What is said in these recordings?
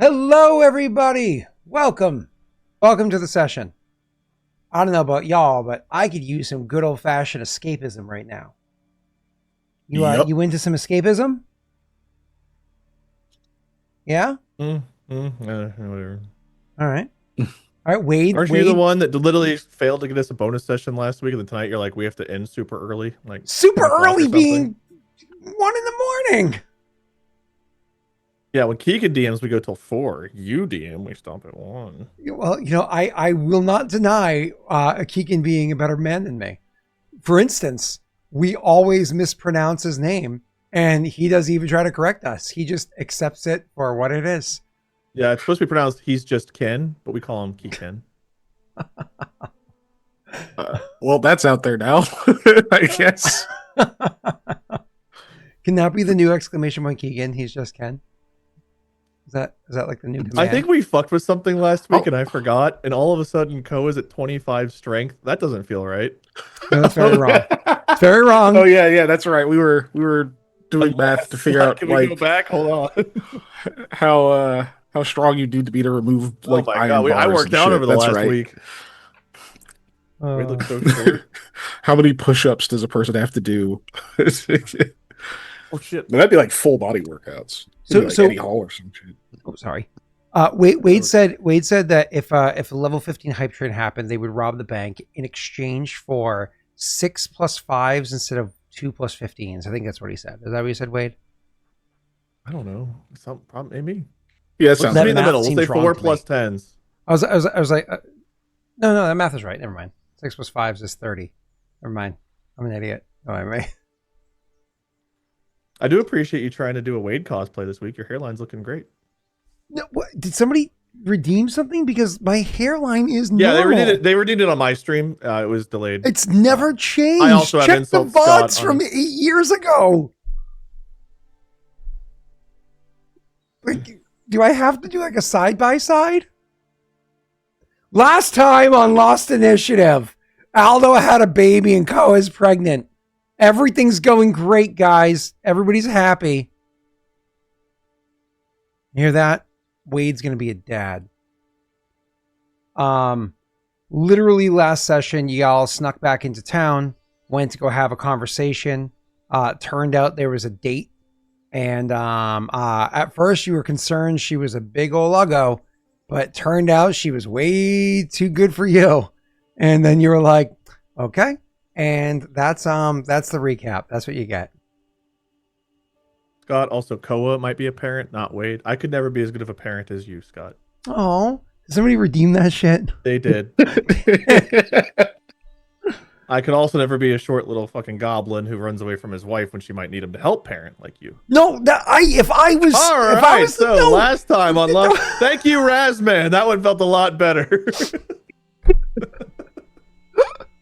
Hello, everybody. Welcome to the session. I don't know about y'all, but I could use some good old-fashioned escapism right now. You into some escapism? Yeah? Whatever. All right. All right, Wade. Aren't you the one that literally failed to get us a bonus session last week, and then tonight you're like, we have to end super early? Like super early being 1 a.m. Yeah, when Kika DMs, we go till 4. You DM, we stop at 1. Well, I will not deny Keegan being a better man than me. For instance, we always mispronounce his name, and he doesn't even try to correct us. He just accepts it for what it is. Yeah, it's supposed to be pronounced he's just Ken, but we call him Keegan. Well, that's out there now, I guess. Can that be the new exclamation point, Keegan? He's just Ken. Is that like the new command? I think we fucked with something last week and I forgot, and all of a sudden Koa's at 25 strength. That doesn't feel right. No, that's very wrong. It's very wrong. Oh yeah, that's right. We were doing math to figure out Can we go back? Hold on. how strong you need to be to remove like oh my iron God, bars I worked and out shit. over the That's last right. week. We look so short. How many push-ups does a person have to do? Oh shit! That'd be like full body workouts. So Eddie Hall or some shit. Oh, sorry. Wade said that if a level 15 hype train happened, they would rob the bank in exchange for 6 plus 5s instead of 2 plus 15s. I think that's what he said. Is that what you said, Wade? I don't know. Some problem, maybe. Yeah, sounds Let's be in the math middle. We'll seems say wrong 4 to plus me. 10s. I was like, no, that math is right. Never mind. 6 plus 5s is 30. Never mind. I'm an idiot. Oh, I may. I do appreciate you trying to do a Wade cosplay this week. Your hairline's looking great. No, what, did somebody redeem something? Because my hairline is normal. Yeah, they redeemed it on my stream. It was delayed. It's never changed. I also have Check the insult Scott VODs from 8 years ago. Like, do I have to do like a side-by-side? Last time on Lost Initiative, Aldo had a baby and Koa is pregnant. Everything's going great, guys. Everybody's happy. You hear that? Wade's going to be a dad. Literally last session, y'all snuck back into town, went to go have a conversation. Turned out there was a date. And at first you were concerned she was a big ol' luggo, but turned out she was way too good for you. And then you were like, okay. And that's the recap. That's what you get. Scott, also Koa might be a parent, not Wade. I could never be as good of a parent as you, Scott. Oh, did somebody redeem that shit? They did. I could also never be a short little fucking goblin who runs away from his wife when she might need him to help parent like you. No, Last time on Love, thank you, Razman. That one felt a lot better.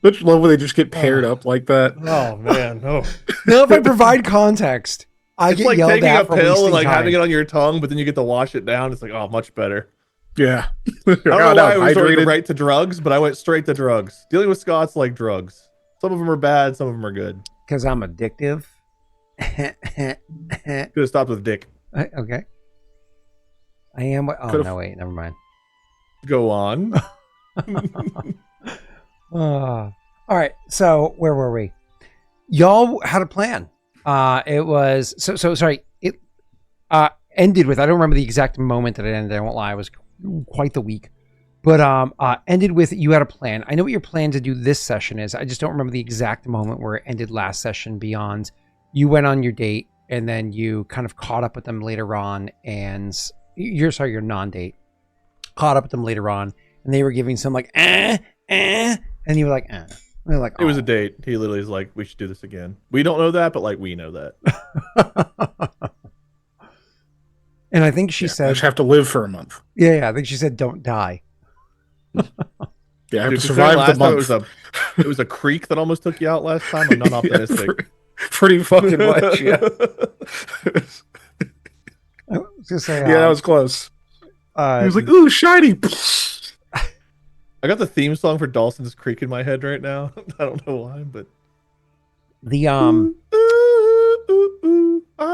Don't you love when they just get paired up like that? Oh man, oh. Now if I provide context, I get like yelled taking at a for pill and like time. having it on your tongue, but then you get to wash it down. It's like, oh, much better. Yeah. I don't know why I was sort of right to drugs, but I went straight to drugs. Dealing with Scots like drugs. Some of them are bad, some of them are good. Because I'm addictive. Could have stopped with dick. Okay. I am. No, wait, never mind. Go on. All right. So where were we? Y'all had a plan. It was so sorry. It ended with, I don't remember the exact moment that it ended. I won't lie. It was quite the week, but ended with, you had a plan. I know what your plan to do this session is. I just don't remember the exact moment where it ended last session. Beyond, you went on your date and then you kind of caught up with them later on, and your non-date caught up with them later on, and they were giving some like and you were like and they're like, It was a date. He literally is like, we should do this again. We don't know that, but like we know that. And I think she said, I just have to live for a month. Yeah, I think she said, don't die. Yeah, I have Dude, to survive the month. It was a creek that almost took you out last time. I'm not optimistic. Pretty fucking much, yeah. I was gonna say, yeah, that was close. He was like, ooh, shiny. I got the theme song for Dawson's Creek in my head right now. I don't know why, but the I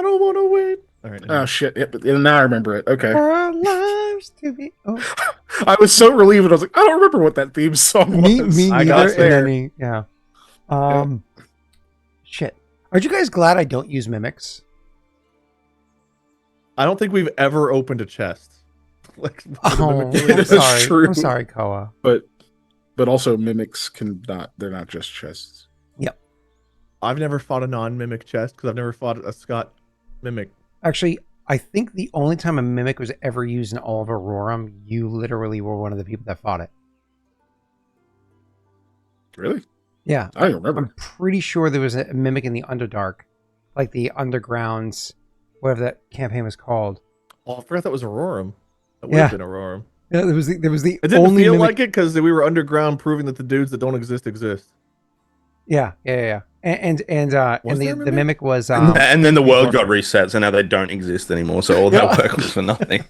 don't want to wait. All right. Oh shit! Yep, now I remember it. Okay. For a seems to be. Oh. I was so relieved. I was like, I don't remember what that theme song was. Me I got neither. there. And then shit. Aren't you guys glad I don't use mimics? I don't think we've ever opened a chest. Like, Oh, That's I'm sorry. true. I'm sorry, Koa. But also mimics they're not just chests. Yep. I've never fought a non-mimic chest because I've never fought a Scott mimic. Actually, I think the only time a mimic was ever used in all of Aurorum, you literally were one of the people that fought it. Really? Yeah. I don't remember. I'm pretty sure there was a mimic in the Underdark, like the Undergrounds, whatever that campaign was called. Oh, I forgot that was Aurorum. That would have been Aurorum. Yeah, there was the It didn't only feel mimic. like it because we were underground, proving that the dudes that don't exist exist. Yeah. And the mimic was and then the world got reset, so now they don't exist anymore. So all that work was for nothing.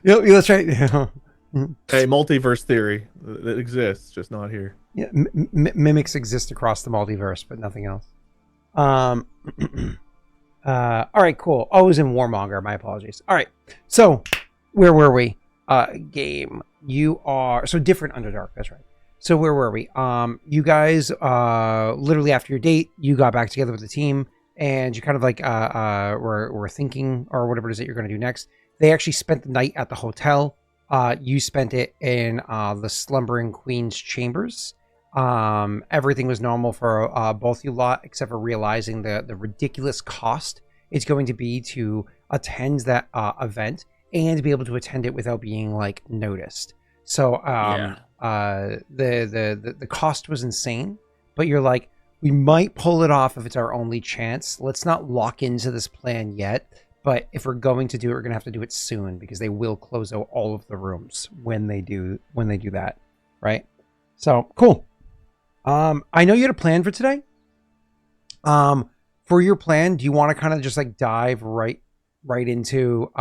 yeah, that's right. Hey, multiverse theory that exists, just not here. Yeah, mimics exist across the multiverse, but nothing else. All right, cool. Oh, it was in Warmonger. My apologies. All right, so where were we? Game. You are so different Underdark. That's right. So where were we? You guys, literally after your date, you got back together with the team, and you kind of like were thinking or whatever it is that you're going to do next. They actually spent the night at the hotel. You spent it in the slumbering queen's chambers. Everything was normal for both you lot, except for realizing the ridiculous cost it's going to be to attend that event and be able to attend it without being like noticed. So the cost was insane, but you're like, we might pull it off if it's our only chance. Let's not lock into this plan yet. But if we're going to do it, we're going to have to do it soon because they will close out all of the rooms when they do that, right? So cool. I know you had a plan for today. For your plan, do you want to kind of just like dive right into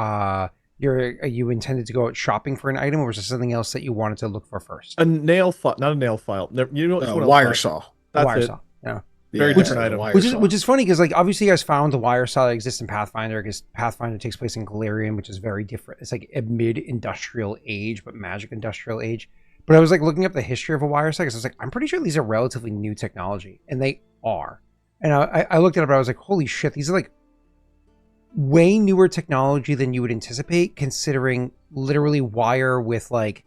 you intended to go out shopping for an item, or was there something else that you wanted to look for first? A nail file, not a nail file. You know, wire saw. That's wire it. saw. Yeah. Very different item. Which is funny because like obviously you guys found the wire saw that exists in Pathfinder because Pathfinder takes place in Galarian, which is very different. It's like a mid-industrial age, but magic industrial age. But I was like looking up the history of a wire saw because I was like, I'm pretty sure these are relatively new technology, and they are. And I looked it up and I was like, holy shit, these are like way newer technology than you would anticipate, considering literally wire with like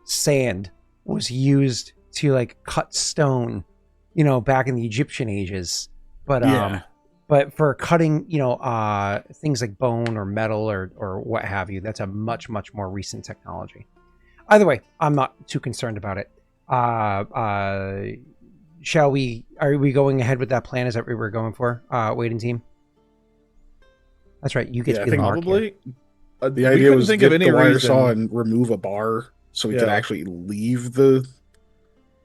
sand was used to like cut stone, you know, back in the Egyptian ages. But but for cutting, you know, things like bone or metal or what have you, that's a much more recent technology. Either way, I'm not too concerned about it. Are we going ahead with that plan? Is that what we're going for? Wade and team? That's right. You get to be the mark probably. The idea was to get the wire saw and remove a bar so we could actually leave the.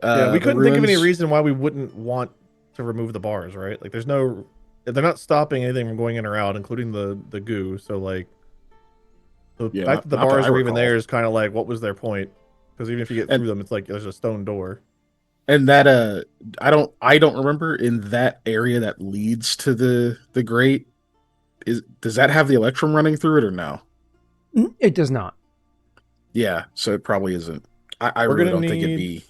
We couldn't think of any reason why we wouldn't want to remove the bars, right? Like, they're not stopping anything from going in or out, including the goo. So, like, the fact that the bars were even there is kind of like, what was their point? Because even if you get through them, it's like there's a stone door. And that I don't remember in that area that leads to the grate. Does that have the electrum running through it or no? It does not. Yeah, so it probably isn't. I really don't think it'd be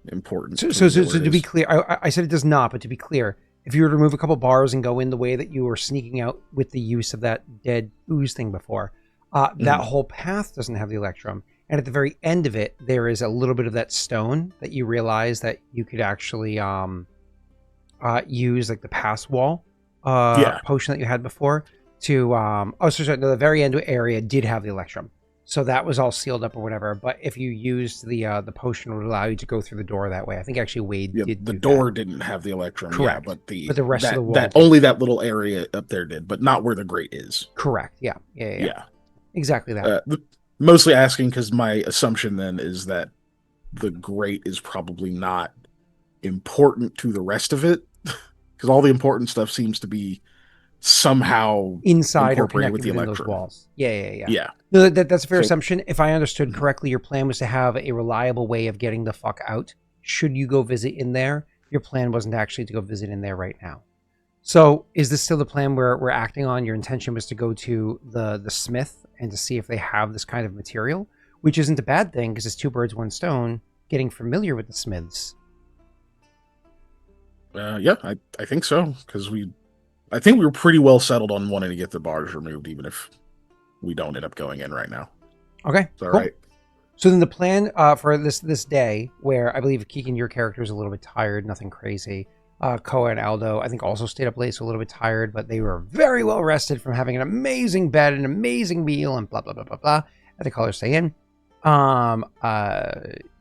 important. So to be clear, I said it does not, but to be clear, if you were to remove a couple bars and go in the way that you were sneaking out with the use of that dead ooze thing before, that whole path doesn't have the electrum. And at the very end of it, there is a little bit of that stone that you realize that you could actually use like the pass wall potion that you had before to the very end area did have the electrum. So that was all sealed up or whatever. But if you used the potion, it would allow you to go through the door that way. I think actually Wade did. The door didn't have the electrum. Correct. Yeah, but the rest of the wall that only that little area up there did, but not where the grate is. Correct. Yeah. Exactly that. Mostly asking because my assumption then is that the grate is probably not important to the rest of it, because all the important stuff seems to be somehow inside or connected with the within those walls. Yeah. No, that's a fair assumption. If I understood correctly, your plan was to have a reliable way of getting the fuck out. Should you go visit in there, your plan wasn't actually to go visit in there right now. So is this still the plan we're acting on? Your intention was to go to the smith and to see if they have this kind of material? which isn't a bad thing because it's 2 birds, 1 stone, getting familiar with the smiths. Yeah, I think so, because I think we were pretty well settled on wanting to get the bars removed, even if we don't end up going in right now. Okay, Is that cool. right? So then the plan for this day, where I believe Kiken, your character is a little bit tired, nothing crazy. Koa and Aldo, I think, also stayed up late, so a little bit tired, but they were very well rested from having an amazing bed, an amazing meal, and blah, blah, blah, blah, blah, at the colors stay in.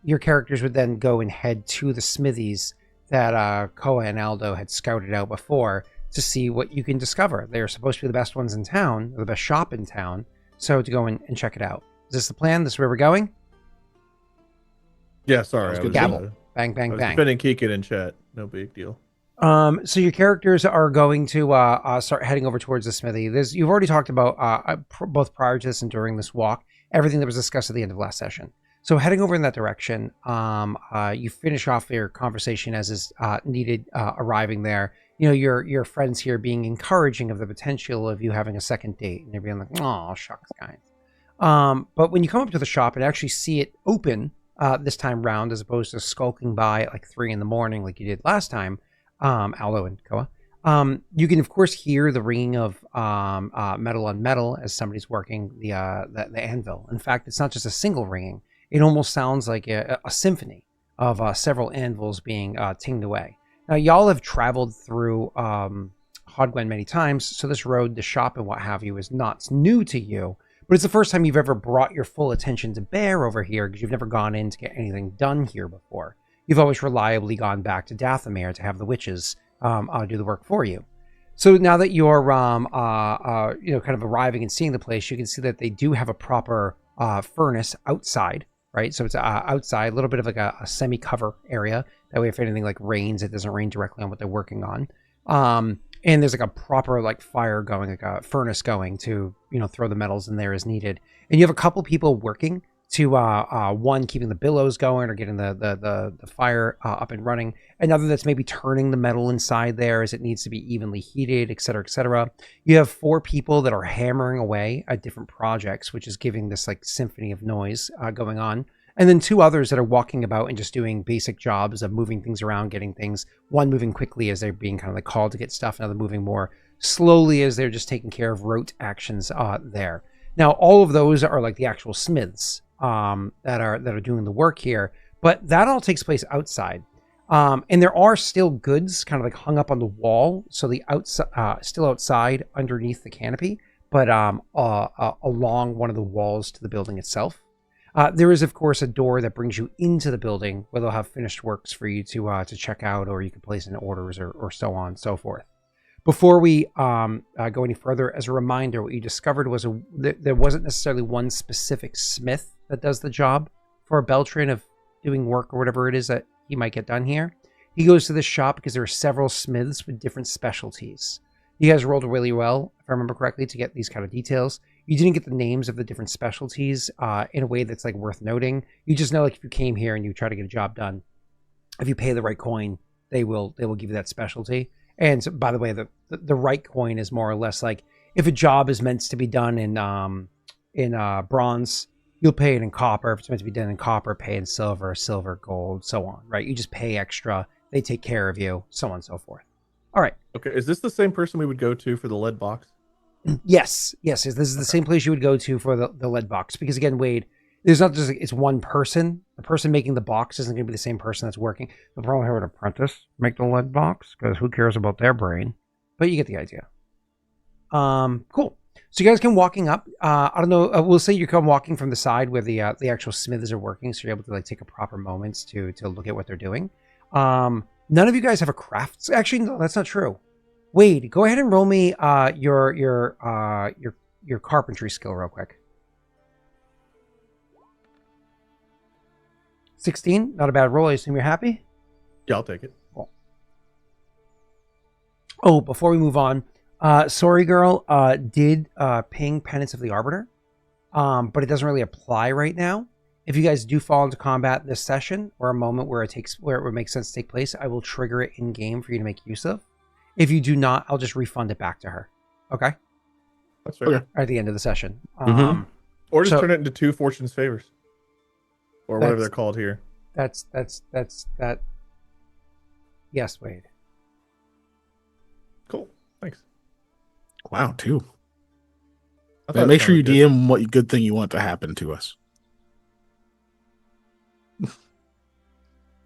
Your characters would then go and head to the smithies that Koa and Aldo had scouted out before to see what you can discover. They're supposed to be the best ones in town, or the best shop in town, so to go and check it out. Is this the plan? This is where we're going? Yeah, sorry. Sounds good. Gabble. Bang, bang, bang. Defending Kiken in chat. No big deal. So your characters are going to start heading over towards the smithy. You've already talked about both prior to this and during this walk, everything that was discussed at the end of last session. So heading over in that direction, you finish off your conversation as is needed, arriving there. You know, your friends here being encouraging of the potential of you having a second date, and they're being like, "Oh, shucks, guys." But when you come up to the shop and actually see it open this time round, as opposed to skulking by at like 3 a.m. like you did last time, Aldo and Koa, you can of course hear the ringing of metal on metal as somebody's working the anvil. In fact, it's not just a single ringing; it almost sounds like a symphony of several anvils being tinged away. Now, y'all have traveled through Hodgwen many times, so this road, the shop, and what have you is not new to you. But it's the first time you've ever brought your full attention to bear over here because you've never gone in to get anything done here before. You've always reliably gone back to Dathomir to have the witches do the work for you. So now that you're kind of arriving and seeing the place, you can see that they do have a proper furnace outside, right? So it's outside, a little bit of like a semi-cover area. That way, if anything like rains, it doesn't rain directly on what they're working on. And there's like a proper like fire going, like a furnace going to, throw the metals in there as needed. And you have a couple people working to one keeping the billows going or getting the fire up and running. Another that's maybe turning the metal inside there as it needs to be evenly heated, et cetera, et cetera. You have 4 people that are hammering away at different projects, which is giving this like symphony of noise going on. And then 2 others that are walking about and just doing basic jobs of moving things around, getting things, one moving quickly as they're being kind of like called to get stuff, another moving more slowly as they're just taking care of rote actions there. Now, all of those are like the actual smiths that are doing the work here, but that all takes place outside. And there are still goods kind of like hung up on the wall. So the outside, still outside underneath the canopy, but along one of the walls to the building itself. There is, of course, a door that brings you into the building where they'll have finished works for you to check out, or you can place in orders or so on and so forth. Before we go any further, as a reminder, what you discovered was there wasn't necessarily one specific smith that does the job for a Beltran of doing work or whatever it is that he might get done here. He goes to this shop because there are several smiths with different specialties. You guys rolled really well, if I remember correctly, to get these kind of details. You didn't get the names of the different specialties in a way that's like worth noting. You just know, like, if you came here and you try to get a job done, if you pay the right coin, they will give you that specialty. And so, by the way, the right coin is more or less like if a job is meant to be done in bronze, you'll pay it in copper. If it's meant to be done in copper, pay in silver, gold, so on. Right? You just pay extra. They take care of you, so on and so forth. All right. Okay. Is this the same person we would go to for the lead box? Yes. This is the same place you would go to for the lead box. Because again, Wade, there's not just it's one person. The person making the box isn't going to be the same person that's working. They'll probably have an apprentice make the lead box because who cares about their brain? But you get the idea. Cool. So you guys come walking up. I don't know. We'll say you come walking from the side where the actual smiths are working, so you're able to like take a proper moment to look at what they're doing. None of you guys have a craft. Actually, no, that's not true. Wade, go ahead and roll me your carpentry skill real quick. 16, not a bad roll. I assume you're happy? Yeah, I'll take it. Cool. Oh, before we move on, Sorry Girl did ping Penance of the Arbiter, but it doesn't really apply right now. If you guys do fall into combat this session, or a moment where it would make sense to take place, I will trigger it in game for you to make use of. If you do not, I'll just refund it back to her. Okay? That's right. Okay. At the end of the session. Or just turn it into 2 Fortune's favors. or whatever they're called here. That's that. Yes, Wade. Cool. Thanks. Wow, too. Man, make sure you DM what good thing you want to happen to us.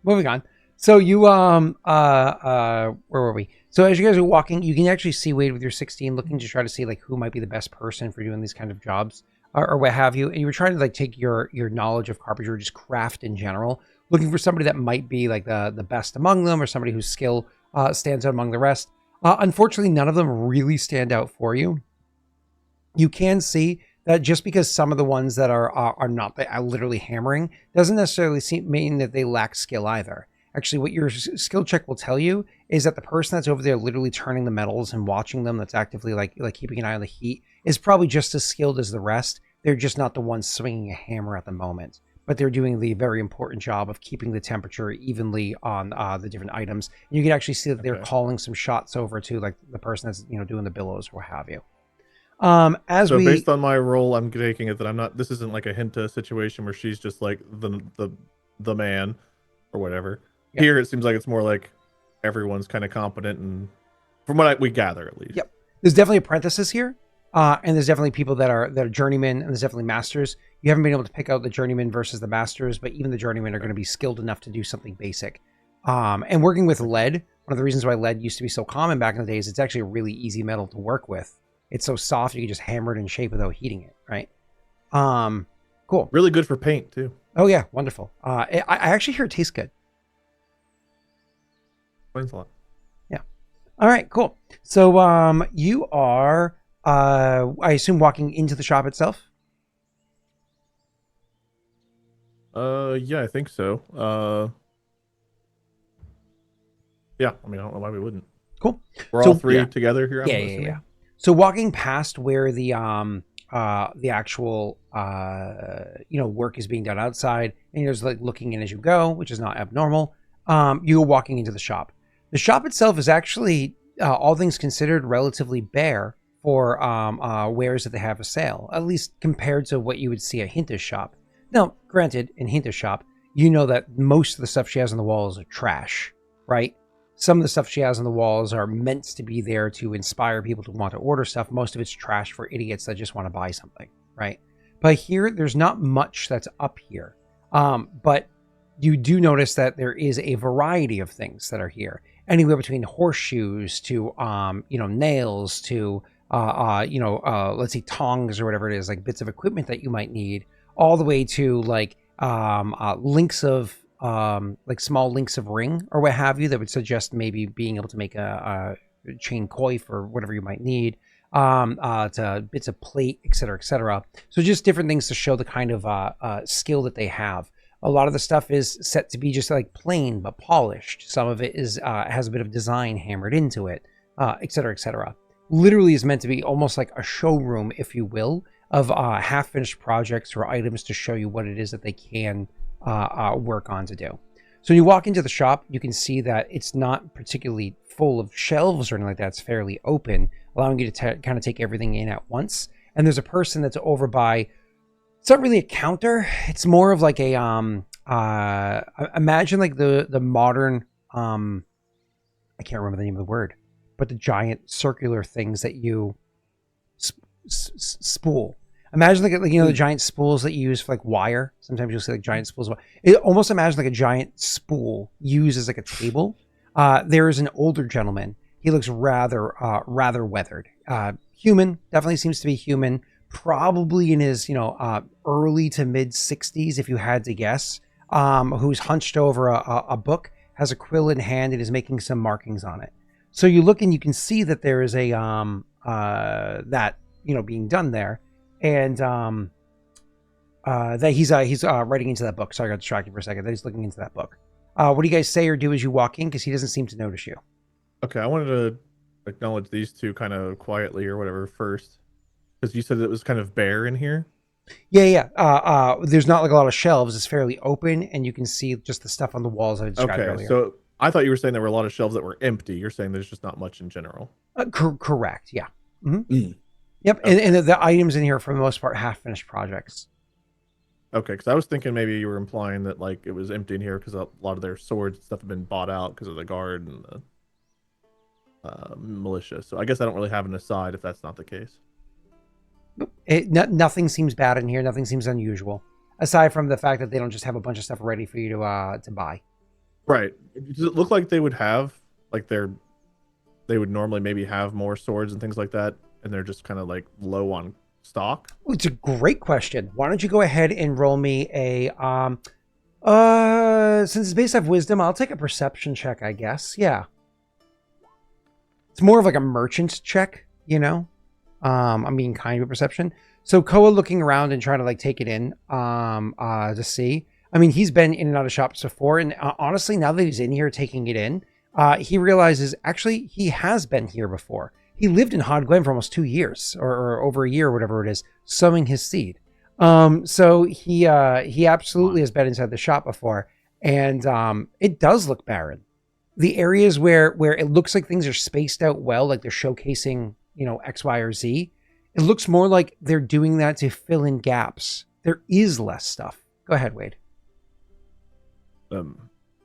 Moving on. So you where were we? So as you guys are walking, you can actually see Wade with your 16 looking to try to see like who might be the best person for doing these kind of jobs or what have you. And you were trying to like take your knowledge of carpentry or just craft in general, looking for somebody that might be like the best among them or somebody whose skill stands out among the rest. Unfortunately, none of them really stand out for you. You can see that just because some of the ones that are not literally hammering doesn't necessarily mean that they lack skill either. Actually, what your skill check will tell you is that the person that's over there literally turning the metals and watching them, that's actively like keeping an eye on the heat, is probably just as skilled as the rest. They're just not the ones swinging a hammer at the moment, but they're doing the very important job of keeping the temperature evenly on the different items. And you can actually see that they're calling some shots over to like the person that's doing the billows or what have you. Based on my role, I'm taking it that I'm not. This isn't like a Hinta situation where she's just like the man or whatever. Yep. Here, it seems like it's more like everyone's kind of competent, and from what we gather, at least. Yep. There's definitely apprentices here, and there's definitely people that are journeymen, and there's definitely masters. You haven't been able to pick out the journeymen versus the masters, but even the journeymen are going to be skilled enough to do something basic. And working with lead, one of the reasons why lead used to be so common back in the days, it's actually a really easy metal to work with. It's so soft you can just hammer it in shape without heating it, right? Cool. Really good for paint too. Oh yeah, wonderful. I actually hear it tastes good. Explains a lot. Yeah. All right, cool. So you are, I assume, walking into the shop itself? Yeah, I think so. Yeah, I mean, I don't know why we wouldn't. Cool. We're all three together here. Yeah. So walking past where the actual work is being done outside, and you're just like looking in as you go, which is not abnormal. You're walking into the shop. The shop itself is actually, all things considered, relatively bare for wares that they have for sale, at least compared to what you would see at Hinta's shop. Now, granted, in Hinta's shop, you know that most of the stuff she has on the walls are trash, right? Some of the stuff she has on the walls are meant to be there to inspire people to want to order stuff. Most of it's trash for idiots that just want to buy something, right? But here, there's not much that's up here. But you do notice that there is a variety of things that are here. Anywhere between horseshoes to, nails to, let's say tongs or whatever it is, like bits of equipment that you might need, all the way to like links of, like small links of ring or what have you that would suggest maybe being able to make a chain coif or whatever you might need, to bits of plate, etc., etc. So just different things to show the kind of skill that they have. A lot of the stuff is set to be just like plain but polished. Some of it is has a bit of design hammered into it, etc., etc. Literally is meant to be almost like a showroom, if you will, of half-finished projects or items to show you what it is that they can work on to do. So you walk into the shop, you can see that it's not particularly full of shelves or anything like that. It's fairly open, allowing you to kind of take everything in at once. And there's a person that's over by. It's not really a counter. It's more of like a imagine like the modern I can't remember the name of the word, but the giant circular things that you spool. Imagine like the giant spools that you use for like wire. Sometimes you'll see like giant spools. It almost imagine like a giant spool used as like a table. There is an older gentleman. He looks rather weathered. Human, definitely seems to be human. Probably in his early to mid 60s, if you had to guess. Who's hunched over a book, has a quill in hand, and is making some markings on it. So you look and you can see that there is a that being done there. And that he's writing into that book. Sorry, I got distracted for a second. That he's looking into that book. What do you guys say or do as you walk in? Because he doesn't seem to notice you. Okay, I wanted to acknowledge these two kind of quietly or whatever first, because you said it was kind of bare in here. Yeah. There's not like a lot of shelves. It's fairly open, and you can see just the stuff on the walls I described earlier. So I thought you were saying there were a lot of shelves that were empty. You're saying there's just not much in general. Correct. Yeah. Mm-hmm. Yep, okay. And the items in here, for the most part, half-finished projects. Okay, because I was thinking maybe you were implying that like it was empty in here because a lot of their swords and stuff have been bought out because of the guard and the militia. So I guess I don't really have an aside if that's not the case. Nothing seems bad in here. Nothing seems unusual, aside from the fact that they don't just have a bunch of stuff ready for you to buy. Right. Does it look like they would have like they would normally maybe have more swords and things like that, and they're just kind of like low on stock? It's a great question. Why don't you go ahead and roll me a since it's based off wisdom, I'll take a perception check, I guess. Yeah. It's more of like a merchant check, you know? I'm being kind with perception. So Koa looking around and trying to like take it in to see. I mean, he's been in and out of shops before, and honestly, now that he's in here taking it in, he realizes actually he has been here before. He lived in Hod Glen for almost 2 years, or over a year, or whatever it is, sowing his seed. So he absolutely has been inside the shop before, and it does look barren. The areas where it looks like things are spaced out well, like they're showcasing, you know, X, Y, or Z, it looks more like they're doing that to fill in gaps. There is less stuff. Go ahead, Wade.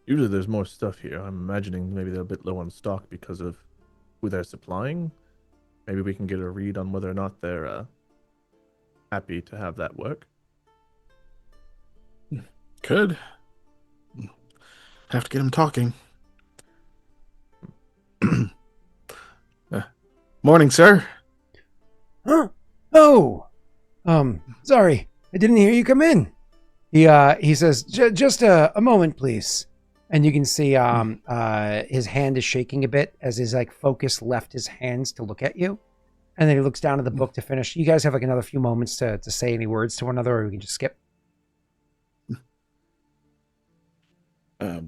Usually there's more stuff here. I'm imagining maybe they're a bit low on stock because of who they're supplying. Maybe we can get a read on whether or not they're happy to have that work. Could. Have to get him talking. Morning, sir. Huh? Oh, sorry, I didn't hear you come in. He says, just a moment, please. And you can see his hand is shaking a bit as his like focus left his hands to look at you. And then he looks down at the book to finish. You guys have like another few moments to say any words to one another, or we can just skip. Yeah,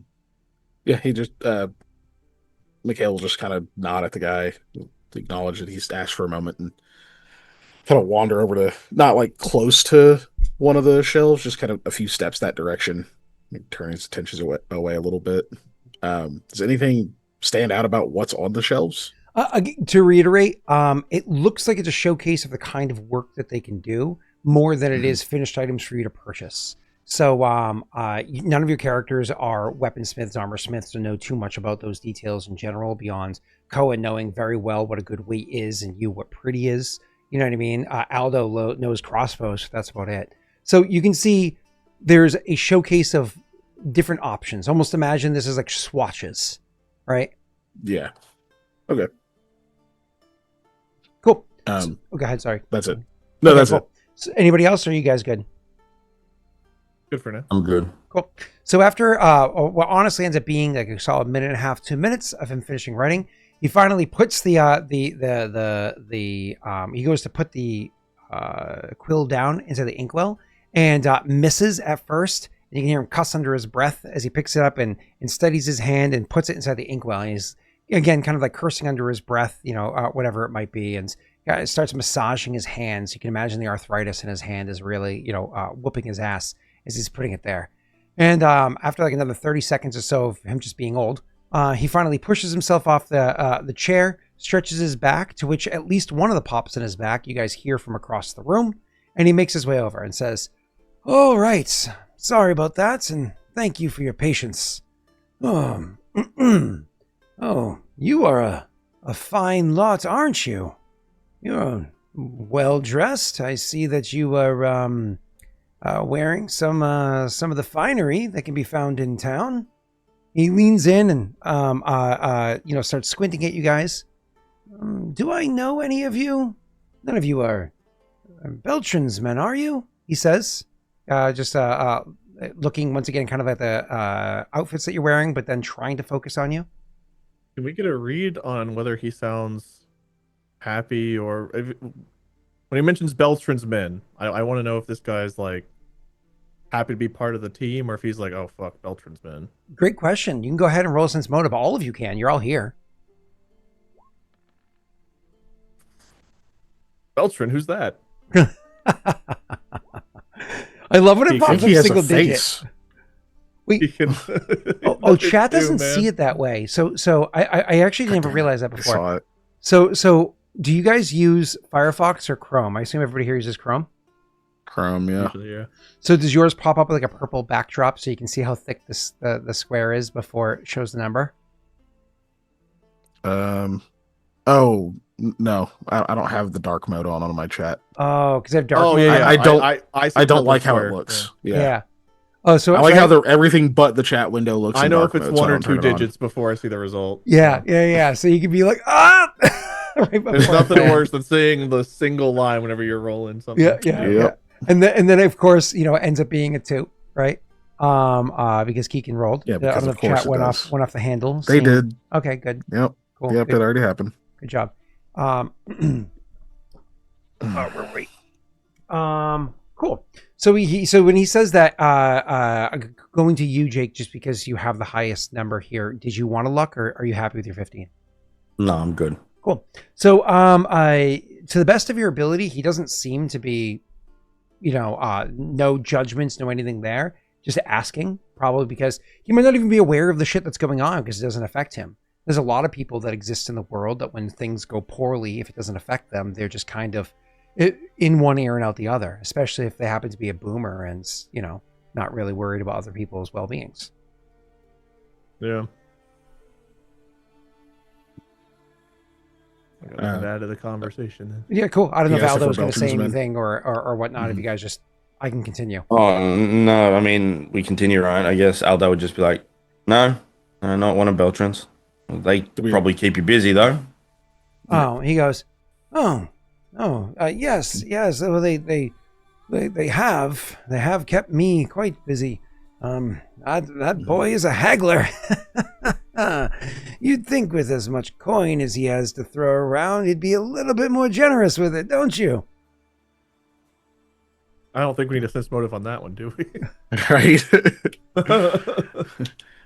he just Mikhail will just kind of nod at the guy, acknowledge that he's asked for a moment, and kind of wander over to, not like close to one of the shelves, just kind of a few steps that direction, turn his attention away a little bit. Does anything stand out about what's on the shelves? To reiterate, it looks like it's a showcase of the kind of work that they can do more than it is finished items for you to purchase. So none of your characters are weaponsmiths, armorsmiths, or know too much about those details in general beyond Koa knowing very well what a good weight is and you what pretty is. You know what I mean? Aldo knows crossbows. That's about it. So you can see there's a showcase of different options. Almost imagine this is like swatches, right? Yeah. Okay. Cool. Go ahead. Sorry. That's it. No, okay, that's cool. it. So anybody else? Or are you guys good? Good for now. I'm good. Cool. So after what honestly ends up being like a solid minute and a half, 2 minutes of him finishing writing, he finally puts he goes to put the quill down into the inkwell and misses at first. And you can hear him cuss under his breath as he picks it up and steadies his hand and puts it inside the inkwell. And he's again kind of like cursing under his breath, you know, whatever it might be, and starts massaging his hands. You can imagine the arthritis in his hand is really, you know, whooping his ass as he's putting it there. And after like another 30 seconds or so of him just being old, he finally pushes himself off the chair, stretches his back, to which at least one of the pops in his back you guys hear from across the room, and he makes his way over and says, "All right, sorry about that, and thank you for your patience. Oh, you are a fine lot, aren't you? You're well dressed. I see that you are wearing some of the finery that can be found in town." He leans in and starts squinting at you guys. "Do I know any of you? None of you are Beltran's men, are you?" he says, looking once again kind of at the outfits that you're wearing, but then trying to focus on you. Can we get a read on whether he sounds happy or when he mentions Beltran's men? I want to know if this guy's like happy to be part of the team or if he's like, oh fuck, Beltran's men. Great question. You can go ahead and roll a sense motive. All of you can. You're all here. Beltran, who's that? I love when it pops up single digit. Wait. Chat doesn't see it that way. So I actually never realized that before. I saw it. So do you guys use Firefox or Chrome? I assume everybody here uses Chrome. Chrome, yeah. Usually, yeah. So does yours pop up with like a purple backdrop so you can see how thick the square is before it shows the number? Oh no, I don't have the dark mode on my chat. Oh, because I have dark Oh mode. yeah, I don't. I don't like how square. it looks. Yeah. Yeah. Oh, so I like how everything but the chat window looks. I in know dark if it's mode, so one I or don't turn two it on. digits before I see the result. Yeah. So you can be like, ah! Right before There's nothing it. worse than seeing the single line whenever you're rolling something. Yeah. And then of course, it ends up being a 2, right? Because Keegan rolled. Yeah, because of course chat it went does. off the handle. They did. Okay, good. Yep. Cool. Yep, Good. it already happened. Good job. Where were we? Cool. So so when he says that going to you, Jake, just because you have the highest number here, did you want a luck or are you happy with your 15? No, I'm good. Cool. So to the best of your ability, he doesn't seem to be, no judgments, no anything there. Just asking, probably because he might not even be aware of the shit that's going on because it doesn't affect him. There's a lot of people that exist in the world that when things go poorly, if it doesn't affect them, they're just kind of in one ear and out the other, especially if they happen to be a boomer and, not really worried about other people's well-beings. Yeah. I got nothing to add to the conversation then. Yeah, cool. I don't know if Yeah, Aldo so was for going to say Belgians, anything or whatnot. If you guys just, I can continue. Oh, no, I mean, we continue, right? I guess Aldo would just be like, no, not one of Beltran's. They probably keep you busy, though. Oh, he goes, yes. Well, they have kept me quite busy. That boy is a haggler. You'd think with as much coin as he has to throw around, he'd be a little bit more generous with it, don't you? I don't think we need a sense motive on that one, do we? Right.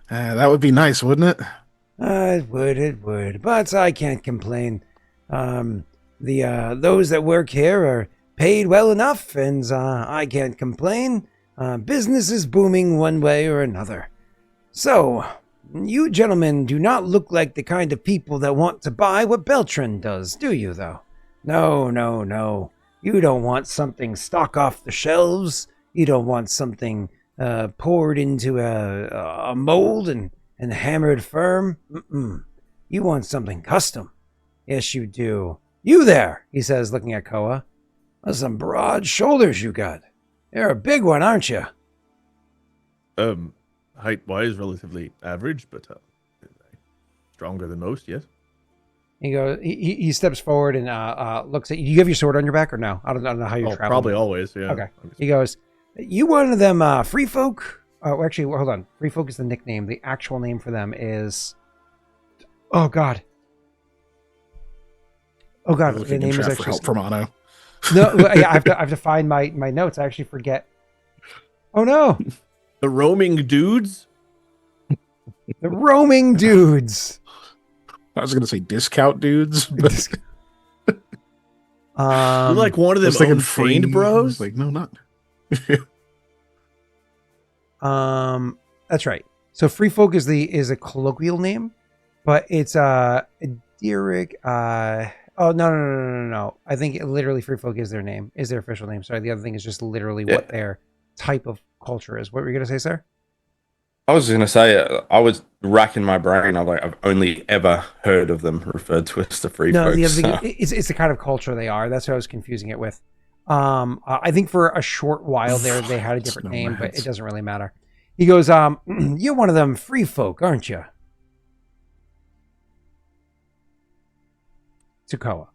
That would be nice, wouldn't it? It would. But I can't complain. Those that work here are paid well enough, and I can't complain. Business is booming one way or another. So, you gentlemen do not look like the kind of people that want to buy what Beltran does, do you, though? No. You don't want something stock off the shelves. You don't want something poured into a mold and hammered firm. You want something custom. Yes, you do. You there, he says, looking at Koa. Those some broad shoulders you got. You're a big one, aren't you? Height-wise, relatively average, but stronger than most, yes. He goes. He steps forward and looks at you. Do you have your sword on your back or no? I don't know how you travel. Probably always, yeah. Okay. He goes, you one of them free folk? Oh, actually, hold on. Free folk is the nickname. The actual name for them is... Oh, God. The name is actually... Help from Ano. No, yeah, I have to find my notes. I actually forget. Oh, no. The roaming dudes? The roaming dudes. I was going to say discount dudes. But You're like one of them untrained bros? Like, no, not. That's right. So free folk is a colloquial name, but it's Daelric. Oh no. I think literally free folk is their name, is their official name. Sorry, the other thing is just literally what their type of culture is. What were you gonna say, sir? I was just gonna say, I was racking my brain. I've only ever heard of them referred to as the free folks. No, the other thing it's the kind of culture they are. That's what I was confusing it with. I think for a short while there they had a different name, but it doesn't really matter. He goes, you're one of them free folk, aren't you? To Koa.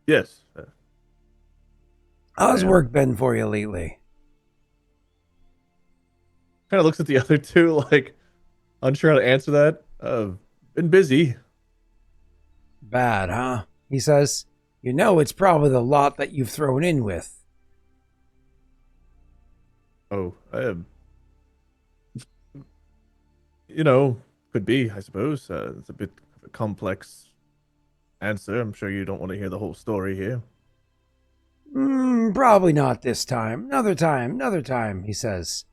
Yes. How's work been for you lately? Kind of looks at the other two like unsure how to answer that. Been busy. Bad, huh? He says. You know it's probably the lot that you've thrown in with. Oh, could be, I suppose. It's a bit of a complex answer. I'm sure you don't want to hear the whole story here. Probably not this time. Another time, he says.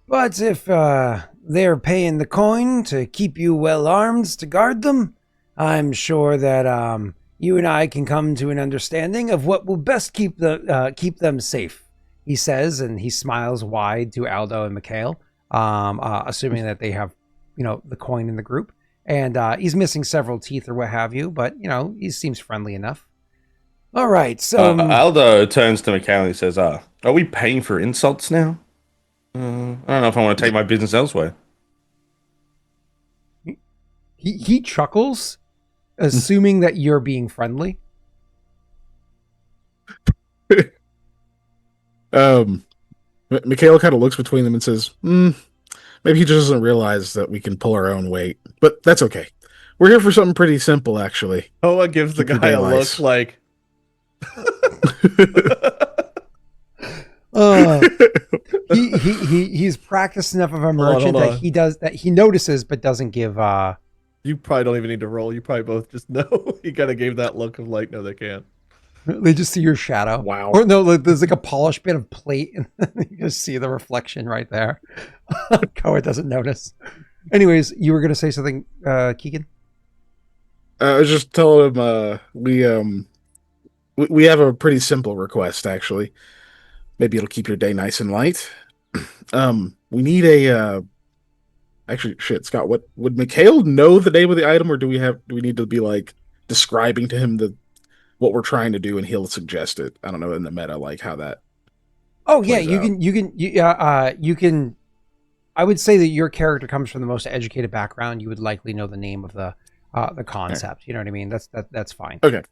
But if they're paying the coin to keep you well armed to guard them, I'm sure that you and I can come to an understanding of what will best keep them safe. he says, and he smiles wide to Aldo and Mikhail, assuming that they have, the coin in the group. And he's missing several teeth or what have you, but, he seems friendly enough. All right, so... Aldo turns to Mikhail and he says, are we paying for insults now? I don't know if I want to take my business elsewhere. He chuckles, assuming that you're being friendly. Mikhail kind of looks between them and says, maybe he just doesn't realize that we can pull our own weight. But that's okay. We're here for something pretty simple, actually. Koa gives the guy a look like... He's practiced enough of a merchant that he notices but doesn't give... You probably don't even need to roll. You probably both just know. He kind of gave that look of like, no, they can't. They just see your shadow. Wow. Or no, there's like a polished bit of plate, and you just see the reflection right there. Koa doesn't notice. Anyways, you were going to say something, Keegan? I was just telling him we have a pretty simple request, actually. Maybe it'll keep your day nice and light. We need a... Actually, shit, Scott, what would Mikhail know the name of the item, or do we need to be like describing to him what we're trying to do, and he'll suggest it? I don't know in the meta like how that. Oh yeah, you can. I would say that your character comes from the most educated background. You would likely know the name of the concept. You know what I mean? That's fine. Okay.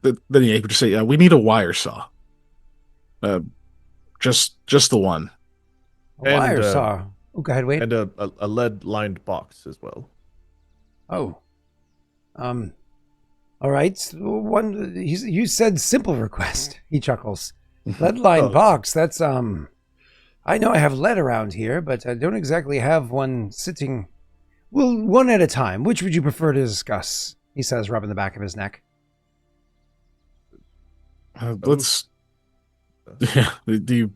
Then you could just say, we need a wire saw. Just the one. A wire saw. Oh, go ahead, Wade. And a lead-lined box as well. Oh. All right. You said simple request. He chuckles. Lead-lined box. That's I know I have lead around here, but I don't exactly have one sitting. Well, one at a time. Which would you prefer to discuss? He says, rubbing the back of his neck. Let's. Yeah. Do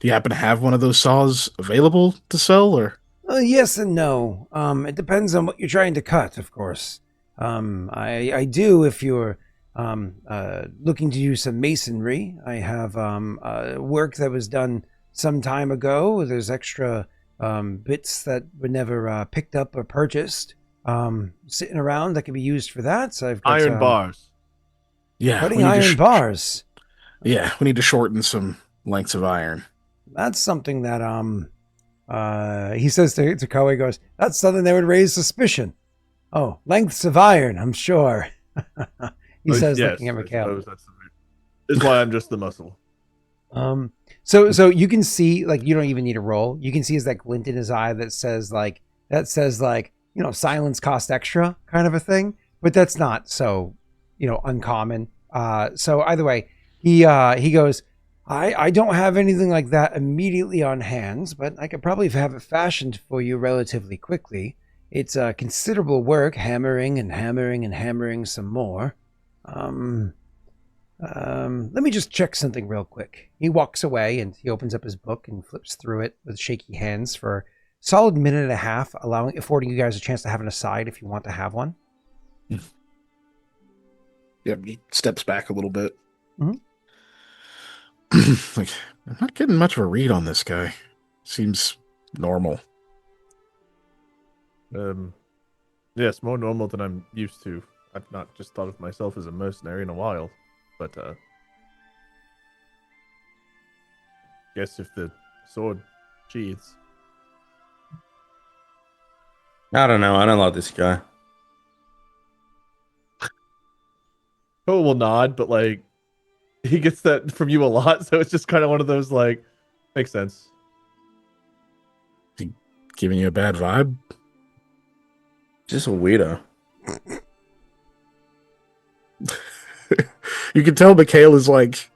you happen to have one of those saws available to sell, or? Yes and no. It depends on what you're trying to cut, of course. I do if you're looking to do some masonry. I have work that was done some time ago. There's extra bits that were never picked up or purchased sitting around that can be used for that. So I've got iron bars. Yeah, cutting iron bars. Yeah, we need to shorten some lengths of iron. That's something that he says to Koa, he goes, that's something that would raise suspicion. Oh, lengths of iron, I'm sure. He says, yes, looking at Mikhail. That's why I'm just the muscle. So you can see, like, you don't even need a roll. You can see is that glint in his eye that says silence cost extra kind of a thing. But that's not so, uncommon. So either way, he goes, I don't have anything like that immediately on hands, but I could probably have it fashioned for you relatively quickly. It's considerable work, hammering and hammering and hammering some more. Let me just check something real quick. He walks away and he opens up his book and flips through it with shaky hands for a solid minute and a half, affording you guys a chance to have an aside if you want to have one. Yeah, he steps back a little bit. Mm-hmm. Like, I'm not getting much of a read on this guy. Seems normal. Yes, more normal than I'm used to. I've not just thought of myself as a mercenary in a while, but guess if the sword sheathes. I don't know. I don't like this guy. Koa will nod, but like he gets that from you a lot, so it's just kind of one of those like makes sense. He giving you a bad vibe? Just a weirdo. You can tell Mikhail is like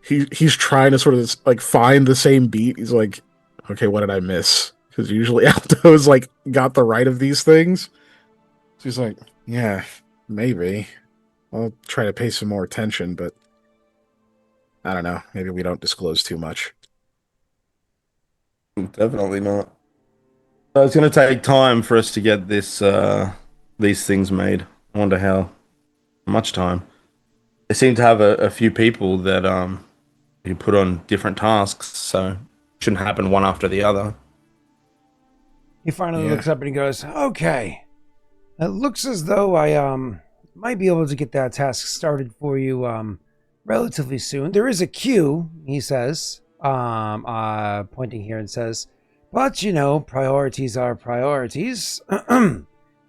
he's trying to sort of like find the same beat. He's like, okay, what did I miss? Because usually Aldo's like got the right of these things. So he's like, yeah, maybe. I'll try to pay some more attention, but I don't know. Maybe we don't disclose too much. Definitely not. So it's going to take time for us to get this these things made. I wonder how much time. They seem to have a few people that be put on different tasks, so it shouldn't happen one after the other. He finally looks up and he goes, "Okay, it looks as though I might be able to get that task started for you relatively soon. There is a queue," he says, pointing here and says, "but priorities are priorities.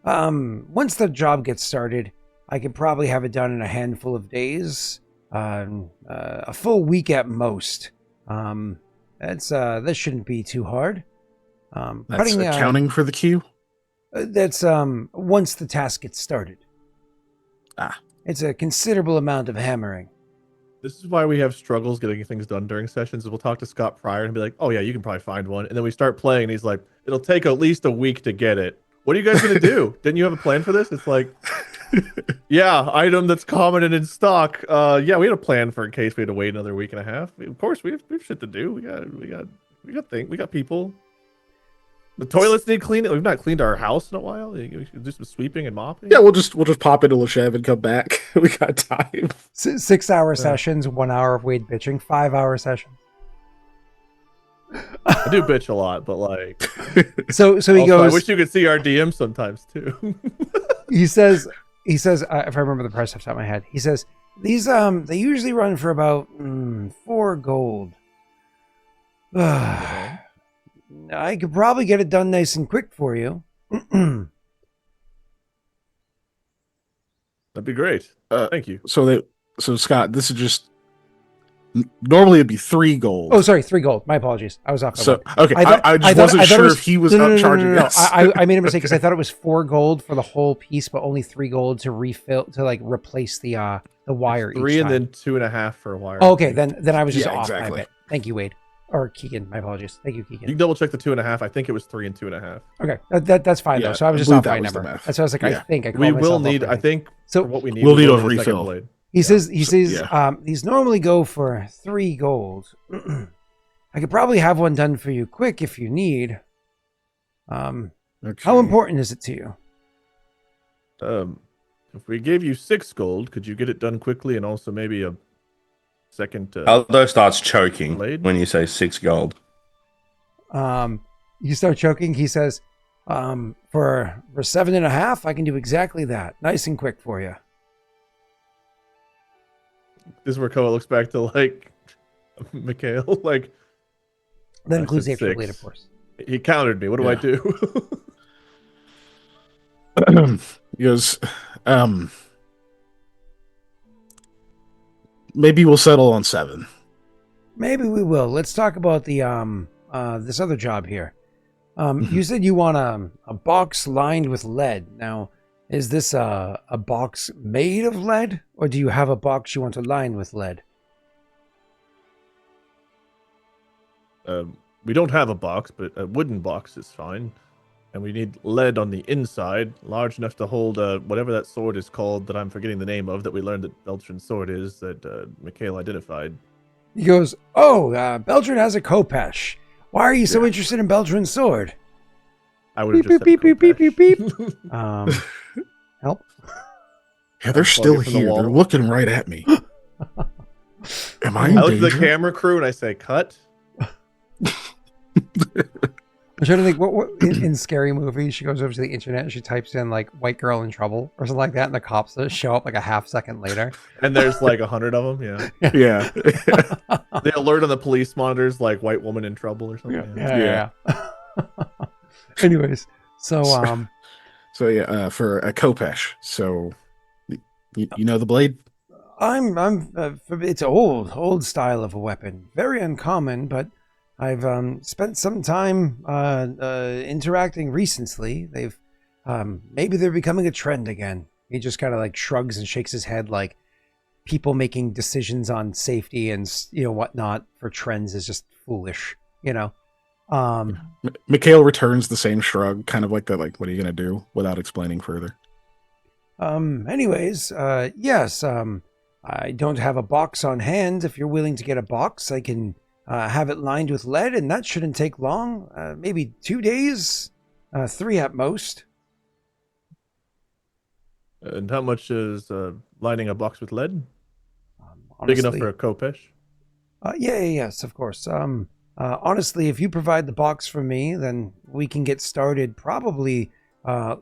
Once the job gets started, I could probably have it done in a handful of days, a full week at most. This shouldn't be too hard." That's accounting for the queue? That's once the task gets started. It's a considerable amount of hammering. This is why we have struggles getting things done during sessions. We'll talk to Scott prior and be like, "Oh yeah, you can probably find one." And then we start playing and he's like, "It'll take at least a week to get it. What are you guys going to do? Didn't you have a plan for this?" It's like, yeah, item that's common and in stock. Yeah, we had a plan for in case we had to wait another week and a half. Of course, we have shit to do. We got people. The toilets need cleaning. We've not cleaned our house in a while. We should do some sweeping and mopping. Yeah, we'll just pop into Leshev and come back. We got time. 6-hour sessions, 1 hour of Wade bitching, 5-hour sessions. I do bitch a lot, but like, so he also, goes. I wish you could see our DM sometimes too. he says, if I remember the price off the top of my head, he says these they usually run for about 4 gold. I could probably get it done nice and quick for you. That'd be great. Thank you. So Scott, this is just normally it'd be 3 gold. Oh, sorry, 3 gold. My apologies. I was off. So okay, I just wasn't sure if he was charging us. I made a mistake because I thought it was 4 gold for the whole piece, but only 3 gold to refill replace the wire. It's 3 each and time. then 2.5 for a wire. Oh, okay, then I was just off exactly. by a bit. Thank you, Wade. Or Keegan. My apologies. Thank you, Keegan. You can double check the 2.5. I think it was 3 and 2.5. Okay, that's fine though. So I was just off by a number. That's why I was like, I think I we will need. I think so. For what we need, we'll need a refill. Blade. He says these normally go for 3 gold. I could probably have one done for you quick if you need. Okay. How important is it to you? If we gave you 6 gold, could you get it done quickly and also maybe a second? Aldo starts choking blade? when you say 6 gold. You start choking. He says, for 7.5, I can do exactly that, nice and quick for you. This is where Koa looks back to like Mikhail. Like That includes the extra 6. blade, of course. He countered me. What do I do? He goes, maybe we'll settle on 7. Maybe we will. Let's talk about the this other job here. You said you want a box lined with lead. Now, is this a box made of lead, or do you have a box you want to line with lead? We don't have a box, but a wooden box is fine. And we need lead on the inside, large enough to hold whatever that sword is called that I'm forgetting the name of, that we learned that Beltran's sword is, that Mikhail identified. He goes, "Oh, Beltran has a Kopesh. Why are you so interested in Beltran's sword?" I would have Beep, just beep, said beep, beep, beep, Kopesh. beep. Help. Yeah, they're still from the here. wall. They're looking right at me. Am I I in look at the danger? camera crew and I say, "Cut." I'm trying to think what in Scary Movie she goes over to the internet and she types in like "white girl in trouble" or something like that, and the cops show up like a half second later. And there's like 100 of them. Yeah. Yeah. They alert on the police monitors like "white woman in trouble" or something. Yeah. Anyways, so So yeah, for a Kopesh. So you know the blade? it's old style of a weapon, very uncommon, but I've spent some time interacting recently. They've maybe they're becoming a trend again. He just kind of like shrugs and shakes his head, like people making decisions on safety and whatnot for trends is just foolish, Mikhail returns the same shrug, kind of like that, like, what are you gonna do, without explaining further. Anyways, yes, I don't have a box on hand. If you're willing to get a box, I can have it lined with lead, and that shouldn't take long. Maybe 2 days, 3 at most. And how much is lining a box with lead? Honestly, Big enough for a Kopesh? Yes, of course. Honestly, if you provide the box for me, then we can get started probably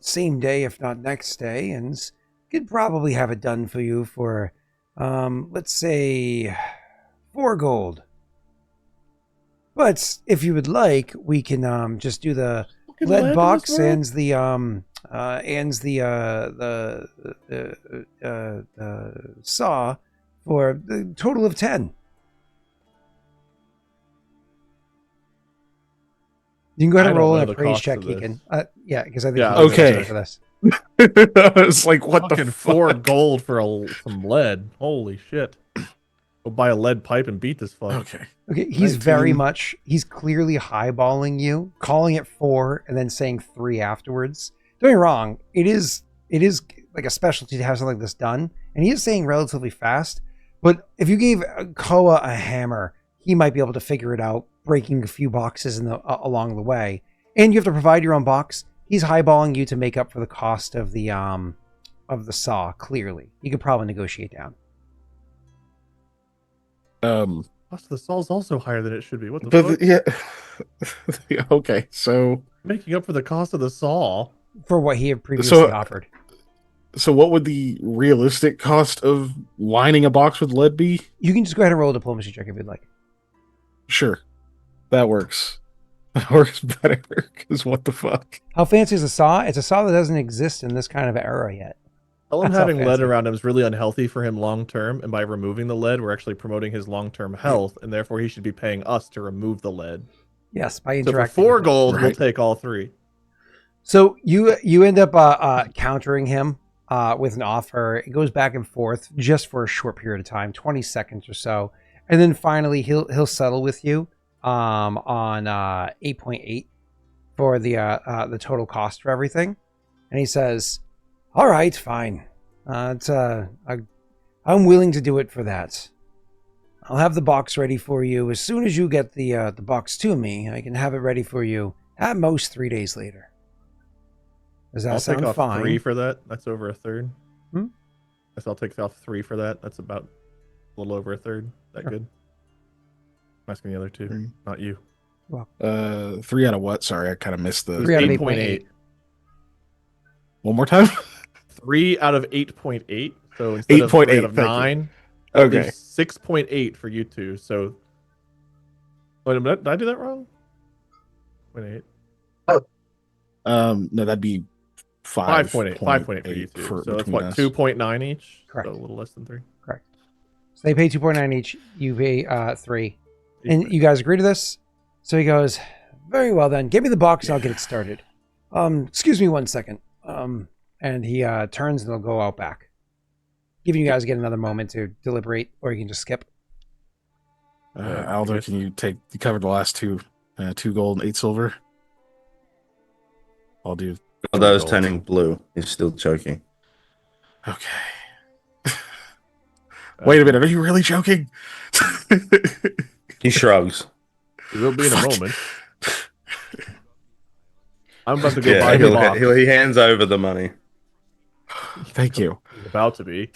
same day, if not next day, and could probably have it done for you for, let's say, 4 gold. But if you would like, we can just do the lead box and the saw for the total of 10. You can go ahead and roll in a praise check, Keegan. Yeah, because I think okay for this. It's like, what the fuck? 4 gold for some lead. Holy shit. Go buy a lead pipe and beat this fuck. Okay, he's 19. He's clearly highballing you, calling it 4 and then saying 3 afterwards. Don't get me wrong, it is like a specialty to have something like this done, and he is saying relatively fast, but if you gave Koa a hammer, he might be able to figure it out, breaking a few boxes along the way. And you have to provide your own box. He's highballing you to make up for the cost of the saw, clearly. You could probably negotiate down. Cost of the saw's also higher than it should be. What the fuck? Yeah. Okay, so making up for the cost of the saw for what he had previously offered. So what would the realistic cost of lining a box with lead be? You can just go ahead and roll a diplomacy check if you'd like. Sure. That works. That works better, because what the fuck? How fancy is a saw? It's a saw that doesn't exist in this kind of era yet. Tell him having lead around him is really unhealthy for him long term, and by removing the lead, we're actually promoting his long term health, and therefore he should be paying us to remove the lead. Yes, by interacting. So for 4 gold, we'll take all 3. So you end up countering him with an offer. It goes back and forth just for a short period of time, 20 seconds or so, and then finally he'll settle with you on 8.8 for the total cost for everything, and he says, "All right, fine. I'm willing to do it for that. I'll have the box ready for you as soon as you get the box to me. I can have it ready for you at most 3 days later." Does that sound fine? I'll take off 3 for that. That's over a third. Guess I'll take off 3 for that. That's about a little over a third. That sure. Good? I'm asking the other 2, not you. Well, 3 out of what? Sorry, I kind of missed the 3 out of 8.8. One more time. 3 out of 8.8. So instead 8. of 3 out of 9, okay, 6.8 for you 2. So, wait a minute, did I do that wrong? 0.8. No, that'd be 5.8. 5.8 for you 2. So that's what, 2.9 each. Correct. So a little less than 3. Correct. So they pay 2.9 each. You pay 3, and you guys agree to this. So he goes, "Very well then. Give me the box and I'll get it started. Excuse me 1 second." And he turns and they'll go out back, giving you guys get another moment to deliberate, or you can just skip. Aldo, can you cover the last 2 gold and 8 silver? I'll do. Aldo's turning blue. He's still choking. Okay. Wait a minute. Are you really joking? He shrugs. He will be in a moment. I'm about to go buy the box. He hands over the money. Thank you. He's about to be.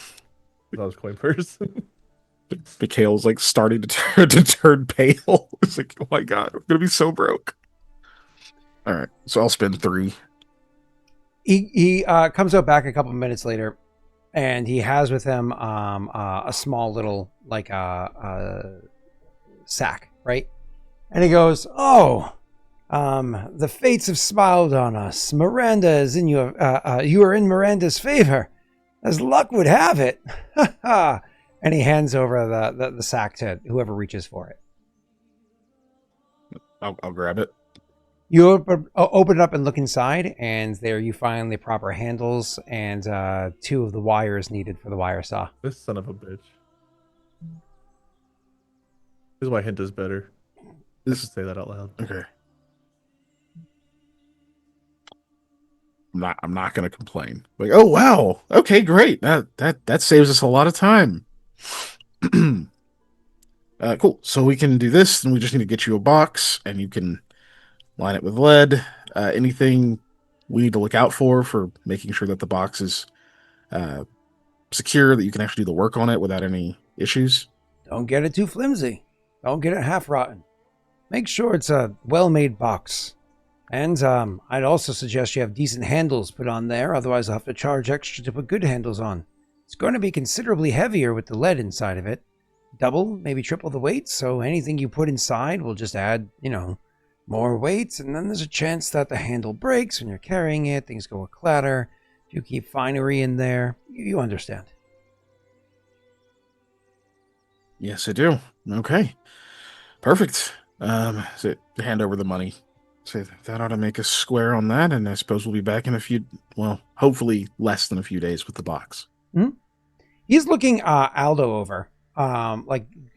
That was coin purse. Mikhail's like starting to turn pale. It's like, oh my god, I'm gonna be so broke. All right, so I'll spend 3. He comes out back a couple of minutes later, and he has with him a small little like sack, right? And he goes, "Oh, the fates have smiled on us. Miranda is in you. You are in Miranda's favor, as luck would have it." And he hands over the sack to whoever reaches for it. I'll grab it. You open it up and look inside, and there you find the proper handles and 2 of the wires needed for the wire saw. This son of a bitch. This is why hint is better. Just say that out loud. Okay. I'm not gonna complain. Like, oh wow, okay, great. That saves us a lot of time. Cool. So we can do this, and we just need to get you a box, and you can line it with lead. Anything we need to look out for making sure that the box is secure, that you can actually do the work on it without any issues. Don't get it too flimsy. Don't get it half rotten. Make sure it's a well-made box. And I'd also suggest you have decent handles put on there, otherwise I'll have to charge extra to put good handles on. It's going to be considerably heavier with the lead inside of it. Double, maybe triple the weight, so anything you put inside will just add, more weight, and then there's a chance that the handle breaks when you're carrying it, things go a clatter. If you keep finery in there, you understand. Yes, I do. Okay. Perfect. So hand over the money. Say that ought to make us square on that, and I suppose we'll be back in hopefully less than a few days with the box. Mm-hmm. He's looking Aldo over,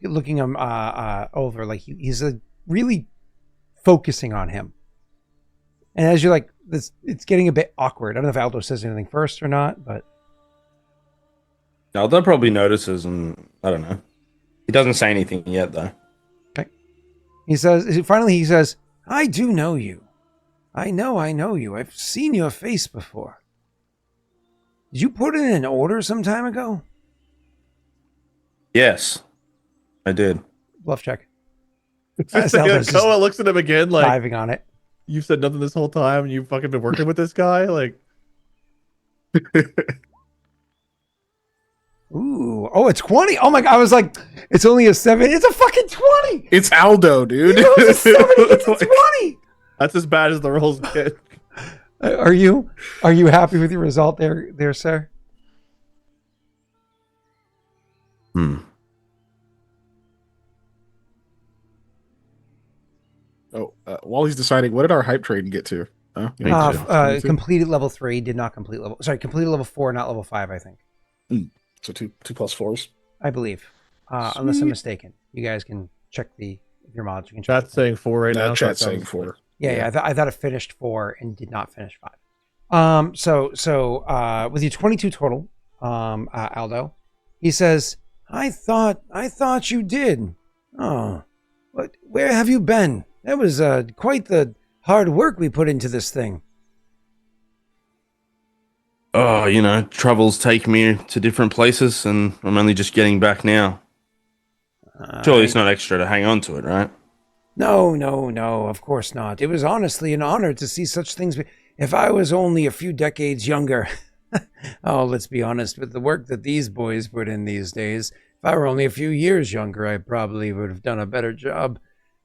looking him over, like he's really focusing on him. And as you're like, it's getting a bit awkward. I don't know if Aldo says anything first or not, but Aldo probably notices, and I don't know. He doesn't say anything yet, though. Okay. He says, I do know you. I know you. I've seen your face before. Did you put in an order some time ago? Yes, I did. Bluff check. Koa looks at him again like, diving on it. You said nothing this whole time and you've fucking been working with this guy? Like, ooh. Oh, it's 20. Oh my God. I was like, it's only a 7. It's a fucking 20. It's Aldo, dude. It's a 7. It's a 20. That's as bad as the rolls get. Are you happy with your result there, sir? While he's deciding, what did our hype train get to? Completed level 3, did not complete completed level 4, not level 5, I think. So 2 plus 4s, I believe, unless I'm mistaken. You guys can check your mods. You can check. Chat's saying 4 right now. Chat's saying 4. Yeah. I thought it finished 4 and did not finish 5. So with your 22 total, Aldo, he says, I thought you did. Oh, but where have you been? That was quite the hard work we put into this thing. Oh, troubles take me to different places, and I'm only just getting back now. Surely it's not extra to hang on to it, right? No, of course not. It was honestly an honor to see such things. If I was only a few decades younger, let's be honest, with the work that these boys put in these days, if I were only a few years younger, I probably would have done a better job.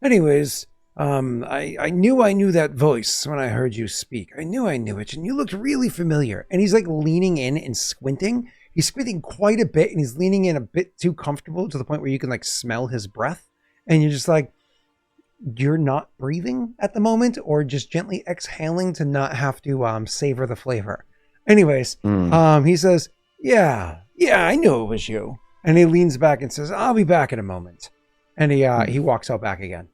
Anyways, I knew that voice when I heard you speak. I knew it, and you looked really familiar. And he's like leaning in and squinting. He's squinting quite a bit, and he's leaning in a bit too comfortable to the point where you can like smell his breath. And you're just like, you're not breathing at the moment, or just gently exhaling to not have to savor the flavor. Anyways, he says, yeah, I knew it was you. And he leans back and says, I'll be back in a moment. And he walks out back again.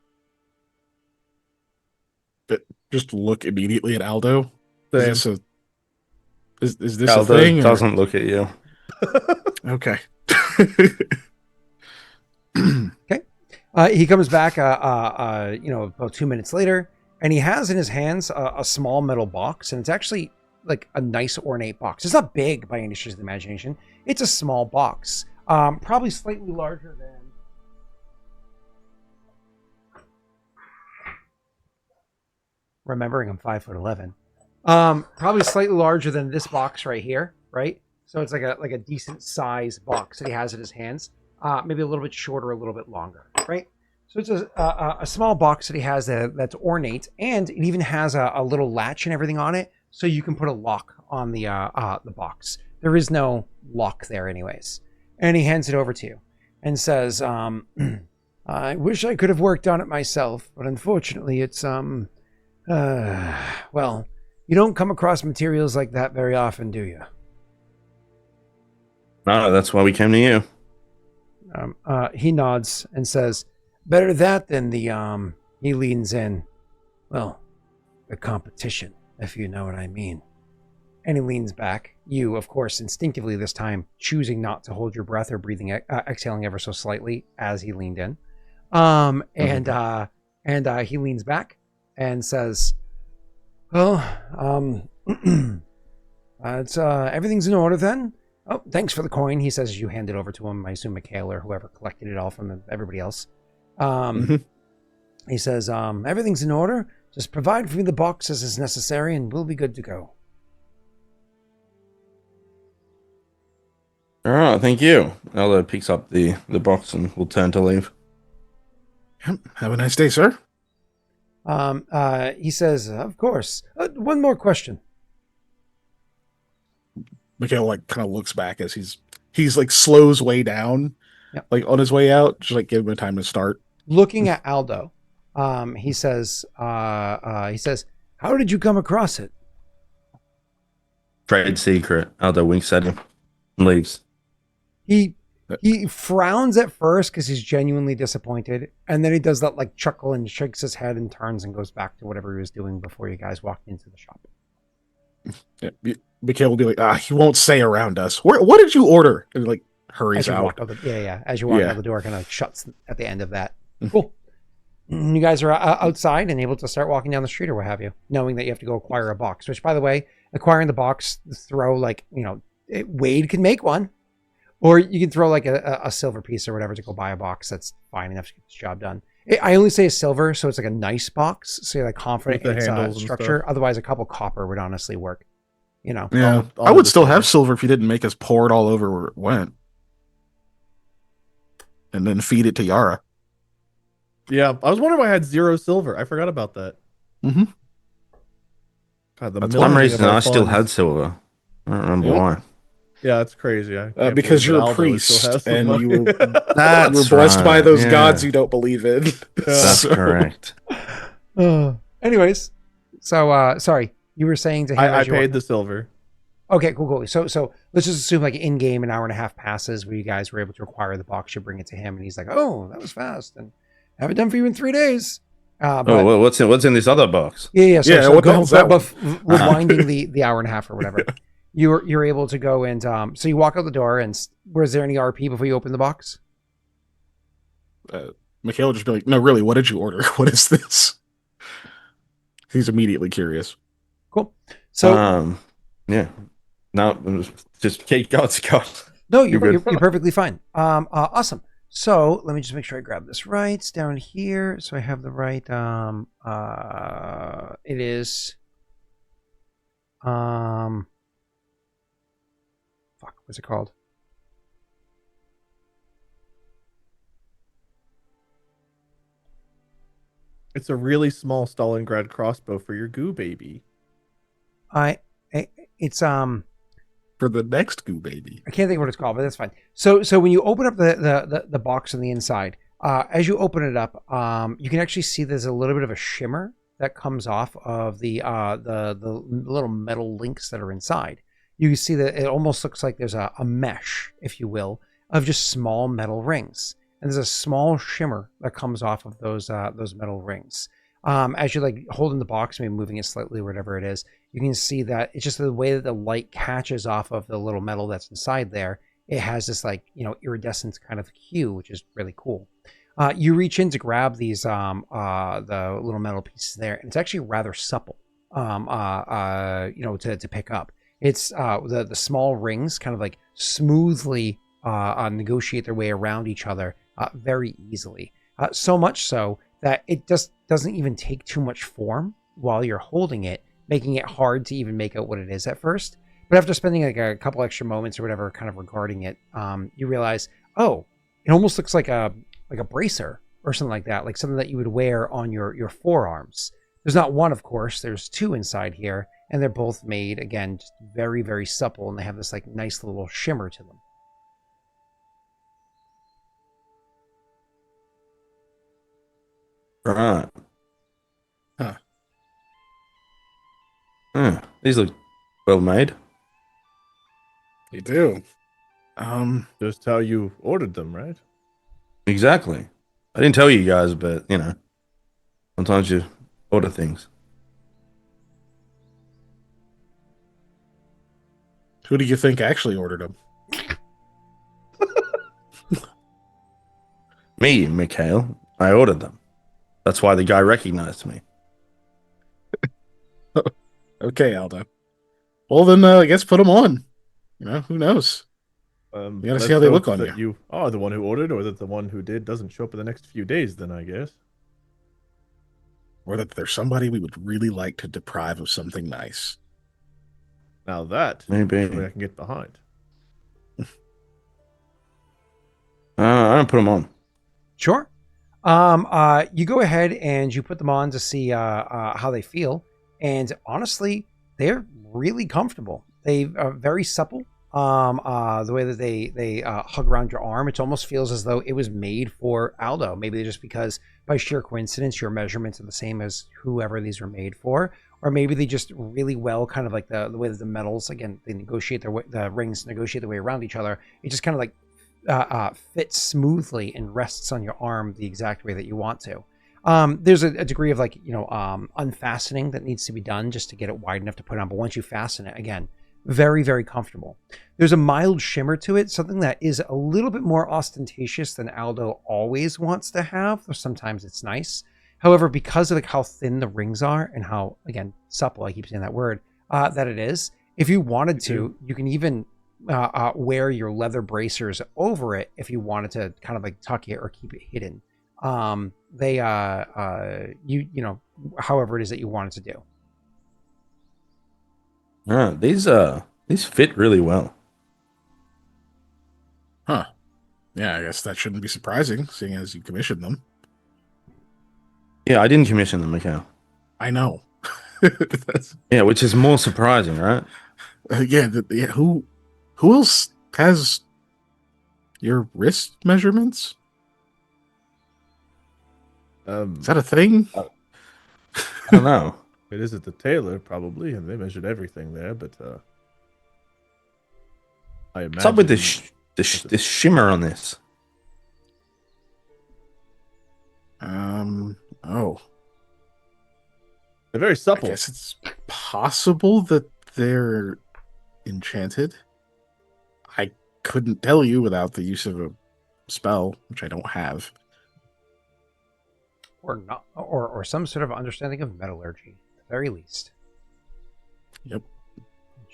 But just look immediately at Aldo. Is this Aldo a thing? Doesn't look at you. Okay. Okay. He comes back, about 2 minutes later, and he has in his hands a small metal box, and it's actually like a nice ornate box. It's not big by any stretch of the imagination. It's a small box, probably slightly larger than. Remembering I'm 5'11", probably slightly larger than this box right here, right? So it's like a decent size box that he has in his hands. Maybe a little bit shorter, a little bit longer, right? So it's a small box that he has that's ornate, and it even has a little latch and everything on it, so you can put a lock on the box. There is no lock there, anyways. And he hands it over to you and says, "I wish I could have worked on it myself, but unfortunately, it's well, you don't come across materials like that very often, do you?" No, that's why we came to you. He nods and says, "Better that than the." He leans in. Well, the competition, if you know what I mean. And he leans back. You, of course, instinctively this time choosing not to hold your breath or breathing, exhaling ever so slightly as he leaned in. And he leans back and says, "Well, it's everything's in order then. Oh, thanks for the coin," he says as you hand it over to him. I assume Mikhail or whoever collected it all from everybody else. He says, everything's in order. Just provide for me the boxes as necessary and we'll be good to go. All right, thank you. Aldo picks up the box and will turn to leave. Yep. Have a nice day, sir. He says, of course. One more question. Mikhail like kind of looks back as he's like slows way down, like on his way out, just like give him time to start. Looking at Aldo, he says, how did you come across it? Trade secret. Aldo winks at him and leaves. He frowns at first because he's genuinely disappointed, and then he does that like chuckle and shakes his head and turns and goes back to whatever he was doing before you guys walked into the shop. Yeah, Mikhail will be like, he won't stay around us. What did you order? And like hurries out. As you walk out the door, kind of shuts at the end of that. Cool. You guys are outside and able to start walking down the street or what have you, knowing that you have to go acquire a box, which by the way, acquiring the box, throw like, Wade can make one, or you can throw like a silver piece or whatever to go buy a box. That's fine enough to get this job done. I only say a silver, so it's like a nice box, so you're like confident in its structure. Otherwise, a couple copper would honestly work. Yeah, I would still have silver if you didn't make us pour it all over where it went, and then feed it to Yara. Yeah, I was wondering why I had 0 silver. I forgot about that. Mm-hmm. God, that's one reason I still had silver. I don't remember why. Yeah, that's crazy. Because you're a priest and you were blessed by those gods you don't believe in. That's correct. Anyways, so sorry, you were saying to him. I paid the silver. Okay, cool. So let's just assume like in game an hour and a half passes where you guys were able to acquire the box. You bring it to him, and he's like, "Oh, that was fast," and have it done for you in 3 days. What's in this other box? So what the hell's that? Rewinding the hour and a half or whatever. You're able to go and so you walk out the door, and was there any RP before you open the box? Mikhail just be like, no, really, what did you order? What is this? He's immediately curious. Cool. So yeah, no, just keep going. No, you're perfectly fine. Awesome. So let me just make sure I grab this right. It's down here, so I have the right. It is. What's it called? It's a really small Stalingrad crossbow for your goo baby. It's for the next goo baby. I can't think of what it's called, but that's fine. So when you open up the box on the inside, as you open it up, you can actually see there's a little bit of a shimmer that comes off of the little metal links that are inside. You can see that it almost looks like there's a mesh, if you will, of just small metal rings. And there's a small shimmer that comes off of those metal rings. As you're like holding the box, maybe moving it slightly, whatever it is, you can see that it's just the way that the light catches off of the little metal that's inside there. It has this like, iridescent kind of hue, which is really cool. You reach in to grab these, the little metal pieces there, and it's actually rather supple, to pick up. It's the small rings kind of like smoothly negotiate their way around each other very easily. So much so that it just doesn't even take too much form while you're holding it, making it hard to even make out what it is at first. But after spending like a couple extra moments or whatever kind of regarding it, you realize, oh, it almost looks like a bracer or something like that, like something that you would wear on your forearms. There's not one, of course, there's 2 inside here, and they're both made, again, just very, very supple, and they have this like nice little shimmer to them. Right. Huh. These look well made. They do. Just how you ordered them, right? Exactly. I didn't tell you guys, but sometimes you order things. Who do you think actually ordered them? Me, Mikhail. I ordered them. That's why the guy recognized me. Okay, Aldo. Well, then I guess put them on. Who knows? You gotta see how they look on you. You are the one who ordered, or that the one who did doesn't show up in the next few days, then I guess. Or that there's somebody we would really like to deprive of something nice. Now that Maybe I can get behind. I don't put them on. Sure. You go ahead and you put them on to see how they feel, and honestly, they're really comfortable. They are very supple. The way that they hug around your arm, it almost feels as though it was made for Aldo. Maybe just because by sheer coincidence your measurements are the same as whoever these were made for, or maybe they just really well kind of like the way that the metals, again, they negotiate the rings negotiate their way around each other. It just kind of like fits smoothly and rests on your arm the exact way that you want to. There's a degree of like, unfastening that needs to be done just to get it wide enough to put on. But once you fasten it, again, very, very comfortable. There's a mild shimmer to it, something that is a little bit more ostentatious than Aldo always wants to have. Sometimes it's nice. However, because of like how thin the rings are and how, again, supple, I keep saying that word, that it is, if you wanted to, you can even wear your leather bracers over it if you wanted to kind of like tuck it or keep it hidden. However it is that you wanted to do. These fit really well. Huh. Yeah, I guess that shouldn't be surprising, seeing as you commissioned them. Yeah, I didn't commission them, Mikhail. I know. Yeah, which is more surprising, right? Who else has your wrist measurements? Is that a thing? I don't know. It is at the tailor, probably, and they measured everything there, but I imagine... What's up with this shimmer on this? Oh. They're very supple. I guess it's possible that they're enchanted. I couldn't tell you without the use of a spell, which I don't have. Or not, or some sort of understanding of metallurgy, at the very least. Yep.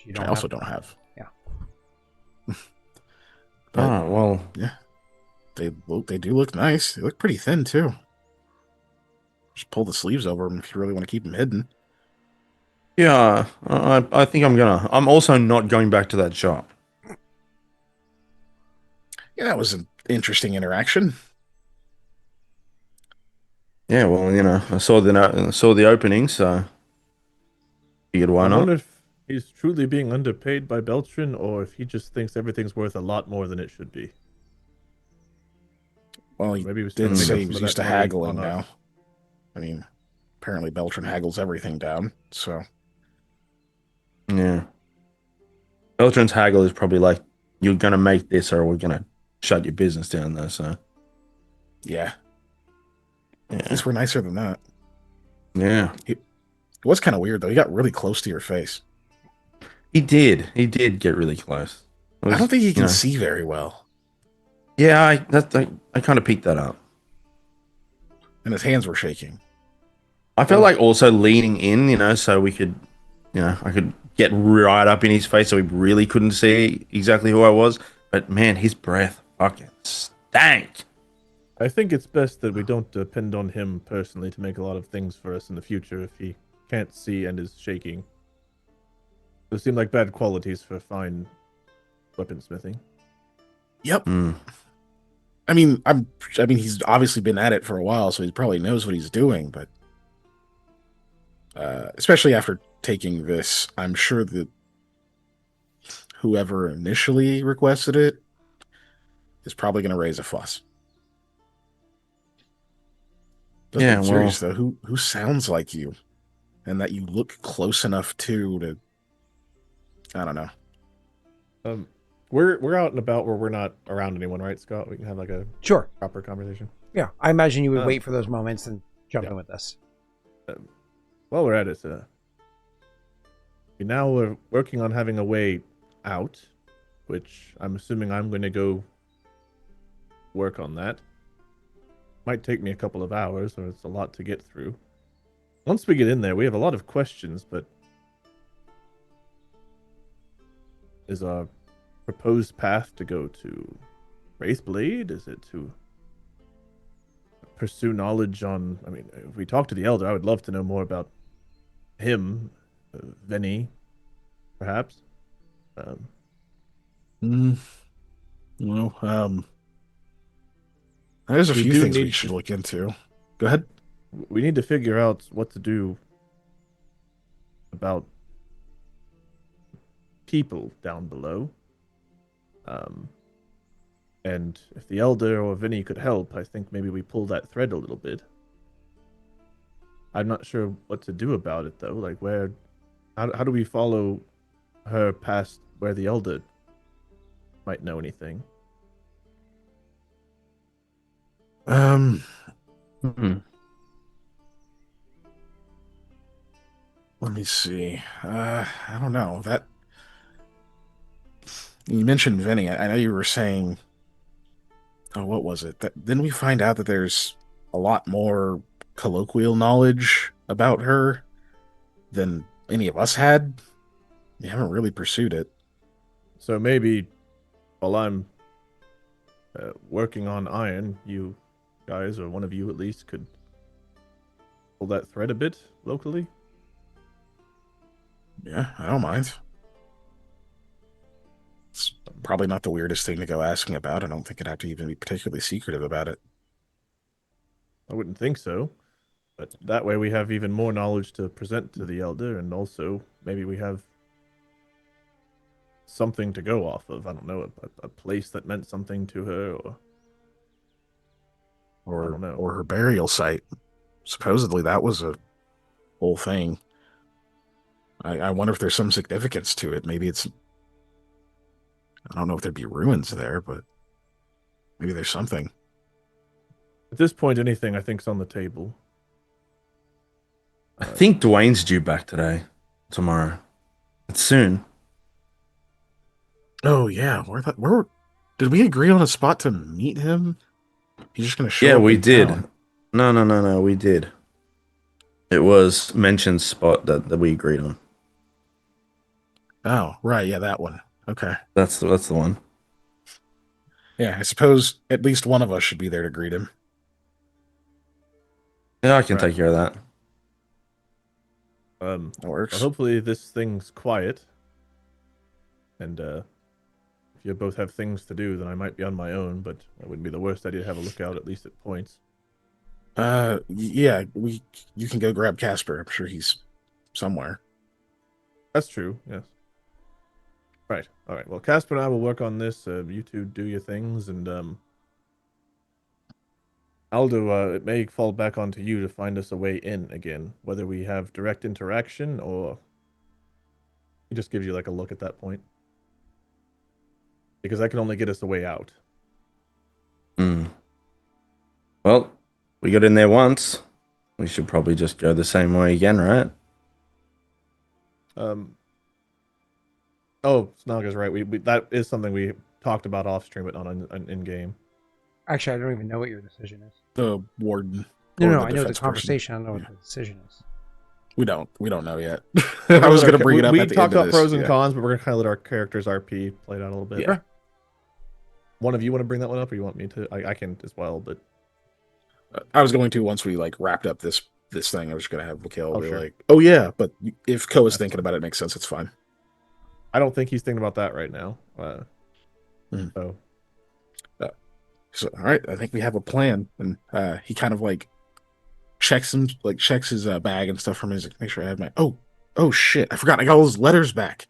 Which I also don't have. Yeah. But, well, yeah. They do look nice. They look pretty thin too. Just pull the sleeves over them if you really want to keep them hidden. Yeah, I think I'm also not going back to that shop. Yeah, that was an interesting interaction. Yeah, well, I saw the opening, so figured why not. I wonder if he's truly being underpaid by Beltran, or if he just thinks everything's worth a lot more than it should be. Well, he did say he was used to haggling now. I mean, apparently Beltran haggles everything down, so... Yeah. Beltran's haggle is probably like, you're going to make this or we're going to shut your business down, though, so... Yeah. At least we're nicer than that. Yeah. It was kind of weird, though. He got really close to your face. He did. He did get really close. I don't think he can see very well. Yeah, I kind of picked that up. And his hands were shaking. I felt like also leaning in, so we could, I could get right up in his face so he really couldn't see exactly who I was. But man, his breath fucking stank. I think it's best that we don't depend on him personally to make a lot of things for us in the future if he can't see and is shaking. Those seem like bad qualities for fine weaponsmithing. Yep. I mean, he's obviously been at it for a while, so he probably knows what he's doing. But especially after taking this, I'm sure that whoever initially requested it is probably going to raise a fuss. I'm serious though. Who sounds like you, and that you look close enough to? I don't know. We're out and about where we're not around anyone, right, Scott? We can have like a proper conversation. Yeah, I imagine you would wait for those moments and jump in with us. While we're at it, we're working on having a way out, which I'm assuming I'm going to go work on that. Might take me a couple of hours, or it's a lot to get through. Once we get in there, we have a lot of questions, but is our proposed path to go to Wraithblade? Is it to pursue knowledge on... I mean, if we talk to the Elder, I would love to know more about him, Vinny, perhaps. Well, there's a few things we should look into. Go ahead. We need to figure out what to do about people down below. And if the Elder or Vinny could help, I think maybe we pull that thread a little bit. I'm not sure what to do about it, though. Like, how do we follow her past where the Elder might know anything? Let me see. I don't know. That you mentioned Vinny. I know you were saying. Oh, what was it? Didn't we find out that there's a lot more colloquial knowledge about her than any of us had? We haven't really pursued it. So maybe while I'm working on iron, you guys, or one of you at least, could pull that thread a bit locally? Yeah, I don't mind. It's probably not the weirdest thing to go asking about. I don't think it'd have to even be particularly secretive about it. I wouldn't think so. But that way we have even more knowledge to present to the Elder, and also maybe we have something to go off of. I don't know, a place that meant something to her, or I don't know. Or her burial site. Supposedly that was a whole thing. I wonder if there's some significance to it. Maybe it's... I don't know if there'd be ruins there, but maybe there's something. At this point, anything I think's on the table. I think Dwayne's due back tomorrow. It's soon. Oh yeah, where did we agree on a spot to meet him? He's just gonna show up. Yeah, we did. Town. No, we did. It was mentioned spot that we agreed on. Oh, right, yeah, that one. Okay. That's the one. Yeah, I suppose at least one of us should be there to greet him. Yeah, I can take care of that. That works. Well, hopefully this thing's quiet. And if you both have things to do, then I might be on my own, but it wouldn't be the worst idea to have a lookout, at least at points. Yeah, you can go grab Casper. I'm sure he's somewhere. That's true, yes. Right. All right. Well, Casper and I will work on this. You two do your things, and Aldo, it may fall back onto you to find us a way in again, whether we have direct interaction or he just gives you like a look at that point. Because that can only get us a way out. Well, we got in there once. We should probably just go the same way again, right? Oh, Snaga's right. We that is something we talked about off stream, but not in game. Actually, I don't even know what your decision is. The warden. No, I know the conversation. I don't know what the decision is. We don't know yet. I was going to bring it up. We at the talked end of about this, pros and cons, but we're going to kind of let our characters RP play it out a little bit. Yeah. One of you want to bring that one up, or you want me to? I can as well, but I was going to once we like wrapped up this thing. I was going to have Mikhail be sure. like, "Oh yeah," but if Koa's thinking about it, it makes sense. It's fine. I don't think he's thinking about that right now. So all right, I think we have a plan, and he kind of like checks his bag and stuff from his. Make sure I have my. Oh shit! I forgot. I got all those letters back.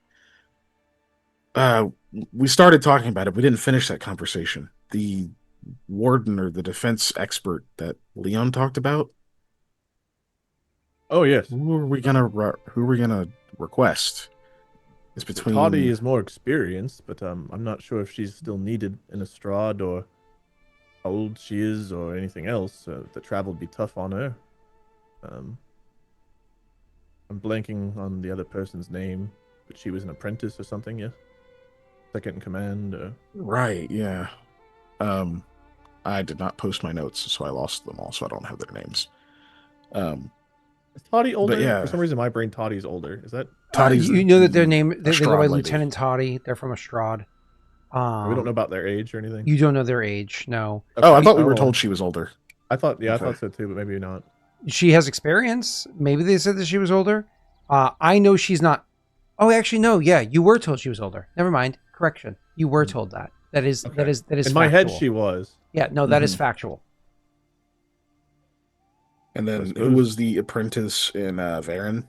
We started talking about it. We didn't finish that conversation. The warden or the defense expert that Leon talked about. Oh yes. Who are we gonna request? It's between. Toddy is more experienced, but I'm not sure if she's still needed in Estrad or how old she is or anything else. The travel would be tough on her. I'm blanking on the other person's name, but she was an apprentice or something. Yes. Second in command. Right. Yeah. I did not post my notes, so I lost them all, so I don't have their names. Is Toddy older? Yeah. For some reason, in my brain, Toddy's older. Is that You know that their name, they go by Strahd lady. Lieutenant Toddy. They're from Estrad. We don't know about their age or anything. You don't know their age, no. Okay. Oh, I thought we were told she was older. I thought so too, but maybe not. She has experience. Maybe they said that she was older. I know she's not. Oh, actually, no. Yeah, you were told she was older. Never mind. Correction. You were told that. That is Okay. that is In factual. my head, she was. Yeah, no, that is factual. And then who was the apprentice in Varen?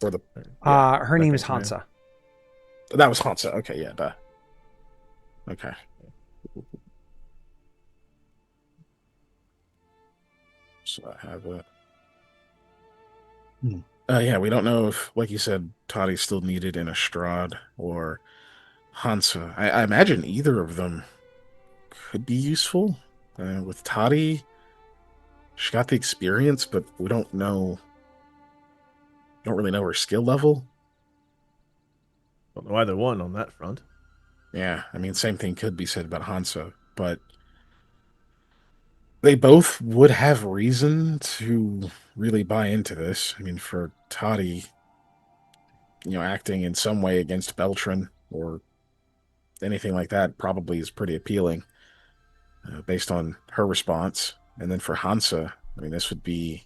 Or the Her name is Hansa. That was Hansa. Okay, yeah, duh. Okay. So I have it. Yeah, we don't know if, like you said, Toddy's still needed in Estrad or Hansa. I imagine either of them could be useful. With Toddy, she got the experience, but we don't know. Don't really know her skill level. Don't know either one on that front. Yeah, I mean, same thing could be said about Hansa, but they both would have reason to really buy into this. I mean, for Toddy, acting in some way against Beltran or anything like that probably is pretty appealing based on her response. And then for Hansa, I mean, this would be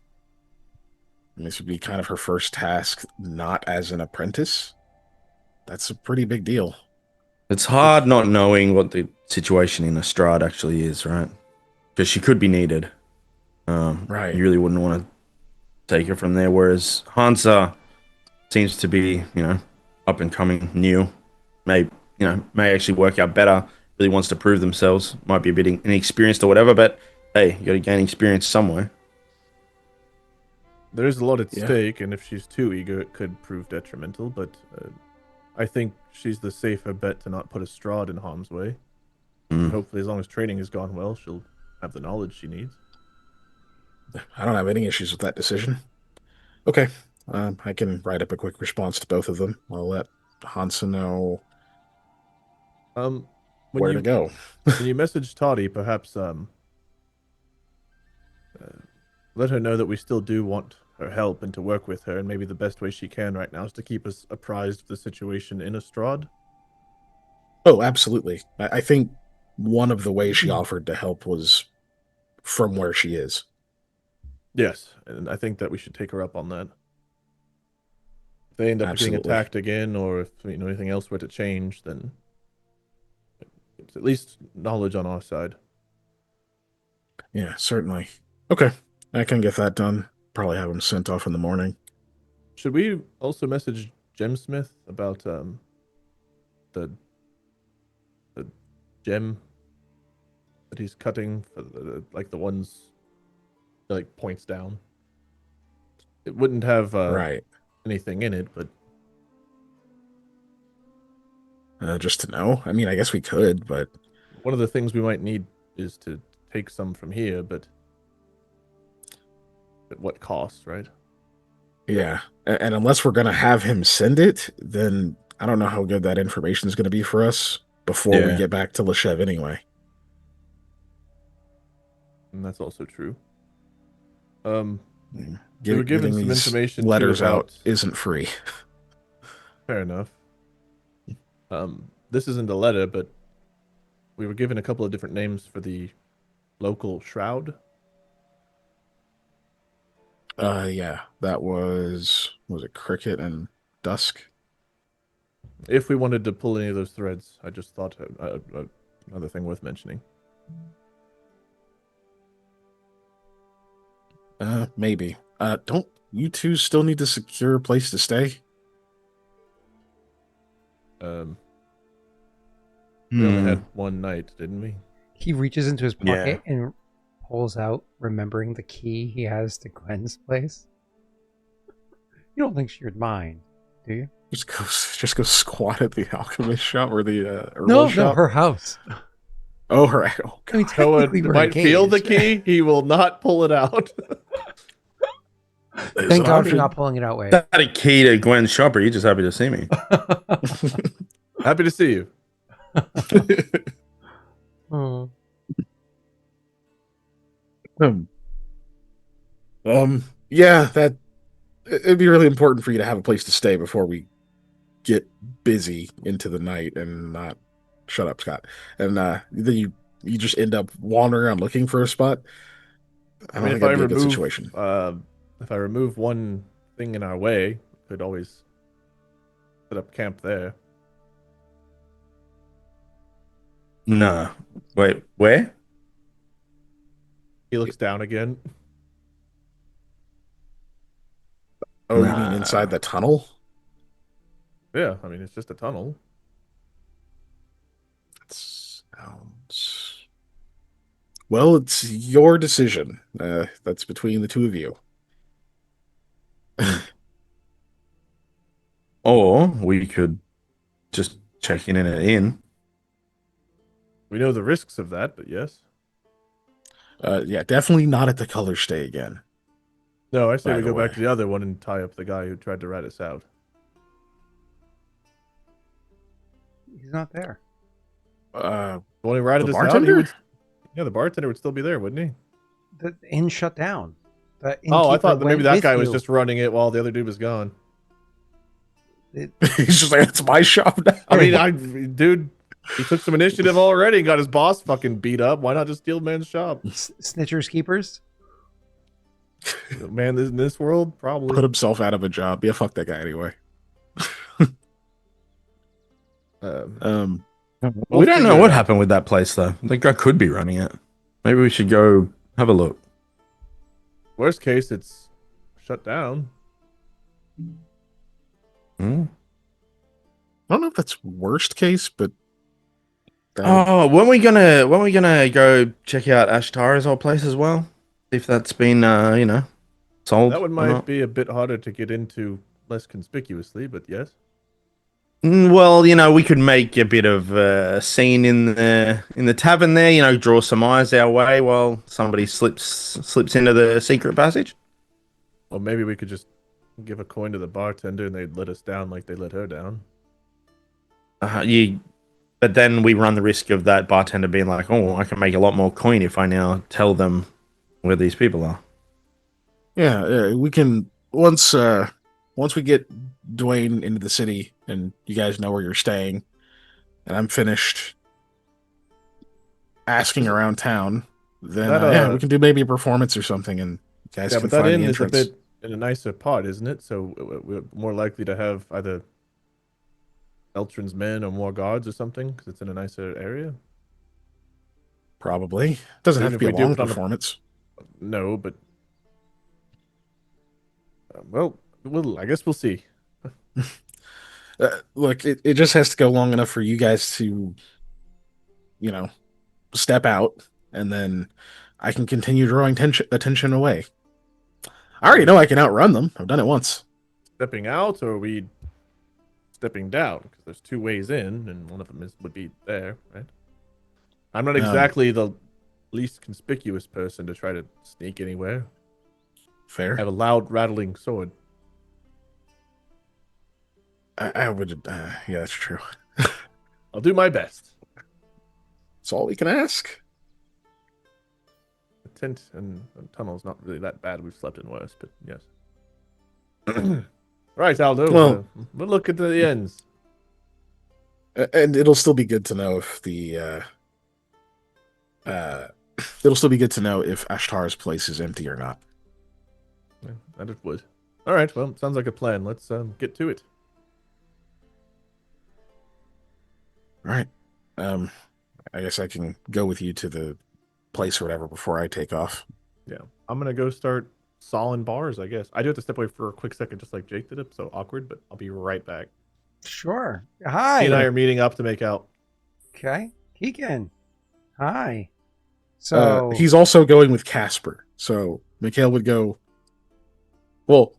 kind of her first task, not as an apprentice. That's a pretty big deal. It's hard not knowing what the situation in Estrad actually is, right? Because she could be needed. Right. You really wouldn't want to take her from there. Whereas Hansa seems to be, up and coming, new. May actually work out better. Really wants to prove themselves. Might be a bit inexperienced or whatever, but hey, you got to gain experience somewhere. There is a lot at stake, and if she's too eager, it could prove detrimental. But I think she's the safer bet to not put Estrad in harm's way. Hopefully, as long as training has gone well, she'll have the knowledge she needs. I don't have any issues with that decision. Okay. I can write up a quick response to both of them. I'll let Hansa know where to go. When you message Toddy, perhaps let her know that we still do want her help and to work with her, and maybe the best way she can right now is to keep us apprised of the situation in Estrad. Oh, absolutely. I think one of the ways she offered to help was from where she is. Yes, and I think that we should take her up on that. If they end up getting attacked again, or if anything else were to change, then it's at least knowledge on our side. Yeah, certainly. Okay, I can get that done. Probably have him sent off in the morning. Should we also message Gemsmith about the gem that he's cutting for the ones like points down? It wouldn't have anything in it, but just to know. I mean, I guess we could, but one of the things we might need is to take some from here, but at what cost, right? Yeah, and unless we're gonna have him send it, then I don't know how good that information is gonna be for us before we get back to Leshev anyway. And that's also true. We were given some information. Letters out isn't free. Fair enough. This isn't a letter, but we were given a couple of different names for the local shroud. Yeah, that was it Cricket and Dusk? If we wanted to pull any of those threads, I just thought another thing worth mentioning. Maybe. Don't you two still need to secure a place to stay? We only had one night, didn't we? He reaches into his pocket and pulls out, remembering the key he has to Gwen's place. You don't think she would mind, do you? Just go squat at the alchemist shop or the herbal shop? No, her house. Oh, her. Oh, I mean, Koa might feel the key. He will not pull it out. Thank God for not pulling it out, Wade. Not a key to Gwen's shop. Are you just happy to see me? Happy to see you. Yeah, that it'd be really important for you to have a place to stay before we get busy into the night and not Shut up, Scott. And then you just end up wandering around looking for a spot. I don't think that'd be a good situation. If I remove one thing in our way, could always set up camp there. No. Wait, where? He looks down again. Oh, you mean inside the tunnel? Yeah, I mean, it's just a tunnel. That sounds... Well, it's your decision. That's between the two of you. Or we could just check in an inn. We know the risks of that, but yes. Yeah, definitely not at the color stay again. No, I say we go back to the other one and tie up the guy who tried to rat us out. He's not there. When he ratted us out, the bartender would still be there, wouldn't he? The inn shut down. I thought that maybe that guy was just running it while the other dude was gone. He's just like, it's my shop now. I mean, dude, he took some initiative already and got his boss fucking beat up. Why not just steal man's shop? Snitchers keepers? Man, in this world, probably. Put himself out of a job. Yeah, fuck that guy anyway. We don't know what happened with that place, though. The guy could be running it. Maybe we should go have a look. Worst case, it's shut down. Hmm? I don't know if that's worst case, but when we gonna go check out Ashtara's old place as well? If that's been sold. That one might be a bit harder to get into less conspicuously, but yes. Well, we could make a bit of a scene in the tavern there. Draw some eyes our way while somebody slips into the secret passage. Or maybe we could just give a coin to the bartender and they'd let us down like they let her down. But then we run the risk of that bartender being like, "Oh, I can make a lot more coin if I now tell them where these people are." Yeah, we can once we get Dwayne into the city and you guys know where you're staying, and I'm finished asking around town, then we can do maybe a performance or something, and you guys can find the entrance. Is a bit in a nicer part, isn't it? So we're more likely to have either Eltrin's men or more guards or something because it's in a nicer area. Probably doesn't have to be a long performance. No, but well, I guess we'll see. Look, it just has to go long enough for you guys to, step out, and then I can continue drawing attention away. I already know I can outrun them. I've done it once. Stepping out, or are we stepping down? Because there's two ways in, and one of them would be there, right? I'm not exactly the least conspicuous person to try to sneak anywhere. Fair. I have a loud, rattling sword. I would, yeah, that's true. I'll do my best. That's all we can ask. The tent and tunnel's not really that bad. We've slept in worse, but yes. Right, Aldo. Well, we'll look at the ends. And it'll still be good to know if it'll still be good to know if Ashtar's place is empty or not. Yeah, that it would. All right, well, sounds like a plan. Let's get to it. All right. I guess I can go with you to the place or whatever before I take off. Yeah. I'm going to go start sawing bars, I guess. I do have to step away for a quick second, just like Jake did it, so awkward, but I'll be right back. Sure. Hi. He and I are meeting up to make out. Okay. Kiken. Hi. So he's also going with Casper. So Mikhail would go. Well,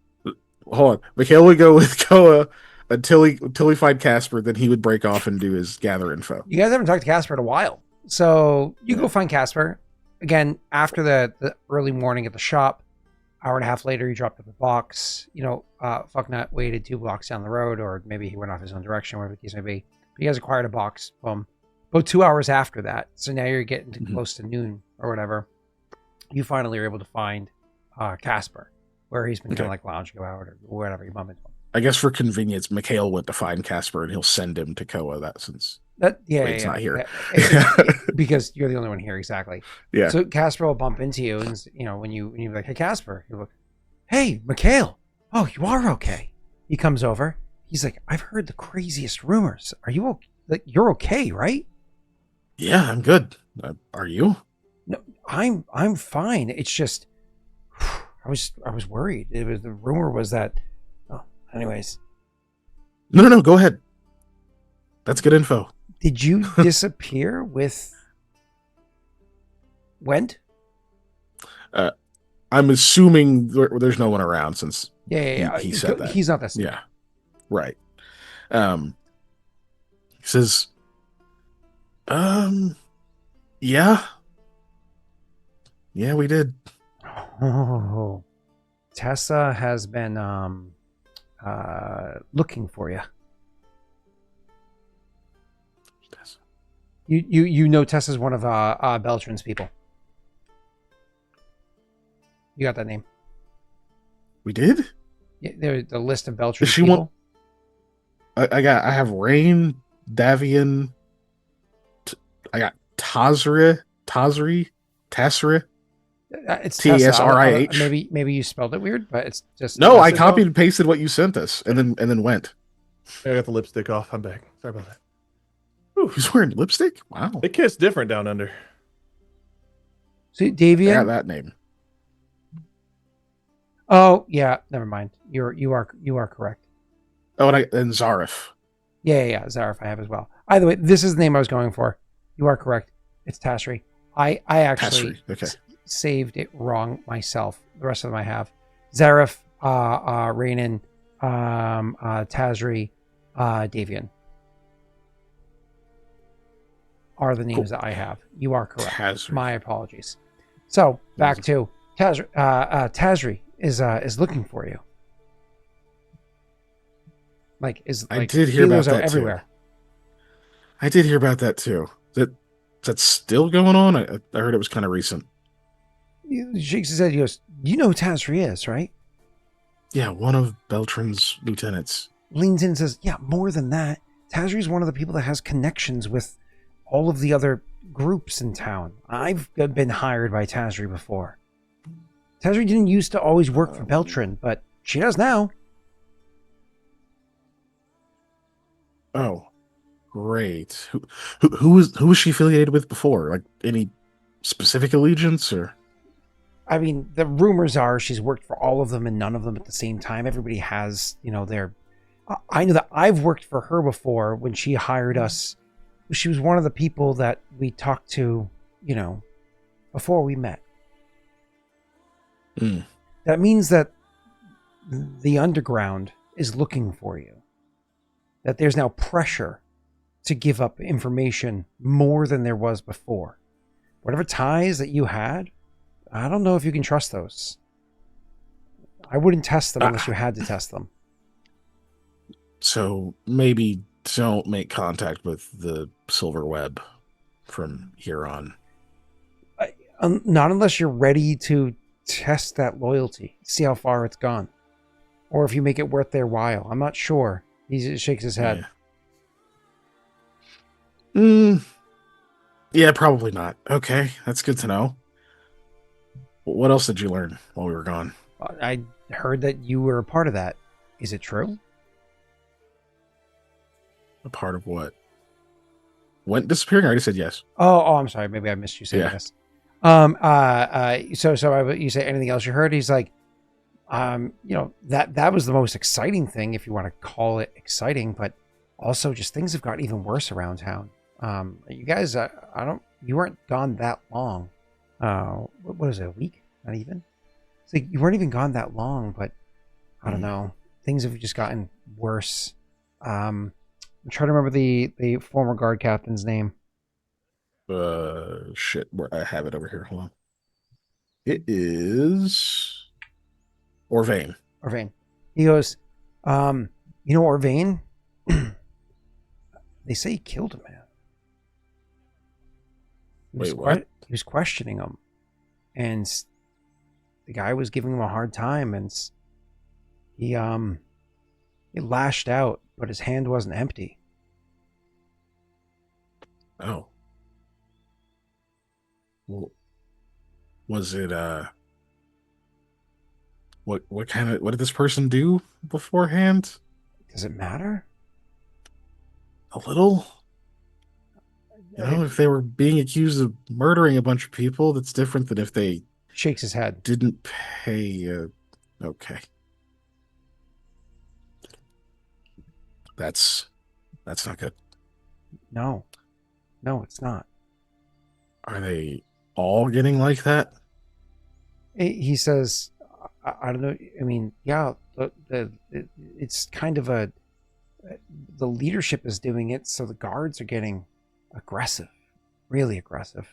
hold on. Mikhail would go with Koa until we find Casper. Then he would break off and do his gather info. You guys haven't talked to Casper in a while, so you go find Casper again after the early morning at the shop. Hour and a half later, he dropped up a box. Fucknut waited 2 blocks down the road, or maybe he went off his own direction, whatever the case may be. But you guys acquired a box. About 2 hours after that, so now you're getting to close to noon or whatever. You finally are able to find Casper, where he's been kind of like lounging about or whatever you bump into him. I guess for convenience, Mikhail went to find Casper, and he'll send him to Koa. That since Wade's not here, because you're the only one here, exactly. Yeah. So Casper will bump into you, and when you're like, "Hey, Casper," you look, "Hey, Mikhail. Oh, you are okay." He comes over. He's like, "I've heard the craziest rumors. Are you okay? Like, you're okay, right?" Yeah, I'm good. Are you? No, I'm fine. It's just I was worried. The rumor was that. Oh, anyways. No. Go ahead. That's good info. Did you disappear with Went? I'm assuming there's no one around since he said that. He's not that smart. Yeah, right. He says, yeah, we did. Oh, Tessa has been looking for you. Tessa. You know Tessa's one of Beltran's people. You got that name? We did? Yeah, there's the list of Beltran's Does she people. I have Rain, Davian, I got Tazri. It's Tasrih. Maybe you spelled it weird, but it's just No, I copied and pasted what you sent us, and then went. I got the lipstick off. I'm back. Sorry about that. Ooh, he's wearing lipstick. Wow, they kiss different down under. So Davian, I got that name. Oh yeah, never mind. You are correct. Oh, and Zarif. Yeah. Zarif I have as well. Either way, this is the name I was going for. You are correct. It's Tasri. I actually saved it wrong myself. The rest of them I have. Zarif, Rainan, Tasri, Davian are the names that I have. You are correct. Tasri. My apologies. So back to Tasri. Tasri is looking for you. I did hear about that everywhere. Too. I did hear about that too. That's still going on? I heard it was kind of recent. He shakes his head. He goes, "You know who Tasri is, right?" Yeah, one of Beltran's lieutenants. Leans in and says, "Yeah, more than that. Tasri is one of the people that has connections with all of the other groups in town. I've been hired by Tasri before. Tasri didn't used to always work for Beltran, but she does now." Oh, great. Who was she affiliated with before? Like any specific allegiance or? I mean, the rumors are she's worked for all of them and none of them at the same time. Everybody has, their. I know that I've worked for her before when she hired us. She was one of the people that we talked to, before we met. Mm. That means that the underground is looking for you. That there's now pressure to give up information more than there was before. Whatever ties that you had, I don't know if you can trust those. I wouldn't test them unless you had to test them. So maybe don't make contact with the Silver Web from here on. Not unless you're ready to test that loyalty, see how far it's gone, or if you make it worth their while. I'm not sure. He shakes his head. Yeah, probably not. Okay, that's good to know. What else did you learn while we were gone? I heard that you were a part of that. Is it true? A part of what? Went disappearing? I already said yes. Oh, I'm sorry. Maybe I missed you saying this. You say anything else you heard? He's like, that was the most exciting thing, if you want to call it exciting, but also just things have got even worse around town. You guys, you weren't gone that long. What is it, a week? Not even? So you weren't even gone that long, but I don't know. Things have just gotten worse. I'm trying to remember the former guard captain's name. Shit. I have it over here. Hold on. It is Orvain. He goes, Orvain? They say he killed a man. Wait, what? He was questioning him, and the guy was giving him a hard time, and he He lashed out, but his hand wasn't empty. Oh. Well, was it what did this person do beforehand? Does it matter? A little. You know, if they were being accused of murdering a bunch of people, that's different than if they shakes his head. Didn't pay. Okay. That's not good. No, it's not. Are they all getting like that? He says, I don't know. I mean, yeah, it's kind of the leadership is doing it, so the guards are getting aggressive, really aggressive.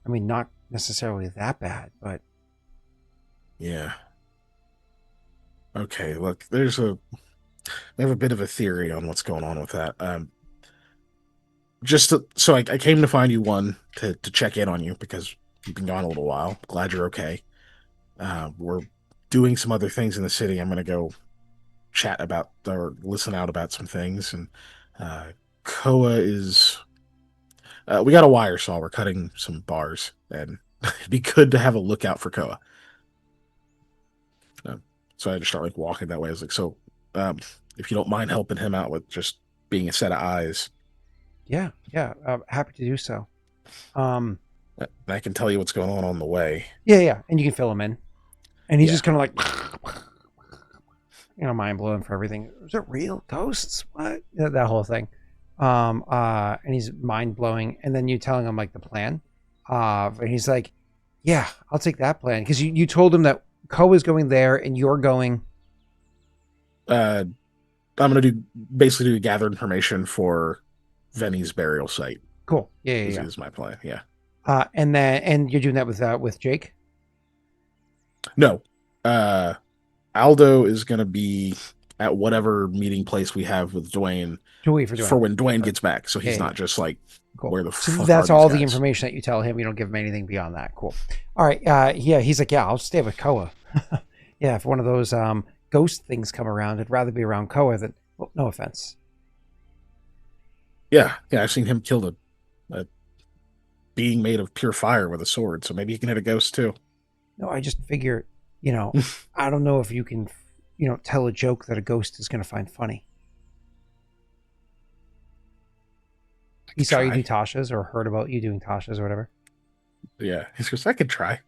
I mean, not necessarily that bad, but yeah. Okay, look, I have a bit of a theory on what's going on with that. So I came to find you, one, to check in on you because you've been gone a little while. Glad you're okay. We're doing some other things in the city. I'm going to go chat about or listen out about some things. And Koa is... we got a wire saw. We're cutting some bars, and it'd be good to have a lookout for Koa. So I just start walking that way. I was like, so if you don't mind helping him out with just being a set of eyes. Yeah, happy to do so. I can tell you what's going on the way. Yeah, and you can fill him in. And he's just kind of mind blowing for everything. Is it real ghosts? What? That whole thing. And he's mind blowing, and then you telling him the plan. And he's like, yeah, I'll take that plan, because you told him that Koa's going there and you're going. I'm gonna basically gather information for Venny's burial site. Cool. Yeah. Is my plan. Yeah. And you're doing that with Jake? No. Aldo is gonna be at whatever meeting place we have with Dwayne for when Dwayne gets back. So he's not just cool. Where the fuck that's are all these the guys? information that you tell him. You don't give him anything beyond that. Cool. All right. He's like, yeah, I'll stay with Koa. Yeah, if one of those ghost things come around, I'd rather be around Koa than. Well, no offense. Yeah. I've seen him kill a being made of pure fire with a sword, so maybe he can hit a ghost too. No, I just figure, I don't know if you can, tell a joke that a ghost is going to find funny. He saw you do Tasha's or heard about you doing Tasha's or whatever. Yeah, he goes, I could try.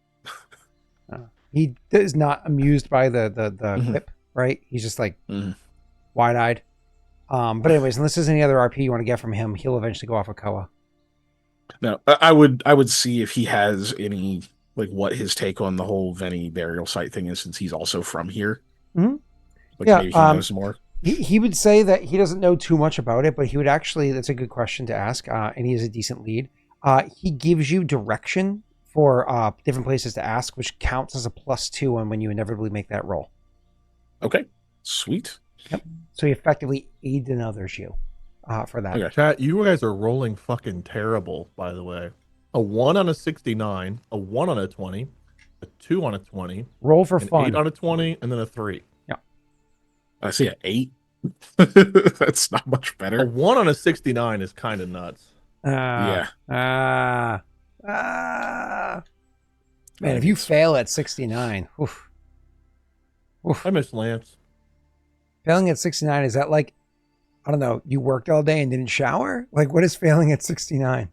He is not amused by the quip, right? He's just wide-eyed. But anyways, unless there's any other RP you want to get from him, he'll eventually go off with Koa. No, I would see if he has any, what his take on the whole Venny burial site thing is, since he's also from here. Mm-hmm. Maybe he knows more. He would say that he doesn't know too much about it, but he would actually, that's a good question to ask, and he is a decent lead. He gives you direction for different places to ask, which counts as a +2 on when you inevitably make that roll. Okay, sweet. Yep. So he effectively aids and others you for that. Okay. Chat, you guys are rolling fucking terrible, by the way. A 1 on a 69, a 1 on a 20, a 2 on a 20. Roll for an fun. 8 on a 20, and then a 3. Yeah. I see an 8. That's not much better. A 1 on a 69 is kind of nuts. Yeah. Man, if you fail at 69, oof. I miss Lance. Failing at 69, is that I don't know, you worked all day and didn't shower? What is failing at 69?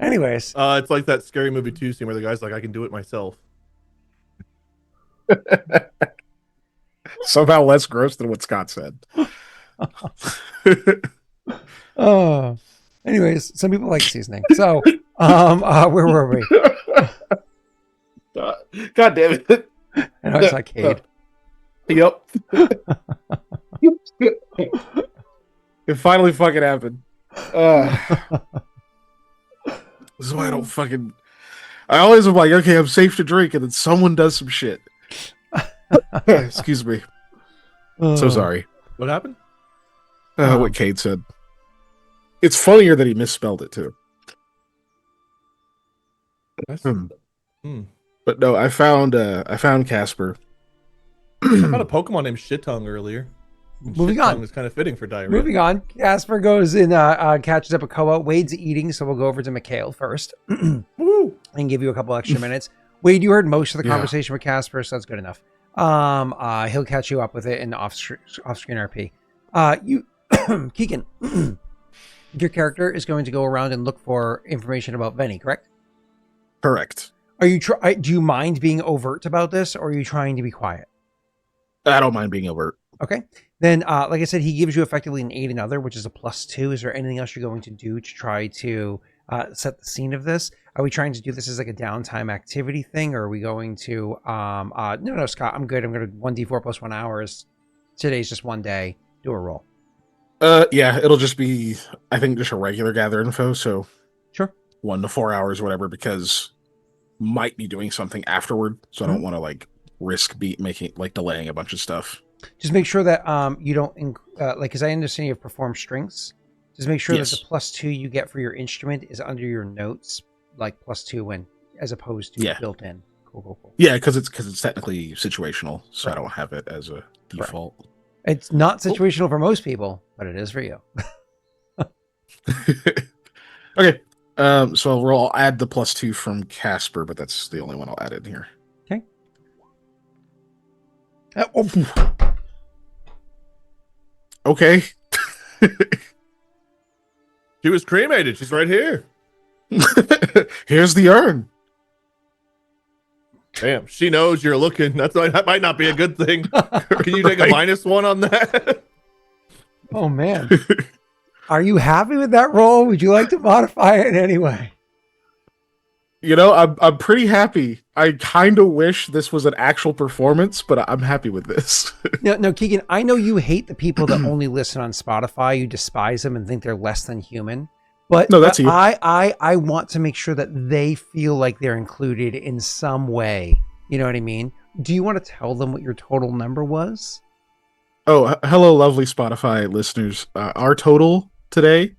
Anyways. It's like that Scary Movie 2 scene where the guy's like, I can do it myself. Somehow less gross than what Scott said. Anyways, some people like seasoning. So, where were we? God damn it. I know it's arcade. Yep. It finally fucking happened. This is why I don't fucking... I always am like, okay, I'm safe to drink, and then someone does some shit. Excuse me. So sorry. What happened? What Kate said. It's funnier that he misspelled it, too. But no, I found Casper. I found a Pokemon named Shittongue earlier. Moving on. Is kind of fitting for diarrhea. Moving on. Casper goes and catches up with Koa. Wade's eating, so we'll go over to Mikhail first Woo! and give you a couple extra minutes. Wade, you heard most of the conversation with Casper, so that's good enough. He'll catch you up with it in off-screen RP. Keegan, your character is going to go around and look for information about Venny, correct? Correct. Are you? Do you mind being overt about this, or are you trying to be quiet? I don't mind being overt. Okay. Then, like I said, he gives you effectively an aid another, which is a +2. Is there anything else you're going to do to try to set the scene of this? Are we trying to do this as like a downtime activity thing, or are we going to? No, Scott, I'm good. I'm going to 1d4 plus 1 hours. Today's just one day. Do a roll. Yeah, it'll just be, I think, just a regular gather info. So sure, 1 to 4 hours, whatever, because might be doing something afterward. So I don't want to like risk delaying a bunch of stuff. Just make sure that you don't because I understand you have performed strings. Just make sure that the +2 you get for your instrument is under your notes, like +2 when as opposed to built in. Cool. Yeah, because it's technically situational, so I don't have it as a default. Correct. It's not situational for most people, but it is for you. Okay. So I'll add the +2 from Casper, but that's the only one I'll add in here. Okay. Okay. She was cremated. She's right here. Here's the urn. Damn, she knows you're looking. That might not be a good thing. Can you take a -1 on that? Oh man. Are you happy with that roll? Would you like to modify it in any way? You know, I'm pretty happy. I kind of wish this was an actual performance, but I'm happy with this. No, Keegan, I know you hate the people that only listen on Spotify. You despise them and think they're less than human. But no, that's you. I want to make sure that they feel like they're included in some way. You know what I mean? Do you want to tell them what your total number was? Oh, hello, lovely Spotify listeners. Our total today,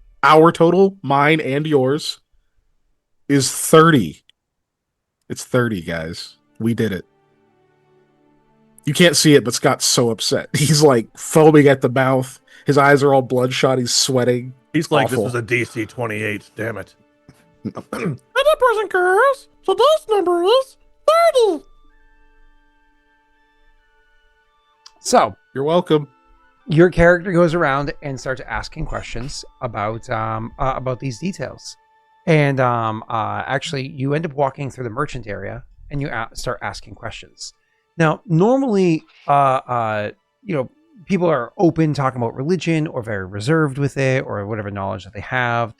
mine and yours, is 30. It's 30, guys. We did it. You can't see it, but Scott's so upset. He's like foaming at the mouth. His eyes are all bloodshot. He's sweating. He's like, awful. This was a DC 28. Damn it. And that person cares. So this number is 30. So you're welcome. Your character goes around and starts asking questions about these details. And actually, you end up walking through the merchant area and you start asking questions. Now, normally, people are open talking about religion or very reserved with it or whatever knowledge that they have,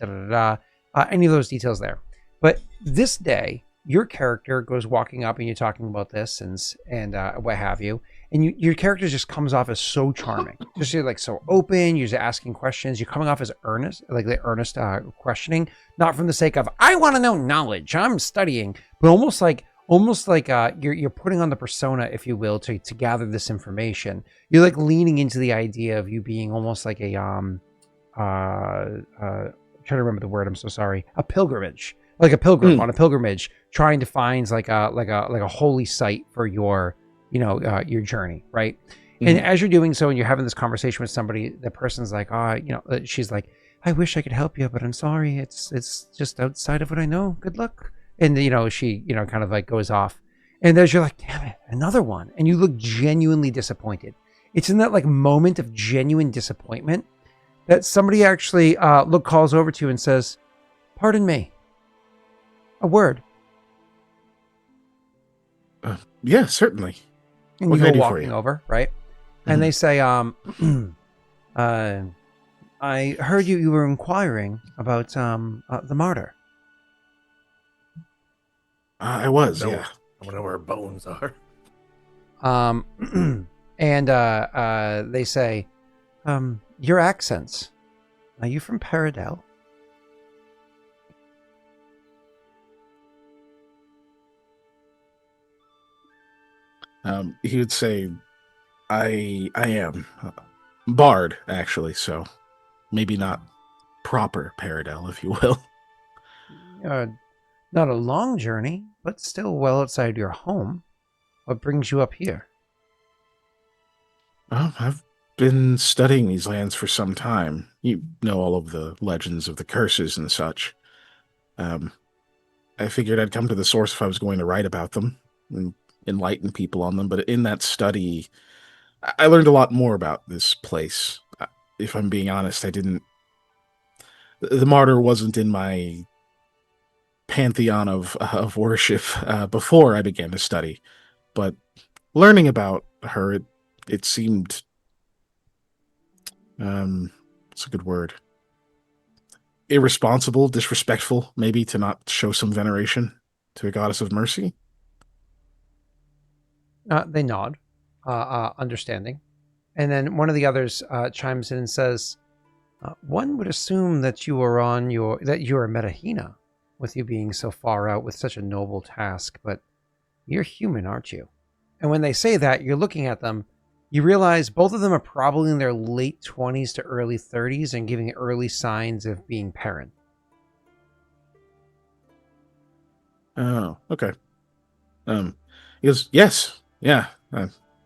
any of those details there. But this day, your character goes walking up and you're talking about this and what have you. And your character just comes off as so charming. Just you're like so open, you're just asking questions. You're coming off as earnest, like the earnest questioning, not from the sake of, I want to know knowledge, I'm studying, but almost like you're putting on the persona, if you will, to gather this information. You're like leaning into the idea of you being almost like a I'm trying to remember the word. I'm so sorry. A pilgrimage, like a pilgrim on a pilgrimage, trying to find like a holy site for your your journey, right? And as you're doing so, and you're having this conversation with somebody, the person's like, she's like, I wish I could help you, but I'm sorry, it's just outside of what I know. Good luck. And she kind of like goes off, and there's you're like, damn it, another one, and you look genuinely disappointed. It's in that like moment of genuine disappointment that somebody actually calls over to you and says, pardon me, a word. Yeah, certainly. And you go walking over, right? And they say, I heard you were inquiring about the martyr. I was, yeah. I wonder where her bones are. And they say, your accents. Are you from Paradel? He would say, I am Bard, actually, so maybe not proper Paradel, if you will. Not a long journey, but still well outside your home. What brings you up here? I've been studying these lands for some time. You know all of the legends of the curses and such. I figured I'd come to the source if I was going to write about them and enlighten people on them. But in that study, I learned a lot more about this place. If I'm being honest, I didn't. The martyr wasn't in my pantheon of worship before I began to study, but learning about her, it seemed. It's a good word. Irresponsible, disrespectful, maybe, to not show some veneration to a goddess of mercy. They nod, understanding. And then one of the others chimes in and says, one would assume that you are a Metahina, with you being so far out with such a noble task, but you're human, aren't you? And when they say that, you're looking at them, you realize both of them are probably in their late 20s to early 30s and giving early signs of being parent. Oh, okay. He goes, yes, yeah,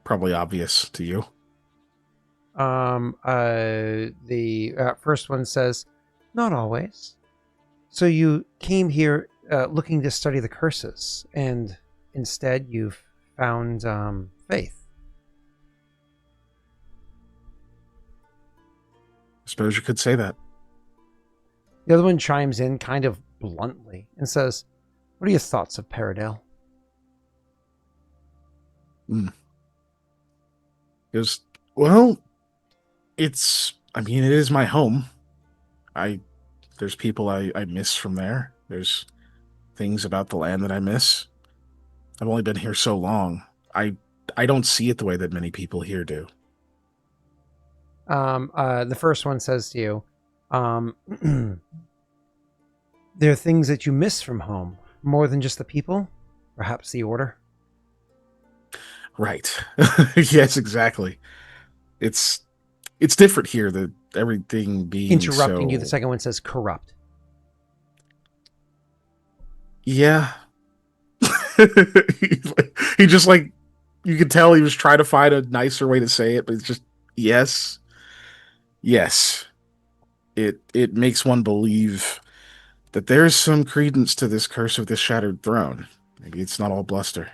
probably obvious to you. The first one says, not always. So you came here looking to study the curses, and instead you've found faith. I suppose you could say that. The other one chimes in kind of bluntly and says, what are your thoughts of Paradale? He goes, well, it is my home. There's people I miss from there. There's things about the land that I miss. I've only been here so long. I don't see it the way that many people here do. The first one says to you, there are things that you miss from home, more than just the people, perhaps the order. Right. Yes, exactly. It's different here, that everything being interrupting you. The second one says corrupt. Yeah. He just, like, you could tell he was trying to find a nicer way to say it, but it's just yes. It makes one believe that there's some credence to this curse of this shattered throne. Maybe it's not all bluster.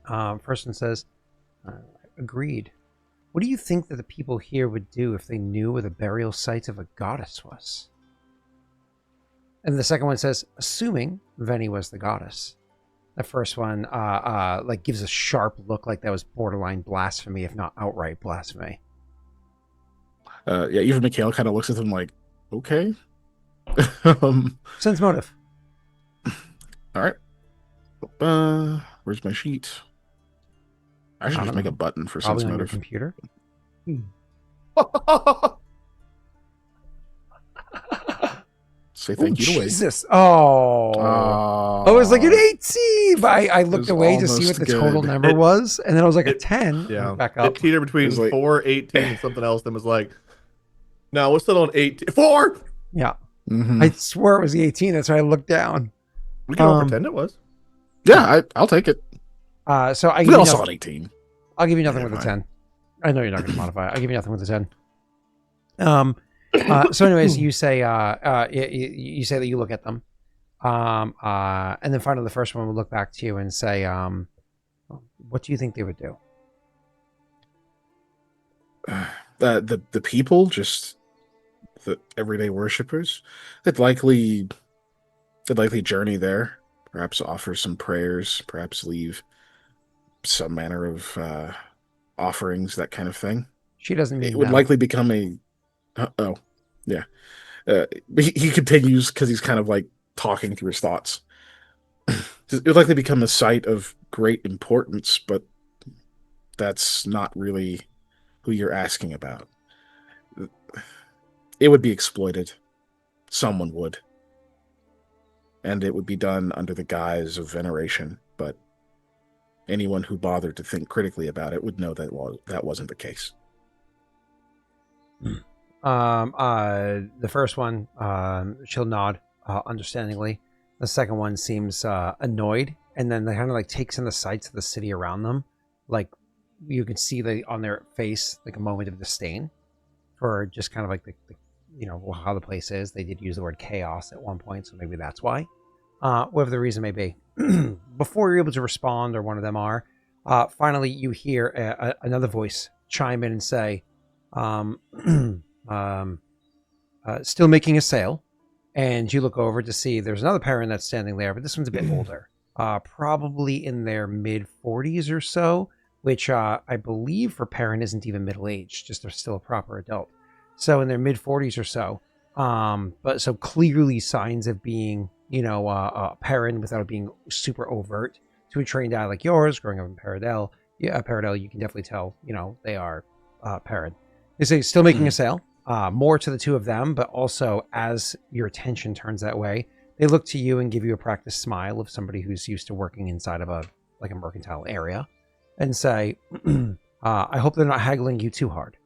Person says, agreed. What do you think that the people here would do if they knew where the burial site of a goddess was? And the second one says, assuming Veni was the goddess. The first one like gives a sharp look like that was borderline blasphemy, if not outright blasphemy. Yeah, even Mikhail kind of looks at him like, okay. Sense motive. All right. Where's my sheet? I should just make a button for probably sense on motive. your computer. Say thank you to Wade. Jesus. I was like an 18, but I looked away to see what the total number was, and then I was like a 10. Yeah. Back up. It teetered between like, 4, 18, and something else, then was like, no, we're still on 18. 4! Yeah. Mm-hmm. I swear it was the 18. That's why I looked down. We can all pretend it was. Yeah, I'll take it. So I We also on 18. I'll give you nothing with a 10. I know you're not going to modify it. I'll give you nothing with a 10. So anyways, you say you say that you look at them. And then finally the first one will look back to you and say, what do you think they would do? The people, just the everyday worshippers, they'd likely journey there, perhaps offer some prayers, perhaps leave some manner of offerings, that kind of thing. She doesn't mean it would likely become a yeah. He continues because he's kind of like talking through his thoughts. It would likely become a site of great importance, but that's not really who you're asking about. It would be exploited. Someone would. And it would be done under the guise of veneration, but anyone who bothered to think critically about it would know that that wasn't the case. The first one, she'll nod understandingly. The second one seems annoyed, and then they kind of like takes in the sights of the city around them, like you can see on their face like a moment of disdain for just kind of like the how the place is. They did use the word chaos at one point, so maybe that's why. Whatever the reason may be. Before you're able to respond, or one of them are, finally you hear another voice chime in and say, still making a sale. And you look over to see there's another parent that's standing there, but this one's a bit older, probably in their mid-40s or so, which I believe for parent isn't even middle-aged, just they're still a proper adult. So in their mid-40s or so, but so clearly signs of being, a parent without it being super overt. To a trained eye like yours, growing up in Paradel, you can definitely tell, they are parent. They say still making a sale. More to the two of them, but also as your attention turns that way, they look to you and give you a practiced smile of somebody who's used to working inside of a mercantile area, and say, I hope they're not haggling you too hard.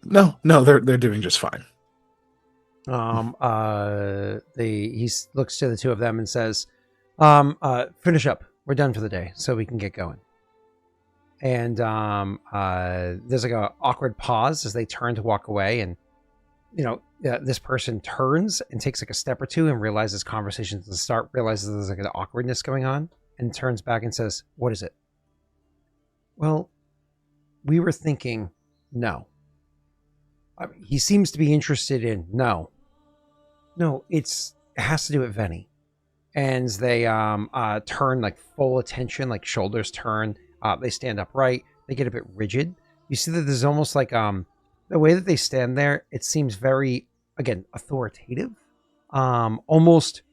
No, they're doing just fine. He looks to the two of them and says, finish up. We're done for the day, so we can get going. And there's like a awkward pause as they turn to walk away, and this person turns and takes like a step or two and realizes conversations at the start, realizes there's like an awkwardness going on, and turns back and says, "What is it?" Well, we were thinking no. He seems to be interested in no. It has to do with Venny. And they turn like full attention, like shoulders turn. They stand upright. They get a bit rigid. You see that there's almost like the way that they stand there. It seems very, again, authoritative, almost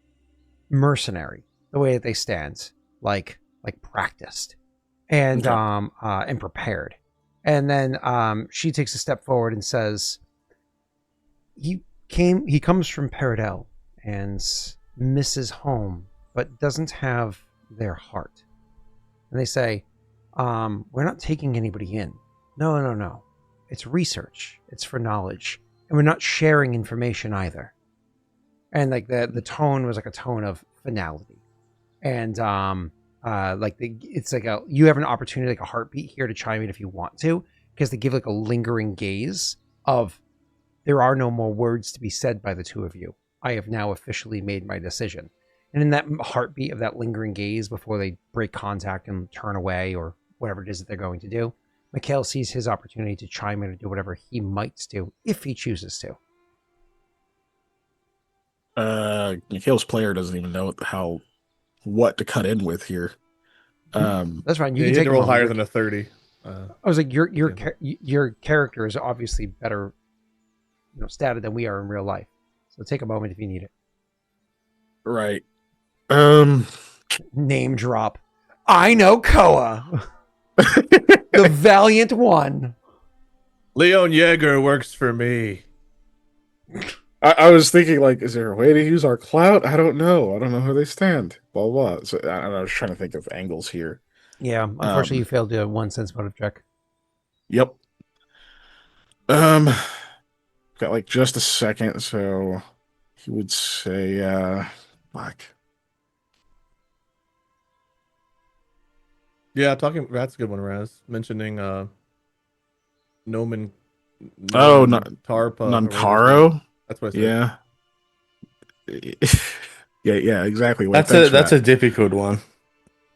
mercenary. The way that they stand, like practiced, and prepared. And then she takes a step forward and says, He comes from Paradel and misses home, but doesn't have their heart." And they say, "We're not taking anybody in. No. It's research. It's for knowledge. And we're not sharing information either." And like the tone was like a tone of finality. And it's like you have an opportunity, like a heartbeat here to chime in if you want to, because they give like a lingering gaze of, there are no more words to be said by the two of you. I have now officially made my decision. And in that heartbeat of that lingering gaze before they break contact and turn away or whatever it is that they're going to do, Mikhail sees his opportunity to chime in and do whatever he might do if he chooses to. Mikhail's player doesn't even know what to cut in with here. That's fine. You can take a roll higher than a 30. I was like, your character is obviously better, statted than we are in real life. So take a moment if you need it. Right. Name drop. I know Koa. The valiant one. Leon Yeager works for me. I was thinking, like, is there a way to use our clout? I don't know where they stand. Blah, blah. So I was trying to think of angles here. Yeah, unfortunately, you failed to one sense motive check. Yep. Got like just a second, so he would say, fuck. Yeah, that's a good one, Raz. Mentioning Nomen. Tarpa. Nontaro? That's what I said. Yeah. yeah, exactly. Wait, that's a difficult one.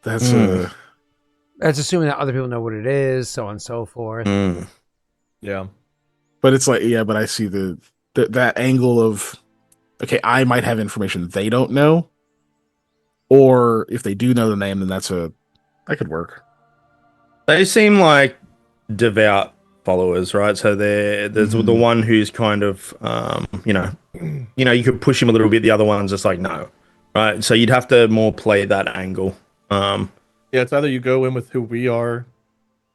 That's assuming that other people know what it is, so on and so forth. Yeah. But it's like, but I see that angle of, okay, I might have information they don't know, or if they do know the name, then that could work. They seem like devout followers, right? So there's the one who's kind of, you could push him a little bit. The other one's just like, no, right? So you'd have to more play that angle. Yeah, it's either you go in with who we are,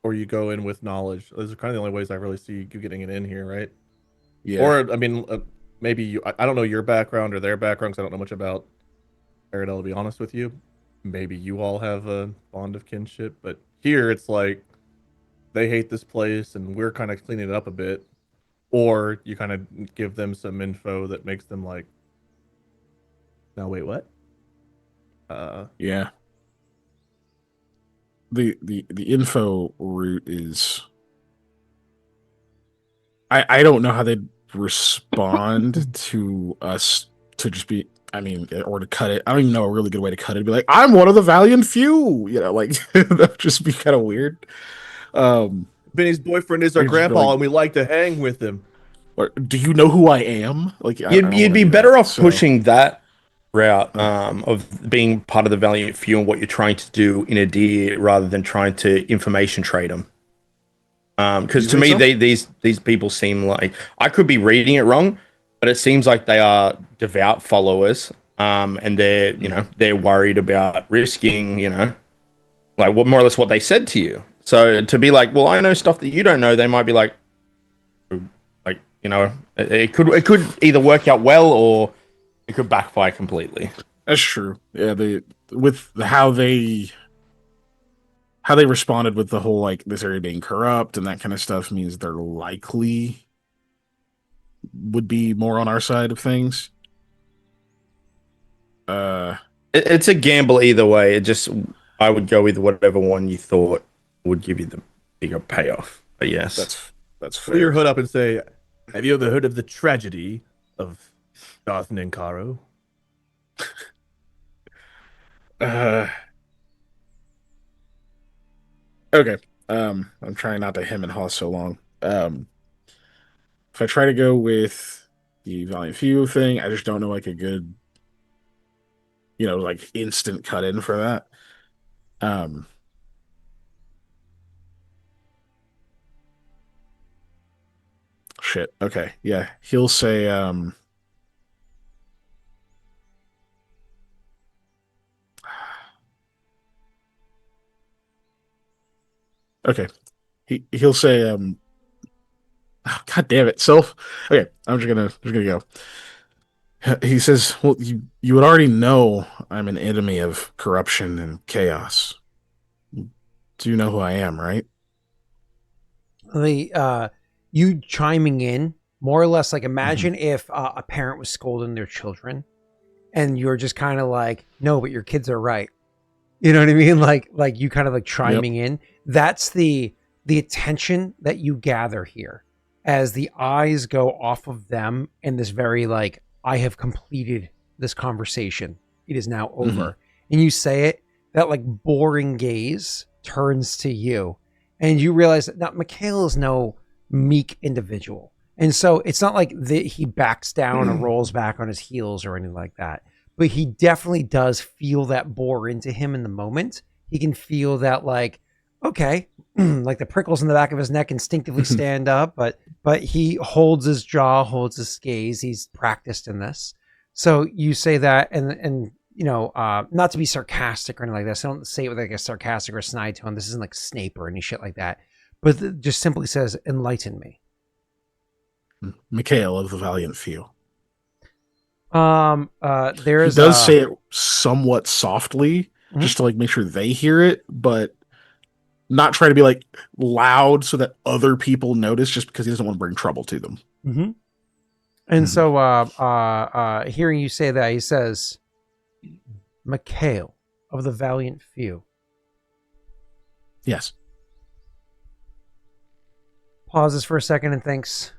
or you go in with knowledge. Those are kind of the only ways I really see you getting it in here, right? Yeah. Or, I mean, maybe you... I don't know your background or their background, because I don't know much about Paradel, to be honest with you. Maybe you all have a bond of kinship, but here it's like they hate this place and we're kind of cleaning it up a bit. Or you kind of give them some info that makes them like, no, wait, what? Yeah. the info route is. I don't know how they'd respond to us to just be. I mean, or to cut it. I don't even know a really good way to cut it. Be like, I'm one of the valiant few. Like that would just be kind of weird. Benny's boyfriend is our grandpa, like, and we like to hang with him. Or do you know who I am? Like, You'd be better off pushing that route of being part of the valiant few and what you're trying to do in a deal rather than trying to information trade them. Because to me, these people seem like, I could be reading it wrong, but it seems like they are devout followers, and they're worried about risking, like what more or less what they said to you. So to be like, well, I know stuff that you don't know, they might be like, it could either work out well or it could backfire completely. That's true. Yeah, how they responded with the whole like this area being corrupt and that kind of stuff means they're likely would be more on our side of things. It's a gamble either way. I would go with whatever one you thought would give you the bigger payoff. But yes, that's fair. Pull your hood up and say, "Have you ever heard of the tragedy of Darth Ninkaro?" Okay. I'm trying not to hem and haw so long. If I try to go with the Valiant Few thing, I just don't know like a good, like instant cut in for that. Shit. Okay. Yeah. He'll say, okay. He'll say, oh, God damn it, self. Okay, I'm just gonna go. He says, "Well, you would already know I'm an enemy of corruption and chaos. Do you know who I am, right?" You chiming in more or less like imagine if a parent was scolding their children, and you're just kind of like, no, but your kids are right. You know what I mean? Like you kind of like chiming in. That's the attention that you gather here as the eyes go off of them and this very like, I have completed this conversation. It is now over. And you say it, that like boring gaze turns to you and you realize that now Mikhail is no meek individual. And so it's not like he backs down or rolls back on his heels or anything like that. But he definitely does feel that bore into him in the moment. He can feel that like, okay, like the prickles in the back of his neck instinctively stand up, but he holds his jaw, holds his gaze. He's practiced in this. So you say that and not to be sarcastic or anything like this. I don't say it with like a sarcastic or snide tone. This isn't like Snape or any shit like that. But just simply says, enlighten me. Mikhail of the Valiant Few. There is he does say it somewhat softly, just to like make sure they hear it, but not try to be like loud so that other people notice, just because he doesn't want to bring trouble to them. And so, hearing you say that, he says, Mikhail of the Valiant Few. Yes. Pauses for a second and thinks,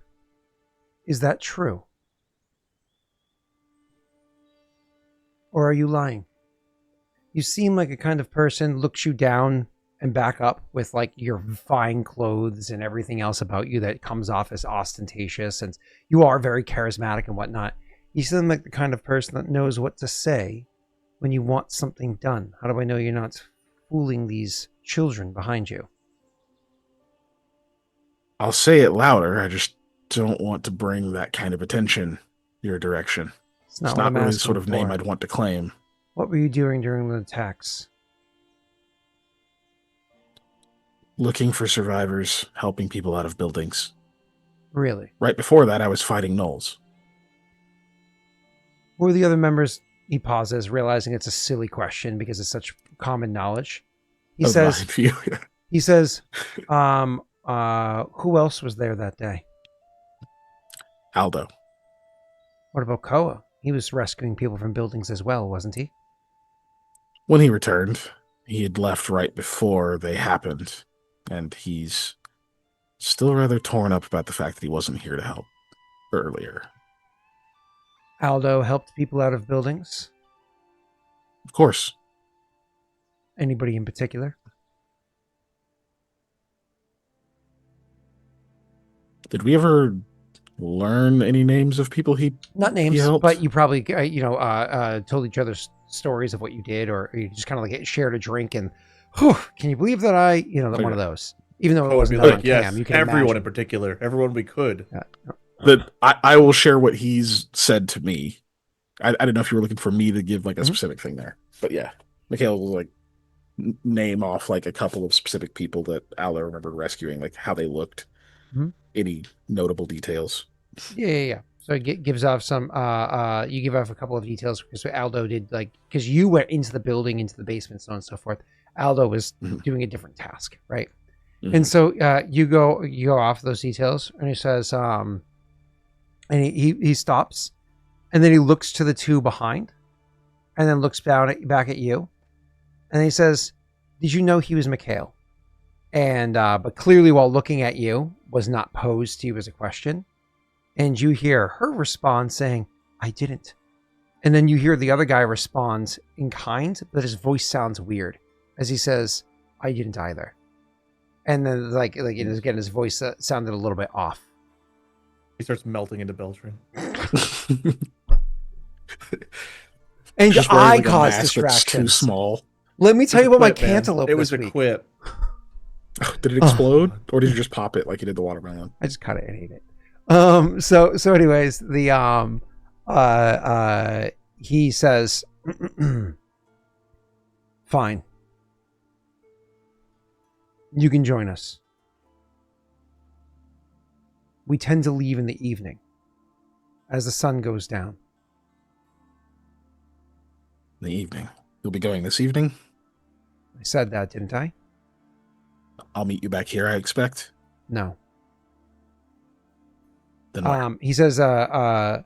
is that true? Or are you lying? You seem like a kind of person, looks you down and back up with like your fine clothes and everything else about you that comes off as ostentatious, and you are very charismatic and whatnot. You seem like the kind of person that knows what to say when you want something done. How do I know you're not fooling these children behind you? I'll say it louder. I just don't want to bring that kind of attention your direction. It's not really the sort of name I'd want to claim. What were you doing during the attacks? Looking for survivors, helping people out of buildings. Really? Right before that, I was fighting gnolls. Who were the other members? He pauses, realizing it's a silly question because it's such common knowledge. He says, who else was there that day? Aldo. What about Koa? He was rescuing people from buildings as well, wasn't he? When he returned. he had left right before they happened, and he's still rather torn up about the fact that he wasn't here to help earlier. Aldo helped people out of buildings. Of course. Anybody in particular? Did we ever learn any names of people he Not names, helped? but you probably told each other stories of what you did, or you just kind of like shared a drink and, can you believe that one of those? Even though it wasn't on cam, you can everyone imagine. in particular, everyone we could. Yeah. That I will share what he's said to me. I don't know if you were looking for me to give like a specific thing there, but yeah, Mikhail will like name off like a couple of specific people that Aldo remembered rescuing, like how they looked, any notable details. Yeah. So it gives off some. You give off a couple of details because Aldo did because you went into the building, into the basement, so on and so forth. Aldo was doing a different task, right? And so you go off those details, and he says, and he stops, and then he looks to the two behind, and then looks back at you, and he says, "Did you know he was Mikhail?" And but clearly, while looking at you, was not posed to you as a question, and you hear her respond saying, "I didn't," and then you hear the other guy respond in kind, but his voice sounds weird as he says, "I didn't either." And then, again, his voice sounded a little bit off. He starts melting into Beltran. And Just I like caused distractions. Too small. Let me tell you about my cantaloupe. It was this a week. quip. Did it explode, or did you just pop it like you did the watermelon? I just cut it and ate it. So anyways, the he says, "Fine. You can join us. We tend to leave in the evening as the sun goes down." In the evening. You'll be going this evening? I said that, didn't I? I'll meet you back here, I expect. No. Then where? He says, the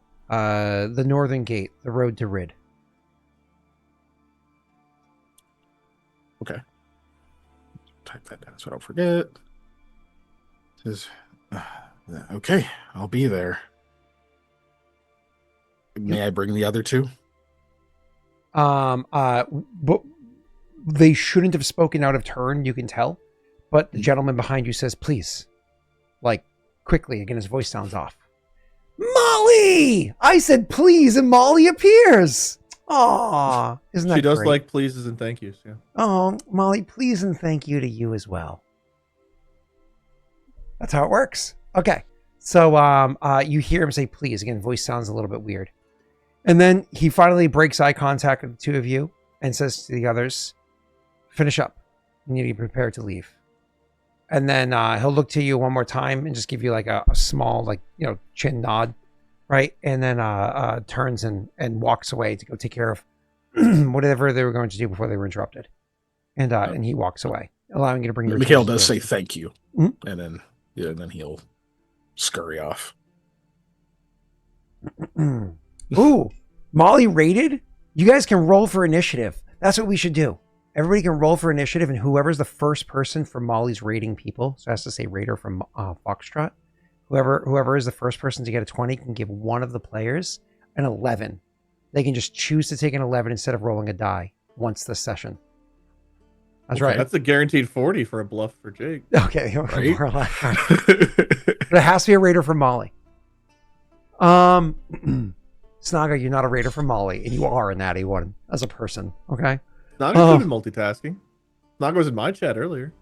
northern gate, the road to Rid. Okay. Type that down so I don't forget. Says, okay, I'll be there. May I bring the other two? But they shouldn't have spoken out of turn, you can tell. But the gentleman behind you says, "Please." Like, quickly. Again, his voice sounds off. "Molly!" I said, "Please," and Molly appears. Aw. Isn't that She does great? like pleases and thank yous, yeah. Oh, Molly, please and thank you to you as well. That's how it works. Okay. So you hear him say please. Again, voice sounds a little bit weird. And then he finally breaks eye contact with the two of you and says to the others, "Finish up. You need to be prepared to leave." And then he'll look to you one more time and just give you like a small, chin nod, right? And then turns and walks away to go take care of whatever they were going to do before they were interrupted. And he walks away, allowing you to bring your Mikhail does say thank you. Mm-hmm. And then he'll scurry off. Ooh, Molly rated? You guys can roll for initiative. That's what we should do. Everybody can roll for initiative, and whoever's the first person for Molly's rating people, so it has to say raider from Foxtrot, whoever is the first person to get a 20 can give one of the players an 11. They can just choose to take an 11 instead of rolling a die once this session. That's right. That's a guaranteed 40 for a bluff for Jake. Okay. Right? More or less. But it has to be a raider from Molly. Snaga, you're not a raider from Molly, and you are a natty one as a person. Okay. Not included multitasking. Not was in my chat earlier.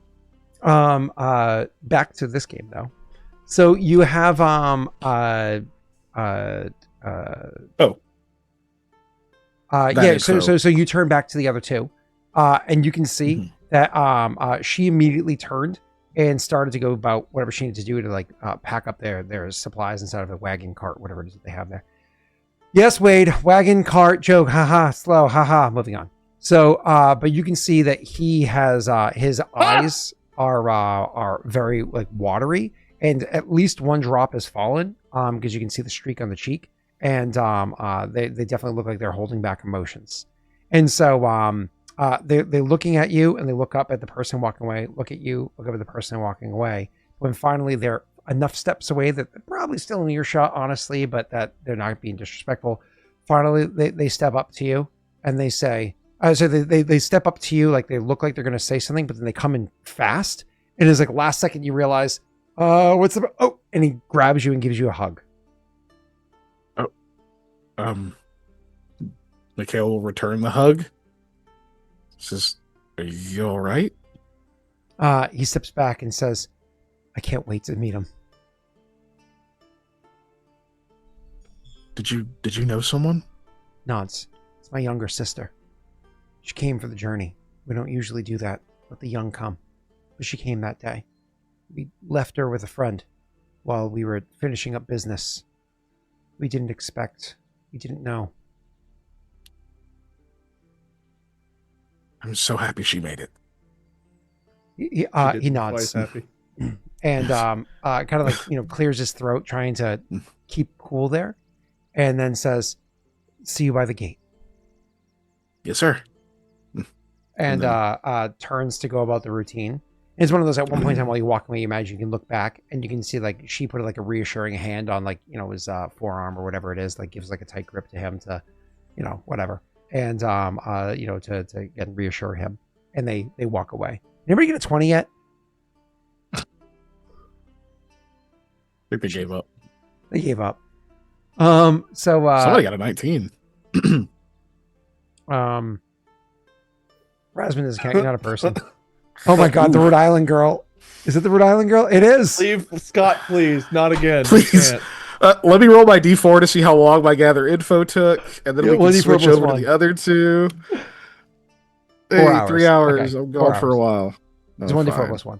Back to this game though. So you have so you turn back to the other two, and you can see that she immediately turned and started to go about whatever she needed to do to pack up their supplies inside of a wagon cart, whatever it is that they have there. Yes, Wade, wagon cart joke, haha, slow, haha. Moving on. So, but you can see that he has his eyes are very watery, and at least one drop has fallen because you can see the streak on the cheek, and they definitely look like they're holding back emotions. And so they're looking at you, and they look up at the person walking away, look at you, look up at the person walking away. When finally they're enough steps away that they're probably still in earshot, honestly, but that they're not being disrespectful. Finally, they step up to you and they say, so they step up to you like they look like they're going to say something, but then they come in fast. And it's like last second you realize, what's the, oh, and he grabs you and gives you a hug. Mikhail will return the hug. Says, "Are you all right?" He steps back and says, "I can't wait to meet him." Did you know someone? Nods. It's my younger sister. She came for the journey. We don't usually do that. Let the young come. But she came that day. We left her with a friend while we were finishing up business. We didn't expect. We didn't know. I'm so happy she made it. He nods. Happy. And kind of like, clears his throat, trying to keep cool there. And then says, "See you by the gate." Yes, sir. And turns to go about the routine. It's one of those, at one point in time while you walk away, you imagine you can look back and you can see like she put like a reassuring hand on like, his forearm or whatever it is, like gives like a tight grip to him to, whatever. And, to again, reassure him. And they walk away. Anybody get a 20 yet? I think they gave up. They gave up. So somebody got a 19. Rasmus is not a person. Oh my God, the Rhode Island girl. Is it the Rhode Island girl? It is. Leave Scott, please. Not again. Please. Let me roll my D4 to see how long my gather info took, and then we can switch over to the other two. 4 hours. 3 hours. Okay. I'm going 4 for a while. No, it's 1d4 plus 1.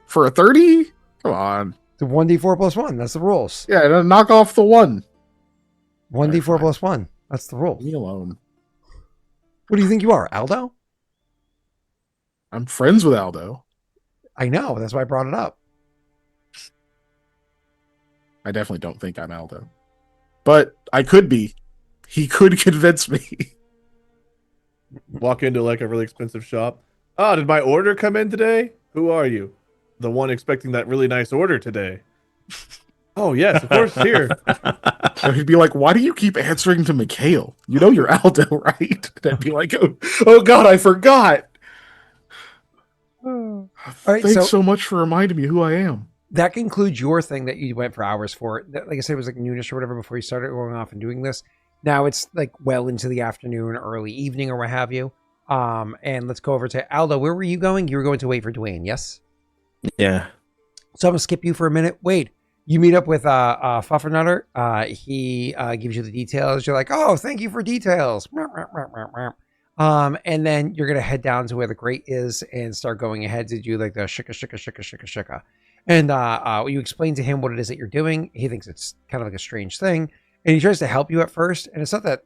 For a 30? Come on. It's a 1d4 plus 1. That's the rules. Yeah, knock off the 1. 1d4 plus 1. That's the rule. Leave me alone. What do you think you are, Aldo? I'm friends with Aldo. I know. That's why I brought it up. I definitely don't think I'm Aldo. But I could be. He could convince me. Walk into like a really expensive shop. Oh, did my order come in today? Who are you? The one expecting that really nice order today. Oh, yes, of course, here. So he'd be like, "Why do you keep answering to Mikhail? You know you're Aldo, right?" And I'd be like, oh God, I forgot. All right, Thanks so much for reminding me who I am. That concludes your thing that you went for hours for. Like I said, it was like noonish or whatever before you started going off and doing this. Now it's like well into the afternoon, early evening, or what have you. And let's go over to Aldo. Where were you going? You were going to wait for Dwayne, yes? Yeah. So I'm gonna skip you for a minute. Wait, you meet up with Fuffernutter. He gives you the details. You're like, "Oh, thank you for details." And then you're gonna head down to where the grate is and start going ahead to do like the shika. And you explain to him what it is that you're doing. He thinks it's kind of like a strange thing. And he tries to help you at first. And it's not that,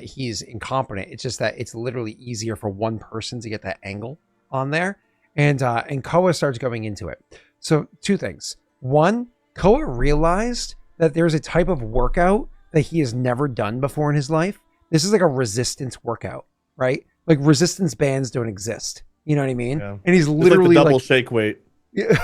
he's incompetent. It's just that it's literally easier for one person to get that angle on there. And Koa starts going into it. So 2 things. 1, Koa realized that there's a type of workout that he has never done before in his life. This is like a resistance workout, right? Like resistance bands don't exist. You know what I mean? Yeah. And he's literally like the double shake weight. Yeah.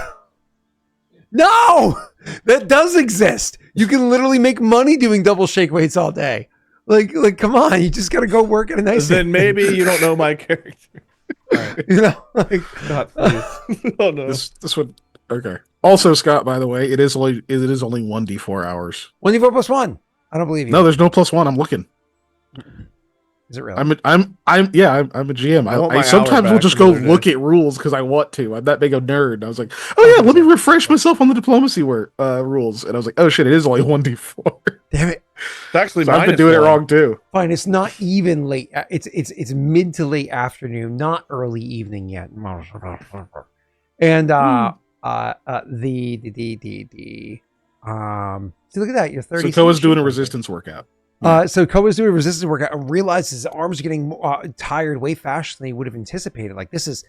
No, that does exist. You can literally make money doing double shake weights all day. Like, come on, you just got to go work at a nice. Then maybe you don't know my character. Right. Like, God, please. Oh no. This would okay. Also, Scott, by the way, it is only 1d4 hours. 1d4 plus 1. I don't believe you. No, there's no plus 1. I'm looking. Is it really? I'm a GM. I sometimes will just go look at rules because I want to. I'm that big a nerd. I was like, oh yeah, let me refresh myself on the diplomacy rules, and I was like, oh shit, it is only 1d4. Damn it! It's actually I've been doing it wrong too. Fine, it's not even late. It's mid to late afternoon, not early evening yet. And see, look at that. You're 30. So Koa's doing a resistance workout. So Koa's doing a resistance workout and realizes his arms are getting tired way faster than he would have anticipated. Like this is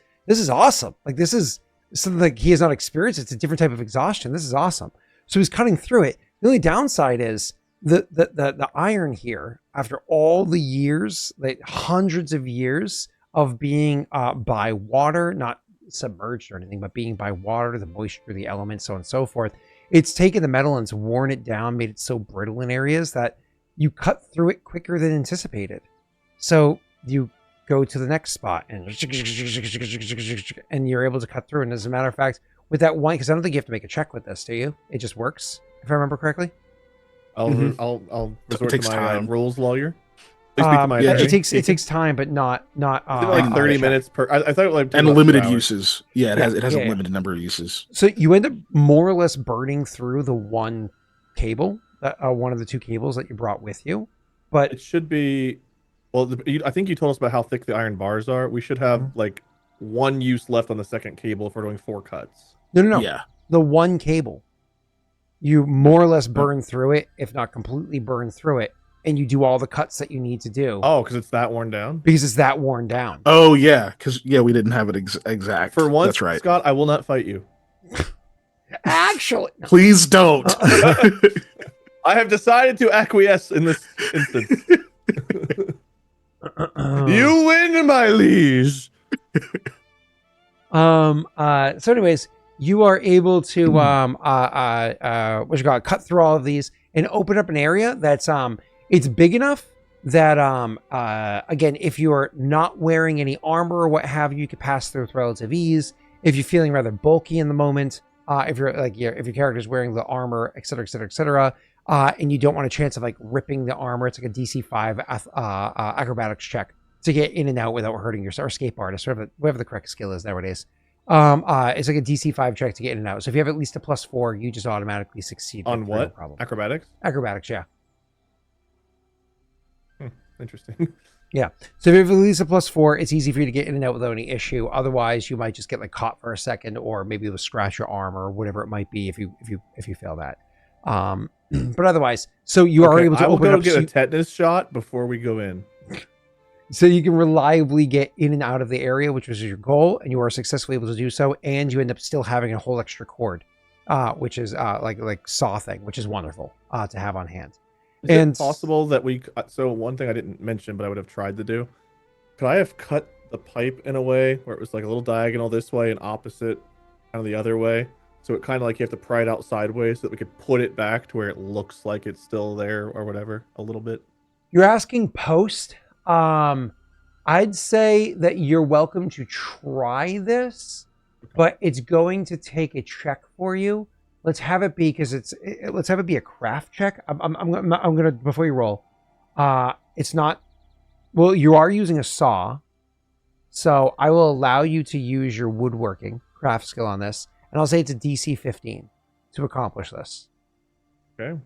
awesome. Like this is something like he has not experienced. It's a different type of exhaustion. This is awesome. So he's cutting through it. The only downside is the iron here, after all the years, like hundreds of years of being by water, not submerged or anything, but being by water, the moisture, the elements, so on and so forth, it's taken the metal and it's worn it down, made it so brittle in areas that you cut through it quicker than anticipated. So you go to the next spot and you're able to cut through. And as a matter of fact, with that one, because I don't think you have to make a check with this, do you? It just works, if I remember correctly. I'll resort to my rules lawyer. Please speak to my attorney. It takes time, but not like 30 minutes per. I thought it like and limited uses. Yeah, it has a limited number of uses. So you end up more or less burning through the one cable, one of the two cables that you brought with you. But it should be. Well, I think you told us about how thick the iron bars are. We should have like one use left on the second cable if we're doing 4 cuts. No. Yeah. The one cable. You more or less burn through it, if not completely burn through it, and you do all the cuts that you need to do. Oh, because it's that worn down? Because it's that worn down. Oh, yeah. Because, we didn't have it exact. For once, that's right. Scott, I will not fight you. Actually. No. Please don't. I have decided to acquiesce in this instance. You win, my liege. So anyways, you are able to cut through all of these and open up an area that's it's big enough that again, if you're not wearing any armor or what have you, you could pass through with relative ease. If you're feeling rather bulky in the moment, if your character's wearing the armor, etc., and you don't want a chance of like ripping the armor, it's like a DC 5 acrobatics check to get in and out without hurting yourself, or escape artist, whatever the correct skill is nowadays. It's like a DC 5 check to get in and out. So if you have at least a +4, you just automatically succeed. On what? No problem. Acrobatics? Acrobatics, yeah. Interesting. Yeah. So if you have at least a +4, it's easy for you to get in and out without any issue. Otherwise, you might just get like caught for a second, or maybe you'll scratch your arm or whatever it might be if you fail that. But otherwise, so you are able to open up. Get a tetanus shot before we go in. So you can reliably get in and out of the area, which was your goal, and you are successfully able to do so, and you end up still having a whole extra cord, which is like saw thing, which is wonderful to have on hand. Is it possible that so one thing I didn't mention, but I would have tried to do, could I have cut the pipe in a way where it was like a little diagonal this way and opposite kind of the other way? So it kind of like you have to pry it out sideways so that we could put it back to where it looks like it's still there or whatever a little bit. You're asking post. I'd say that you're welcome to try this, but it's going to take a check for you. Let's have it be let's have it be a craft check. I'm gonna before you roll. It's not. Well, you are using a saw, so I will allow you to use your woodworking craft skill on this, and I'll say it's a DC 15 to accomplish this. Okay.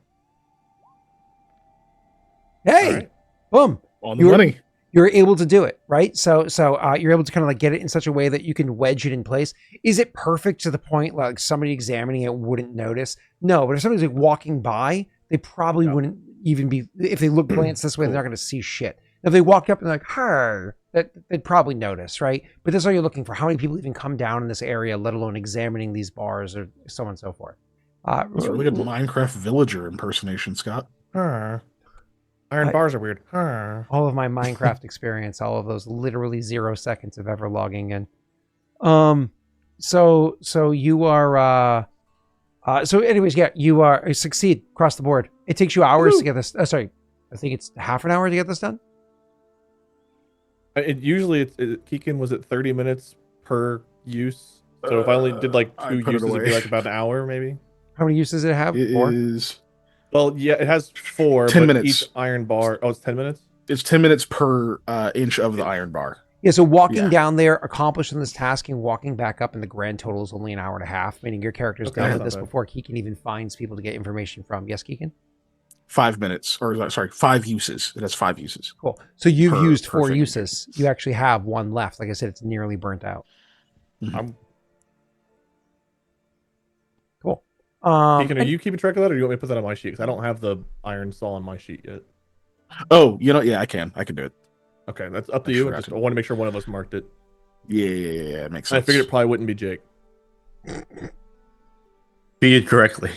Hey, right. Boom. On the money. You're able to do it, right? So you're able to kind of like get it in such a way that you can wedge it in place. Is it perfect to the point like somebody examining it wouldn't notice? No, but if somebody's like walking by, they probably wouldn't even be, if they look glance this way, they're not going to see shit. If they walk up and they're like, hey, they'd probably notice, right? But that's all you're looking for. How many people even come down in this area, let alone examining these bars or so on and so forth? That's a really good Minecraft villager impersonation, Scott. Iron bars are weird. All of my Minecraft experience, all of those literally 0 seconds of ever logging in. So you are, so anyways, yeah, you are succeed across the board. It takes you hours to get this. Sorry, I think it's half an hour to get this done. Kiken was at 30 minutes per use. So if I only did like 2 uses, it'd be like about an hour maybe. How many uses does it have? It 4? Well, yeah, it has 4. 10 but minutes. Each iron bar. Oh, it's 10 minutes? It's 10 minutes per inch of the iron bar. Yeah, so walking down there, accomplishing this task, and walking back up, and the grand total is only an hour and a half, meaning your character's done with this before Kiken even finds people to get information from. Yes, Kiken? 5 minutes. Or, sorry, 5 uses. It has 5 uses. Cool. So you've used 4 uses. You actually have 1 left. Like I said, it's nearly burnt out. Mm-hmm. Cool. Kiken, are you keeping track of that, or do you want me to put that on my sheet? Because I don't have the iron saw on my sheet yet. Oh, yeah, I can do it. Okay, that's up to you. I want to make sure one of us marked it. Yeah, it makes sense. I figured it probably wouldn't be Jake. Figured correctly.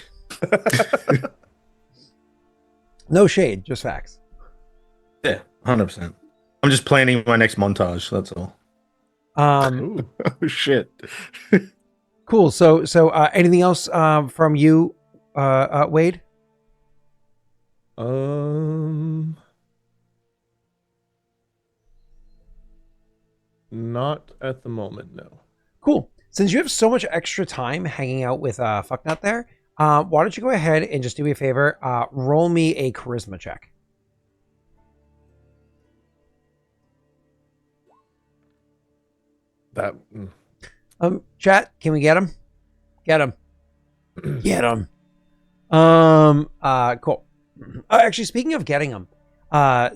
No shade, just facts. Yeah, 100%. I'm just planning my next montage. That's all. Oh shit. Cool. So anything else from you, Wade? Not at the moment, no. Cool. Since you have so much extra time hanging out with Fucknut there, why don't you go ahead and just do me a favor? Roll me a charisma check. That. Chat, can we get him? Get him. Get him. Cool. Actually, speaking of getting him,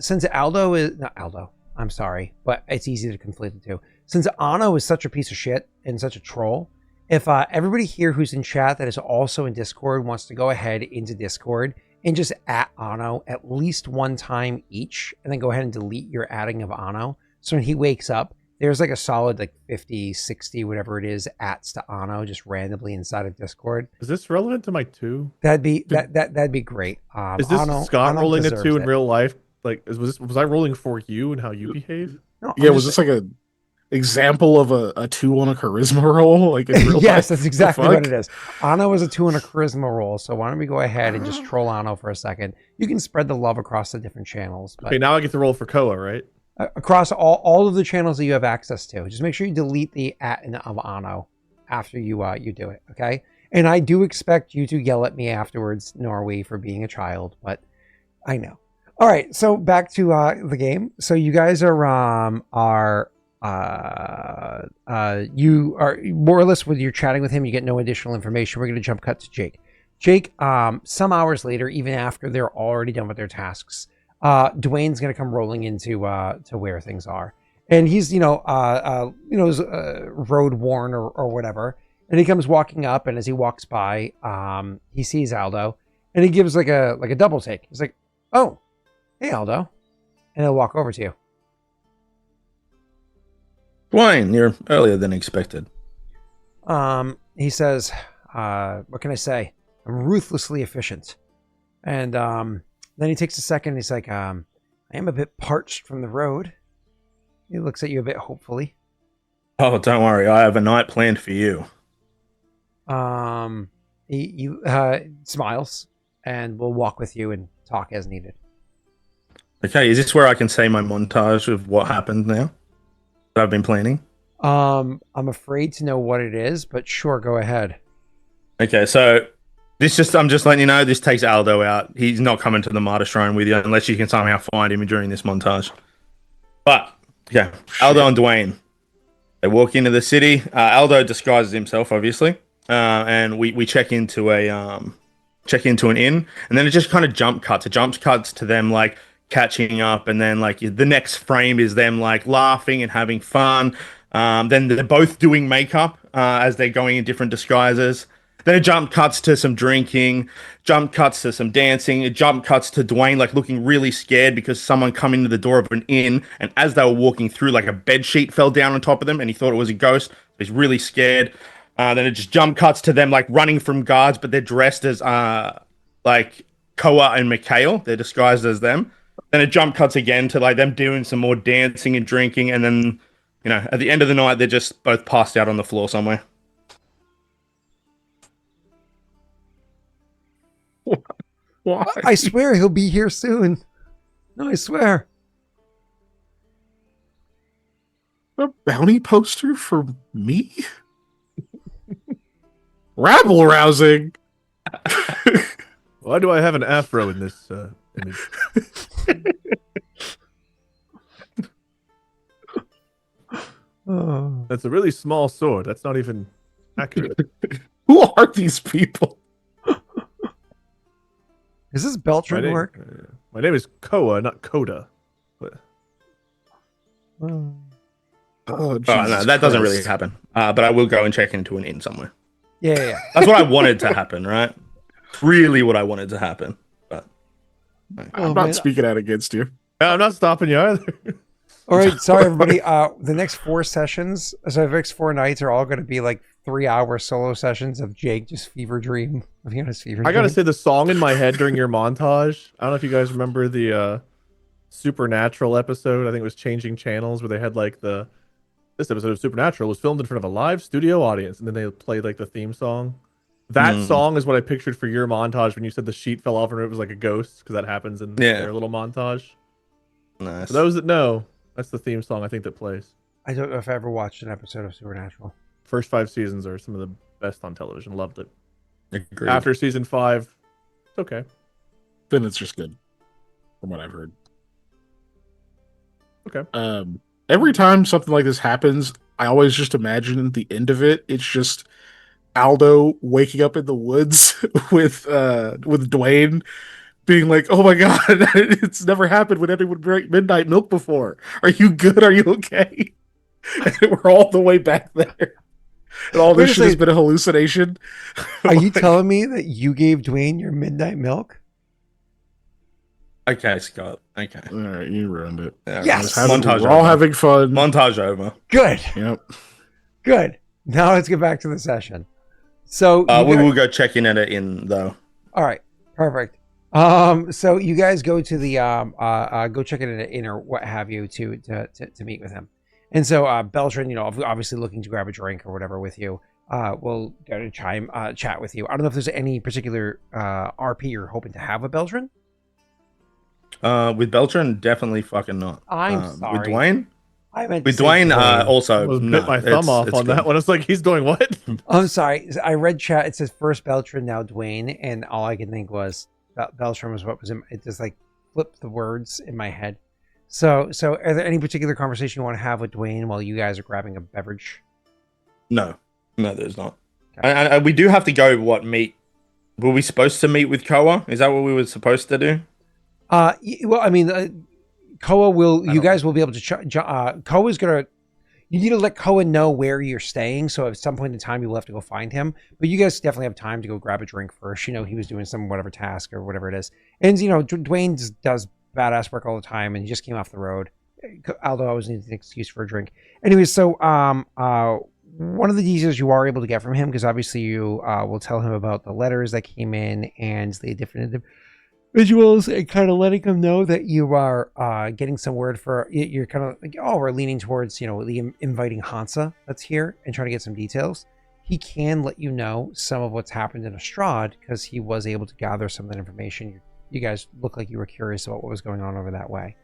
since Aldo is not Aldo, I'm sorry, but it's easy to conflate the two. Since Anno is such a piece of shit and such a troll, if everybody here who's in chat that is also in Discord wants to go ahead into Discord and just at Anno at least one time each, and then go ahead and delete your adding of Anno. So when he wakes up, there's like a solid like 50, 60, whatever it is, ats to Anno just randomly inside of Discord. Is this relevant to my 2? That'd be great. Is this Anno, Scott Anno rolling a 2 in it. real life? Like, was I rolling for you and how you behave? No, Yeah, was this like a example of a 2 on a charisma roll? Like in real yes, life? that's exactly what it is. Anno is a 2 on a charisma roll, so why don't we go ahead and just troll Anno for a second? You can spread the love across the different channels. But Okay, now I get to roll for Koa, right? across all of the channels that you have access to. Just make sure you delete the at of Anno after you do it, okay? And I do expect you to yell at me afterwards, Norway, for being a child, but I know. All right, so back to the game. So you guys are you are more or less when you're chatting with him, you get no additional information. We're going to jump cut to Jake. Jake, some hours later, even after they're already done with their tasks, Dwayne's going to come rolling into to where things are, and he's road worn or whatever, and he comes walking up, and as he walks by, he sees Aldo, and he gives like a double take. He's like, "Oh, hey Aldo," and he'll walk over to you. Dwayne, you're earlier than expected. He says, "What can I say? I'm ruthlessly efficient," and then he takes a second. And he's like, "I am a bit parched from the road." He looks at you a bit hopefully. Oh, don't worry. I have a night planned for you. He smiles and will walk with you and talk as needed. Okay, is this where I can say my montage of what happened now that I've been planning? I'm afraid to know what it is, but sure, go ahead. Okay, so I'm just letting you know, this takes Aldo out. He's not coming to the Martyr Shrine with you unless you can somehow find him during this montage. But, yeah, Aldo and Dwayne, they walk into the city. Aldo disguises himself, obviously, and we check into an inn, and then it just kind of jump cuts. It jump cuts to them, like, catching up, and then, like, the next frame is them, like, laughing and having fun. Then they're both doing makeup as they're going in different disguises. Then it jump cuts to some drinking, jump cuts to some dancing, it jump cuts to Dwayne like looking really scared because someone come into the door of an inn, and as they were walking through, like a bed sheet fell down on top of them and he thought it was a ghost. So he's really scared. Then it just jump cuts to them like running from guards, but they're dressed as like Koa and Mikhail. They're disguised as them. Then it jump cuts again to like them doing some more dancing and drinking, and then, you know, at the end of the night, they're just both passed out on the floor somewhere. Why? I swear he'll be here soon. No, I swear. A bounty poster for me? Rabble rousing. Why do I have an afro in this image? Oh. That's a really small sword. That's not even accurate. Who are these people? Is this Beltran work? My name is Koa, not Coda. But... Oh. Oh, no, that doesn't really happen. But I will go and check into an inn somewhere. Yeah. That's what I wanted to happen, right? Really what I wanted to happen. But I'm not speaking out against you. I'm not stopping you either. All right, sorry everybody. The next 4 sessions, so the next 4 nights are all going to be like 3-hour solo sessions of Jake just fever dream. I gotta say, the song in my head during your montage, I don't know if you guys remember the Supernatural episode. I think it was Changing Channels, where they had like this episode of Supernatural was filmed in front of a live studio audience, and then they played like the theme song. That song is what I pictured for your montage when you said the sheet fell off and it was like a ghost, because that happens in their little montage. Nice. For those that know, that's the theme song I think that plays. I don't know if I ever watched an episode of Supernatural. First 5 seasons are some of the best on television. Loved it. Agreed. After season 5, it's okay. Then it's just good, from what I've heard. Okay. Every time something like this happens, I always just imagine the end of it. It's just Aldo waking up in the woods with Dwayne being like, "Oh my god, it's never happened when anyone drank midnight milk before. Are you good? Are you okay?" And we're all the way back there. And all this shit has been a hallucination. Are you telling me that you gave Dwayne your midnight milk? Okay, Scott. Okay. All right, you ruined it. Yes. We're all having fun. Montage over. Good. Yep. Good. Now let's get back to the session. So we will go check in at it though. All right. Perfect. So you guys go to the go check in at an inn or what have you to meet with him. And so Beltran, obviously looking to grab a drink or whatever with you, will go to chat with you. I don't know if there's any particular RP you're hoping to have with Beltran. With Beltran, definitely fucking not. I'm sorry. With Dwayne? I meant with Dwayne, also bit my thumb off on that one. It's like he's doing what? I'm sorry. I read chat. It says first Beltran, now Dwayne, and all I could think was Beltran was what was in. It just like flipped the words in my head. So are there any particular conversation you want to have with Dwayne while you guys are grabbing a beverage? No, there's not. Okay. And we do have to go. Meet? Were we supposed to meet with Koa? Is that what we were supposed to do? Well, I mean, Koa will. You guys will be able to. Koa's gonna. You need to let Koa know where you're staying. So at some point in time, you will have to go find him. But you guys definitely have time to go grab a drink first. He was doing some whatever task or whatever it is. And Dwayne does badass work all the time, and he just came off the road. Aldo always needs an excuse for a drink. Anyways, so one of the details you are able to get from him, because obviously you will tell him about the letters that came in and the different visuals, and kind of letting him know that you are getting some word for you're kind of like, we're leaning towards inviting Hansa that's here and trying to get some details. He can let you know some of what's happened in Astrad because he was able to gather some of that information. You guys look like you were curious about what was going on over that way.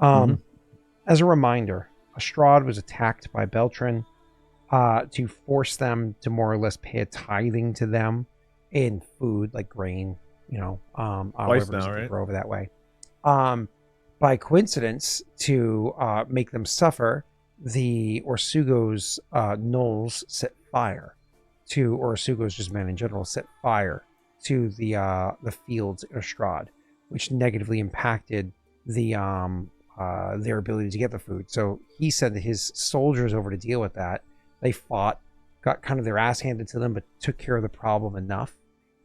As a reminder, Astrad was attacked by Beltran to force them to more or less pay a tithing to them in food like grain. Twice now, right? Over that way. By coincidence, to make them suffer, the Orsugo's gnolls set fire to Orsugo's just men in general set fire to the fields in Astrad, which negatively impacted their ability to get the food. So he sent his soldiers over to deal with that. They fought, got kind of their ass handed to them, but took care of the problem enough,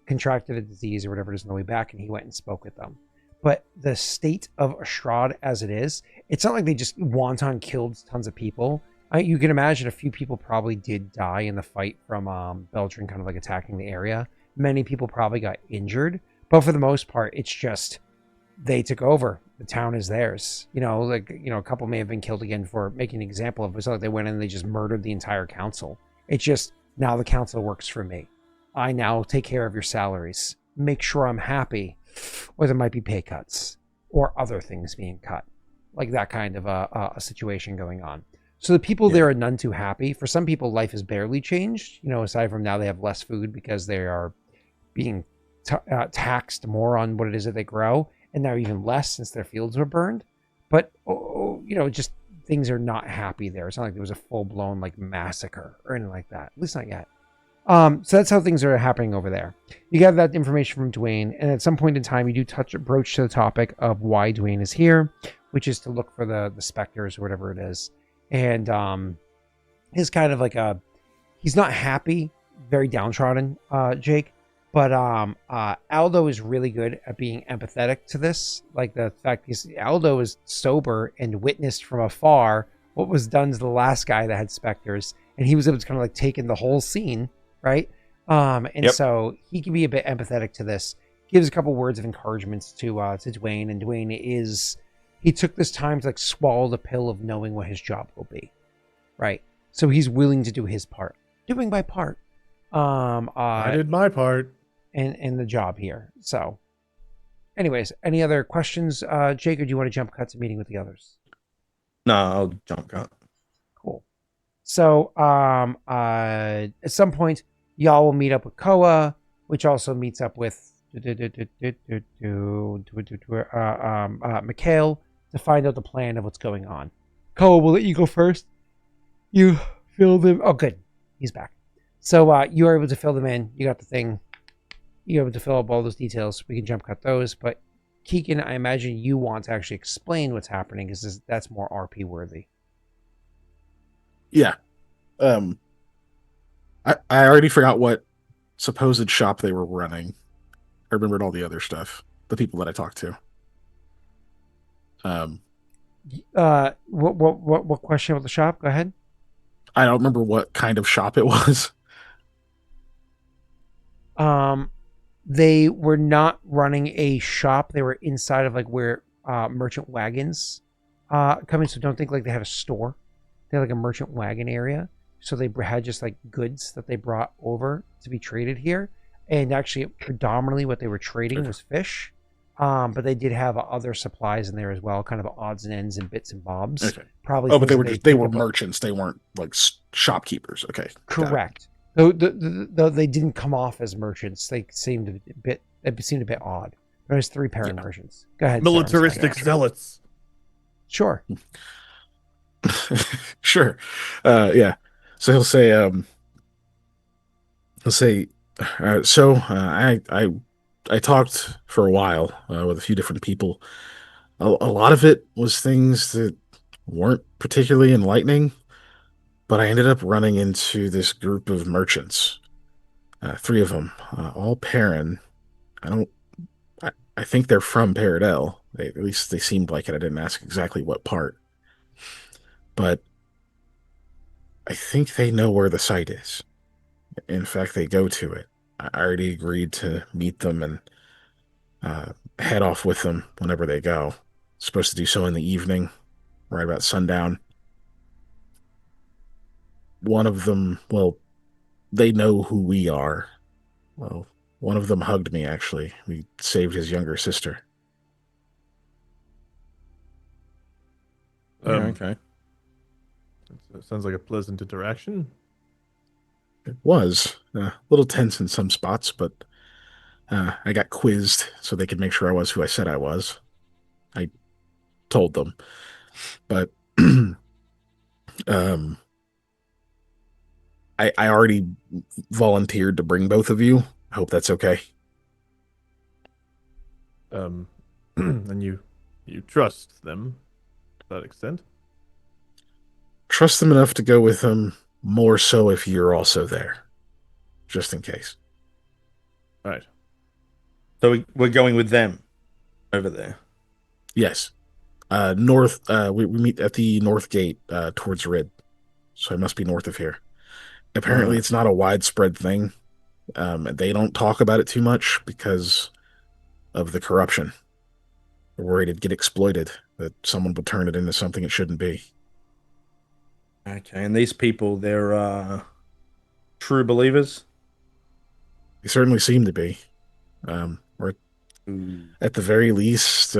contracted a disease or whatever it is on the way back, and he went and spoke with them. But the state of Astrad as it is, it's not like they just wanton killed tons of people. You can imagine a few people probably did die in the fight from Beltran kind of like attacking the area. Many people probably got injured, but for the most part, it's just they took over. The town is theirs. A couple may have been killed again for making an example of it. It's not like they went in and they just murdered the entire council. It's just now the council works for me. I now take care of your salaries, make sure I'm happy, or there might be pay cuts or other things being cut, like that kind of a situation going on. So the people there are none too happy. For some people, life has barely changed, aside from now they have less food because they are being taxed more on what it is that they grow, and now even less since their fields were burned. But, just things are not happy there. It's not like there was a full-blown massacre or anything like that, at least not yet. So that's how things are happening over there. You got that information from Dwayne, and at some point in time, you do broach to the topic of why Dwayne is here, which is to look for the specters or whatever it is. And is kind of like he's not happy, very downtrodden, Jake. But Aldo is really good at being empathetic to this. Like the fact Aldo is sober and witnessed from afar what was done to the last guy that had specters. and he was able to kind of like take in the whole scene, right? And so he can be a bit empathetic to this. Gives a couple words of encouragement to Dwayne, and Dwayne he took this time to like swallow the pill of knowing what his job will be, right? So he's willing to do his part, doing my part. I did my part in the job here. So, anyways, any other questions, Jake, or do you want to jump cut to meeting with the others? No, I'll jump cut. Cool. So, at some point, y'all will meet up with Koa, which also meets up with Mikhail to find out the plan of what's going on. Koa, we'll let you go first. You fill them. Oh, good. He's back. So you are able to fill them in. You got the thing. You're able to fill up all those details. We can jump cut those. But Keegan, I imagine you want to actually explain what's happening because that's more RP worthy. Yeah. I already forgot what supposed shop they were running. I remembered all the other stuff. The people that I talked to. What question about the shop? Go ahead. I don't remember what kind of shop it was. They were not running a shop. They were inside of like where merchant wagons come in. So don't think like they have a store. They had like a merchant wagon area. So they had just like goods that they brought over to be traded here. And actually, predominantly what they were trading was fish. But they did have other supplies in there as well, kind of odds and ends and bits and bobs. Okay. Probably. Oh, but they were merchants. They weren't like shopkeepers. Okay. Correct. Though they didn't come off as merchants, they seemed a bit odd. There's 3 pairing merchants. Go ahead. Militaristic zealots. Sure. Sure. Yeah. So he'll say. I talked for a while with a few different people. A lot of it was things that weren't particularly enlightening, but I ended up running into this group of merchants. 3 of them, all Perrin. I think they're from Paradel. At least they seemed like it. I didn't ask exactly what part. But I think they know where the site is. In fact, they go to it. I already agreed to meet them and head off with them whenever they go. Supposed to do so in the evening, right about sundown. One of them, well, they know who we are. Well, one of them hugged me, actually. We saved his younger sister. Okay. That sounds like a pleasant interaction. It was a little tense in some spots, but I got quizzed so they could make sure I was who I said I was. I told them. But I already volunteered to bring both of you. I hope that's okay. And you trust them to that extent? Trust them enough to go with them, more so if you're also there. Just in case. All right. So we're going with them over there. Yes. North, we meet at the north gate towards Rid. So it must be north of here. Apparently it's not a widespread thing. They don't talk about it too much because of the corruption. They're worried it'd get exploited, that someone would turn it into something it shouldn't be. Okay, and these people, they're true believers? They certainly seem to be. Or at the very least,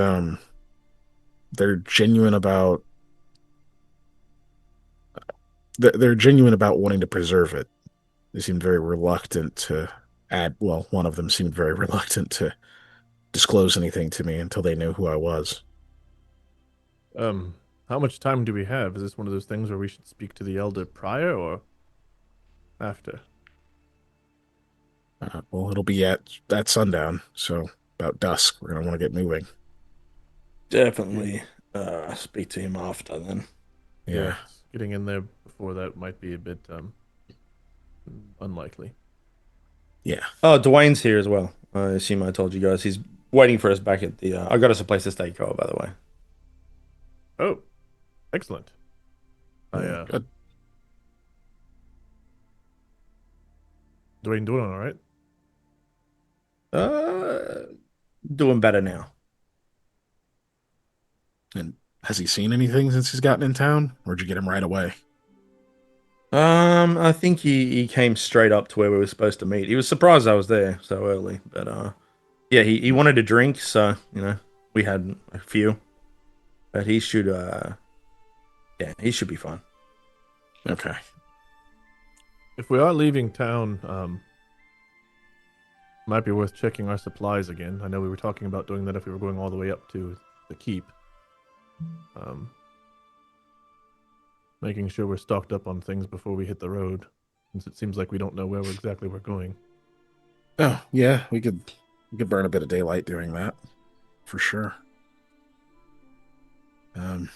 they're genuine about wanting to preserve it. They seemed very reluctant to one of them seemed very reluctant to disclose anything to me until they knew who I was. How much time do we have? Is this one of those things where we should speak to the elder prior or after? Well, it'll be at sundown, so about dusk. We're gonna want to get moving. Definitely speak to him after then. Yeah. Getting in there before that might be a bit unlikely. Yeah. Oh, Dwayne's here as well. I assume I told you guys. He's waiting for us back at the... I got us a place to stay, Koa, by the way. Oh, excellent. Good. Dwayne doing all right? Doing better now. And has he seen anything since he's gotten in town? Or did you get him right away? I think he came straight up to where we were supposed to meet. He was surprised I was there so early, but yeah, he wanted a drink, so we had a few. But he should he should be fine. Okay. If we are leaving town, might be worth checking our supplies again. I know we were talking about doing that if we were going all the way up to the keep. Making sure we're stocked up on things before we hit the road, since it seems like we don't know where exactly we're going. Oh, yeah, we could burn a bit of daylight doing that, for sure. Man,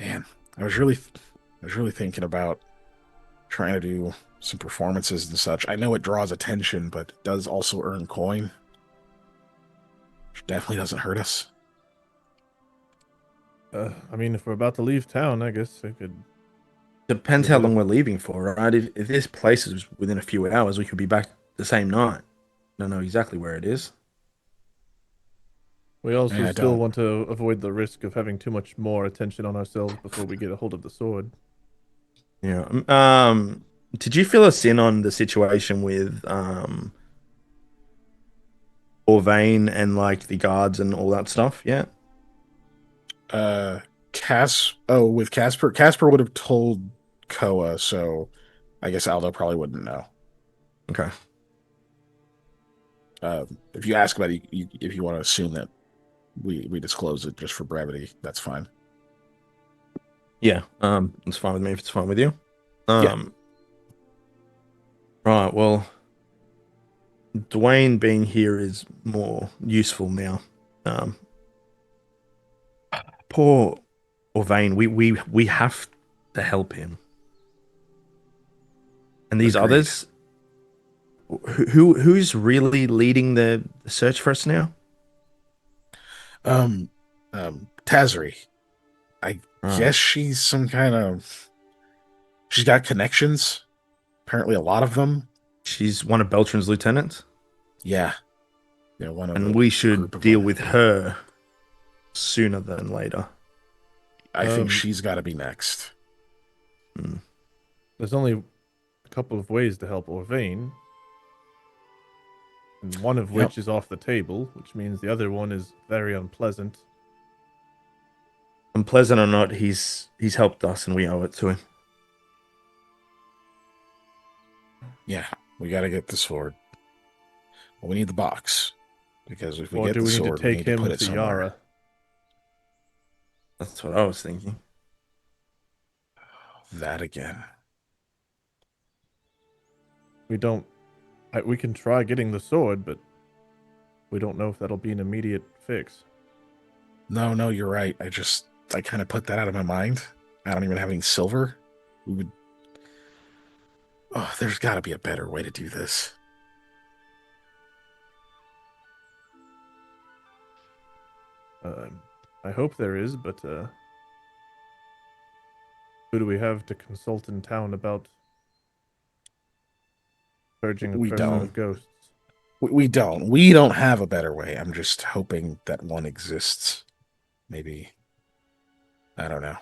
I was really thinking about trying to do some performances and such. I know it draws attention, but it does also earn coin, which definitely doesn't hurt us. I mean, if we're about to leave town, I guess I could. Depends how long we're leaving for, right? If this place is within a few hours, we could be back the same night. Don't know exactly where it is. We also still want to avoid the risk of having too much more attention on ourselves before we get a hold of the sword. Yeah. Did you fill us in on the situation with Orvain and like the guards and all that stuff? Yeah. With Casper. Casper would have told Koa, so I guess Aldo probably wouldn't know. Okay. If you ask about it, if you want to assume that we disclose it just for brevity, that's fine. Yeah. It's fine with me if it's fine with you. Yeah. Right. Well, Dwayne being here is more useful now. Poor Orvain, we have to help him. And these Agreed. others, who's really leading the search for us now? Tazri. I guess she's some kind of. She's got connections. Apparently, a lot of them. She's one of Beltran's lieutenants. Yeah. One of. And we should deal with her sooner than later. I think she's got to be next. There's only a couple of ways to help Orvain, and one of which is off the table, which means the other one is very unpleasant. Unpleasant or not, he's helped us, and we owe it to him. Yeah, we got to get the sword. Well, we need the box because if we or get do the we sword, need to take we need him to put it to somewhere. Yara? That's what I was thinking. That again. We can try getting the sword, but we don't know if that'll be an immediate fix. No, you're right. I kind of put that out of my mind. I don't even have any silver. There's got to be a better way to do this. I hope there is, but who do we have to consult in town about purging a person of ghosts? We don't. We don't have a better way. I'm just hoping that one exists. Maybe. I don't know.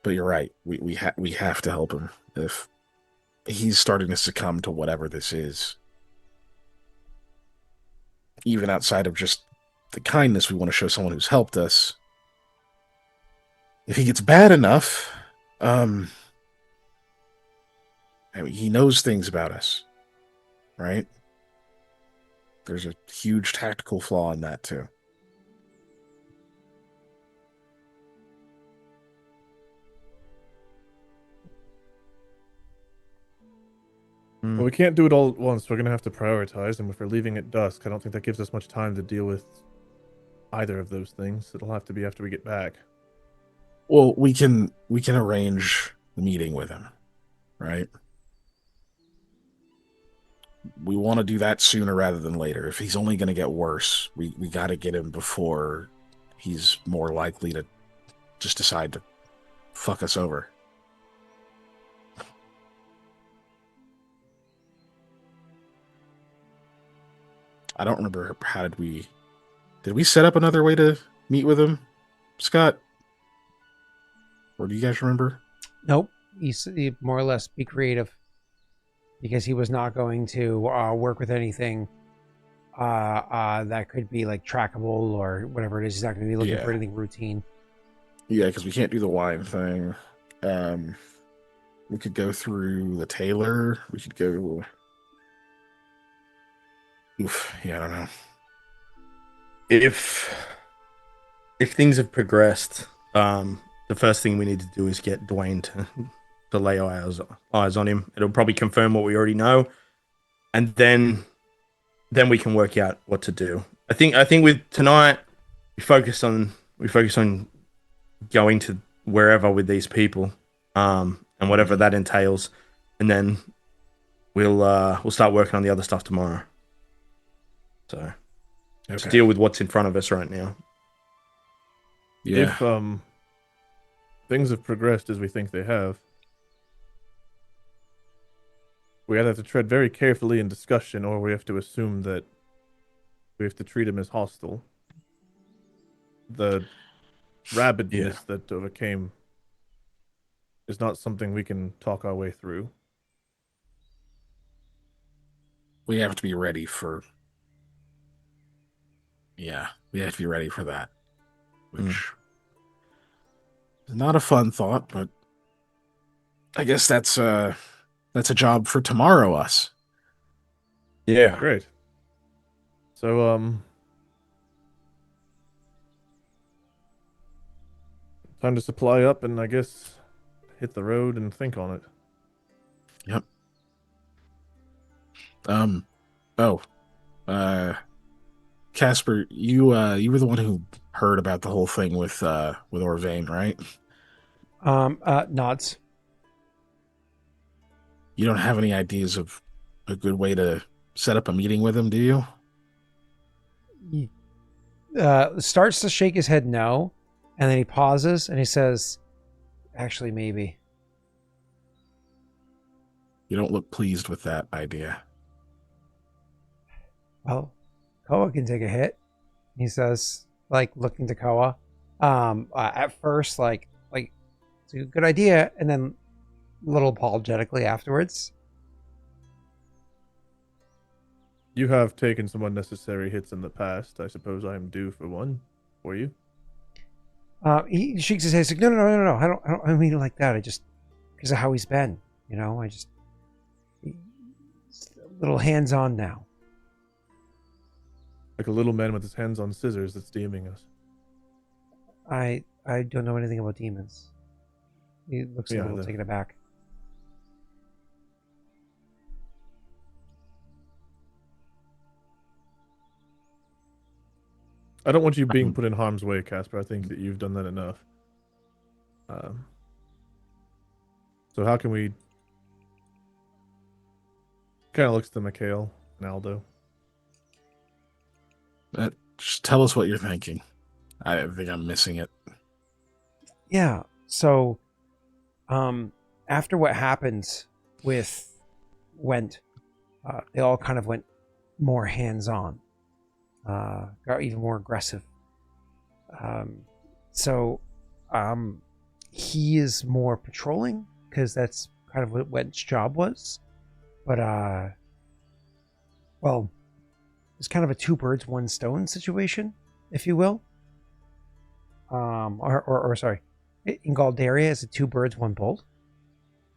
But you're right. We have to help him if he's starting to succumb to whatever this is. Even outside of just the kindness we want to show someone who's helped us. If he gets bad enough, I mean, he knows things about us, right? There's a huge tactical flaw in that too. Well, we can't do it all at once. We're going to have to prioritize, and if we're leaving at dusk, I don't think that gives us much time to deal with either of those things. It'll have to be after we get back. Well, we can arrange the meeting with him, right? We want to do that sooner rather than later. If he's only going to get worse, we got to get him before he's more likely to just decide to fuck us over. I don't remember did we set up another way to meet with him, Scott? Or do you guys remember? Nope. He more or less be creative because he was not going to work with anything that could be like trackable or whatever it is. He's not going to be looking for anything routine. Yeah, because we can't do the wine thing. We could go through the tailor. We could go. Yeah, I don't know. If things have progressed, the first thing we need to do is get Dwayne to lay eyes on him. It'll probably confirm what we already know, and then we can work out what to do. I think with tonight we focus on going to wherever with these people, and whatever that entails, and then we'll start working on the other stuff tomorrow. So just deal with what's in front of us right now. Yeah. If things have progressed as we think they have, we either have to tread very carefully in discussion, or we have to assume that we have to treat him as hostile. The rabidness that overcame is not something we can talk our way through. We have to be ready for... Yeah, we have to be ready for that. Which is not a fun thought, but I guess that's a job for tomorrow, us. Yeah. Great. So, time to supply up and I guess hit the road and think on it. Yep. Casper, you were the one who heard about the whole thing with Orvain, right? Nods. You don't have any ideas of a good way to set up a meeting with him, do you? He starts to shake his head no, and then he pauses and he says, actually, maybe. You don't look pleased with that idea. Well, Koa can take a hit, he says, like looking to Koa. At first, like it's a good idea, and then a little apologetically afterwards. You have taken some unnecessary hits in the past. I suppose I am due for one for you. He shakes his head. He's like, no. I don't mean it like that. I just, because of how he's been, he's a little hands-on now. Like a little man with his hands on scissors that's DMing us. I don't know anything about demons. He looks a little taken aback. I don't want you being put in harm's way, Casper. I think that you've done that enough. So how can we... Kind of looks to Mikhail and Aldo. Just tell us what you're thinking. I think I'm missing it. Yeah. So, after what happened with Went, they all kind of went more hands-on. Got even more aggressive. So he is more patrolling because that's kind of what Went's job was. But well, it's kind of a two birds, one stone situation, if you will. Or sorry, in Galdaria, it's a two birds, one bolt.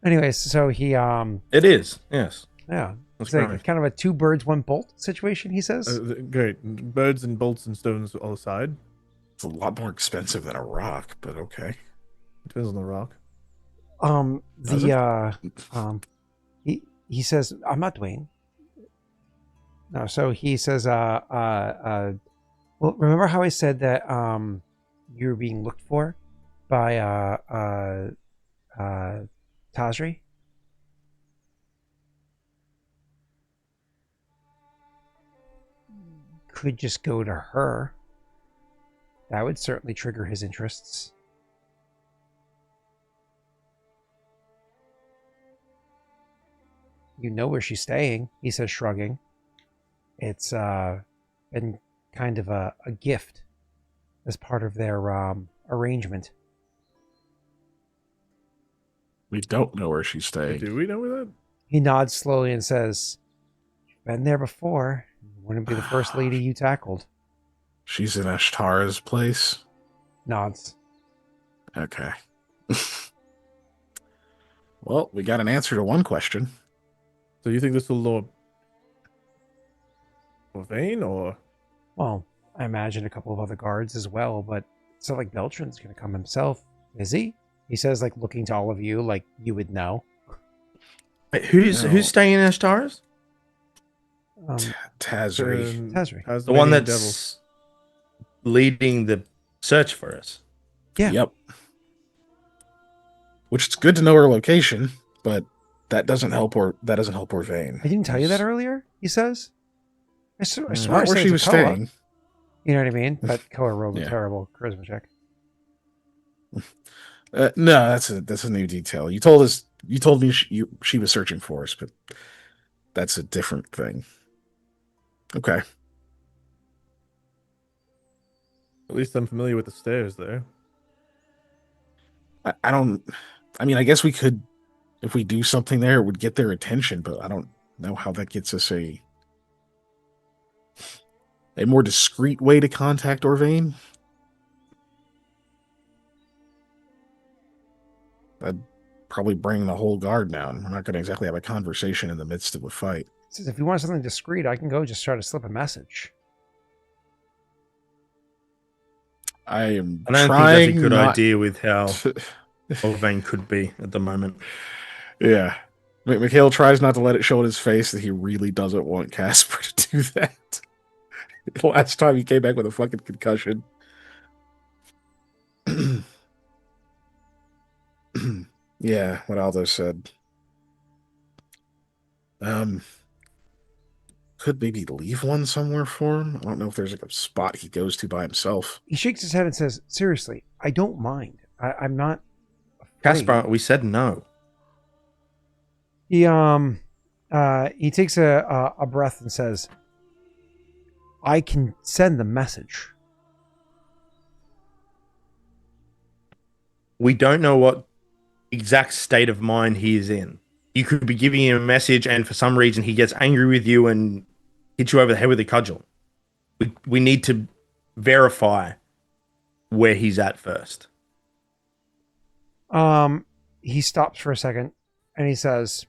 Anyways, so he It is, yes. Yeah. It's like kind of a two birds, one bolt situation, he says. Great. Birds and bolts and stones all aside. It's a lot more expensive than a rock, but okay. Depends on the rock. He says, I'm not Dwayne. No, so he says, well, remember how I said that you were being looked for by Tazri? Could just go to her. That would certainly trigger his interests. You know where she's staying, he says, shrugging. It's been kind of a gift as part of their arrangement. We don't know where she's staying. Do we know where that? He nods slowly and says, "Been there before. Wouldn't be the first lady you tackled." She's in Ashtara's place? Nods. Okay. Well, we got an answer to one question. So you think this will Lord Vane or? Well, I imagine a couple of other guards as well, but it's not like Beltran's going to come himself, is he? He says, like, looking to all of you, like you would know. Wait, who's staying in Ashtara's? Tazri. Tazri. The one that's leading the search for us. Yeah. Yep. Which it's good to know her location, but that doesn't help Orvain. I didn't tell you that earlier, he says. I swear Not where she was staying. You know what I mean? But Koa rolled a terrible charisma check. No, that's a new detail. You told me she was searching for us, but that's a different thing. Okay. At least I'm familiar with the stairs there. I guess we could, if we do something there, it would get their attention, but I don't know how that gets us a more discreet way to contact Orvain. I'd probably bring the whole guard down. We're not going to exactly have a conversation in the midst of a fight. He says, if you want something discreet, I can go just try to slip a message. I don't think that's a good idea with how Orvain could be at the moment. Yeah. Mikhail tries not to let it show in his face that he really doesn't want Casper to do that. The last time he came back with a fucking concussion. Yeah, what Aldo said. Could maybe leave one somewhere for him. I don't know if there's like a spot he goes to by himself. He shakes his head and says, seriously, I don't mind. I'm not afraid. Casper, we said no. He takes a breath and says, I can send the message. We don't know what exact state of mind he is in. You could be giving him a message and for some reason he gets angry with you and hits you over the head with a cudgel. We need to verify where he's at first. He stops for a second and he says,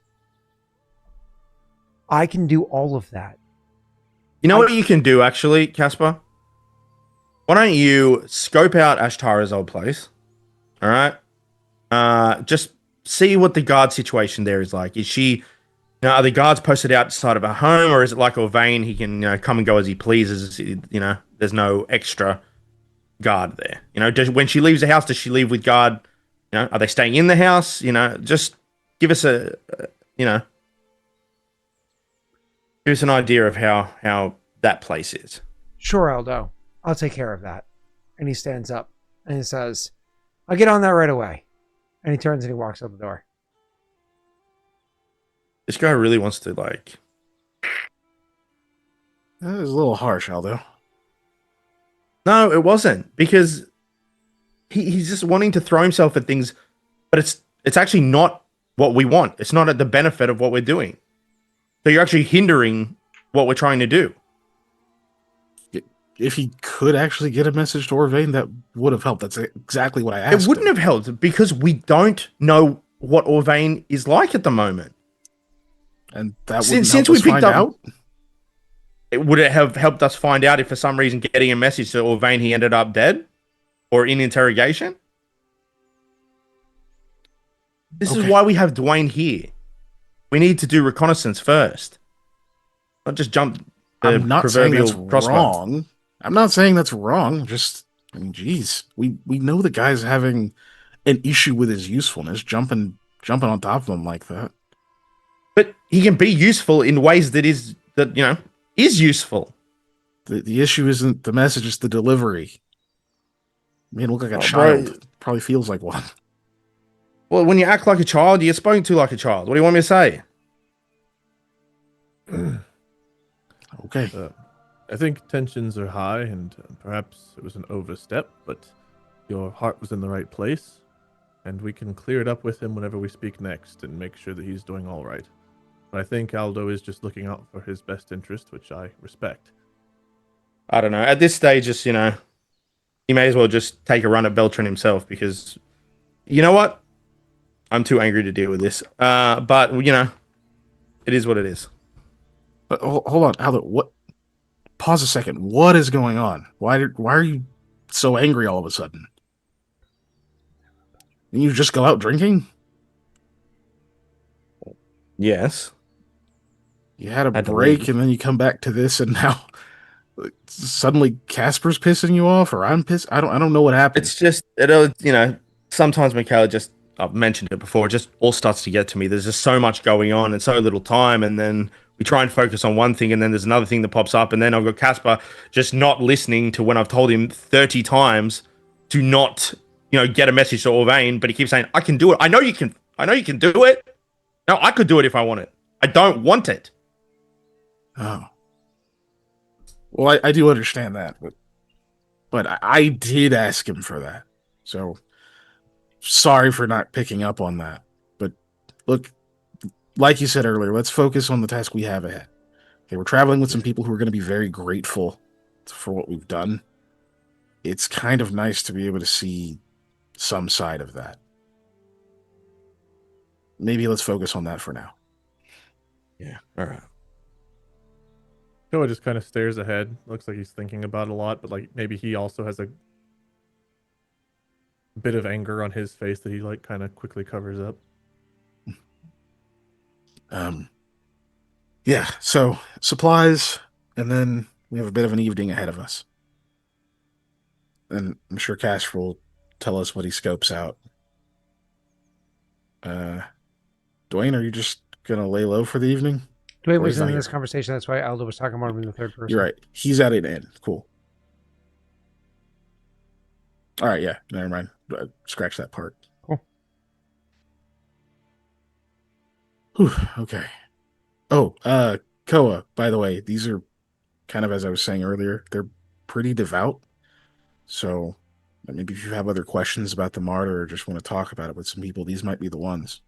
I can do all of that. You know what you can do, actually, Casper? Why don't you scope out Ashtara's old place? All right? Just see what the guard situation there is like. Is she, are the guards posted outside of her home, or is it like Orvain? He can come and go as he pleases. There's no extra guard there. When she leaves the house, does she leave with guard? Are they staying in the house? Just give us give us an idea of how that place is. Sure, Aldo. I'll take care of that. And he stands up and he says, I'll get on that right away. And he turns and he walks out the door. This guy really wants to, That was a little harsh, Aldo. No, it wasn't. Because he's just wanting to throw himself at things, but it's actually not what we want. It's not at the benefit of what we're doing. So you're actually hindering what we're trying to do. If he could actually get a message to Orvain, that would have helped. That's exactly what I asked. It wouldn't have helped because we don't know what Orvain is like at the moment. And that wouldn't help us find out? Would it have helped us find out if for some reason getting a message to Orvain he ended up dead? Or in interrogation? This is why we have Dwayne here. We need to do reconnaissance first. Not just jump the I'm not saying that's crossbow. wrong. I'm not saying that's wrong. Just, geez. We know the guy's having an issue with his usefulness, jumping on top of him like that. But he can be useful in ways that is useful. The issue isn't the message, it's the delivery. Look like a child. Bro. Probably feels like one. Well, when you act like a child, you're spoken to like a child. What do you want me to say? Okay. I think tensions are high, and perhaps it was an overstep, but your heart was in the right place, and we can clear it up with him whenever we speak next and make sure that he's doing all right. But I think Aldo is just looking out for his best interest, which I respect. I don't know. At this stage, just, you know, he may as well just take a run at Beltran himself because, you know what? I'm too angry to deal with this. But, you know, it is what it is. But hold on, Aldo. What? Pause a second. What is going on? Why are you so angry all of a sudden? Didn't you just go out drinking? Yes. You had a Had to break leave. and then you come back to this, and now suddenly Casper's pissing you off, or I'm pissed. I don't know what happened. It's just, you know, sometimes Mikhail just, I've mentioned it before, it just all starts to get to me. There's just so much going on and so little time. And then we try and focus on one thing, and then there's another thing that pops up. And then I've got Casper just not listening to when I've told him 30 times to not, you know, get a message to Orvain, but he keeps saying, I can do it. I know you can do it. No, I could do it if I want it. I don't want it. Oh. Well, I do understand that, but I did ask him for that. So sorry for not picking up on that. But look, like you said earlier, let's focus on the task we have ahead. Okay, we're traveling with some people who are going to be very grateful for what we've done. It's kind of nice to be able to see some side of that. Maybe let's focus on that for now. Yeah, all right. Koa just kind of stares ahead. Looks like he's thinking about it a lot, but like maybe he also has a bit of anger on his face that he like kind of quickly covers up. Yeah, so supplies, and then we have a bit of an evening ahead of us. And I'm sure Casper will tell us what he scopes out. Dwayne, are you just gonna lay low for the evening? Dwayne was in this conversation. That's why Aldo was talking about him in the third person. You're right. He's at an end. Cool. All right. Yeah. Never mind. Scratch that part. Cool. Whew, okay. Oh, Koa, by the way, these are kind of, as I was saying earlier, they're pretty devout. So maybe if you have other questions about the martyr or just want to talk about it with some people, these might be the ones.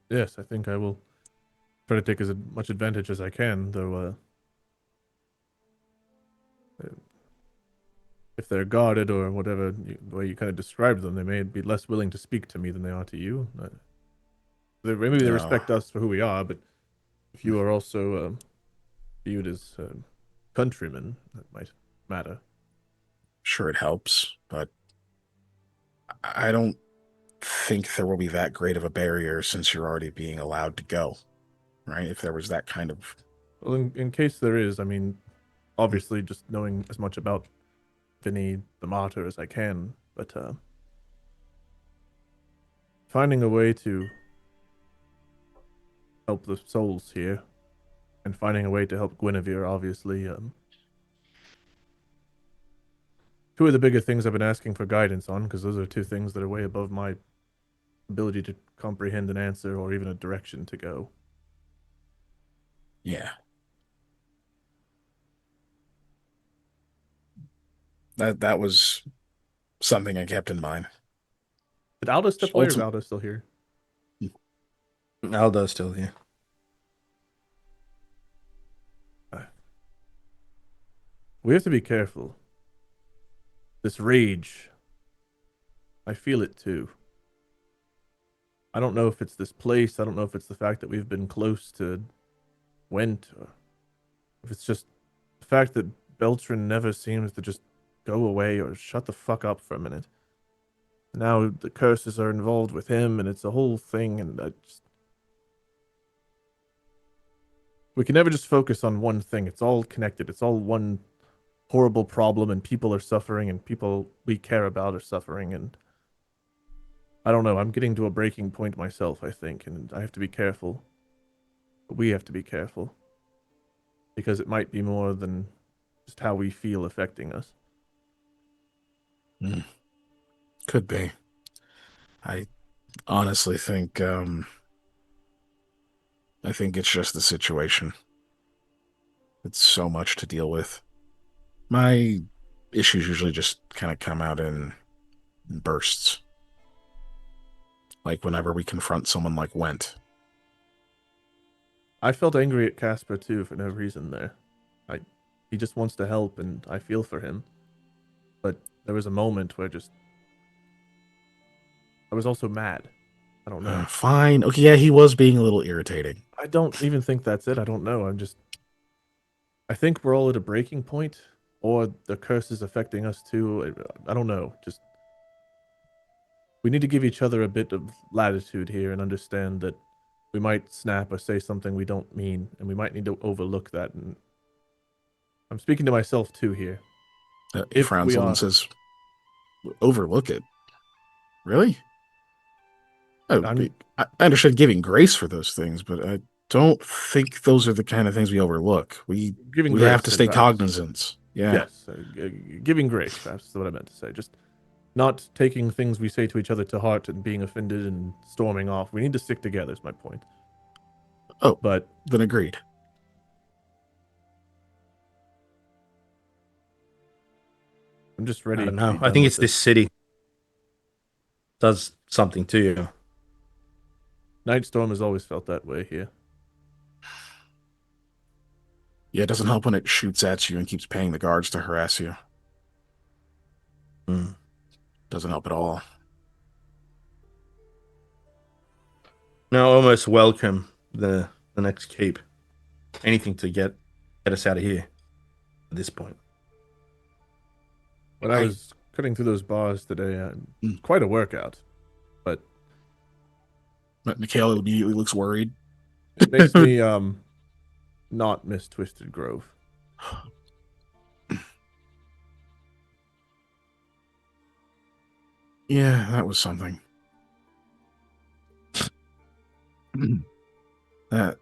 Yes, I think I will try to take as much advantage as I can, though, if they're guarded or whatever the way you kind of described them, they may be less willing to speak to me than they are to you. Maybe they respect us for who we are, but if you are also viewed as countrymen, that might matter. Sure, it helps, but I don't think there will be that great of a barrier since you're already being allowed to go, right? If there was that kind of... Well, in case there is, I mean, obviously just knowing as much about Vinny the Martyr as I can, but finding a way to help the souls here and finding a way to help Guinevere, obviously, two of the bigger things I've been asking for guidance on, because those are two things that are way above my ability to comprehend an answer or even a direction to go. Yeah. That was something I kept in mind. Did Aldo step away or is Aldo still here? Aldo's still here. We have to be careful. This rage, I feel it too. I don't know if it's this place. I don't know if it's the fact that we've been close to Went, or if it's just the fact that Beltran never seems to just go away or shut the fuck up for a minute. Now the curses are involved with him, and it's a whole thing, and we can never just focus on one thing. It's all connected. It's all one horrible problem, and people are suffering, and people we care about are suffering, and I don't know. I'm getting to a breaking point myself, I think, and I have to be careful. We have to be careful. Because it might be more than just how we feel affecting us. Could be. I honestly think I think it's just the situation. It's so much to deal with. My issues usually just kind of come out in bursts. Like whenever we confront someone like Went. I felt angry at Casper too for no reason there. He just wants to help, and I feel for him. But there was a moment where I was also mad. I don't know. Fine. Okay, yeah, he was being a little irritating. I don't even think that's it. I don't know. I think we're all at a breaking point, or the curse is affecting us too. I don't know. Just we need to give each other a bit of latitude here and understand that we might snap or say something we don't mean, and we might need to overlook that. And I'm speaking to myself too here. He frowns a little and says, "Overlook it? Really? Oh, I understand giving grace for those things, but I don't think those are the kind of things we overlook. We have to stay cognizant. Yeah. Yes, giving grace. That's what I meant to say. Just not taking things we say to each other to heart and being offended and storming off. We need to stick together. Is my point. Oh, but then agreed. I'm just ready. I don't know. I think it's this city does something to you. Nightstorm has always felt that way here. Yeah, it doesn't help when it shoots at you and keeps paying the guards to harass you. Doesn't help at all. No, almost welcome the next keep. Anything to get us out of here at this point. When I was cutting through those bars today, quite a workout. But Mikhail immediately looks worried. It makes me not miss Twisted Grove. Yeah, that was something. There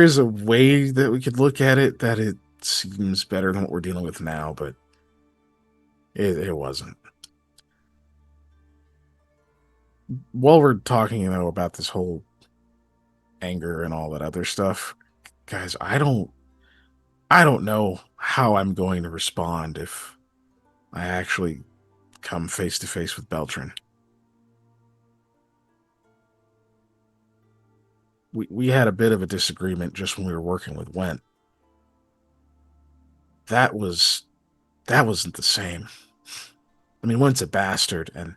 is a way that we could look at it that it seems better than what we're dealing with now, but it wasn't. While we're talking, about this whole anger and all that other stuff, guys, I don't know how I'm going to respond if I actually come face to face with Beltran. We had a bit of a disagreement just when we were working with Went. That wasn't the same. I mean, Went's a bastard, and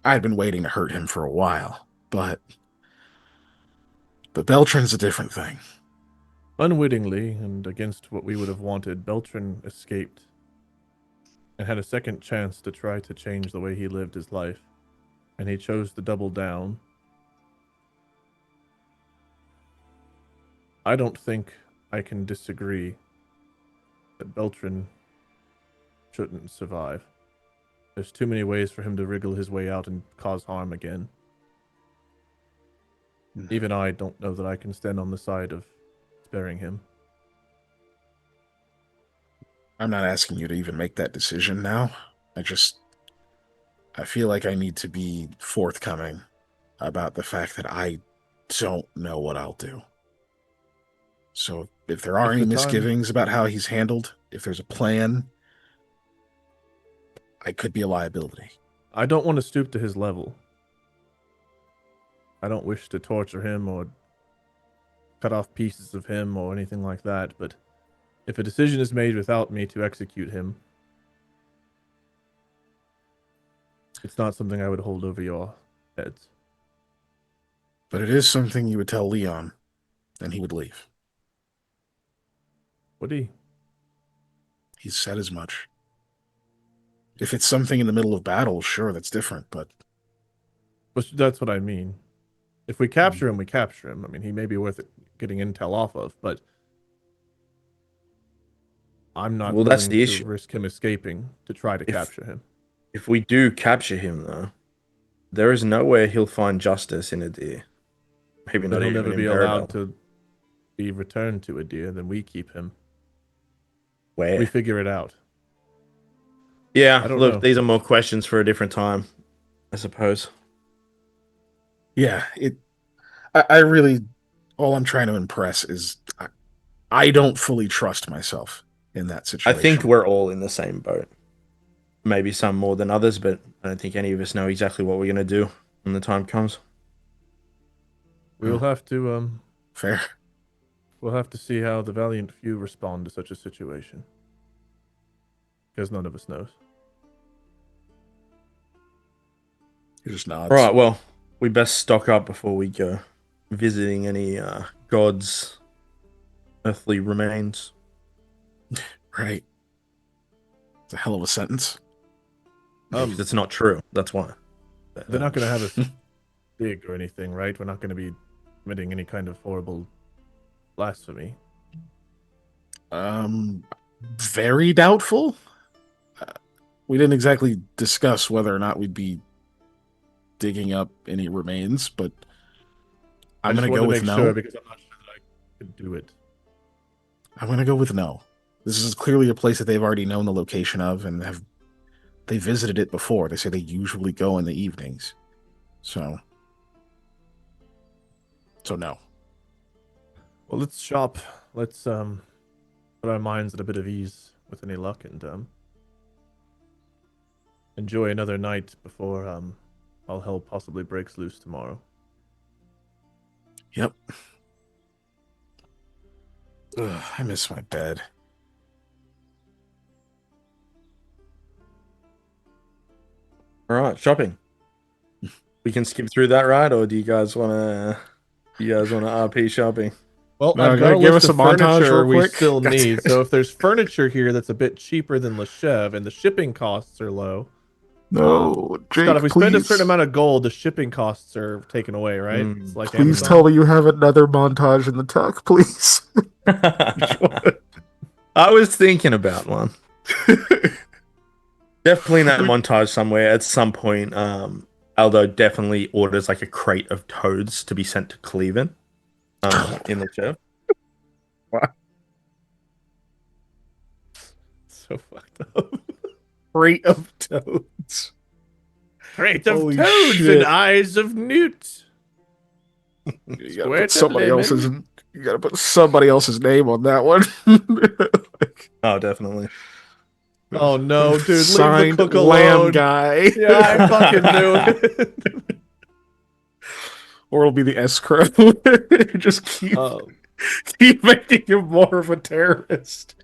I'd been waiting to hurt him for a while, but Beltran's a different thing. Unwittingly, and against what we would have wanted, Beltran escaped and had a second chance to try to change the way he lived his life, and he chose to double down. I don't think I can disagree that Beltran shouldn't survive. There's too many ways for him to wriggle his way out and cause harm again. Even I don't know that I can stand on the side of sparing him. I'm not asking you to even make that decision now. I feel like I need to be forthcoming about the fact that I don't know what I'll do. So if there are any misgivings about how he's handled, if there's a plan, I could be a liability. I don't want to stoop to his level. I don't wish to torture him or cut off pieces of him or anything like that, but if a decision is made without me to execute him, it's not something I would hold over your heads. But it is something you would tell Leon, and he would leave. Would he? He said as much. If it's something in the middle of battle, sure, that's different, but that's what I mean. If we capture him, we capture him. I mean, he may be worth it getting intel off of, but I'm not willing that's the to issue. Risk him escaping to try to capture him. If we do capture him, though, there is nowhere he'll find justice in Adir. Maybe not. He'll never be allowed to be returned to Adir. Then we keep him. Where? We figure it out. Yeah, look, these are more questions for a different time, I suppose. Yeah, I really, all I'm trying to impress is I don't fully trust myself in that I situation. think we're all in the same boat. Maybe some more than others, but I don't think any of us know exactly what we're going to do when the time comes. We will have to fair. We'll have to see how the valiant few respond to such a situation. Because none of us knows. He just nods. All right, well, we best stock up before we go visiting any gods' earthly remains. Right. It's a hell of a sentence. It's not true. That's why. They're not going to have us dig or anything, right? We're not going to be committing any kind of horrible blasphemy. Very doubtful. We didn't exactly discuss whether or not we'd be digging up any remains, but I'm going to go with no. Sure because I'm not sure that I could do it. I'm going to go with no. This is clearly a place that they've already known the location of and they visited it before. They say they usually go in the evenings. So no. Well, let's shop. Let's put our minds at a bit of ease with any luck and enjoy another night before all hell possibly breaks loose tomorrow. Yep. Ugh, I miss my bed. All right, shopping. We can skip through that, right? Or do you guys want to RP shopping? Well, No, I've got a give list us of a montage furniture real we quick. still need. So if there's furniture here that's a bit cheaper than Leshev and the shipping costs are low. No, Jake, Scott, if we spend a please. certain amount of gold, the shipping costs are taken away, right? It's like Please Amazon. tell me you have another montage in the tuck, please. I was thinking about one. Definitely in that montage somewhere at some point. Aldo definitely orders like a crate of toads to be sent to Cleveland in the show. Wow. So fucked up. Crate of toads. Crate of Holy toads shit. and eyes of newt. You gotta put somebody else's. You gotta put somebody else's name on that one. Oh, definitely. Oh no, dude! Signed leave the cook lamb alone. guy. Yeah, I fucking knew it. Or it'll be the escrow. Just keep making him more of a terrorist.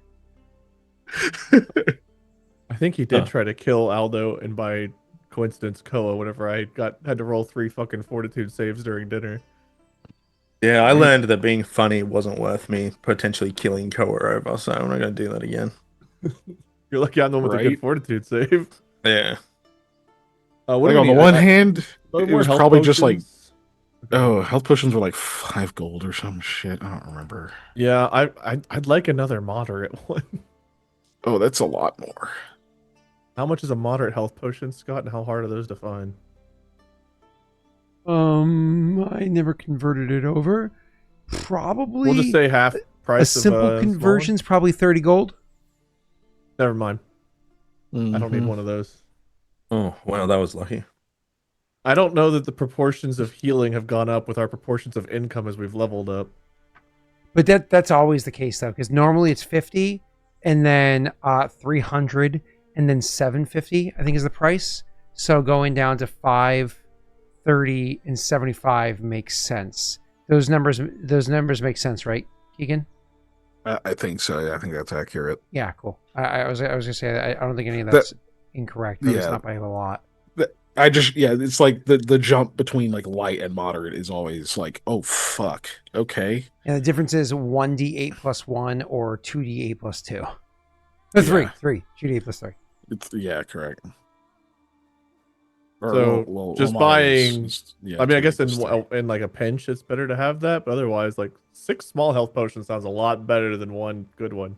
I think he did try to kill Aldo, and by coincidence, Koa. Whenever I had to roll 3 fucking fortitude saves during dinner. Yeah, I learned that being funny wasn't worth me potentially killing Koa over, so I'm not gonna do that again. You're lucky I'm the one with a good fortitude save. Yeah. What like on the one hand, it was probably just like, health potions were like 5 gold or some shit. I don't remember. Yeah, I'd like another moderate one. Oh, that's a lot more. How much is a moderate health potion, Scott, and how hard are those to find? I never converted it over. Probably. We'll just say half price. A simple conversion's probably 30 gold. Never mind. I don't need one of those. Oh, wow, that was lucky. I don't know that the proportions of healing have gone up with our proportions of income as we've leveled up. But that's always the case, though, because normally it's 50, and then 300, and then 750, I think is the price. So going down to 5, 30, and 75 makes sense. Those numbers make sense, right, Keegan? I think so. Yeah, I think that's accurate. Yeah, cool. I was gonna say I don't think any of that's incorrect. It's not by a lot. It's like the jump between like light and moderate is always like, oh fuck, okay. And the difference is 1d8 plus 1 or 2d8 plus 2. 3, 2d8 plus 3. Correct. So just buying. I mean, I guess in like a pinch, it's better to have that. But otherwise, like 6 small health potions sounds a lot better than 1 good one.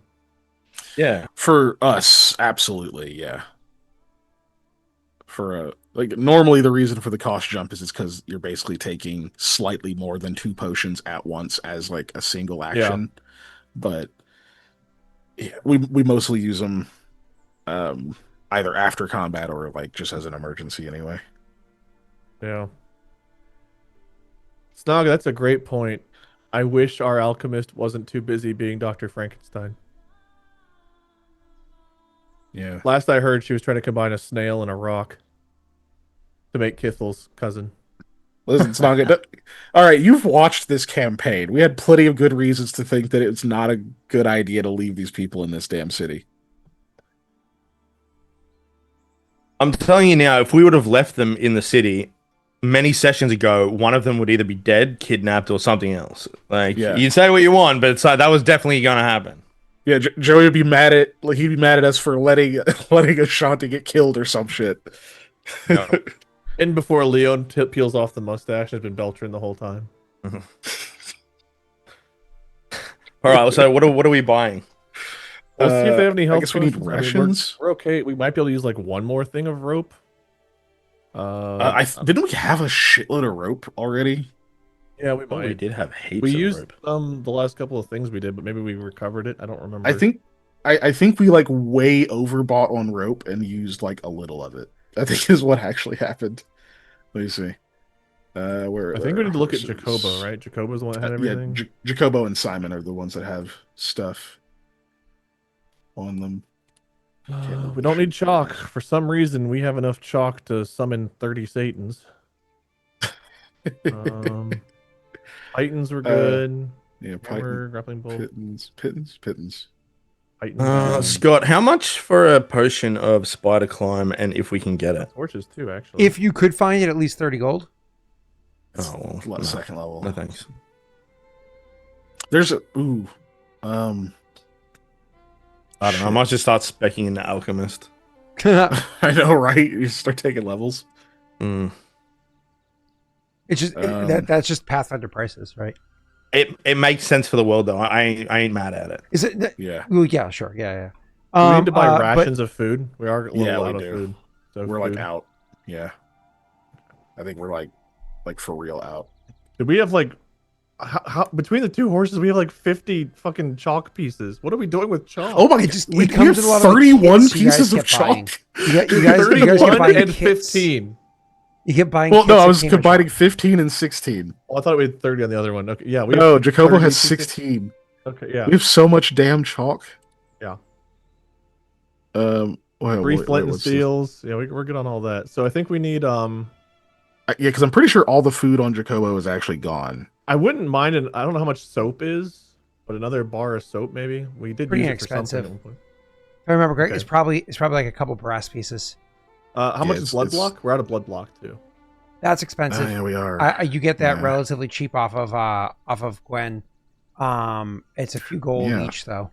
Yeah, for us, absolutely, yeah. For like normally the reason for the cost jump is because you're basically taking slightly more than 2 potions at once as like a single action. Yeah. But yeah, we mostly use them either after combat or like just as an emergency anyway. Yeah. Snog, that's a great point. I wish our alchemist wasn't too busy being Dr. Frankenstein. Yeah. Last I heard, she was trying to combine a snail and a rock to make Kethrel's cousin. Listen, it's not good. All right, you've watched this campaign. We had plenty of good reasons to think that it's not a good idea to leave these people in this damn city. I'm telling you now, if we would have left them in the city many sessions ago, one of them would either be dead, kidnapped, or something else. Like, you say what you want, but it's like, that was definitely going to happen. Yeah, Joey would be mad at he'd be mad at us for letting Ashanti get killed or some shit. No. And before Leon peels off the mustache, has been Beltrin the whole time. All right, so what are we buying? Let's see if they have any health. I guess we need rations. We're okay. We might be able to use like one more thing of rope. Didn't we have a shitload of rope already? Yeah, we might. We did have heaps. We of used rope. The last couple of things we did, but maybe we recovered it. I don't remember. I think we like way overbought on rope and used like a little of it. I think is what actually happened. Let me see. Where I think we need to look at Jacobo, right? Jacobo's the one that had everything. Yeah, Jacobo and Simon are the ones that have stuff on them. We don't need chalk. For some reason, we have enough chalk to summon 30 Satans. Titans were good. Yeah, Hammer, grappling bolt. Pittance. Scott, how much for a potion of spider climb, and if we can get it? Torches too, actually. If you could find it, at least 30 gold. Oh, well, second level. No thanks. There's a I don't know. I might just start specking into alchemist. I know, right? You start taking levels. Mm. It's just that's just Pathfinder prices, right? It makes sense for the world though. I ain't mad at it. Is it? Yeah. Well, yeah, sure. Yeah. We need to buy rations of food. We are a little out of food. So we're like out. Yeah. I think we're like for real out. Did we have like how between the two horses we have like 50 fucking chalk pieces? What are we doing with chalk? Oh my! We have 31 pieces of chalk. You guys get buying and 15. You get buying. Well, no, I was combining 15 and 16. Oh, I thought we had 30 on the other one. Okay, yeah. No, Jacobo has 16. Okay, yeah. We have so much damn chalk. Yeah. 3 flint and steels. Yeah, we're good on all that. So I think we need yeah, because I'm pretty sure all the food on Jacobo is actually gone. I wouldn't mind I don't know how much soap is, but another bar of soap maybe. We did pretty use inexpensive. It for something. If I remember correctly, it's probably like a couple brass pieces. How much is blood block? We're out of blood block too. That's expensive. Yeah, we are. You get that relatively cheap off of Gwen. It's a few gold each though.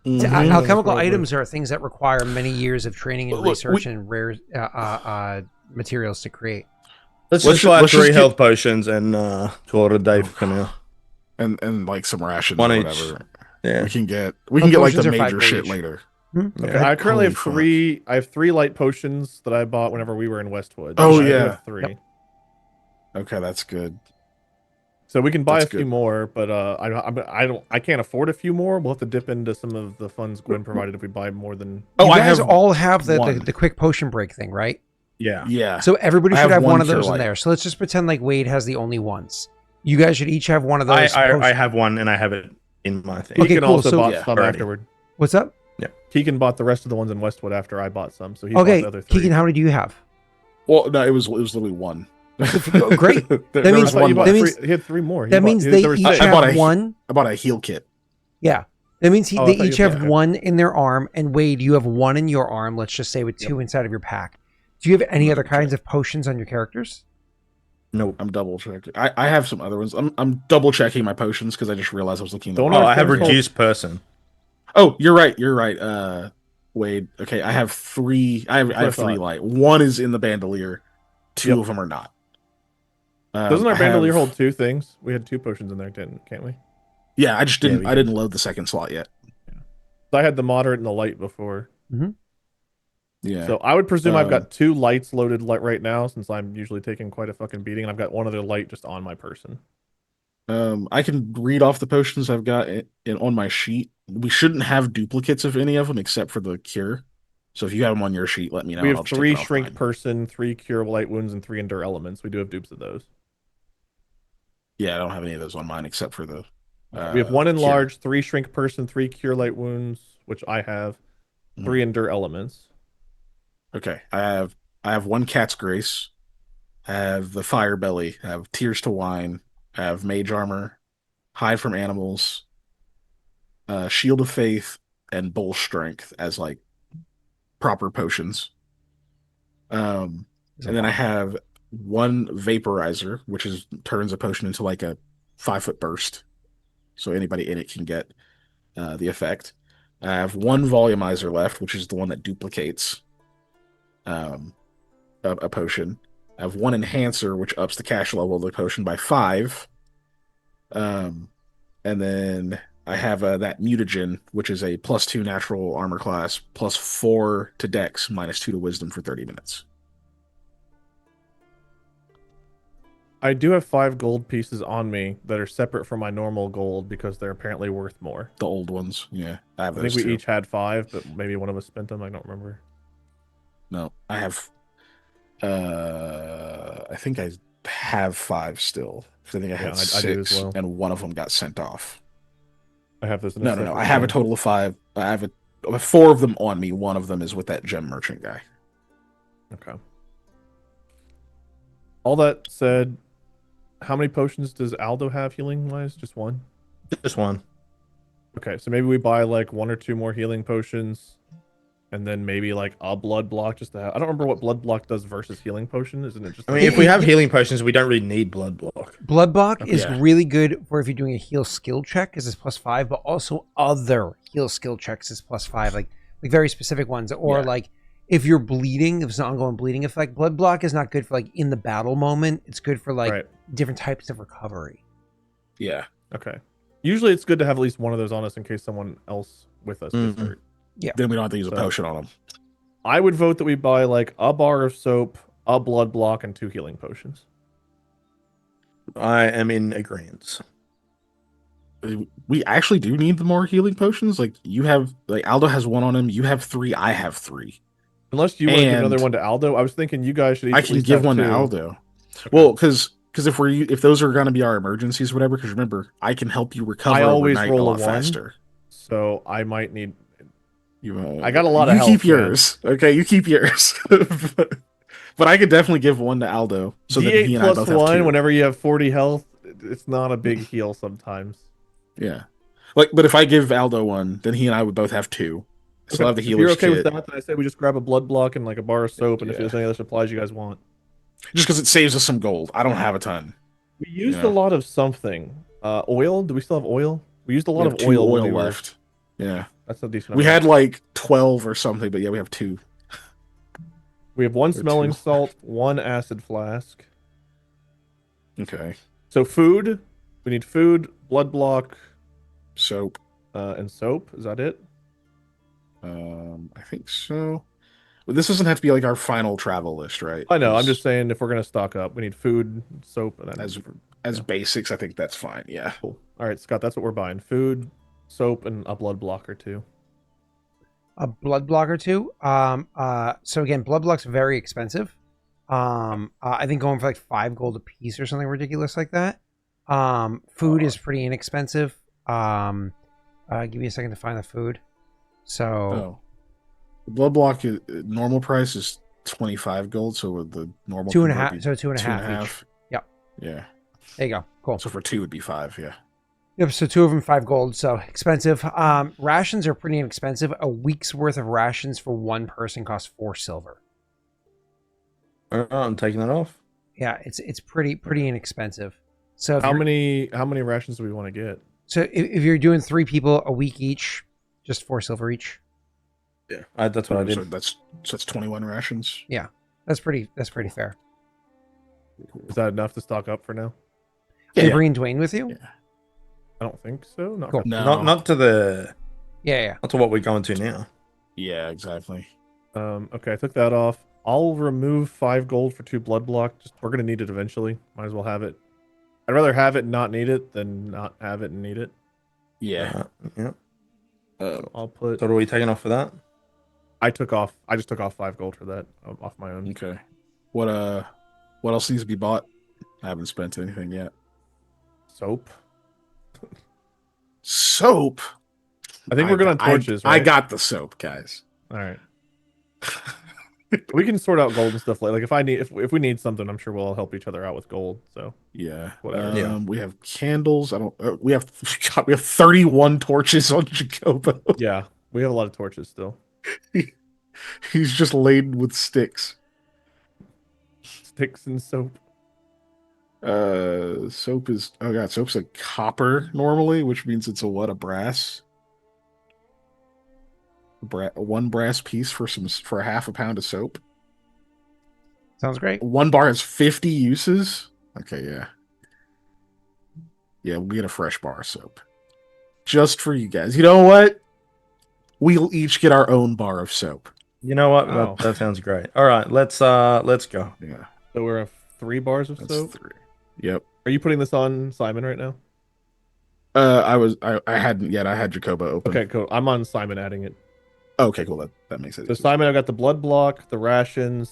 Alchemical items are things that require many years of training and research and rare materials to create. Let's just buy 3 health potions and call it a day for now. And like some rations or whatever. Each. Yeah. We can get like the major shit later. Okay, yeah. I currently have 3. I have 3 light potions that I bought whenever we were in Westwood. Oh yeah, I have 3. Yep. Okay, that's good. So we can buy a few more, but I can't afford a few more. We'll have to dip into some of the funds Gwen provided if we buy more than. Oh, you guys all have the quick potion break thing, right? Yeah. Yeah. So everybody should have one of those in there. So let's just pretend like Wade has the only ones. You guys should each have one of those. I have one, and I have it in my thing. Okay, Keegan also bought some afterward. What's up? Yeah. Keegan bought the rest of the ones in Westwood after I bought some. So he bought the other 3. Keegan, how many do you have? Well, no, it was literally 1. Great. That means he had 3 more. That means they each have one. I bought a heal kit. Yeah. That means they each have one in their arm, and Wade, you have one in your arm, let's just say with 2 inside of your pack. Do you have any other kinds of potions on your characters? No, I'm double checking. I have some other ones. I'm double checking my potions because I just realized I was looking. I have reduced person. Oh, you're right. Wade. Okay, I have 3. I have 3 light. 1 is in the bandolier. 2 of them are not. Doesn't our bandolier hold 2 things? We had 2 potions in there, can't we? Yeah, I just didn't. I didn't load the second slot yet. Yeah. So I had the moderate and the light before. Mm-hmm. Yeah. So I would presume I've got 2 lights loaded right now, since I'm usually taking quite a fucking beating, and I've got one other light just on my person. I can read off the potions I've got on my sheet. We shouldn't have duplicates of any of them except for the cure. So if you have them on your sheet, let me know. We have 3 shrink person, 3 cure light wounds, and 3 endure elements. We do have dupes of those. Yeah, I don't have any of those on mine except for the. We have 1 cure. enlarge, 3 shrink person, 3 cure light wounds, which I have, 3 endure elements. Okay, I have 1 cat's grace. I have the fire belly. I have tears to wine. I have mage armor, hide from animals, shield of faith, and bull strength as like proper potions. Um, There's a and then I lot. have 1 vaporizer, which is turns a potion into like a 5-foot burst, so anybody in it can get the effect. I have 1 volumizer left, which is the one that duplicates um, a potion. I have 1 enhancer, which ups the cash level of the potion by 5. Um, and then I have that mutagen, which is a +2 natural armor class, +4 to Dex, -2 to Wisdom for 30 minutes. I do have 5 gold pieces on me that are separate from my normal gold because they're apparently worth more. The old ones, yeah. I have I those think we too. each had 5, but maybe one of us spent them. I don't remember. No, I have. I think I have 5 still. I think I had I do as 6, well. and one of them got sent off. I have this in a No. separate I have a thing. total of 5. I have 4 of them on me. One of them is with that gem merchant guy. Okay. All that said, how many potions does Aldo have healing wise? Just 1? Just 1. Okay, so maybe we buy like 1 or 2 more healing potions, and then maybe like a blood block just to have. I don't remember what blood block does versus healing potion. Isn't it just? I mean, if we have healing potions, we don't really need blood block. Blood block is Yeah. really good for if you're doing a heal skill check, because it's +5, but also other heal skill checks is +5, like very specific ones, or like if you're bleeding, if it's an ongoing bleeding effect. Blood block is not good for like in the battle moment. It's good for like different types of recovery. Yeah. Okay. Usually, it's good to have at least one of those on us in case someone else with us gets hurt. Yeah. Then we don't have to use a potion on them. I would vote that we buy like a bar of soap, a blood block, and 2 healing potions. I am in agreement. We actually do need the more healing potions. Like you have, like Aldo has 1 on him. You have 3. I have 3. Unless you want to give another one to Aldo, I was thinking you guys should. I can give one 2. to Aldo. Okay. Well, because if those are going to be our emergencies, or whatever. Because remember, I can help you recover. I always overnight roll a lot 1, faster. So I might need. You, I got a lot of health. You keep yours, okay? You keep yours. But I could definitely give 1 to Aldo. So that D8 he and I both have 1. 2. Whenever you have 40 health, it's not a big heal sometimes. Yeah, but if I give Aldo 1, then he and I would both have 2. So I'll have the If healer's you're okay kit. with that, then I say we just grab a blood block and like a bar of soap, and if there's any other supplies you guys want. Just because it saves us some gold. I don't have a ton. We used a lot of something. Oil? Do we still have oil? We used a lot of 2 oil. oil left. Yeah. That's a decent We amount. had like 12 or something, but yeah, we have 2. We have 1 smelling 2. salt, 1 acid flask. Okay. So food. We need food, blood block, Soap. and soap. Is that it? I think so. But this doesn't have to be like our final travel list, right? I know. I'm just saying if we're gonna stock up, we need food, soap, and then as basics. I think that's fine. Yeah. Cool. All right, Scott. That's what we're buying: food, soap, and a blood block or 2. A blood block or 2. So again, blood block's very expensive. I think going for like 5 gold a piece or something ridiculous like that. Food is pretty inexpensive. Give me a second to find the food. So the blood block normal price is 25 gold. So with the normal 2.5, so 2.5 each. Yep. Yeah. There you go. Cool. So for 2 would be 5. Yeah. Yep. So 2 of them 5 gold. So expensive. Rations are pretty inexpensive. A week's worth of rations for 1 person costs 4 silver. I'm taking that off. Yeah, it's pretty inexpensive. So how many rations do we want to get? So if you're doing 3 people a week each, just 4 silver each. Yeah, that's what I did. So that's 21 rations. Yeah, that's pretty fair. Is that enough to stock up for now? Are you bringing Dwayne with you? Yeah. I don't think so. Cool. Not to the. Yeah. Not to what we're going to now. Yeah, exactly. Okay, I took that off. I'll remove 5 gold for 2 blood block. We're gonna need it eventually. Might as well have it. I'd rather have it and not need it than not have it and need it. Yeah. Yeah. So I'll put. So what are we taking off for that? I just took off 5 gold for that off my own. Okay. What else needs to be bought? I haven't spent anything yet. Soap. Soap. I think we're good on torches. I got the soap, guys. All right. We can sort out gold and stuff like if we need something, I'm sure we'll all help each other out with gold. So yeah, whatever. We have candles. I don't. We have 31 torches on Jacobo. Yeah, we have a lot of torches still. He's just laden with sticks. Sticks and soap. Soap is soap's a copper normally, which means it's a brass. One brass piece for half a pound of soap. Sounds great. One bar has 50 uses. Okay, yeah. Yeah, we'll get a fresh bar of soap. Just for you guys. You know what? We'll each get our own bar of soap. You know what? Oh. That sounds great. All right, let's go. Yeah. So we're at 3 bars of That's soap. 3. Yep. Are you putting this on Simon right now? I hadn't yet. I had Jacobo open. Okay, cool. I'm on Simon adding it. Okay, cool. That makes it. So Simon, I've got the blood block, the rations,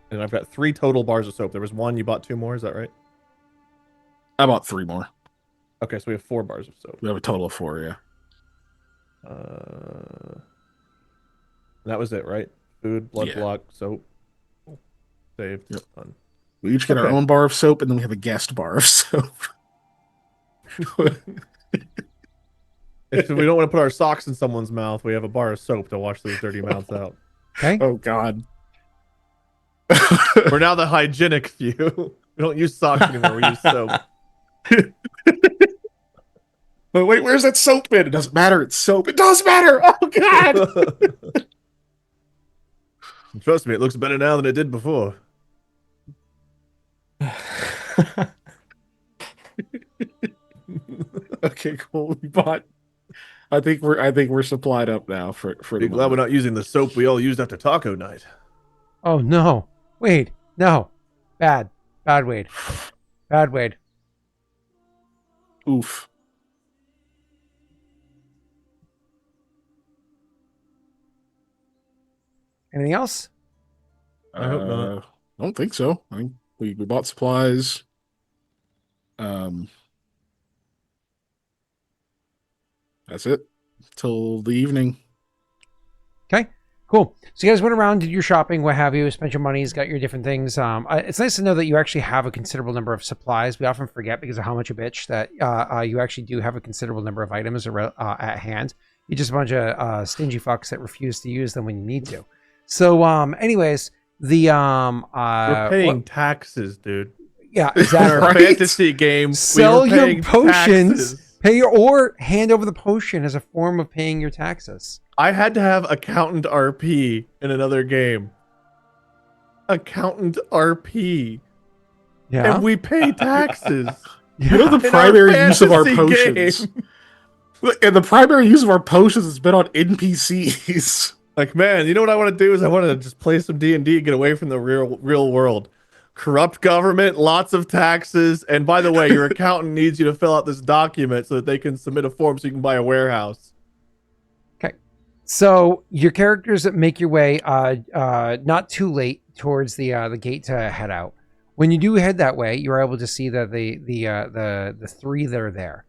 and I've got 3 total bars of soap. There was 1. You bought 2 more. Is that right? I bought 3 more. Okay, so we have 4 bars of soap. We have a total of 4. Yeah. That was it, right? Food, blood Yeah. block, soap. Saved. Yep. Done. We each get our own bar of soap, and then we have a guest bar of soap. If we don't want to put our socks in someone's mouth, we have a bar of soap to wash those dirty mouths out. Okay. Oh God. We're now the hygienic few. We don't use socks anymore. We use soap. But wait, where's that soap in? It doesn't matter. It's soap. It does matter. Oh God. Trust me, it looks better now than it did before. Okay, cool. We bought. I think we're supplied up now for. Be glad we're not using the soap we all used after taco night. Oh no. Wade. No. Bad. Bad Wade. Bad Wade. Oof. Anything else? I hope not. I don't think so. I think we bought supplies. That's it. Till the evening. Okay. Cool. So you guys went around, did your shopping, what have you, spent your monies, got your different things. It's nice to know that you actually have a considerable number of supplies. We often forget because of how much a bitch that you actually do have a considerable number of items at hand. You're just a bunch of stingy fucks that refuse to use them when you need to. So, anyways, we're paying taxes, dude. Yeah, exactly. In our fantasy game, sell your potions, taxes. or hand over the potion as a form of paying your taxes. I had to have accountant RP in another game. Accountant RP. Yeah. And we pay taxes. You know the primary use of our potions. And the primary use of our potions has been on NPCs. Like, man, you know what I want to do is I want to just play some D&D and get away from the real world. Corrupt government, lots of taxes, and by the way, your accountant needs you to fill out this document so that they can submit a form so you can buy a warehouse. Okay. So your characters that make your way not too late towards the gate to head out. When you do head that way, you're able to see that the 3 that are there.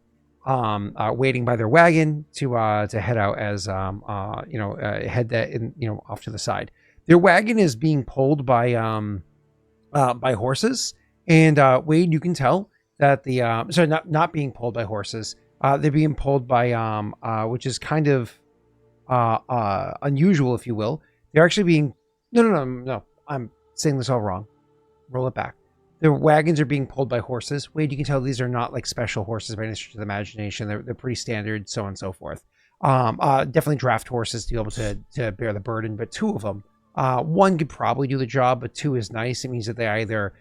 Waiting by their wagon to head out as head that in off to the side. Their wagon is being pulled by horses, and Wade, you can tell that not being pulled by horses. They're being pulled by which is kind of unusual, if you will. They're actually being no. I'm saying this all wrong. Roll it back. The wagons are being pulled by horses. Wade, you can tell these are not like special horses by any stretch of the imagination. They're pretty standard, so on and so forth. Definitely draft horses to be able to bear the burden, but 2 of them. 1 could probably do the job, but 2 is nice. It means that they either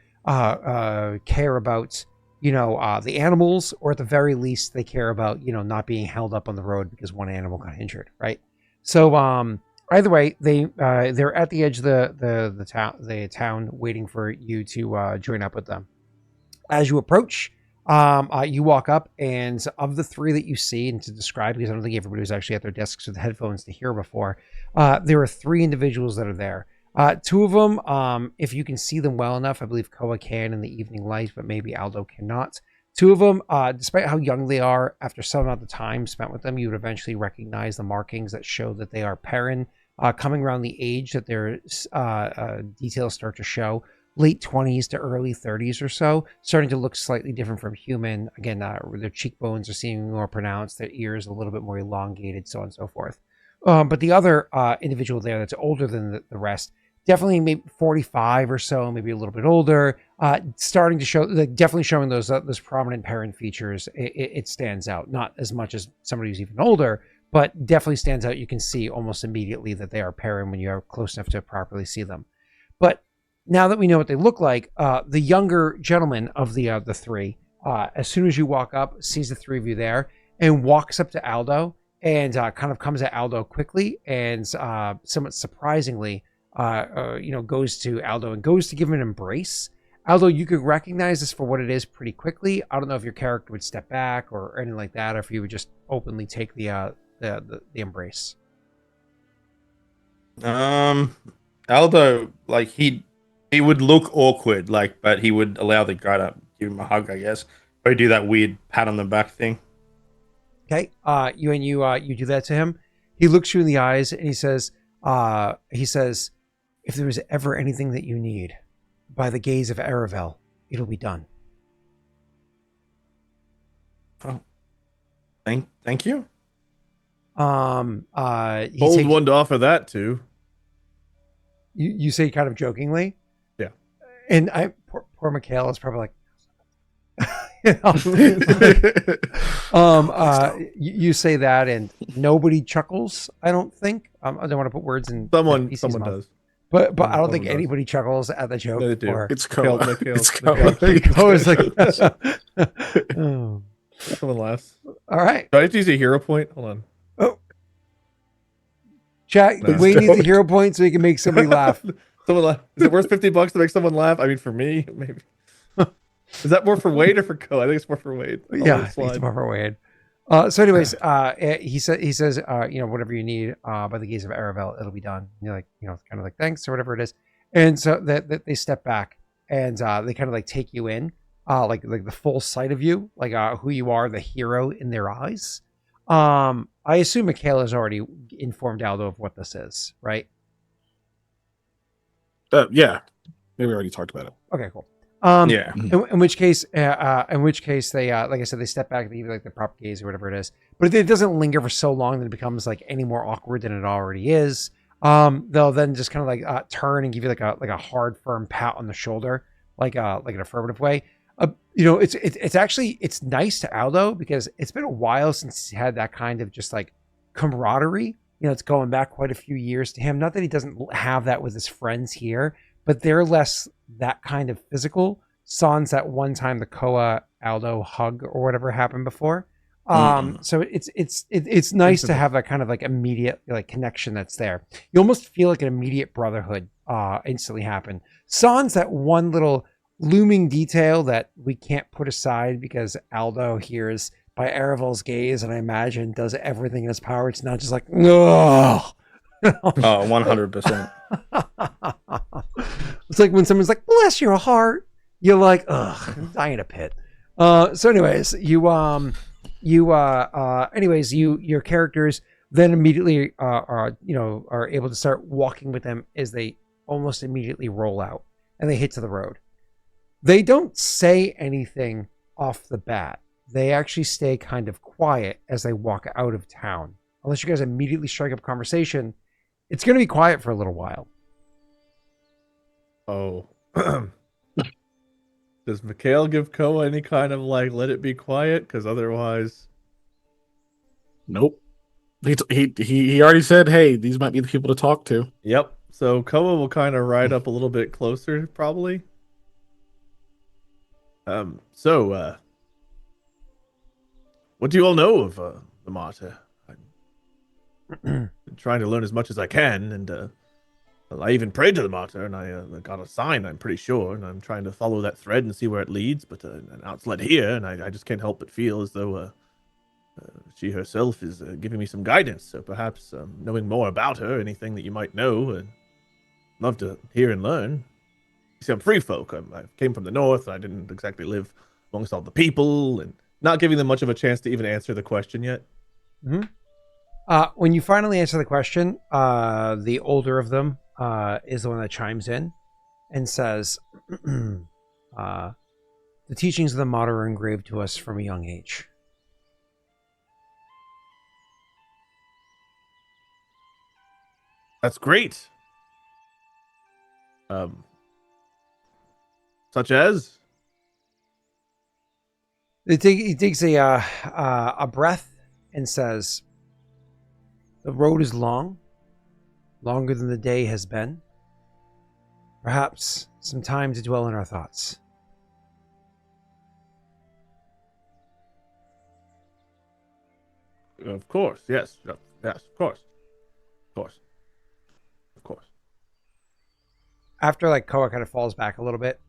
care about the animals, or at the very least they care about not being held up on the road because 1 animal got injured, right? So either way, they're at the edge of the town, waiting for you to join up with them. As you approach, you walk up, and of the 3 that you see, and to describe, because I don't think everybody was actually at their desks with headphones to hear before, there are 3 individuals that are there. 2 of them, if you can see them well enough, I believe Koa can in the evening light, but maybe Aldo cannot. Two of them, despite how young they are, after some amount of time spent with them, you would eventually recognize the markings that show that they are Perrin, coming around the age that their details start to show. Late 20s to early 30s or so, starting to look slightly different from human. Again, their cheekbones are seeming more pronounced, their ears a little bit more elongated, so on and so forth. But the other individual there that's older than the rest, definitely maybe 45 or so, maybe a little bit older, starting to show, like, definitely showing those prominent parent features. It stands out, not as much as somebody who's even older, but definitely stands out. You can see almost immediately that they are parent when you are close enough to properly see them. But now that we know what they look like, the younger gentleman of the three, as soon as you walk up, sees the three of you there and walks up to Aldo and kind of comes at Aldo quickly and somewhat surprisingly, goes to Aldo and goes to give him an embrace. Aldo, you could recognize this for what it is pretty quickly. I don't know if your character would step back or anything like that, or if you would just openly take the embrace. Aldo, like he would look awkward, like, but he would allow the guy to give him a hug, I guess. Or do that weird pat on the back thing. Okay. You do that to him. He looks you in the eyes and he says, if there is ever anything that you need, by the gaze of Aravel, it'll be done. Oh, thank you. Bold one to offer that to. You say kind of jokingly. Yeah. And poor Mikhail is probably like, you say that and nobody chuckles. I don't think. I don't want to put words in. Someone does. But I don't think anybody chuckles at the joke. No, they do. It's Koa. It's Koa's like, oh. Someone laughs. All right. Do I have to use a hero point? Hold on. Oh. Chat, Dwayne needs a hero point so he can make somebody laugh. Someone laugh. Is it worth $50 to make someone laugh? I mean, for me, maybe. Is that more for Wade or for Koa? I think it's more for Wade. Yeah, it's more for Wade. So anyways, he says, whatever you need, by the gaze of Aravel, it'll be done. And you're like, kind of like, thanks or whatever it is. And so that they step back and they kind of like take you in, like the full sight of you, like who you are, the hero in their eyes. I assume Mikhail has already informed Aldo of what this is, right? Yeah, maybe we already talked about it. Okay, cool. Yeah. In which case they, like I said, they step back, they give like the proper gaze or whatever it is, but it doesn't linger for so long that it becomes like any more awkward than it already is. They'll then just kind of like turn and give you like a hard, firm pat on the shoulder, like an affirmative way. It's nice to Aldo because it's been a while since he had that kind of just like camaraderie. It's going back quite a few years to him. Not that he doesn't have that with his friends here, but they're less that kind of physical. Sans that one time the Koa Aldo hug or whatever happened before. So it's nice to have that kind of like immediate like connection that's there. You almost feel like an immediate brotherhood instantly happen. Sans that one little looming detail that we can't put aside because Aldo hears by Aravel's gaze and I imagine does everything in his power. It's not just like, no. Oh, 100%. It's like when someone's like, bless your heart, you're like, ugh, die in a pit. So anyways, your characters then immediately are able to start walking with them as they almost immediately roll out and they hit to the road. They don't say anything off the bat. They actually stay kind of quiet as they walk out of town. Unless you guys immediately strike up conversation, it's going to be quiet for a little while. Oh. Does Mikhail give Koa any kind of like, let it be quiet? Because otherwise... Nope. He already said, hey, these might be the people to talk to. Yep. So Koa will kind of ride up a little bit closer, probably. What do you all know of the martyr? I'm trying to learn as much as I can, and I even prayed to the martyr, and I got a sign, I'm pretty sure, and I'm trying to follow that thread and see where it leads, but now it's led here, and I just can't help but feel as though she herself is giving me some guidance, so perhaps knowing more about her, anything that you might know, and love to hear and learn. You see, I'm free folk. I came from the north, I didn't exactly live amongst all the people and not giving them much of a chance to even answer the question yet. When you finally answer the question, the older of them is the one that chimes in and says, the teachings of the martyr are engraved to us from a young age. That's great. Such as? He takes a breath and says, the road is long, longer than the day has been. Perhaps some time to dwell in our thoughts. Of course, yes. Yes, of course. Of course. After Koa kind of falls back a little bit,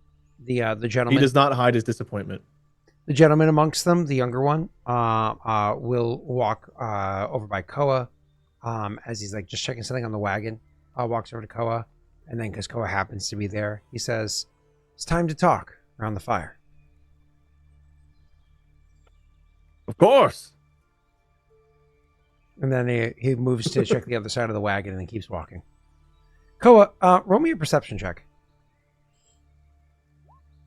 the gentleman... He does not hide his disappointment. The gentleman amongst them, the younger one, will walk over by Koa as he's just checking something on the wagon. Walks over to Koa, and then because Koa happens to be there, he says, "It's time to talk around the fire." Of course. And then he moves to check the other side of the wagon and then keeps walking. Koa, roll me a perception check.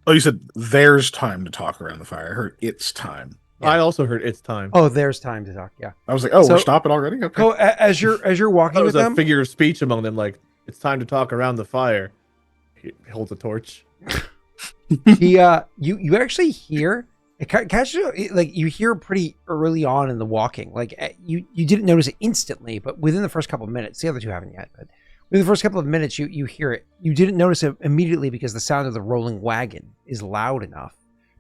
Oh, you said there's time to talk around the fire. I heard it's time. Yeah. I also heard it's time. Oh, there's time to talk. Yeah. I was like, we're stopping already. Okay. Koa, as you're walking with them, it was a figure of speech among them. It's time to talk around the fire. He holds a torch. You actually hear it catches you hear pretty early on in the walking. You didn't notice it instantly, but within the first couple of minutes, the other two haven't yet, but within the first couple of minutes you hear it. You didn't notice it immediately because the sound of the rolling wagon is loud enough.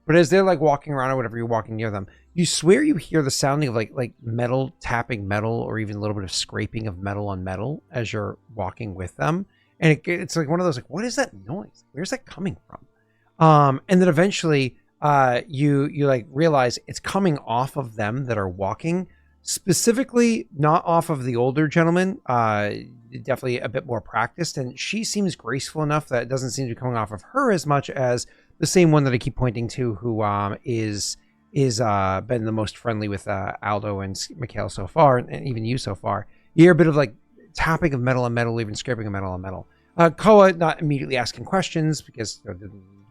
But as they're walking around or whatever, you're walking near them, you swear you hear the sounding of like metal tapping metal, or even a little bit of scraping of metal on metal as you're walking with them. And it's one of those what is that noise? Where's that coming from? And then eventually you realize it's coming off of them that are walking, specifically not off of the older gentleman, definitely a bit more practiced, and she seems graceful enough that it doesn't seem to be coming off of her as much as the same one that I keep pointing to, who is been the most friendly with Aldo and Mikhail so far, and even you so far. You hear a bit of tapping of metal on metal, even scraping of metal on metal. Koa not immediately asking questions because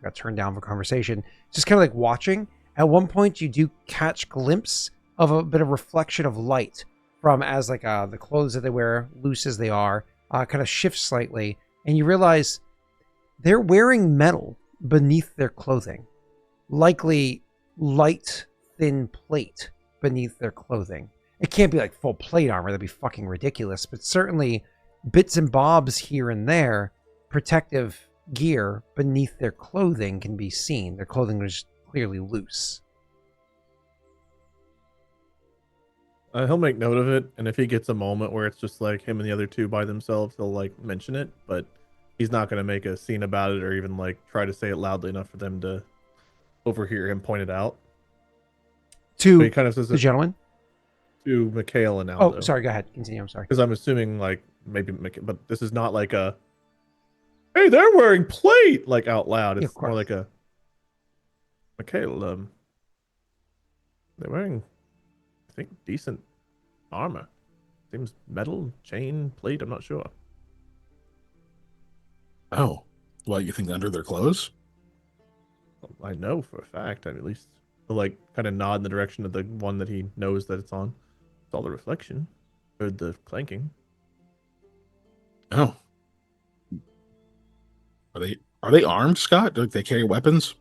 got turned down for conversation, just kind of watching. At one point you do catch a glimpse of a bit of reflection of light from as the clothes that they wear, loose as they are, kind of shifts slightly, and you realize they're wearing metal beneath their clothing, likely light thin plate beneath their clothing. It can't be full plate armor, that'd be fucking ridiculous, but certainly bits and bobs here and there, protective gear beneath their clothing can be seen. Their clothing was clearly loose. He'll make note of it, and if he gets a moment where it's just him and the other two by themselves, he'll mention it, but he's not going to make a scene about it or even try to say it loudly enough for them to overhear him point it out. To so he kind of says the gentleman? To Mikhail and Aldo. Oh, sorry, go ahead. Continue, I'm sorry. Because I'm assuming maybe, but this is not a, hey, they're wearing plate, out loud. It's more like a, Mikhail, they're wearing, I think, decent armor. Seems metal, chain, plate, I'm not sure. Oh, well, you think under their clothes? Well, I know for a fact. At least he'll kind of nod in the direction of the one that he knows that it's on. It's all the reflection. Heard the clanking. Oh. Are they armed, Scott? Do they carry weapons?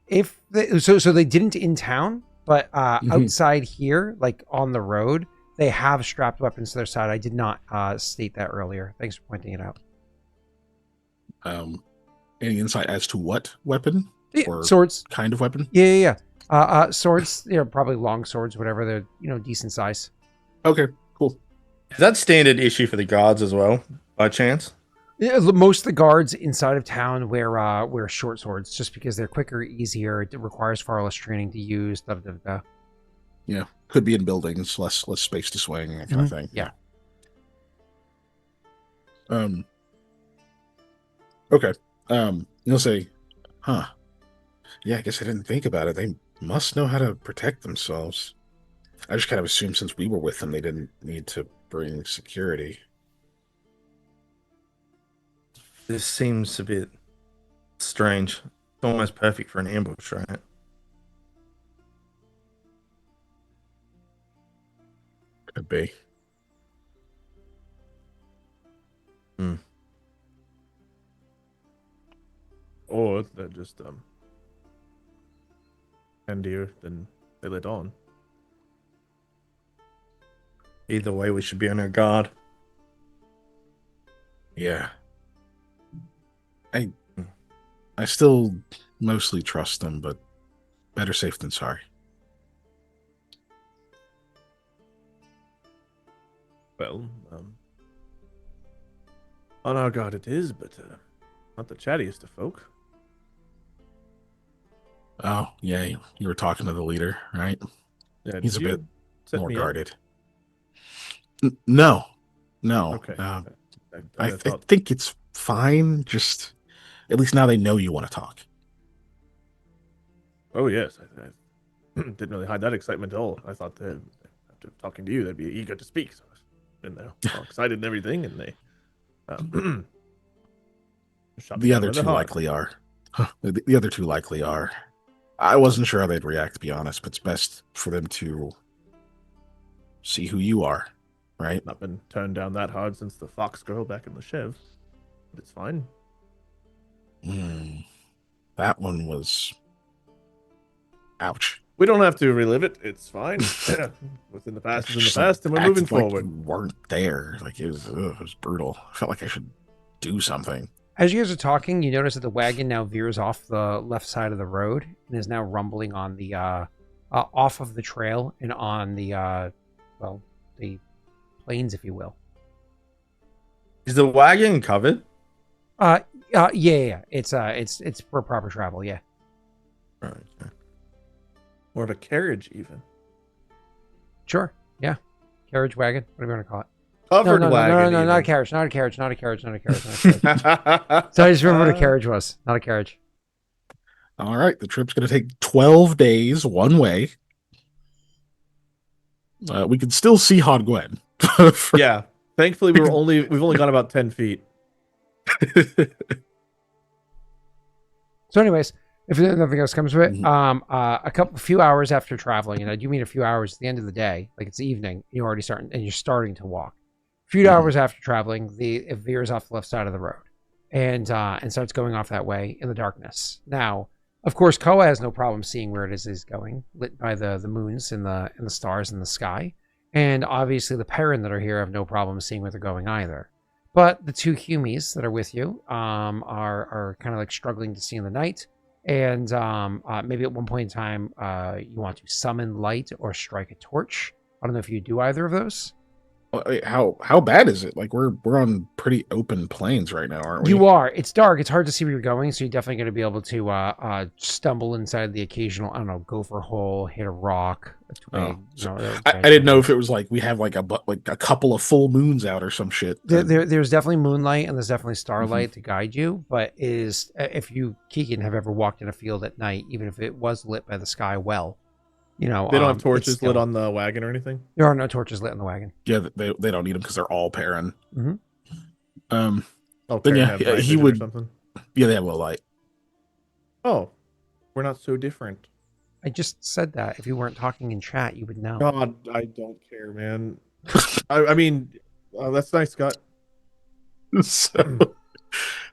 If they, so they didn't in town, but outside here, on the road, they have strapped weapons to their side. I did not state that earlier. Thanks for pointing it out. Any insight as to what weapon? Or swords. Kind of weapon? Yeah. Swords, probably long swords, whatever. They're decent size. Okay, cool. Is that standard issue for the guards as well, by chance? Yeah, most of the guards inside of town wear short swords just because they're quicker, easier. It requires far less training to use. Yeah, could be in buildings, less space to swing, that kind of thing. Yeah. Okay. You'll say, huh? Yeah, I guess I didn't think about it. They must know how to protect themselves. I just kind of assumed since we were with them, they didn't need to bring security. This seems a bit strange. It's almost perfect for an ambush, right? Could be. Or they're just handier than they let on. Either way, we should be on our guard. Yeah. I still mostly trust them, but better safe than sorry. Well, on our guard it is, but not the chattiest of folk. Oh, yeah, you were talking to the leader, right? Yeah, He's a bit more me guarded. No. Okay. I think it's fine. Just at least now they know you want to talk. Oh yes, I didn't really hide that excitement at all. I thought that after talking to you, they'd be eager to speak. So I've been all excited and everything, and they shot me The down other rather two hard. likely are. The other two likely are. I wasn't sure how they'd react, to be honest, but it's best for them to see who you are, right? Not been turned down that hard since the fox girl back in the Chev. But it's fine. That one was... Ouch. We don't have to relive it. It's fine. What's in the past is in the past, and we're moving forward. You weren't there. Like it was brutal. I felt like I should do something. As you guys are talking, you notice that the wagon now veers off the left side of the road and is now rumbling on the off of the trail and on the the plains, if you will. Is the wagon covered? Yeah. It's for proper travel. Yeah. Right. Okay. More of a carriage, even. Sure. Yeah. Carriage, wagon, whatever you want to call it. Covered wagon. No, not a carriage. So I just remember what a carriage was. Not a carriage. All right, the trip's going to take 12 days one way. We can still see Hod Gwen. Yeah. Thankfully, we've only gone about 10 feet. So, anyways, if nothing else comes of it, a few hours after traveling, and I do mean a few hours at the end of the day, like it's evening, you're starting to walk. A few hours after traveling, it veers off the left side of the road and starts going off that way in the darkness. Now, of course, Koa has no problem seeing where it is going, lit by the moons and the stars in the sky. And obviously the Perrin that are here have no problem seeing where they're going either. But the two Humies that are with you are kind of like struggling to see in the night. And maybe at one point in time, you want to summon light or strike a torch. I don't know if you do either of those. How bad is it? Like we're on pretty open plains right now, aren't we? You are. It's dark. It's hard to see where you're going, so you're definitely going to be able to stumble inside the occasional, I don't know, gopher hole, hit a rock, a twig. I didn't know if it was like we have like a couple of full moons out or some shit. There's definitely moonlight and there's definitely starlight to guide you, but if you, Keegan, have ever walked in a field at night, even if it was lit by the sky well, they don't have torches lit on the wagon or anything. There are no torches lit on the wagon. Yeah, they don't need them because they're all Perrin. Mm-hmm. Then yeah, he would. Something. Yeah, they have low light. Oh, we're not so different. I just said that. If you weren't talking in chat, you would know. God, I don't care, man. I mean, that's nice, Scott. So,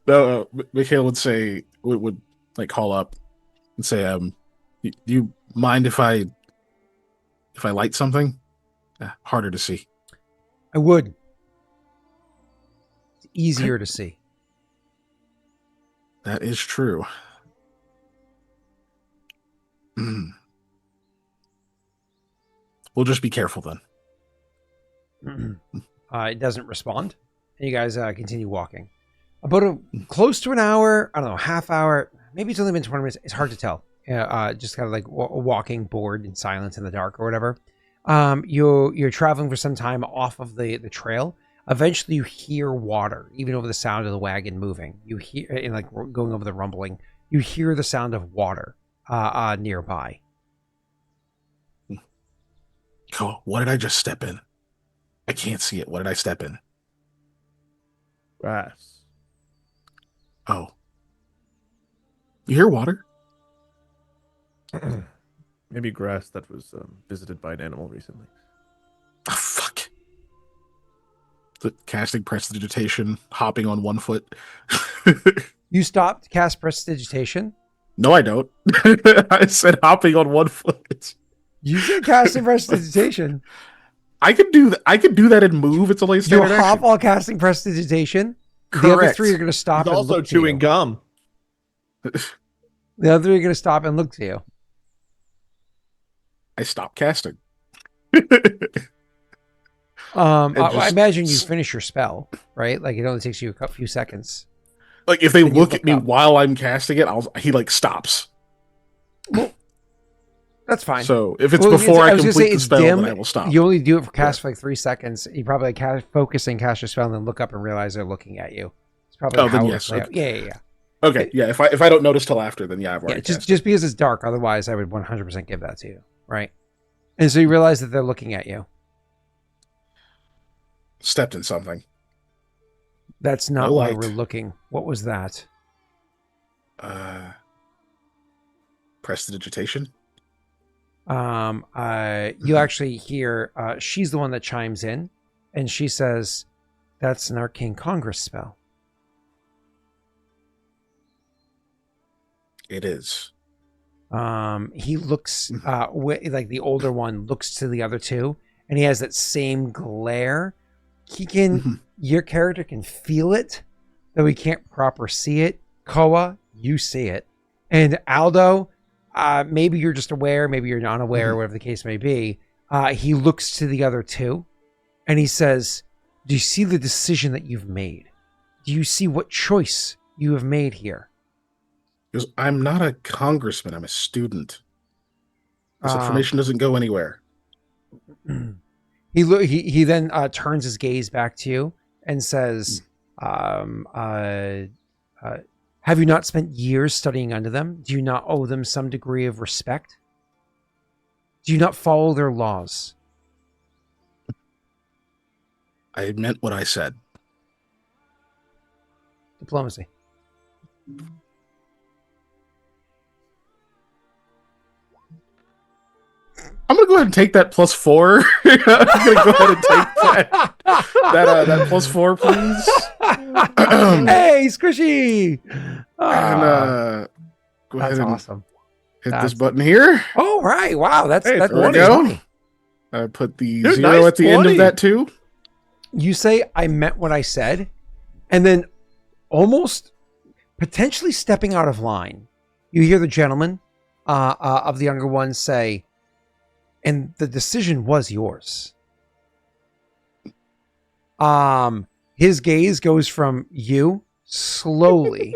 no, Mikhail would say would like call up and say, do you mind if I light something? Harder to see. I would. It's easier to see. That is true. We'll just be careful then. It doesn't respond. And you guys continue walking. About close to an hour, I don't know, half hour, maybe it's only been 20 minutes. It's hard to tell. Just kind of like walking bored in silence in the dark or whatever. You're traveling for some time off of the trail. Eventually you hear water, even over the sound of the wagon moving. You hear, and like going over the rumbling, you hear the sound of water. nearby. Koa, what did I just step in? I can't see it. What did I step in? Grass. Oh. You hear water? Maybe grass that was visited by an animal recently. Oh, fuck. The casting prestidigitation, hopping on 1 foot. You stopped cast prestidigitation? No, I don't. I said hopping on 1 foot. You said casting prestidigitation. I could do that. I could do that and move. It's only a You standard hop action. while casting prestidigitation. The other Correct. 3 are going to stop He's and also look to chewing you. gum. The other 3 are going to stop and look to you. I stopped casting. I imagine you finish your spell, right? Like it only takes you a few seconds. Like if they Then you look at me up. while I'm casting it, he like stops. Well, that's fine. So if it's before I complete the spell, dim. then I will stop. You only do it for cast for like 3 seconds. You probably focus and cast your spell, and then look up and realize they're looking at you. It's probably Oh, how then it yes, would play okay. out. Yeah. Okay, yeah. If I don't notice till after, then yeah, I've already Yeah, cast. just because it's dark. Otherwise, I would 100% give that to you, right? And so you realize that they're looking at you. Stepped in something. That's not No why light. we're looking. What was that? Prestidigitation. You actually hear she's the one that chimes in, and she says, "That's an Arcane Congress spell." It is. He looks like the older one looks to the other 2, and he has that same glare. He can, your character can feel it, though he can't proper see it. Koa, you see it, and Aldo, maybe you're just aware, maybe you're not aware, whatever the case may be. He looks to the other 2, and he says, "Do you see the decision that you've made? Do you see what choice you have made here?" Because I'm not a congressman. I'm a student. This information doesn't go anywhere. He then turns his gaze back to you and says, "Have you not spent years studying under them? Do you not owe them some degree of respect? Do you not follow their laws?" I meant what I said. Diplomacy. I'm gonna go ahead and take that +4. I'm gonna go ahead and take that +4, please. Hey, squishy! And go ahead That's and awesome. hit this button here. Oh, right. Wow, that's Hey, that's there we go. 20. I put the Dude, 0 nice at the end 20. of that too. You say, "I meant what I said," and then almost potentially stepping out of line, you hear the gentleman of the younger ones say, "And the decision was yours." His gaze goes from you slowly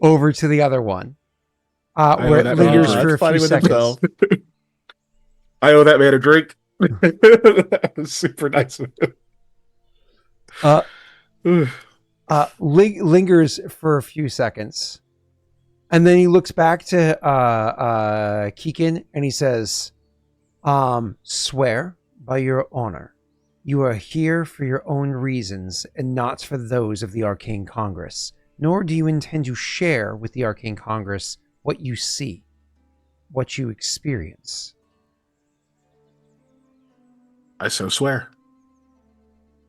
over to the other one, where it that lingers man a for a That's fighting few with seconds. himself. I owe that man a drink. That was super nice of him. Lingers for a few seconds, and then he looks back to Kiken and he says, "Swear by your honor, you are here for your own reasons and not for those of the Arcane Congress, nor do you intend to share with the Arcane Congress what you see, what you experience." I so swear.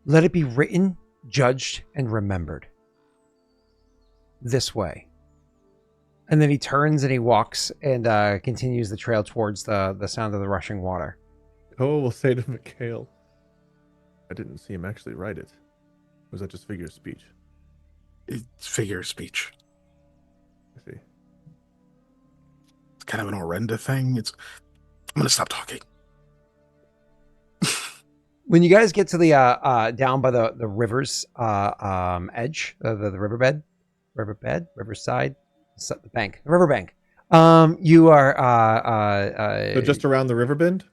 Let it be written, judged, and remembered. This way. And then he turns and he walks and continues the trail towards the sound of the rushing water. Koa will say to Mikhail, "I didn't see him actually write it. Was that just figure of speech?" It's figure of speech. I see. It's kind of an Orenda thing. I'm gonna stop talking. When you guys get to the down by the river's edge, the riverside, the bank, the riverbank, you are So just around the river bend?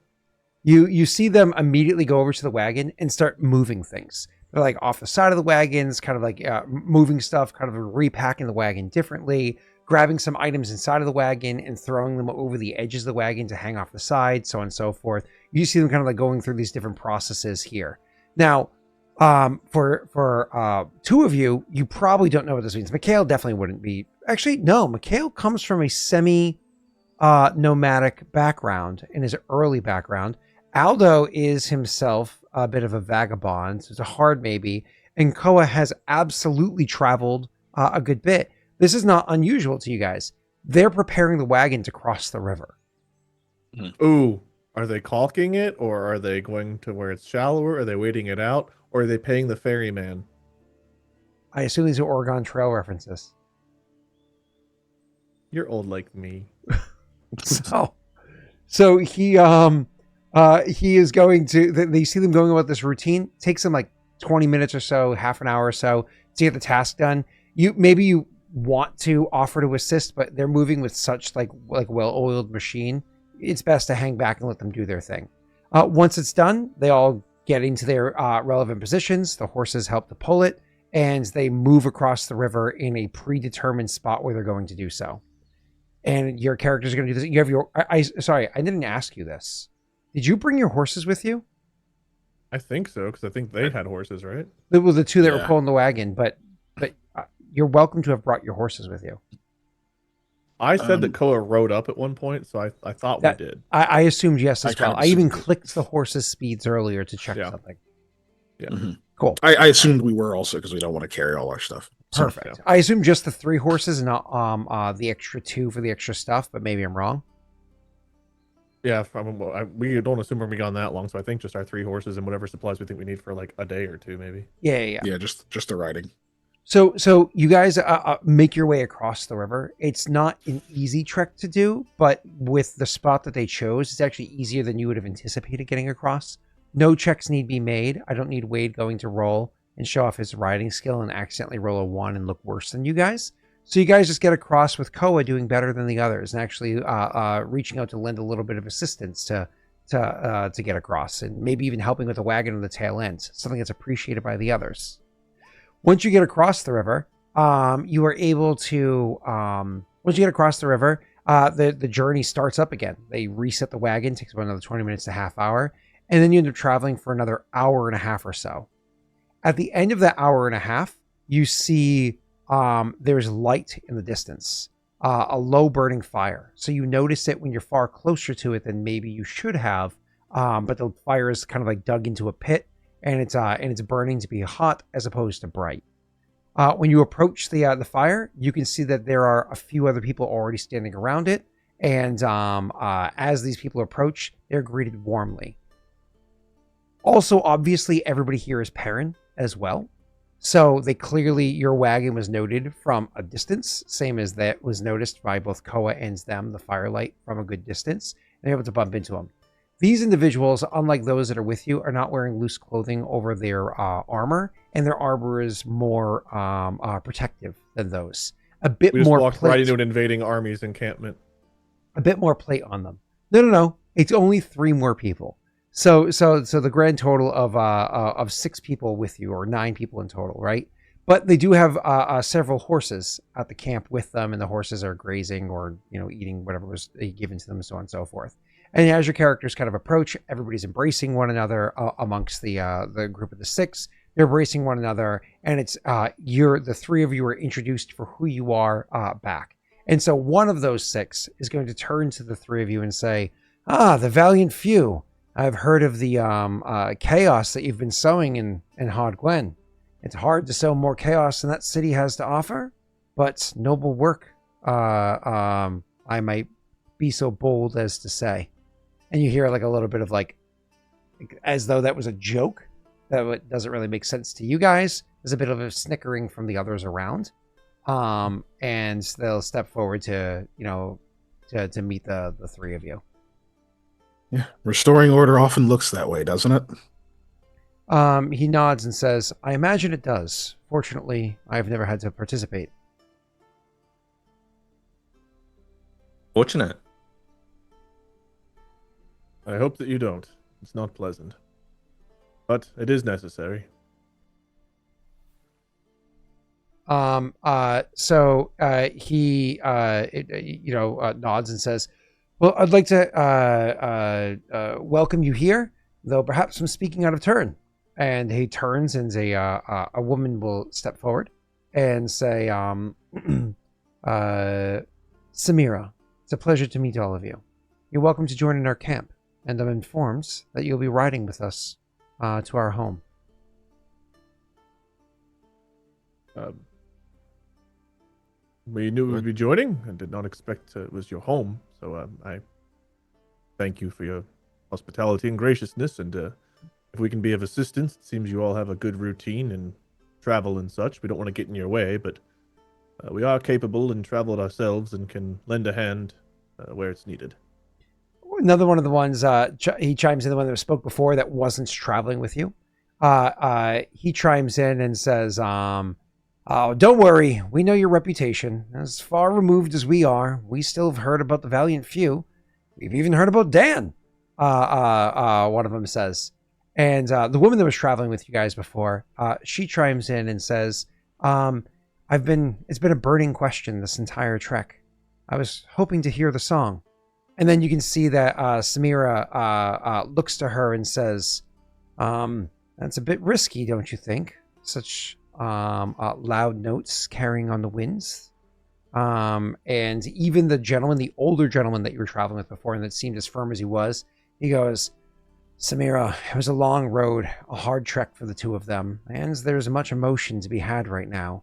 you see them immediately go over to the wagon and start moving things. They're like off the side of the wagons, kind of like moving stuff, kind of repacking the wagon differently, grabbing some items inside of the wagon and throwing them over the edges of the wagon to hang off the side, so on and so forth. You see them kind of like going through these different processes here. Now, for two of you, you probably don't know what this means. Mikhail definitely wouldn't be. Actually, no. Mikhail comes from a semi-nomadic background in his early background. Aldo is himself a bit of a vagabond, so it's a hard maybe. And Koa has absolutely traveled a good bit. This is not unusual to you guys. They're preparing the wagon to cross the river. Ooh, are they caulking it, or are they going to where it's shallower? Are they waiting it out, or are they paying the ferryman? I assume these are Oregon Trail references. You're old like me. So he is going to. They see them going about this routine. It takes them like 20 minutes or so, half an hour or so to get the task done. You want to offer to assist, but they're moving with such like well-oiled machine. It's best to hang back and let them do their thing. Once it's done, they all get into their relevant positions. The horses help to pull it, and they move across the river in a predetermined spot where they're going to do so. And your characters are going to do this. You have your. Sorry, I didn't ask you this. Did you bring your horses with you? I think so, because I think they had horses, right? It was the two that were pulling the wagon, but you're welcome to have brought your horses with you. I said that Koa rode up at one point, so I thought we did. I assumed yes as well. I even assumed clicked the horses' speeds earlier to check something. Yeah. Mm-hmm. Cool. I assumed we were also, because we don't want to carry all our stuff. Perfect. So, I assume just the 3 horses and not the extra 2 for the extra stuff, but maybe I'm wrong. Yeah, we don't assume we're going to be gone that long, so I think just our 3 horses and whatever supplies we think we need for like a day or 2, maybe. Yeah, just the riding. So you guys make your way across the river. It's not an easy trek to do, but with the spot that they chose, it's actually easier than you would have anticipated getting across. No checks need be made. I don't need Wade going to roll and show off his riding skill and accidentally roll a 1 and look worse than you guys. So you guys just get across with Koa doing better than the others and actually reaching out to lend a little bit of assistance to get across, and maybe even helping with the wagon on the tail end, something that's appreciated by the others. Once you get across the river, you are able to. Once you get across the river, the journey starts up again. They reset the wagon, takes about another 20 minutes to half hour, and then you end up traveling for another hour and a half or so. At the end of that hour and a half, you see there's light in the distance, a low burning fire. So you notice it when you're far closer to it than maybe you should have, but the fire is kind of like dug into a pit. And it's burning to be hot as opposed to bright. When you approach the fire, you can see that there are a few other people already standing around it. And as these people approach, they're greeted warmly. Also, obviously, everybody here is Perrin as well. So your wagon was noted from a distance, same as that was noticed by both Koa and them, the firelight from a good distance. And they're able to bump into them. These individuals, unlike those that are with you, are not wearing loose clothing over their armor, and their armor is more protective than those. A bit we just more walked plate, right into an invading army's encampment. A bit more plate on them. No. It's only 3 more people. So the grand total of 6 people with you, or 9 people in total, right? But they do have several horses at the camp with them, and the horses are grazing or eating whatever was given to them, and so on and so forth. And as your characters kind of approach, everybody's embracing one another amongst the group of the 6. They're embracing one another, and it's the 3 of you are introduced for who you are back. And so one of those 6 is going to turn to the 3 of you and say, the valiant few. I've heard of the chaos that you've been sowing in Hod Gwen. It's hard to sow more chaos than that city has to offer, but noble work, I might be so bold as to say. And you hear like a little bit of like as though that was a joke that doesn't really make sense to you guys. There's a bit of a snickering from the others around, and they'll step forward to to meet the 3 of you. Yeah, restoring order often looks that way, doesn't it? He nods and says, I imagine it does. Fortunately, I've never had to participate. Fortunate. I hope that you don't. It's not pleasant. But it is necessary. He nods and says, "Well, I'd like to welcome you here, though perhaps I'm speaking out of turn." And he turns, and a woman will step forward and say, "Samira, it's a pleasure to meet all of you. You're welcome to join in our camp, and I'm informed that you'll be riding with us to our home." We knew we'd be joining and did not expect it was your home. So I thank you for your hospitality and graciousness. And if we can be of assistance, it seems you all have a good routine and travel and such. We don't want to get in your way, but we are capable and traveled ourselves and can lend a hand where it's needed. Another one of the ones, he chimes in, the one that spoke before that wasn't traveling with you. He chimes in and says, "Oh, don't worry. We know your reputation. As far removed as we are, we still have heard about the valiant few. We've even heard about Dan," one of them says. And the woman that was traveling with you guys before, she chimes in and says, it's been a burning question this entire trek. I was hoping to hear the song." And then you can see that Samira looks to her and says, "That's a bit risky, don't you think? Such loud notes carrying on the winds." And even the older gentleman that you were traveling with before and that seemed as firm as he was, he goes, "Samira, it was a long road, a hard trek for the two of them, and there's much emotion to be had right now.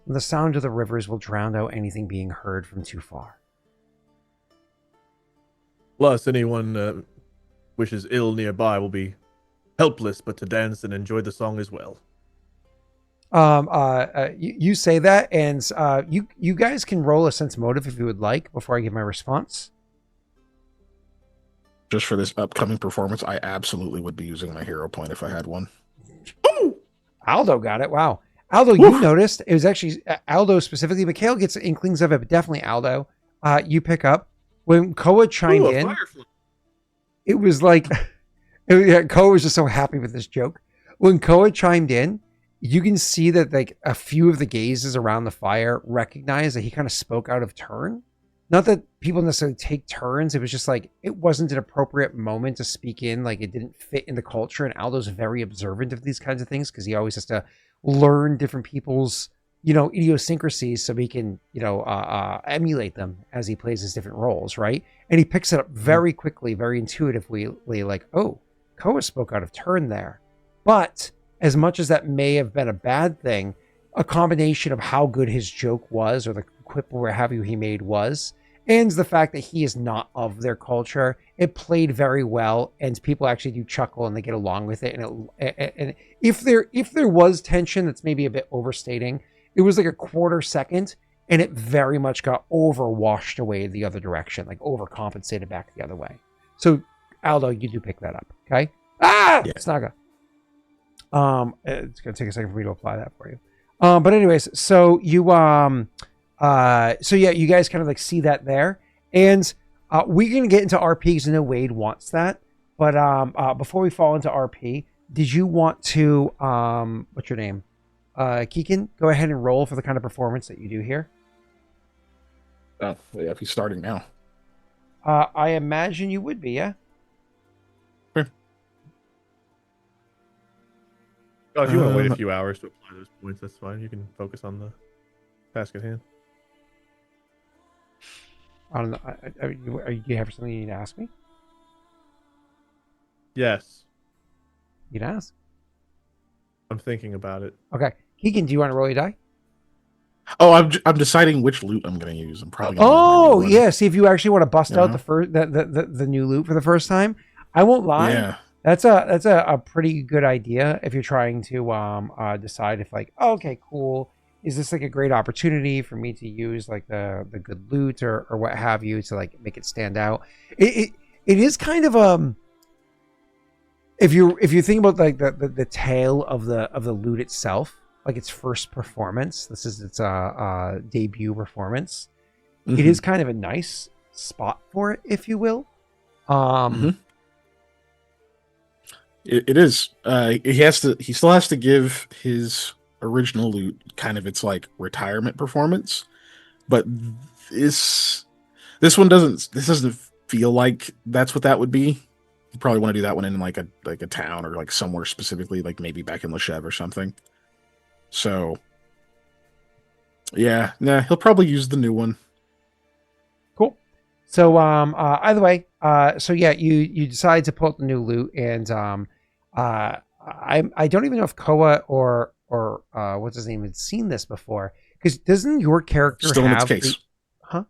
The sound of the rivers will drown out anything being heard from too far." Plus, anyone wishes ill nearby will be helpless but to dance and enjoy the song as well. You say that, and you guys can roll a sense motive if you would like before I give my response. Just for this upcoming performance, I absolutely would be using my hero point if I had one. Ooh! Aldo got it. Wow. Aldo, you noticed it was actually Aldo specifically. Mikhail gets inklings of it, but definitely Aldo. You pick up when Koa chimed in. It was like Koa was just so happy with this joke. When Koa chimed in, you can see that like a few of the gazes around the fire recognize that he kind of spoke out of turn. Not that people necessarily take turns. It was just like, it wasn't an appropriate moment to speak in. Like it didn't fit in the culture. And Aldo's very observant of these kinds of things because he always has to learn different people's, idiosyncrasies so he can, emulate them as he plays his different roles. Right. And he picks it up very quickly, very intuitively, like, oh, Koa spoke out of turn there. But as much as that may have been a bad thing, a combination of how good his joke was or the quip or what have you he made was, and the fact that he is not of their culture, it played very well, and people actually do chuckle and they get along with it. And if there was tension, that's maybe a bit overstating. It was like a quarter second, and it very much got washed away the other direction, like overcompensated back the other way. So, Aldo, you do pick that up, okay? Yeah. Snaga. It's gonna take a second for me to apply that for you. But anyways, so you you guys kind of like see that there, and we're gonna get into RP because I know Wade wants that. But before we fall into RP, did you want to what's your name? Kiken, go ahead and roll for the kind of performance that you do here. Oh, yeah, if he's starting now. I imagine you would be, yeah. Sure. Oh, if you want to wait a few hours to apply those points, that's fine. You can focus on the task at hand. I don't know. Do you have something you need to ask me? Yes. You can ask. I'm thinking about it. Okay. Keegan, do you want to roll your die? Oh, I'm deciding which loot I'm going to use. I'm probably going to yeah. See if you actually want to bust out the new loot for the first time. I won't lie. Yeah. That's a pretty good idea if you're trying to decide if like, oh, okay, cool. Is this like a great opportunity for me to use like the good loot or what have you to like make it stand out? It is kind of if you think about like the tale of the loot itself, like its first performance, this is its debut performance. Mm-hmm. It is kind of a nice spot for it, if you will. It is. He still has to give his original loot kind of its like retirement performance, but this doesn't feel like that's what that would be. You probably want to do that one in like a town or like somewhere specifically, like maybe back in Leshev or something. So yeah, nah, he'll probably use the new one. Cool. So either way, so yeah, you decide to pull out the new loot, and I don't even know if Koa or what's his name had seen this before, because doesn't your character still have in its case? Huh?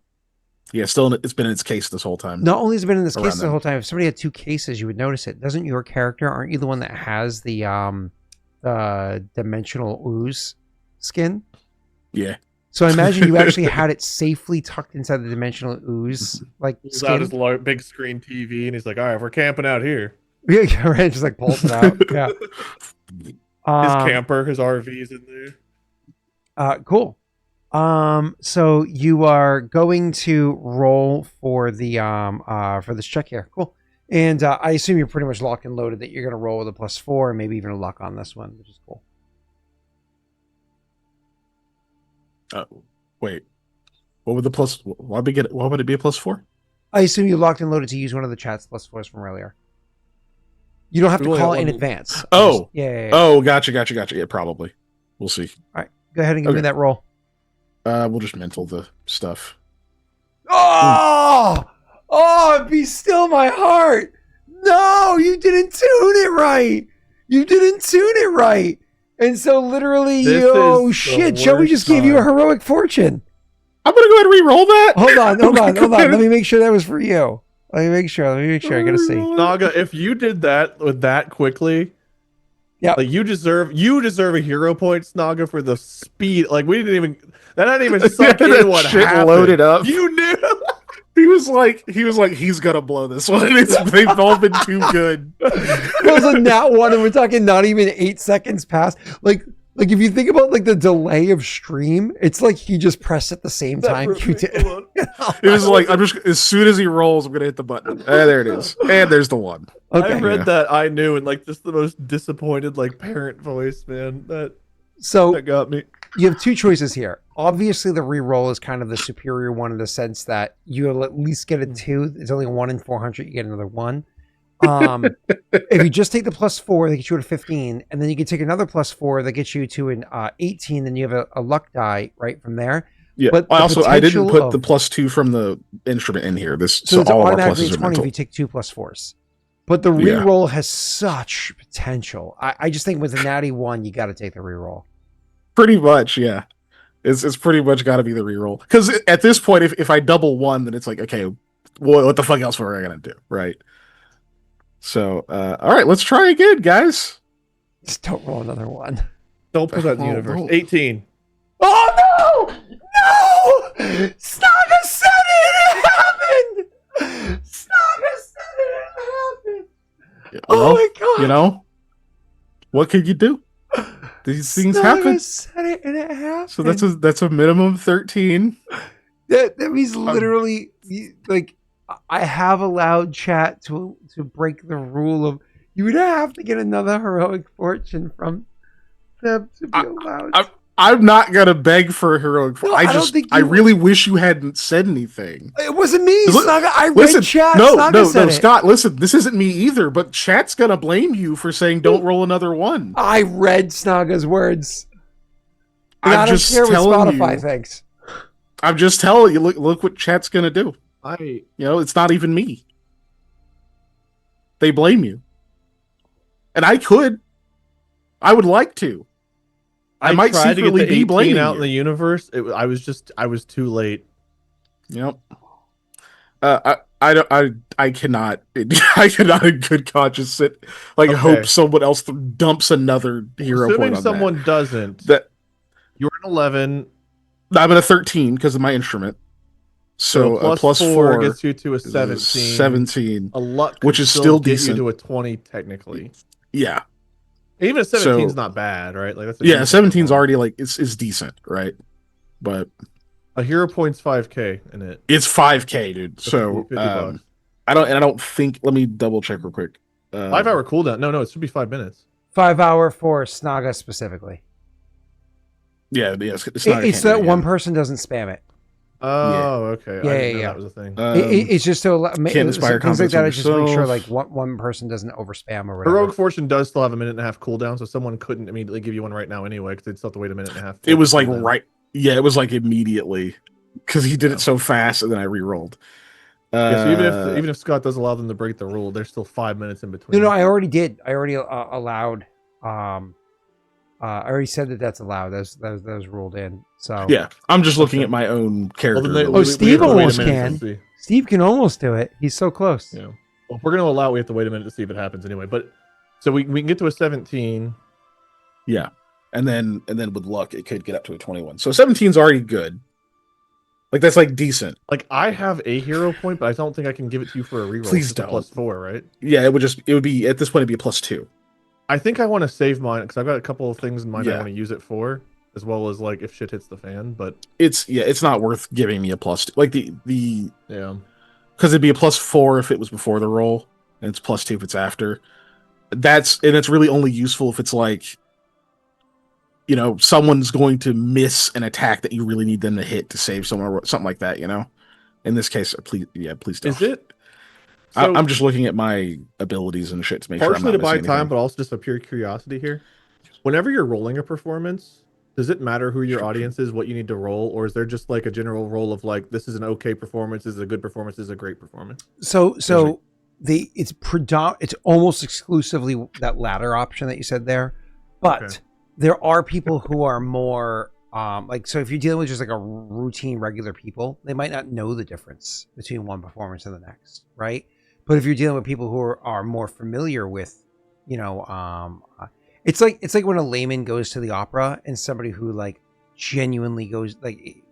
Yeah, it's been in its case this whole time. Not only has it been in this case the them. whole time, if somebody had 2 cases, you would notice it. Doesn't your character, aren't you the one that has the dimensional ooze skin? Yeah. So I imagine you actually had it safely tucked inside the dimensional ooze, like Pulls out his big screen TV, and he's like, "All right, we're camping out here." Yeah, right. Just like pulls it out. Yeah. His camper, his RV's in there. Cool. So you are going to roll for this check here. Cool. And I assume you're pretty much locked and loaded that you're going to roll with a +4 and maybe even a luck on this one, which is cool. Wait. What would the plus? Why would it be a +4? I assume you locked and loaded to use one of the chat's +4s from earlier. You don't have to call it in advance. Oh, yeah. Oh, gotcha. Yeah, probably. We'll see. All right, go ahead and give me that roll. We'll just mental the stuff. Oh, be still my heart. No, you didn't tune it right. And so literally, shall we just give you a heroic fortune? I'm going to go ahead and re-roll that. Hold on. Let me make sure that was for you. Let me make sure. I gotta see. Naga, if you did that with that quickly, yeah, like you deserve a hero point, Naga, for the speed. Like that didn't even suck in what shit happened. Loaded up. You knew. He was like, he's gonna blow this one. They've all been too good. It was a nat 1, and we're talking not even 8 seconds past. Like if you think about like the delay of stream, it's like he just pressed at the same time you did. It was like, as soon as he rolls, I'm gonna hit the button. There it is, and there's the one. Okay. I read that, I knew, and like just the most disappointed like parent voice, man. That got me. You have 2 choices here. Obviously, the reroll is kind of the superior one in the sense that you'll at least get a 2. It's only a 1 in 400. You get another 1. If you just take the +4, that gets you to 15, and then you can take another +4 that gets you to an 18. Then you have a luck die right from there. Yeah. But I didn't put the +2 from the instrument in here. So it's all automatically our pluses 20 if you take 2 +4s. But the reroll has such potential. I just think with a natty 1, you got to take the reroll. Pretty much, yeah. It's pretty much got to be the reroll. Because at this point, if I double 1, then it's like, okay, well, what the fuck else were I gonna do, right? So, all right, let's try again, guys. Just don't roll another 1. Don't put that in the universe. 18. Oh no! Snaga said it happened. Snaga said it happened. Oh my god! You know what could you do? These things happen. Said it and it happened. So that's a minimum 13. That means literally, like, I have allowed chat to break the rule of you would have to get another heroic fortune from them to be allowed. I'm not gonna beg for a heroic fortune. I really wish you hadn't said anything. It wasn't me, Snaga. I read chat. No, Scott. Listen, this isn't me either. But chat's gonna blame you for saying don't roll another 1. I read Snaga's words. I don't care what Spotify thinks. I'm just telling you. Look what chat's gonna do. It's not even me. They blame you, and I would like to. I might tried to get the 18 out in you. the universe. I was too late. Yep. I cannot in good conscience sit hope someone else dumps another hero point on that. Assuming someone doesn't. You're an 11. I'm at a 13 because of my instrument. So a +4 gets you to a 17. 17. A luck, which is still decent. You to a 20 technically. Yeah. Even a 17 is not bad, right? Like 17's already is decent, right? But a hero point's 5k in it. It's 5k, dude. That's so I don't think. Let me double check real quick. 5 hour cooldown. No, it should be 5 minutes. 5 hour for Snaga specifically. Yeah, it's not. It's that one person doesn't spam it. Oh, okay. Yeah, I didn't know yeah. that was a thing. It's just to can't inspire things like that. I confidence just make sure yourself. like one person doesn't overspam or whatever. Heroic Fortune does still have a 1.5-minute cooldown, so someone couldn't immediately give you one right now anyway, because they'd still have to wait 1.5 minutes. It was like right. Yeah, it was like immediately because he did it so fast, and then I re-rolled. Yeah, so even if Scott does allow them to break the rule, there's still 5 minutes in between. No, I already did. I already allowed. I already said that's allowed. Those ruled in. So yeah, I'm just looking at my own character. Well, Steve almost can. See. Steve can almost do it. He's so close. Yeah. Well, if we're gonna allow it, we have to wait a minute to see if it happens anyway. But so we can get to a 17. Yeah, and then with luck, it could get up to a 21. So 17's already good. Like that's like decent. Like I have a hero point, but I don't think I can give it to you for a reroll. Please don't. +4, right? Yeah, it would be at this point it'd be a +2. I think I want to save mine because I've got a couple of things in mind I want to use it for, as well as like if shit hits the fan. But it's not worth giving me a +2. Like the because it'd be a +4 if it was before the roll, and it's +2 if it's after. It's really only useful if it's like, you know, someone's going to miss an attack that you really need them to hit to save someone or something like that. You know, in this case, please don't. Is it? So, I'm just looking at my abilities and shit to make sure I'm not partially to buy missing time, anything. but also just a pure curiosity here. Whenever you're rolling a performance, does it matter who your audience is, what you need to roll, or is there just like a general roll of like this is an okay performance, this is a good performance, this is a great performance? So it's almost exclusively that latter option that you said there, but there are people who are more like, so if you're dealing with just like a routine regular people, they might not know the difference between one performance and the next, right? But if you're dealing with people who are more familiar with, you know, it's like when a layman goes to the opera and somebody who like genuinely goes like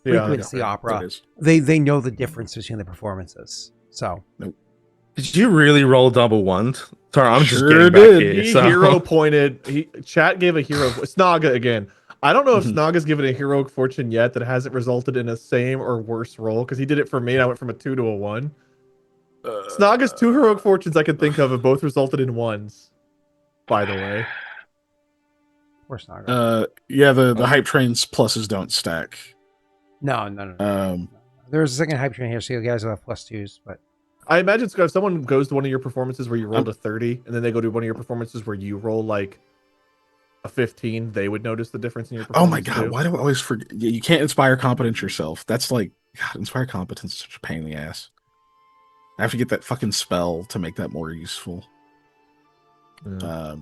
frequents the opera, they know the difference between the performances. So did you really roll double ones? Sorry, I'm just Sure getting back did. here. Hero pointed. Chat gave a hero. Snaga again. I don't know if Snaga's given a heroic fortune yet that hasn't resulted in a same or worse roll, because he did it for me and I went from a 2 to a 1. Snaga's 2 heroic fortunes I can think of have both resulted in 1s, by the way. Poor Snaga. Yeah, the hype trains pluses don't stack. No. There's a second hype train here, so you guys will have +2s, but I imagine, Scott, if someone goes to one of your performances where you rolled a 30, and then they go to one of your performances where you roll like a 15, they would notice the difference in your performance. Oh my god, why do I always forget? You can't inspire competence yourself. That's like, God, inspire competence is such a pain in the ass. I have to get that fucking spell to make that more useful. Where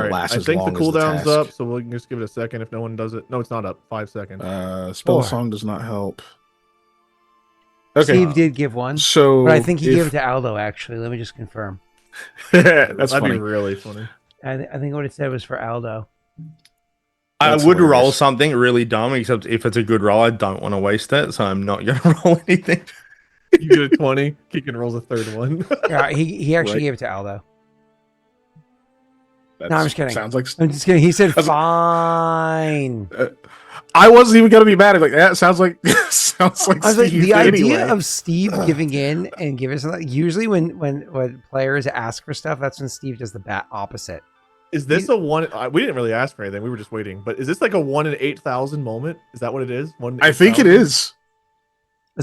it lasts as long as the task. I think the cooldown's up, so we can just give it a second if no one does it. No, it's not up. 5 seconds. Spell song does not help. Okay. Steve did give one, but I think he gave it to Aldo. Actually, let me just confirm. That'd be really funny. I think what it said was for Aldo. I would roll something really dumb, except if it's a good roll, I don't want to waste it, so I'm not going to roll anything. You get a 20. Keegan rolls a third one. Yeah, he actually gave it to Aldo. No, I'm just kidding. Sounds like I'm just kidding. He said fine. I wasn't even gonna be mad. Like that sounds like Steve. The idea of Steve giving in and giving something. Usually, when players ask for stuff, that's when Steve does the opposite. Is this a one? We didn't really ask for anything. We were just waiting. But is this like a 1 in 8,000 moment? Is that what it is? I think it is.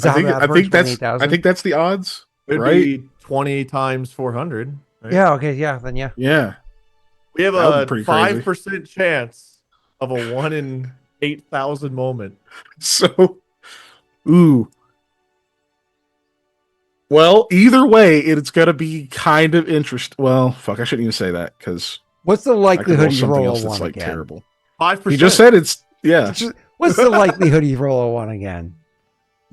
I think that's the odds. It'd be 20 times 400. Right? Yeah. Okay. Yeah. Then yeah. Yeah. We have a 5% chance of a 1 in 8,000 moment. So, ooh. Well, either way, it's gonna be kind of interesting. Well, fuck, I shouldn't even say that because what's the likelihood you something roll else a 1 that's like again? terrible? 5%. You just said it's What's the likelihood you roll a 1 again?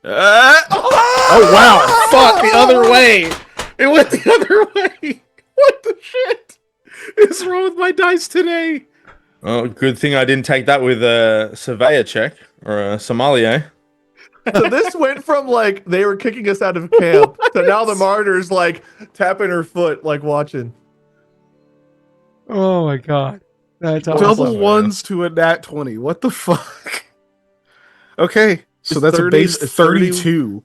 Oh wow! Fuck the other way. It went the other way. What the shit is wrong with my dice today? Oh, good thing I didn't take that with a surveyor check or a sommelier. So this went from like they were kicking us out of camp to now the martyr's like tapping her foot, like watching. Oh my god, that's awesome. Double ones to a nat 20. What the fuck? Okay, so that's a base 32.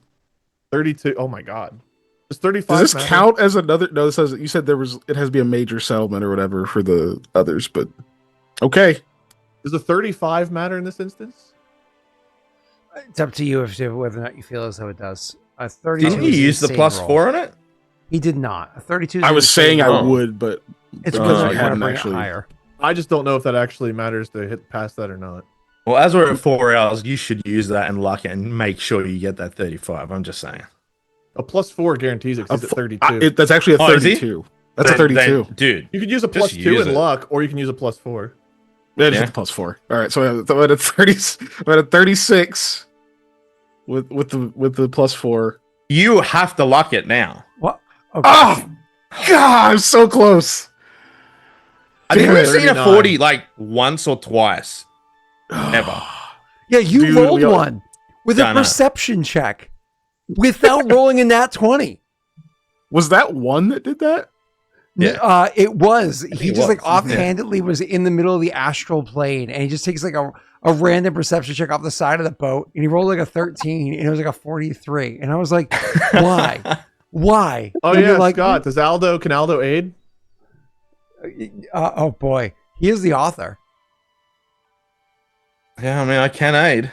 32. Oh my god. It's 35. Does this count as another? No, this says it has to be a major settlement or whatever for the others, but okay. Does the 35 matter in this instance? It's up to you whether or not you feel as though it does. 32 Didn't you use the +4 on it? He did not. A 32. I was saying I would, but it's because I I hadn't bring actually. it higher. I just don't know if that actually matters to hit past that or not. Well, as we're at 4 hours, you should use that and luck it and make sure you get that 35. I'm just saying. A +4 guarantees it 32. That's actually a 32. That's a 32. Dude. You could use a +2 in luck, or you can use a +4. Yeah, just a +4. All right, so I'm at a 30. I'm at a 36 with the +4. You have to luck it now. What? Okay. Oh, God, I'm so close. I think we've seen a 40 like once or twice. Ever. Yeah, you rolled one with a perception check without rolling a nat 20. Was that one that did that? Yeah. It was. He just like offhandedly was in the middle of the astral plane, and he just takes like a random perception check off the side of the boat, and he rolled like a 13, and it was like a 43. And I was like, why? Why? Oh, and yeah, like, Scott. Can Aldo aid? Oh boy, he is the author. Yeah, I mean, I can aid.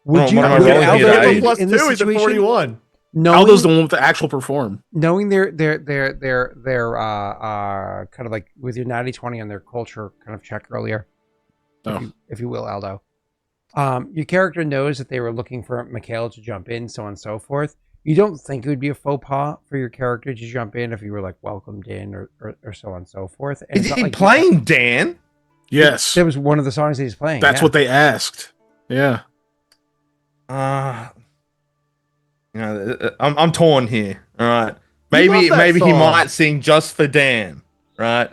Would you? Aldo +2 is a 41. Aldo's the one with the actual perform. Knowing their kind of like with your natty 20 on their culture kind of check earlier, if you will, Aldo. Your character knows that they were looking for Mikhail to jump in, so on and so forth. You don't think it would be a faux pas for your character to jump in if you were like welcomed in or so on and so forth. And is he playing Dan? Yes. That was one of the songs that he's playing. That's what they asked. Yeah. I'm torn here. All right. Maybe he might sing just for Dan. Right.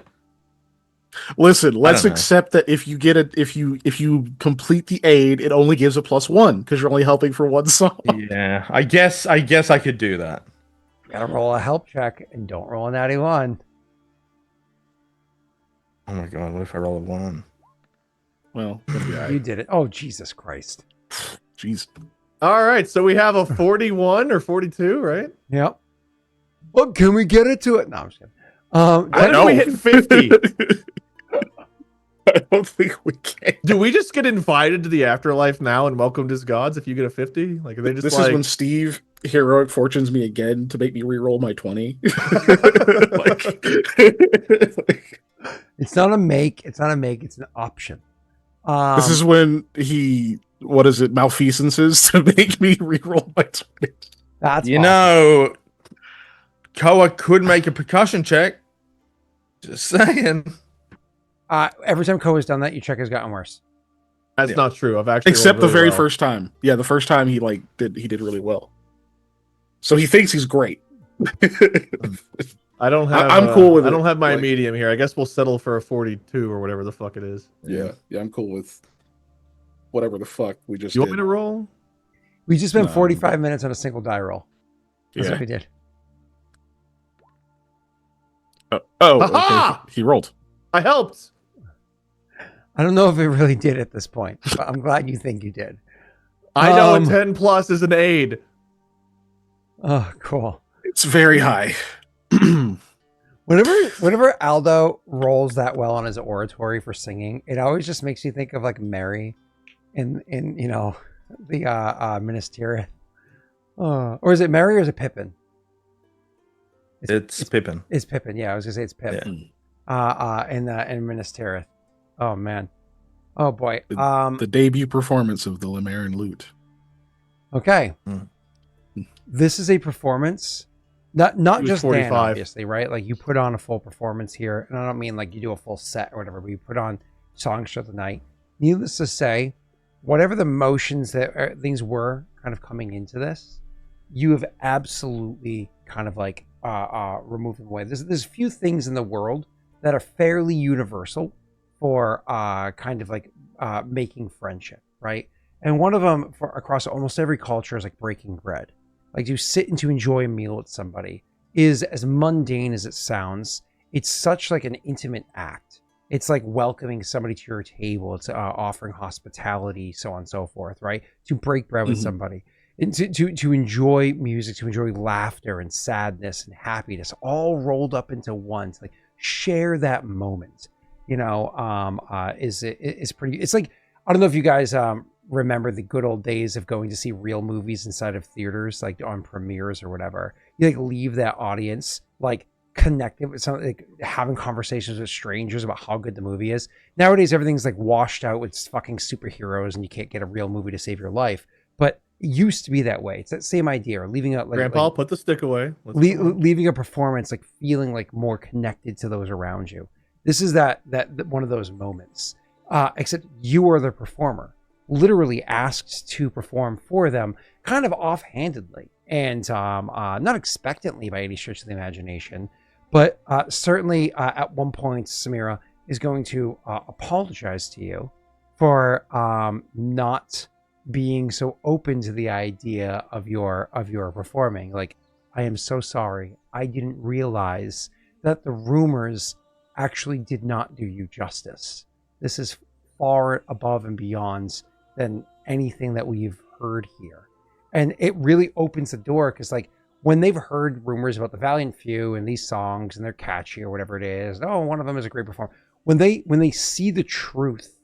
Listen, let's accept that if you get if you complete the aid, it only gives a +1 because you're only helping for one song. Yeah, I guess I could do that. You gotta roll a help check and don't roll a natty 1. Oh my god, what if I roll a 1? Well, you did it. Oh Jesus Christ. Jeez. All right, so we have a 41 or 42, right? Yep. Well, can we get it to it? No, I'm just kidding. When do we hit 50? I don't think we can. Do we just get invited to the afterlife now and welcomed as gods if you get a 50? Like, are they just this is when Steve heroic fortunes me again to make me re-roll my 20. It's not a make. It's an option. This is when he, malfeasances to make me re-roll my 20. That's know, Koa could make a percussion check. Just saying. Every time Koa's done that, your check has gotten worse. That's not true. I've actually except the very first time. Yeah, the first time he did really well. So he thinks he's great. I don't have. I'm cool with. I don't have my medium here. I guess we'll settle for a 42 or whatever the fuck it is. Yeah, I'm cool with whatever the fuck we just. You want me to roll? We just spent 45 minutes on a single die roll. That's what we did. Okay. He rolled. I helped. I don't know if it really did at this point, but I'm glad you think you did. I know a 10 plus is an aid. Oh, cool. It's very high. Whenever Aldo rolls that well on his oratory for singing, it always just makes you think of like Mary in the Ministerial. Or is it Mary or is it Pippin? It's Pippin. It's Pippin. Yeah, I was gonna say it's Pippin. Yeah. In Ministerial. Oh man. Oh boy. The debut performance of the Lemurian lute. Okay. This is a performance. Not just 45. Dan, obviously, right? Like you put on a full performance here, and I don't mean like you do a full set or whatever, but you put on songs for the night. Needless to say, whatever the motions that things were kind of coming into this, you have absolutely kind of like removed them away. There's few things in the world that are fairly universal for kind of like making friendship, right? And one of them across almost every culture is like breaking bread. Like to sit and to enjoy a meal with somebody is as mundane as it sounds. It's such like an intimate act. It's like welcoming somebody to your table. It's offering hospitality, so on and so forth, right? To break bread with somebody. And to enjoy music, to enjoy laughter and sadness and happiness all rolled up into one. To like share that moment. is pretty. It's like, I don't know if you guys remember the good old days of going to see real movies inside of theaters, like on premieres or whatever. You like leave that audience like connected with something, like having conversations with strangers about how good the movie is. Nowadays, everything's like washed out with fucking superheroes, and you can't get a real movie to save your life. But it used to be that way. It's that same idea. Or leaving out like Grandpa, put the stick away. Leaving a performance like feeling like more connected to those around you. This is that one of those moments. Except you are the performer, literally asked to perform for them, kind of offhandedly and not expectantly by any stretch of the imagination. But certainly at one point, Samira is going to apologize to you for not being so open to the idea of your performing. Like, I am so sorry. I didn't realize that the rumors actually did not do you justice. This is far above and beyond than anything that we've heard here. And it really opens the door, because like when they've heard rumors about the Valiant Few and these songs and they're catchy or whatever it is, oh, one of them is a great performer. When they see the truth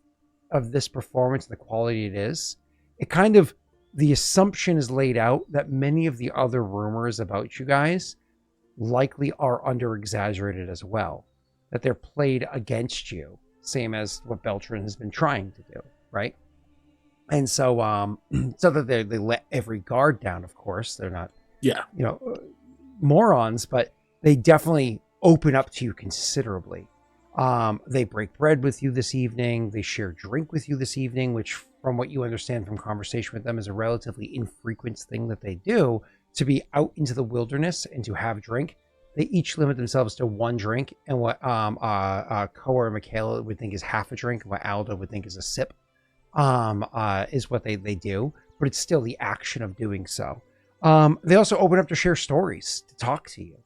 of this performance and the quality it is, it kind of, the assumption is laid out that many of the other rumors about you guys likely are under exaggerated as well, that they're played against you, same as what Beltran has been trying to do, right? And so so that they let every guard down, of course. They're not morons, but they definitely open up to you considerably. They break bread with you this evening. They share drink with you this evening, which from what you understand from conversation with them is a relatively infrequent thing that they do, to be out into the wilderness and to have drink. They each limit themselves to one drink, and what Koa or Mikhail would think is half a drink, and what Aldo would think is a sip, is what they do. But it's still the action of doing so. They also open up to share stories, to talk to you,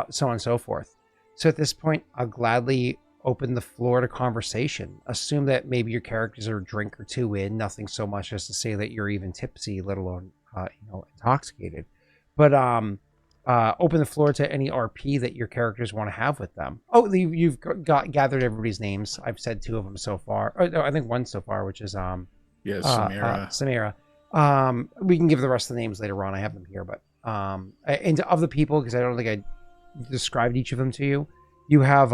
so on and so forth. So at this point, I'll gladly open the floor to conversation. Assume that maybe your characters are a drink or two in, nothing so much as to say that you're even tipsy, let alone intoxicated. But open the floor to any RP that your characters want to have with them. Oh, you've gathered everybody's names. I've said two of them so far. Oh, no, I think one so far, which is Samira. We can give the rest of the names later on. I have them here, but and of the people, because I don't think I described each of them to you. You have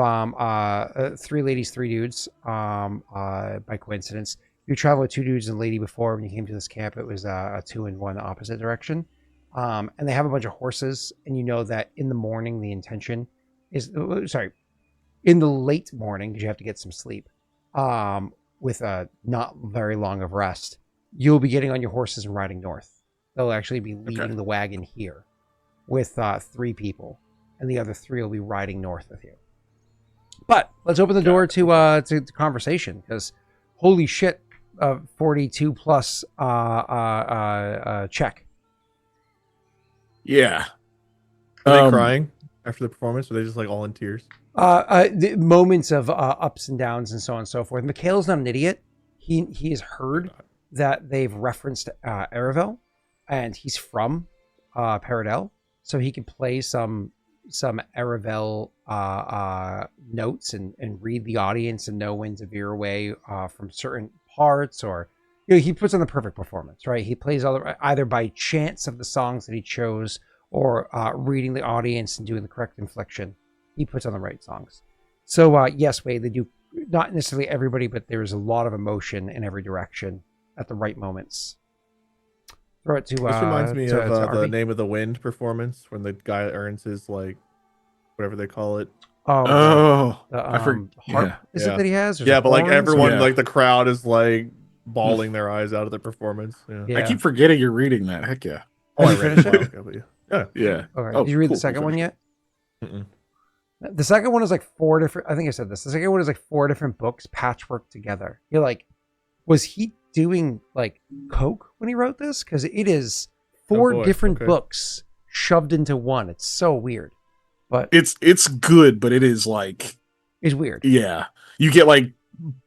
3 ladies, 3 dudes. By coincidence, you traveled with 2 dudes and a lady before. When you came to this camp, it was a 2 in 1 opposite direction. And they have a bunch of horses, and you know that in the morning the intention is in the late morning, because you have to get some sleep, with not very long of rest, you'll be getting on your horses and riding north. They'll actually be leaving the wagon here with 3 people, and the other 3 will be riding north with you. But let's open the door to conversation, because holy shit, 42 plus check. Yeah. Are they crying after the performance? Or are they just like all in tears? The moments of ups and downs and so on and so forth. Mikhail's not an idiot. He has heard that they've referenced Aravel, and he's from Paradel, so he can play some Aravel notes and read the audience and know when to veer away from certain parts, or he puts on the perfect performance, right? He plays either by chance of the songs that he chose, or reading the audience and doing the correct inflection. He puts on the right songs. So yes, Wade, they do, not necessarily everybody, but there's a lot of emotion in every direction at the right moments. Throw it to. This reminds me of the Name of the Wind performance, when the guy earns his whatever they call it. I forgot. Harp. Is it that he has? Yeah, but everyone, the crowd is bawling their eyes out of the performance. Yeah. I keep forgetting you're reading that. Heck yeah. Did you finish it? Yeah. Okay. Did you read the second one yet? Mm-mm. The second one is 4 different. I think I said this. The second one is 4 different books patchwork together. You're like, was he doing coke when he wrote this? Because it is 4 different books shoved into one. It's so weird. But it's good, but it is it's weird. Yeah, you get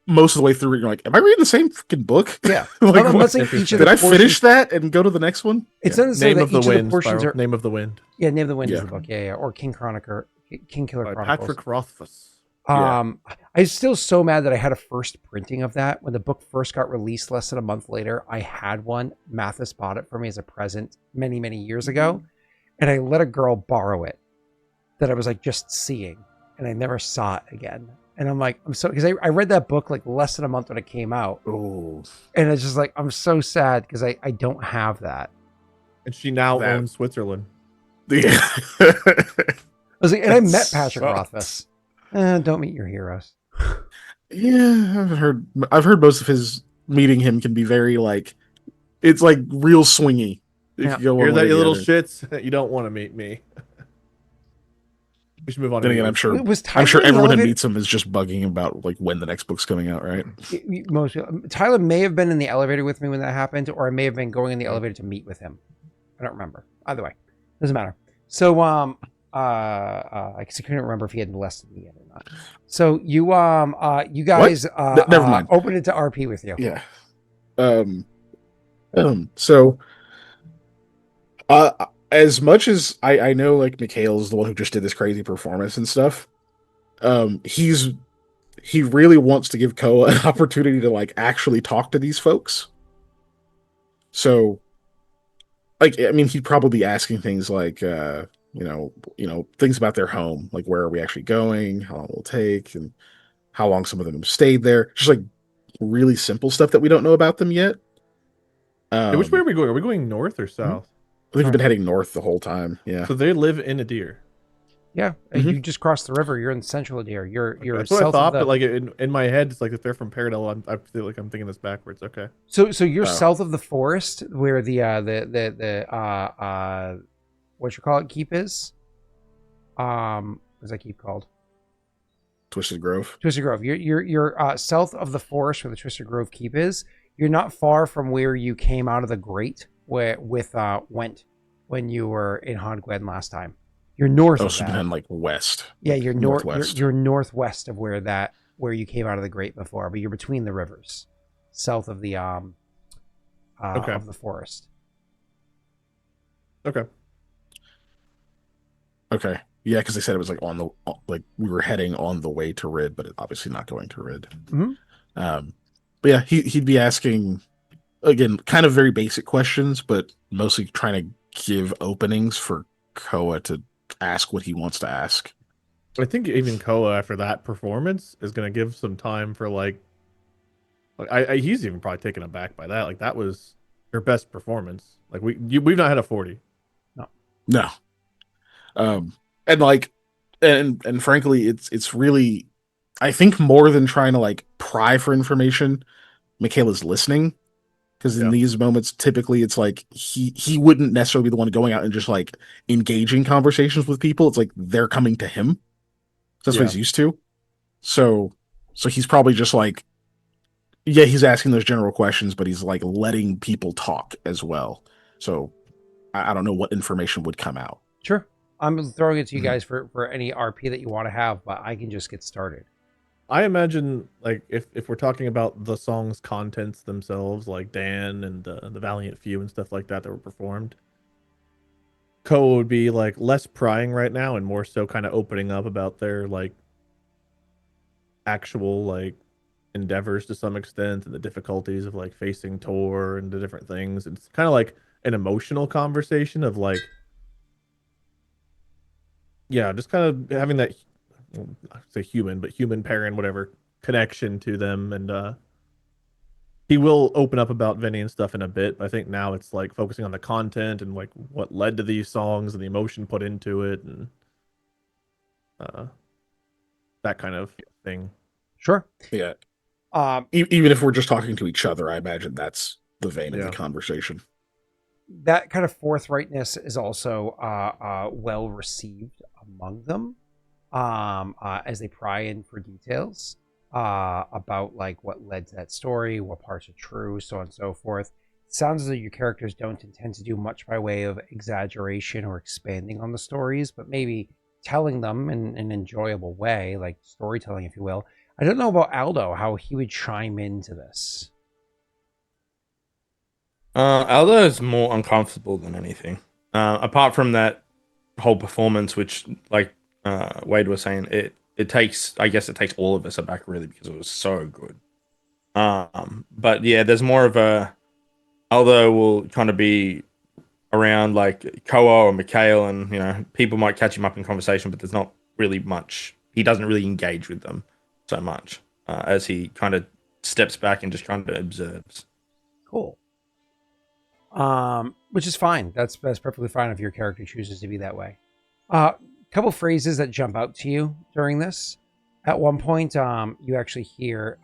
most of the way through it, you're like, am I reading the same freaking book? Yeah. Did I finish that and go to the next one? It's Name of the Wind. Name of the Wind. Yeah, Name of the Wind is the book. Yeah. Or King Killer Chronicles. Patrick Rothfuss. I'm still so mad that I had a first printing of that. When the book first got released less than a month later, I had one. Mathis bought it for me as a present many, many years ago. And I let a girl borrow it that I was like just seeing. And I never saw it again. And I'm like, I'm so, because I read that book like less than a month when it came out. Oh. And it's just like, I'm so sad because I don't have that. And she now owns Switzerland. Yeah. I was like, and I met Patrick Rothfuss. Don't meet your heroes. Yeah, I've heard most of his meeting him can be very like, it's like real swingy. Yeah. Hear that, you little shits? You don't want to meet me. We should move on. Then again, I'm sure everyone who meets him is just bugging about like when the next book's coming out, right? Tyler may have been in the elevator with me when that happened, or I may have been going in the elevator to meet with him. I don't remember. Either way, doesn't matter. So, I couldn't remember if he had molested me yet or not. So you guys, never mind. Open it to RP with you. Yeah. So, as much as I know, like Mikhail is the one who just did this crazy performance and stuff. He really wants to give Koa an opportunity to like actually talk to these folks. So, like, I mean, he'd probably be asking things like, things about their home, like where are we actually going, how long it will take, and how long some of them have stayed there. Just like really simple stuff that we don't know about them yet. Which way are we going? Are we going north or south? I think we've been heading north the whole time. Yeah. So they live in Adir. Yeah, you just crossed the river. You're in central Adir. You're that's what I thought, but like in my head, it's like if they're from Paradise, I feel like I'm thinking this backwards. Okay. So you're south of the forest where the what you call it keep is. What's that keep called? Twisted Grove. Twisted Grove. You're south of the forest where the Twisted Grove keep is. You're not far from where you came out of the Great with Went when you were in Hongwen last time. You're north of that. Been like west. Yeah, you're northwest. You're northwest of where you came out of the Great before, but you're between the rivers, south of the of the forest. Okay. Yeah, because they said it was like we were heading on the way to Rid, but obviously not going to Rid. Mm-hmm. But yeah, he'd be asking again, kind of very basic questions, but mostly trying to give openings for Koa to ask what he wants to ask. I think even Koa after that performance is going to give some time for he's even probably taken aback by that. Like that was your best performance. Like we've not had a 40. No. And frankly, it's really, I think more than trying to like pry for information, Mikhail is listening. Because in these moments, typically it's like he wouldn't necessarily be the one going out and just like engaging conversations with people. It's like they're coming to him. That's what he's used to. So he's probably just like, yeah, he's asking those general questions, but he's like letting people talk as well. So I don't know what information would come out. Sure. I'm throwing it to you guys for any RP that you want to have, but I can just get started. I imagine, like, if we're talking about the song's contents themselves, like Dan and the Valiant Few and stuff like that were performed, Koa would be, like, less prying right now and more so kind of opening up about their, like, actual, like, endeavors to some extent and the difficulties of, like, facing Tor and the different things. It's kind of like an emotional conversation of, like, yeah, just kind of having that, I say human, but human parent, whatever, connection to them. And he will open up about Vinny and stuff in a bit, but I think now it's like focusing on the content and like what led to these songs and the emotion put into it and that kind of thing. Sure. Yeah. Even if we're just talking to each other, I imagine that's the vein of the conversation. That kind of forthrightness is also well received among them. As they pry in for details about like what led to that story, what parts are true, so on and so forth. It sounds as though your characters don't intend to do much by way of exaggeration or expanding on the stories, but maybe telling them in an enjoyable way, like storytelling, if you will. I don't know about Aldo, how he would chime into this. Aldo is more uncomfortable than anything. Apart from that whole performance, which like Wade was saying, it takes all of us aback really because it was so good. But yeah, there's more of a Aldo will kind of be around like Koa or Mikhail, and people might catch him up in conversation, but there's not really much. He doesn't really engage with them so much as he kind of steps back and just kind of observes. Cool. Which is fine. That's perfectly fine if your character chooses to be that way. Couple phrases that jump out to you during this. At one point, you actually hear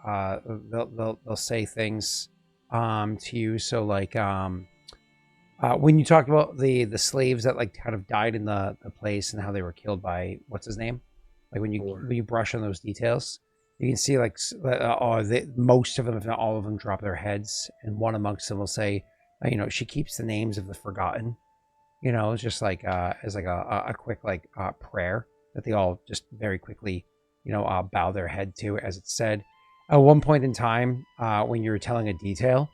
they'll say things to you. So like when you talked about the slaves that like kind of died in the place and how they were killed by what's his name, like when you brush on those details, you can see like most of them, if not all of them, drop their heads, and one amongst them will say, she keeps the names of the forgotten. It's just like as like a quick like prayer that they all just very quickly bow their head to, as it's said. At one point in time, when you're telling a detail,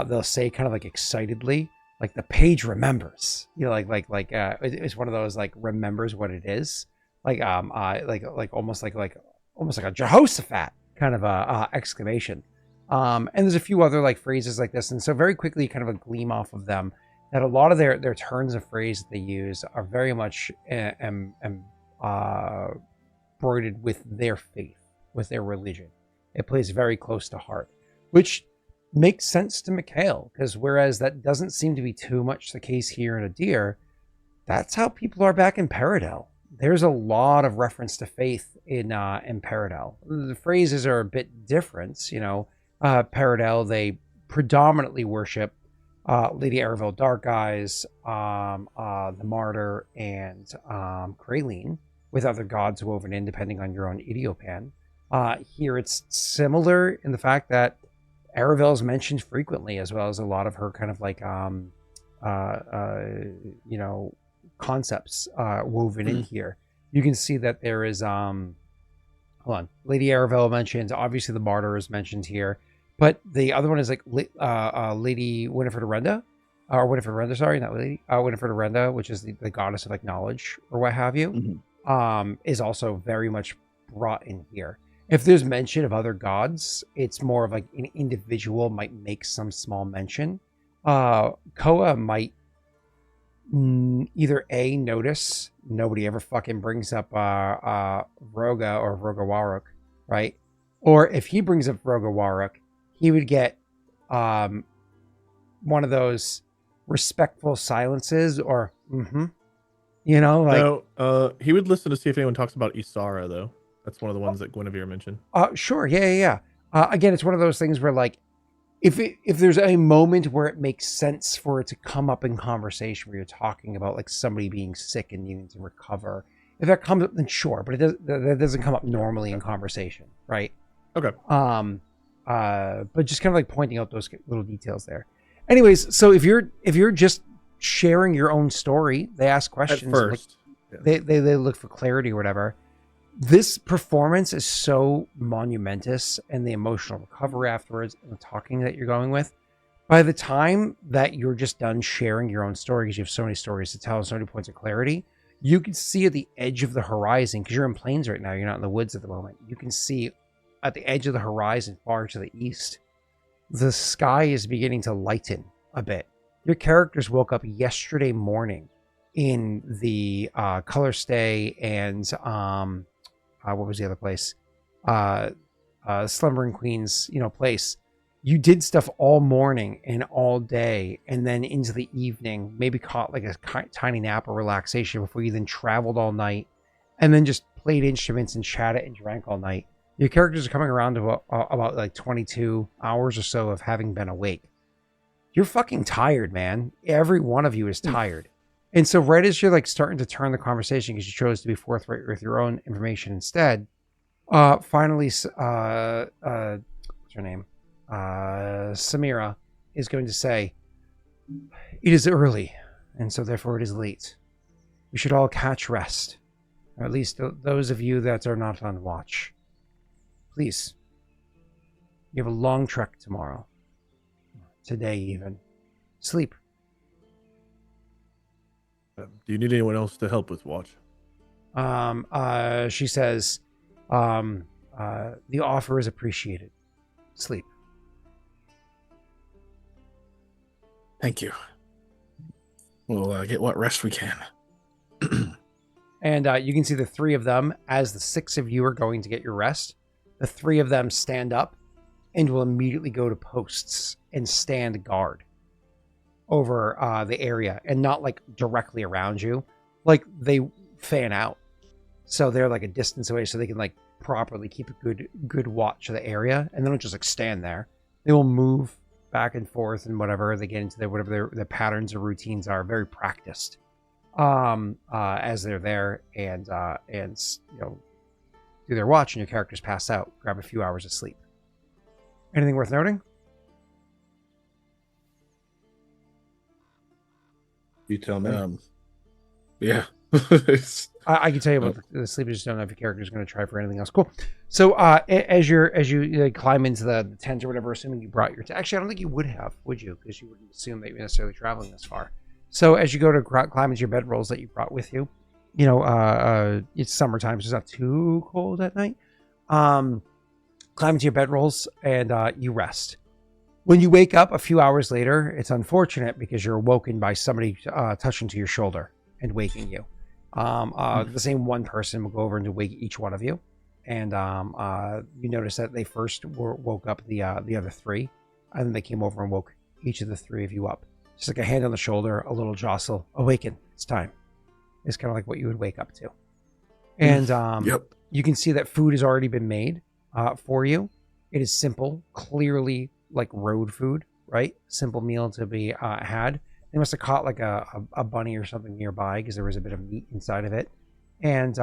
they'll say kind of like excitedly, like the page remembers. It's one of those like remembers what it is, like almost like a Jehoshaphat kind of a exclamation. And there's a few other like phrases like this, and so very quickly kind of a gleam off of them that a lot of their turns of phrase that they use are very much embroidered with their faith, with their religion. It plays very close to heart, which makes sense to Mikhail, because whereas that doesn't seem to be too much the case here in Adir, that's how people are back in Paradel. There's a lot of reference to faith in Paradel. The phrases are a bit different, Paradel, they predominantly worship Lady Aravel Dark Eyes, the Martyr, and Kraleen, with other gods woven in depending on your own idiopan. Here it's similar in the fact that Aravel is mentioned frequently, as well as a lot of her kind of like concepts woven in here. You can see that there is Lady Aravel mentioned, obviously the Martyr is mentioned here, but the other one is like Lady Winifred Arenda, or Winifred Arenda, sorry, not Lady Winifred Arenda, which is the goddess of like knowledge or what have you, is also very much brought in here. If there's mention of other gods, it's more of like an individual might make some small mention. Koa might either A, notice nobody ever fucking brings up Roga or Rogawaruk, right? Or if he brings up Rogawaruk, he would get one of those respectful silences or he would listen to see if anyone talks about Isara though. That's one of the ones that Guinevere mentioned. Sure, yeah. Again, it's one of those things where like if there's a moment where it makes sense for it to come up in conversation, where you're talking about like somebody being sick and needing to recover, if that comes up, then sure, but that doesn't come up normally in conversation, right? Okay. But just kind of like pointing out those little details there. Anyways, so if you're just sharing your own story, they ask questions at first. They look for clarity or whatever. This performance is so monumentous, and the emotional recovery afterwards and the talking that you're going with, by the time that you're just done sharing your own story, because you have so many stories to tell, so many points of clarity, you can see at the edge of the horizon, because you're in plains right now, you're not in the woods at the moment, you can see at the edge of the horizon far to the east, the sky is beginning to lighten a bit. Your characters woke up yesterday morning in the Color Stay and what was the other place? Slumbering Queen's, place. You did stuff all morning and all day, and then into the evening, maybe caught like a tiny nap or relaxation before you then traveled all night, and then just played instruments and chatted and drank all night. Your characters are coming around to about like 22 hours or so of having been awake. You're fucking tired, man. Every one of you is tired. And so right as you're like starting to turn the conversation, because you chose to be forthright with your own information instead, finally, what's her name? Samira is going to say, "It is early, and so therefore it is late. We should all catch rest, or at least those of you that are not on watch. Please, you have a long trek tomorrow. Today even. Sleep." Do you need anyone else to help with watch? She says, The offer is appreciated. Sleep. Thank you. We'll get what rest we can. And you can see the three of them, as the six of you are going to get your rest, the three of them stand up and will immediately go to posts and stand guard over the area, and not like directly around you. Like they fan out. So they're like a distance away, so they can like properly keep a good watch of the area, and they don't just like stand there. They will move back and forth and whatever they get into whatever their patterns or routines are, very practiced as they're there, and you know, do their watch, and your characters pass out, grab a few hours of sleep. Anything worth noting? You tell me. Yeah. I can tell you about the sleep. I just don't know if your character is going to try for anything else. Cool. So as you climb into the tent or whatever, assuming you brought your actually, I don't think you would have, would you? Because you wouldn't assume that you're necessarily traveling this far. So as you go to climb into your bedrolls that you brought with you, you know, it's summertime, so it's not too cold at night. Climb into your bedrolls and you rest. When you wake up a few hours later, it's unfortunate because you're awoken by somebody touching to your shoulder and waking you. The same one person will go over and wake each one of you, and you notice that they first woke up the other three, and then they came over and woke each of the three of you up. Just like a hand on the shoulder, a little jostle, awaken, it's time. It's kind of like what you would wake up to. And you can see that food has already been made for you. It is simple, clearly like road food, right? Simple meal to be had. They must have caught like a bunny or something nearby because there was a bit of meat inside of it. And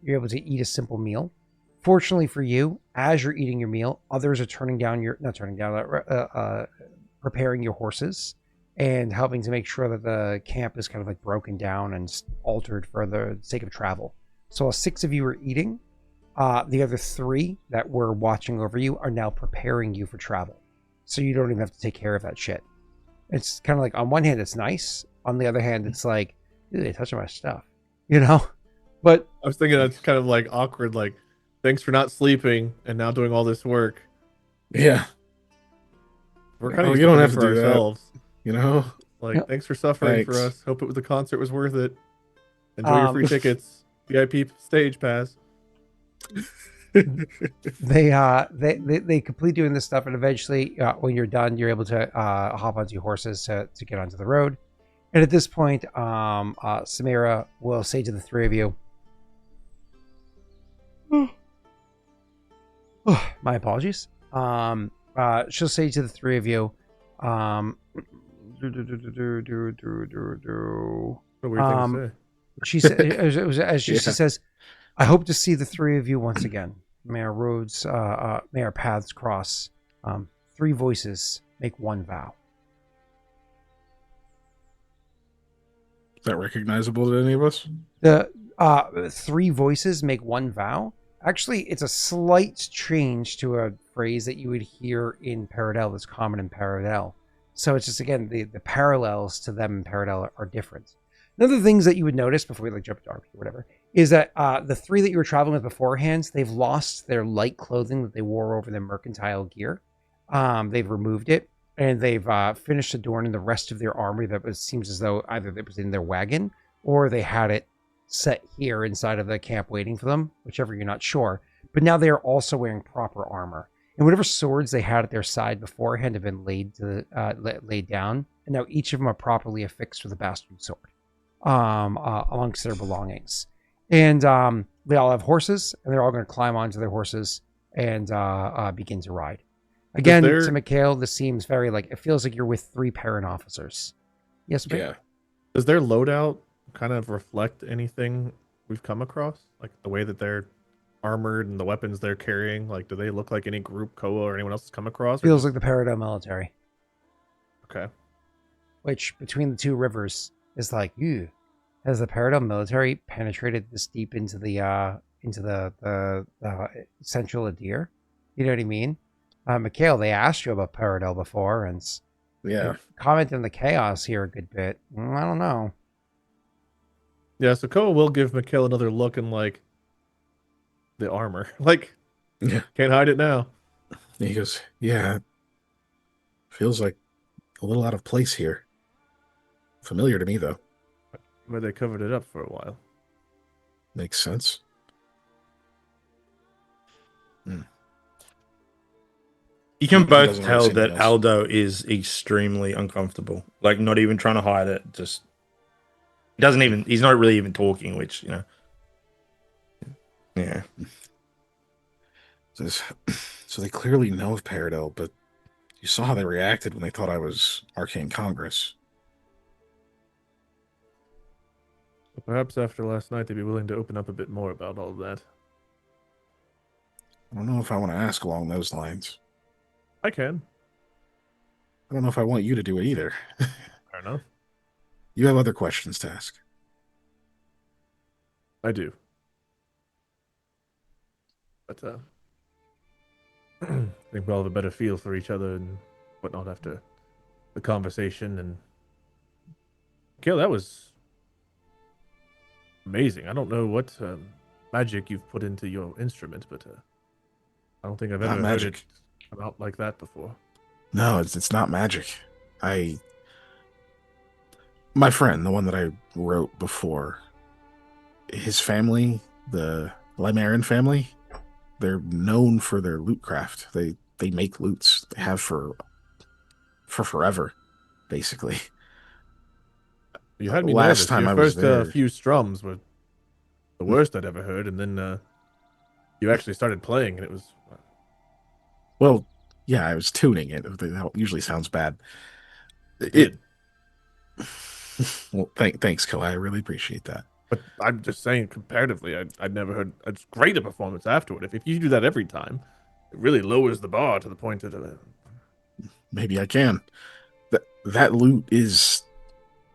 you're able to eat a simple meal. Fortunately for you, as you're eating your meal, others are preparing your horses and helping to make sure that the camp is kind of like broken down and altered for the sake of travel. So while 6 of you are eating, the other 3 that were watching over you are now preparing you for travel. So you don't even have to take care of that shit. It's kind of like, on one hand, it's nice. On the other hand, it's like, dude, they touching my stuff, you know? But I was thinking that's kind of like awkward. Like, thanks for not sleeping and now doing all this work. Yeah. We're kind of you don't have to do ourselves. That, you know? Like, thanks for suffering for us. Hope the concert was worth it. Enjoy your free tickets. VIP stage pass. They complete doing this stuff, and eventually when you're done, you're able to hop onto your horses to get onto the road. And at this point, Samira will say to the 3 of you, my apologies. She'll say to the 3 of you, What weird thing to say. She said, she says, I hope to see the 3 of you once again. May our roads, may our paths cross. 3 voices make one vow. Is that recognizable to any of us? The 3 voices make one vow. Actually, it's a slight change to a phrase that you would hear in Paradel that's common in Paradel. So it's just, again, the parallels to them in Paradel are different. Another things that you would notice before we like jump to RP or whatever is that the 3 that you were traveling with beforehand, they've lost their light clothing that they wore over their mercantile gear. They've removed it, and they've finished adorning the rest of their armor that seems as though either it was in their wagon or they had it set here inside of the camp waiting for them, whichever, you're not sure. But now they are also wearing proper armor. And whatever swords they had at their side beforehand have been laid down, and now each of them are properly affixed with a bastard sword amongst their belongings. And they all have horses, and they're all going to climb onto their horses and begin to ride. Again, to Mikhail, this seems very like, it feels like you're with 3 Perrin officers. Yes, ma'am? Yeah. Does their loadout kind of reflect anything we've come across? Like the way that they're armored and the weapons they're carrying? Like, do they look like any group Koa or anyone else has come across? Feels like the Paradel military. Okay. Which, between the 2 rivers, is like, ew. Has the Paradel military penetrated this deep into the central Adir? You know what I mean? Mikhail, they asked you about Paradel before, and commented on the chaos here a good bit. I don't know. Yeah, so Koa will give Mikhail another look, and like, the armor. Like, Yeah. Can't hide it now. And he goes, yeah, feels like a little out of place here. Familiar to me, though. Where they covered it up for a while. Makes sense. You can both doesn't really tell say anything that else. Aldo is extremely uncomfortable. Like, not even trying to hide it. Just he's not really even talking, which, yeah. So they clearly know of Paradel, but you saw how they reacted when they thought I was Arcane Congress. Perhaps after last night, they'd be willing to open up a bit more about all of that. I don't know if I want to ask along those lines. I can. I don't know if I want you to do it either. Fair enough. You have other questions to ask. I do. But I think we'll have a better feel for each other and whatnot after the conversation. And Mikhail, that was amazing. I don't know what magic you've put into your instrument, but I don't think I've ever heard it come out like that before. No, it's not magic. My friend, the one that I wrote before, his family, the Limaran family, they're known for their loot craft. They make loots. They have for forever, basically. You had me Last nervous. time Your I was first there, few strums were the worst I'd ever heard, and then you actually started playing, and it was... Well, yeah, I was tuning it. That usually sounds bad. It Well, thanks, Koa. I really appreciate that. But I'm just saying, comparatively, I'd never heard as great a performance afterward. If you do that every time, it really lowers the bar to the point that... Maybe I can. That loot is...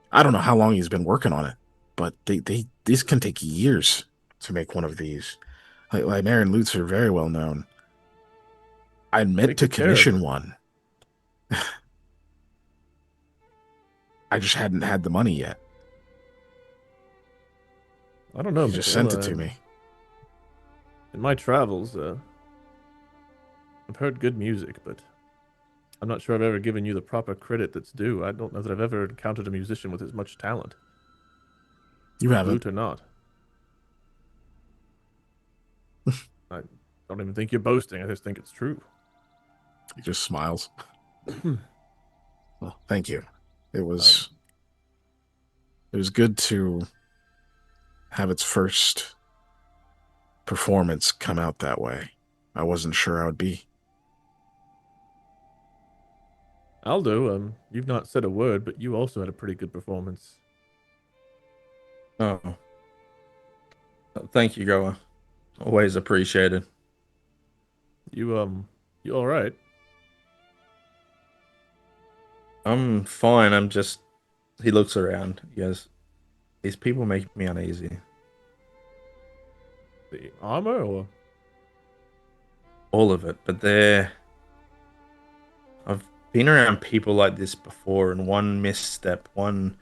I don't know how long he's been working on it, but this can take years to make one of these. Like Marin loots are very well known. I meant to commission one. I just hadn't had the money yet. I don't know. You just sent it to me. In my travels, I've heard good music, but I'm not sure I've ever given you the proper credit that's due. I don't know that I've ever encountered a musician with as much talent. You haven't. Flute or not. I don't even think you're boasting. I just think it's true. He just smiles. Well, thank you. It was good to have its first performance come out that way. I wasn't sure I would be. Aldo, you've not said a word, but you also had a pretty good performance. Oh. Thank you, Goa. Always appreciated. You all right? I'm fine. I'm just... He looks around. He goes, these people make me uneasy. The armor or? All of it. But I've been around people like this before, and one misstep, one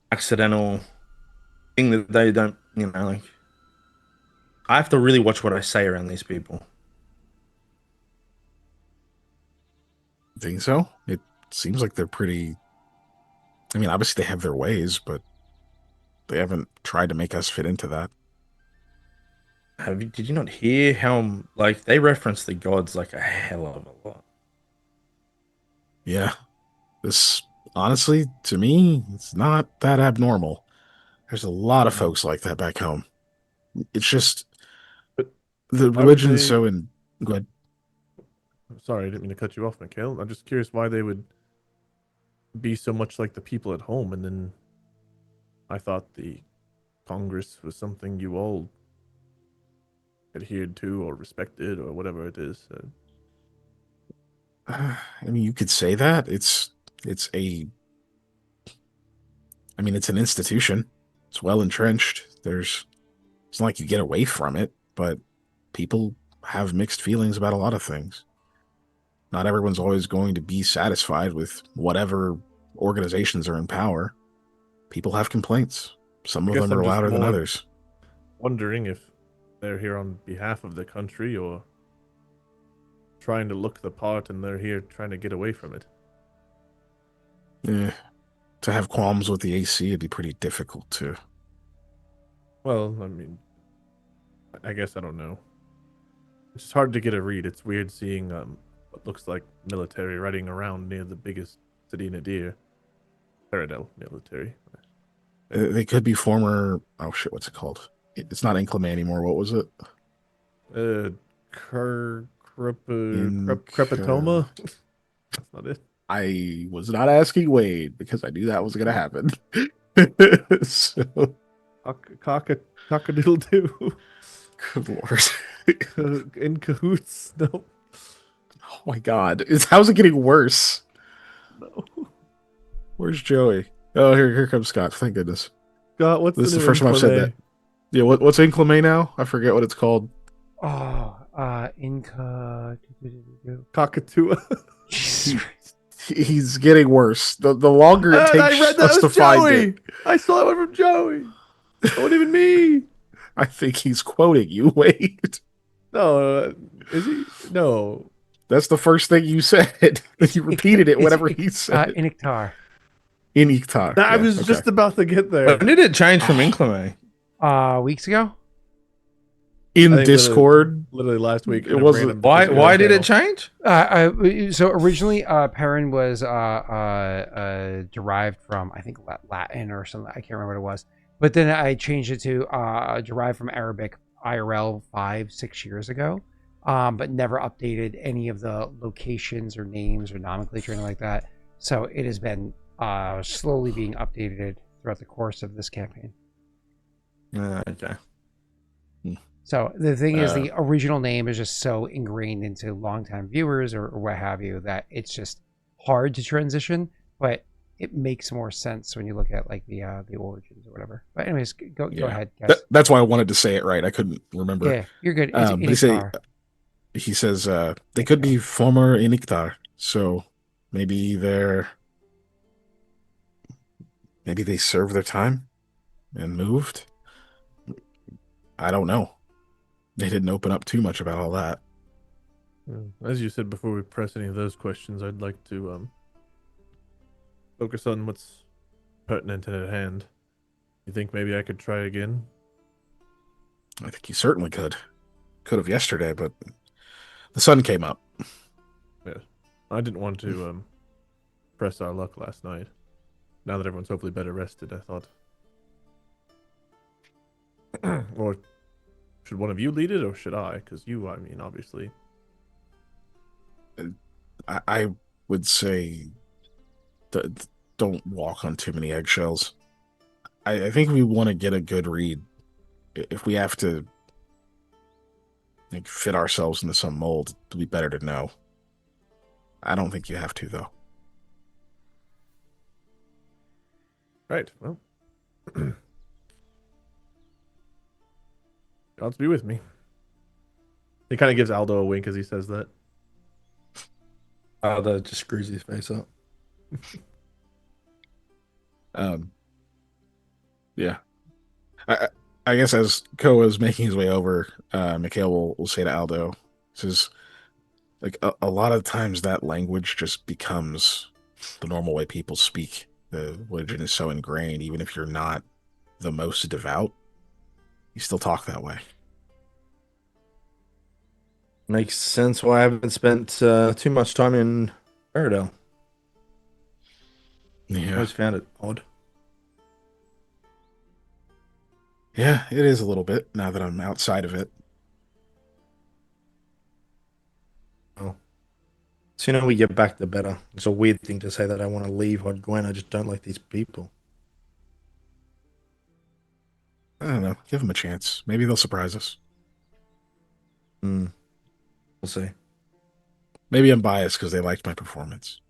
accidental thing that they don't, like... I have to really watch what I say around these people. Think so? It seems like they're pretty... I mean, obviously they have their ways, but they haven't tried to make us fit into that. Did you not hear how, they reference the gods like a hell of a lot? Yeah. This, honestly, to me, it's not that abnormal. There's a lot of folks like that back home. It's just... But the religion's so in... Go ahead. Sorry, I didn't mean to cut you off, Mikhail. I'm just curious why they would be so much like the people at home, and then I thought the Congress was something you all adhered to or respected or whatever it is. I mean, you could say that. It's an institution. It's well entrenched. It's not like you get away from it, but people have mixed feelings about a lot of things. Not everyone's always going to be satisfied with whatever organizations are in power. People have complaints. Some of them are louder than others. Wondering if they're here on behalf of the country or trying to look the part and they're here trying to get away from it. Yeah. To have qualms with the AC would be pretty difficult too. Well, I mean, I guess I don't know. It's just hard to get a read. It's weird seeing what looks like military riding around near the biggest city in Nadir. Paradel military. They could be former. Oh shit! What's it called? It's not Inclame anymore. What was it? Crepatoma. That's not it. I was not asking Wade because I knew that was going to happen. So, Cockadoodle doo. good lord. In cahoots. No. Oh my god. How's it getting worse? No. Where's Joey? Oh, here comes Scott. Thank goodness. Scott, what's this is the the first time I've said that. Yeah, what's Inclame now? I forget what it's called. Oh, Inca. Cockatua. He's getting worse. The longer it takes us to find it. I saw that one from Joey. It wasn't even me. I think he's quoting you. Wait. No, is he? No. That's the first thing you said. You repeated it whenever he said. Iniktar. Iniktar. I was just about to get there. When did it change from Inclame? Weeks ago. In Discord, literally last week. It wasn't. Why did it change? So originally, Perrin was derived from, I think, Latin or something. I can't remember what it was. But then I changed it to derived from Arabic IRL 5-6 years ago. But never updated any of the locations or names or nomenclature or anything like that. So it has been slowly being updated throughout the course of this campaign. Okay. So the thing is, the original name is just so ingrained into longtime viewers or what have you that it's just hard to transition, but it makes more sense when you look at like the origins or whatever. But anyways, go ahead, guys. That's why I wanted to say it right. I couldn't remember. Yeah, you're good. He says they could be former Iniktar, so maybe they served their time and moved. I don't know. They didn't open up too much about all that. As you said before we press any of those questions, I'd like to focus on what's pertinent and at hand. You think maybe I could try again? I think you certainly could. Could have yesterday, but the sun came up. Yeah. I didn't want to press our luck last night. Now that everyone's hopefully better rested, I thought. Or should one of you lead it, or should I? Because I mean, obviously. I would say don't walk on too many eggshells. I think we want to get a good read. If we have to fit ourselves into some mold, it'd be better to know. I don't think you have to, though. Right. Well. God's be with me. He kind of gives Aldo a wink as he says that. Aldo just screws his face up. Yeah. I guess as Koa is making his way over, Mikhail will say to Aldo, says, like, a lot of times that language just becomes the normal way people speak. The religion is so ingrained, even if you're not the most devout, you still talk that way. Makes sense why I haven't spent too much time in Paradel. Yeah. I always found it odd. Yeah, it is a little bit now that I'm outside of it. Oh. Sooner we get back, the better. It's a weird thing to say that I want to leave Gwen. I just don't like these people. I don't know. Give them a chance. Maybe they'll surprise us. We'll see. Maybe I'm biased because they liked my performance.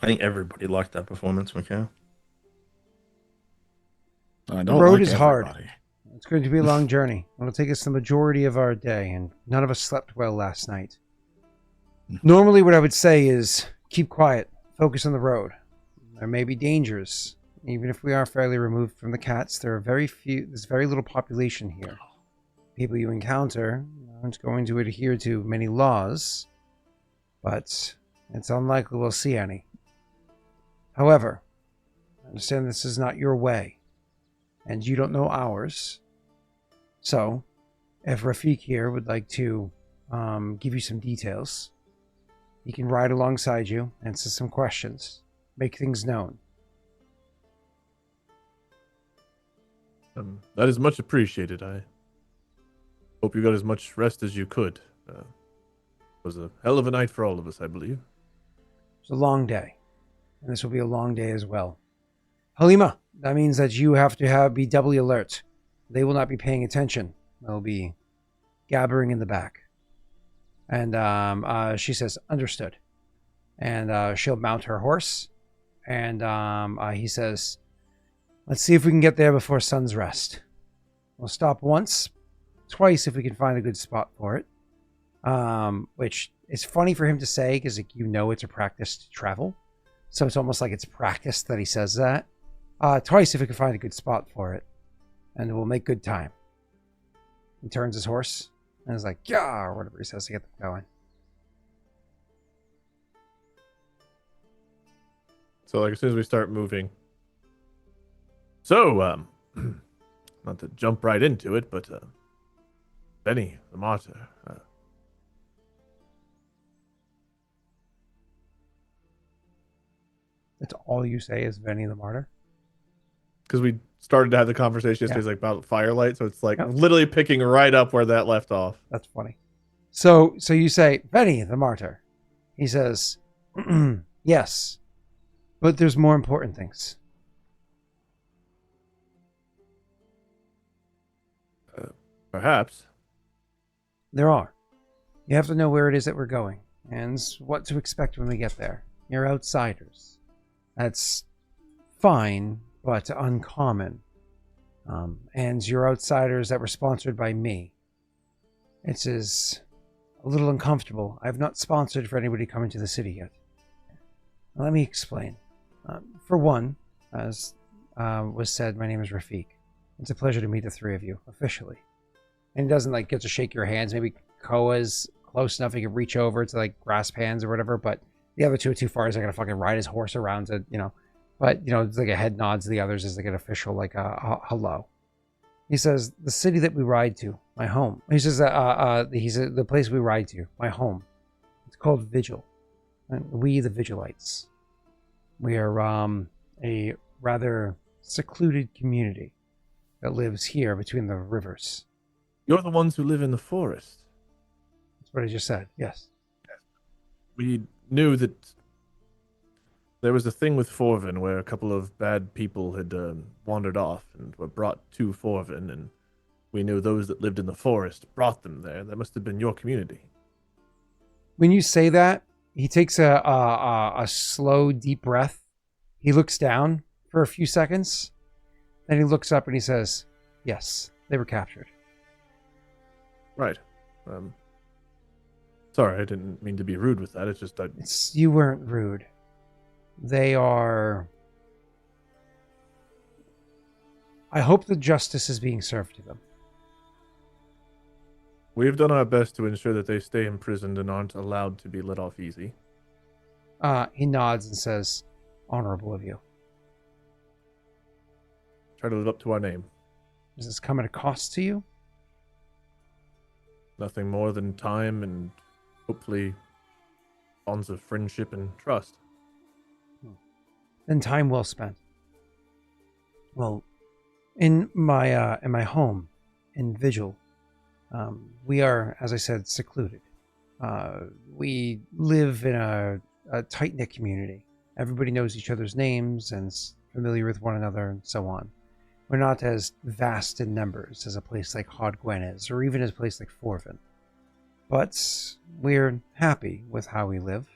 I think everybody liked that performance, Mikhail. The road is hard. It's going to be a long journey. It'll take us the majority of our day, and none of us slept well last night. Normally, what I would say is keep quiet, focus on the road. There may be dangers. Even if we are fairly removed from the cats, there's very little population here. people you encounter aren't going to adhere to many laws, but it's unlikely we'll see any. However, I understand this is not your way, and you don't know ours. So, if Rafik here would like to give you some details, he can ride alongside you, answer some questions, make things known. That is much appreciated. I hope you got as much rest as you could. It was a hell of a night for all of us, I believe. It's a long day, and this will be a long day as well. Halima, that means that you have to be doubly alert. They will not be paying attention. They'll be gabbering in the back. And she says, understood. And she'll mount her horse. And he says, let's see if we can get there before sun's rest. We'll stop once, twice if we can find a good spot for it. Which is funny for him to say because it's a practice to travel. So it's almost like it's practice that he says that. Twice if we can find a good spot for it. And we'll make good time. He turns his horse and is like, yeah, or whatever he says to get them going. So, like, as soon as we start moving. So, not to jump right into it, but Benny, the martyr. That's all you say is Benny the martyr? Because we started to have the conversation yesterday about firelight, so it's like literally picking right up where that left off. That's funny. So you say, Benny the martyr. He says, yes, but there's more important things. Perhaps. There are. You have to know where it is that we're going and what to expect when we get there. You're outsiders. That's fine, but uncommon. And you're outsiders that were sponsored by me. It is a little uncomfortable. I've not sponsored for anybody coming to the city yet. Now, let me explain. For one, as was said, my name is Rafik. It's a pleasure to meet the three of you, officially. And he doesn't get to shake your hands. Maybe Koa's close enough he can reach over to grasp hands or whatever, but the other two are too far. He's not gonna fucking ride his horse around to, But, it's like a head nod to the others as an official, hello. He says, the city that we ride to, my home. He says, the place we ride to, my home. It's called Vigil. And we, the Vigilites. We are a rather secluded community that lives here between the rivers. You're the ones who live in the forest. That's what I just said, yes. We knew that there was a thing with Forvin where a couple of bad people had wandered off and were brought to Forvin, and we knew those that lived in the forest brought them there. That must have been your community. When you say that, he takes a slow, deep breath. He looks down for a few seconds. Then he looks up and he says, yes, they were captured. Right. Sorry, I didn't mean to be rude with that. It's just that... You weren't rude. They are... I hope the justice is being served to them. We've done our best to ensure that they stay imprisoned and aren't allowed to be let off easy. He nods and says, honorable of you. Try to live up to our name. Does this come at a cost to you? Nothing more than time and hopefully bonds of friendship and trust. Then time well spent. Well, in my home, in Vigil, we are, as I said, secluded. We live in a tight-knit community. Everybody knows each other's names and is familiar with one another and so on. We're not as vast in numbers as a place like Hodgwen is, or even as a place like Forvin. But we're happy with how we live.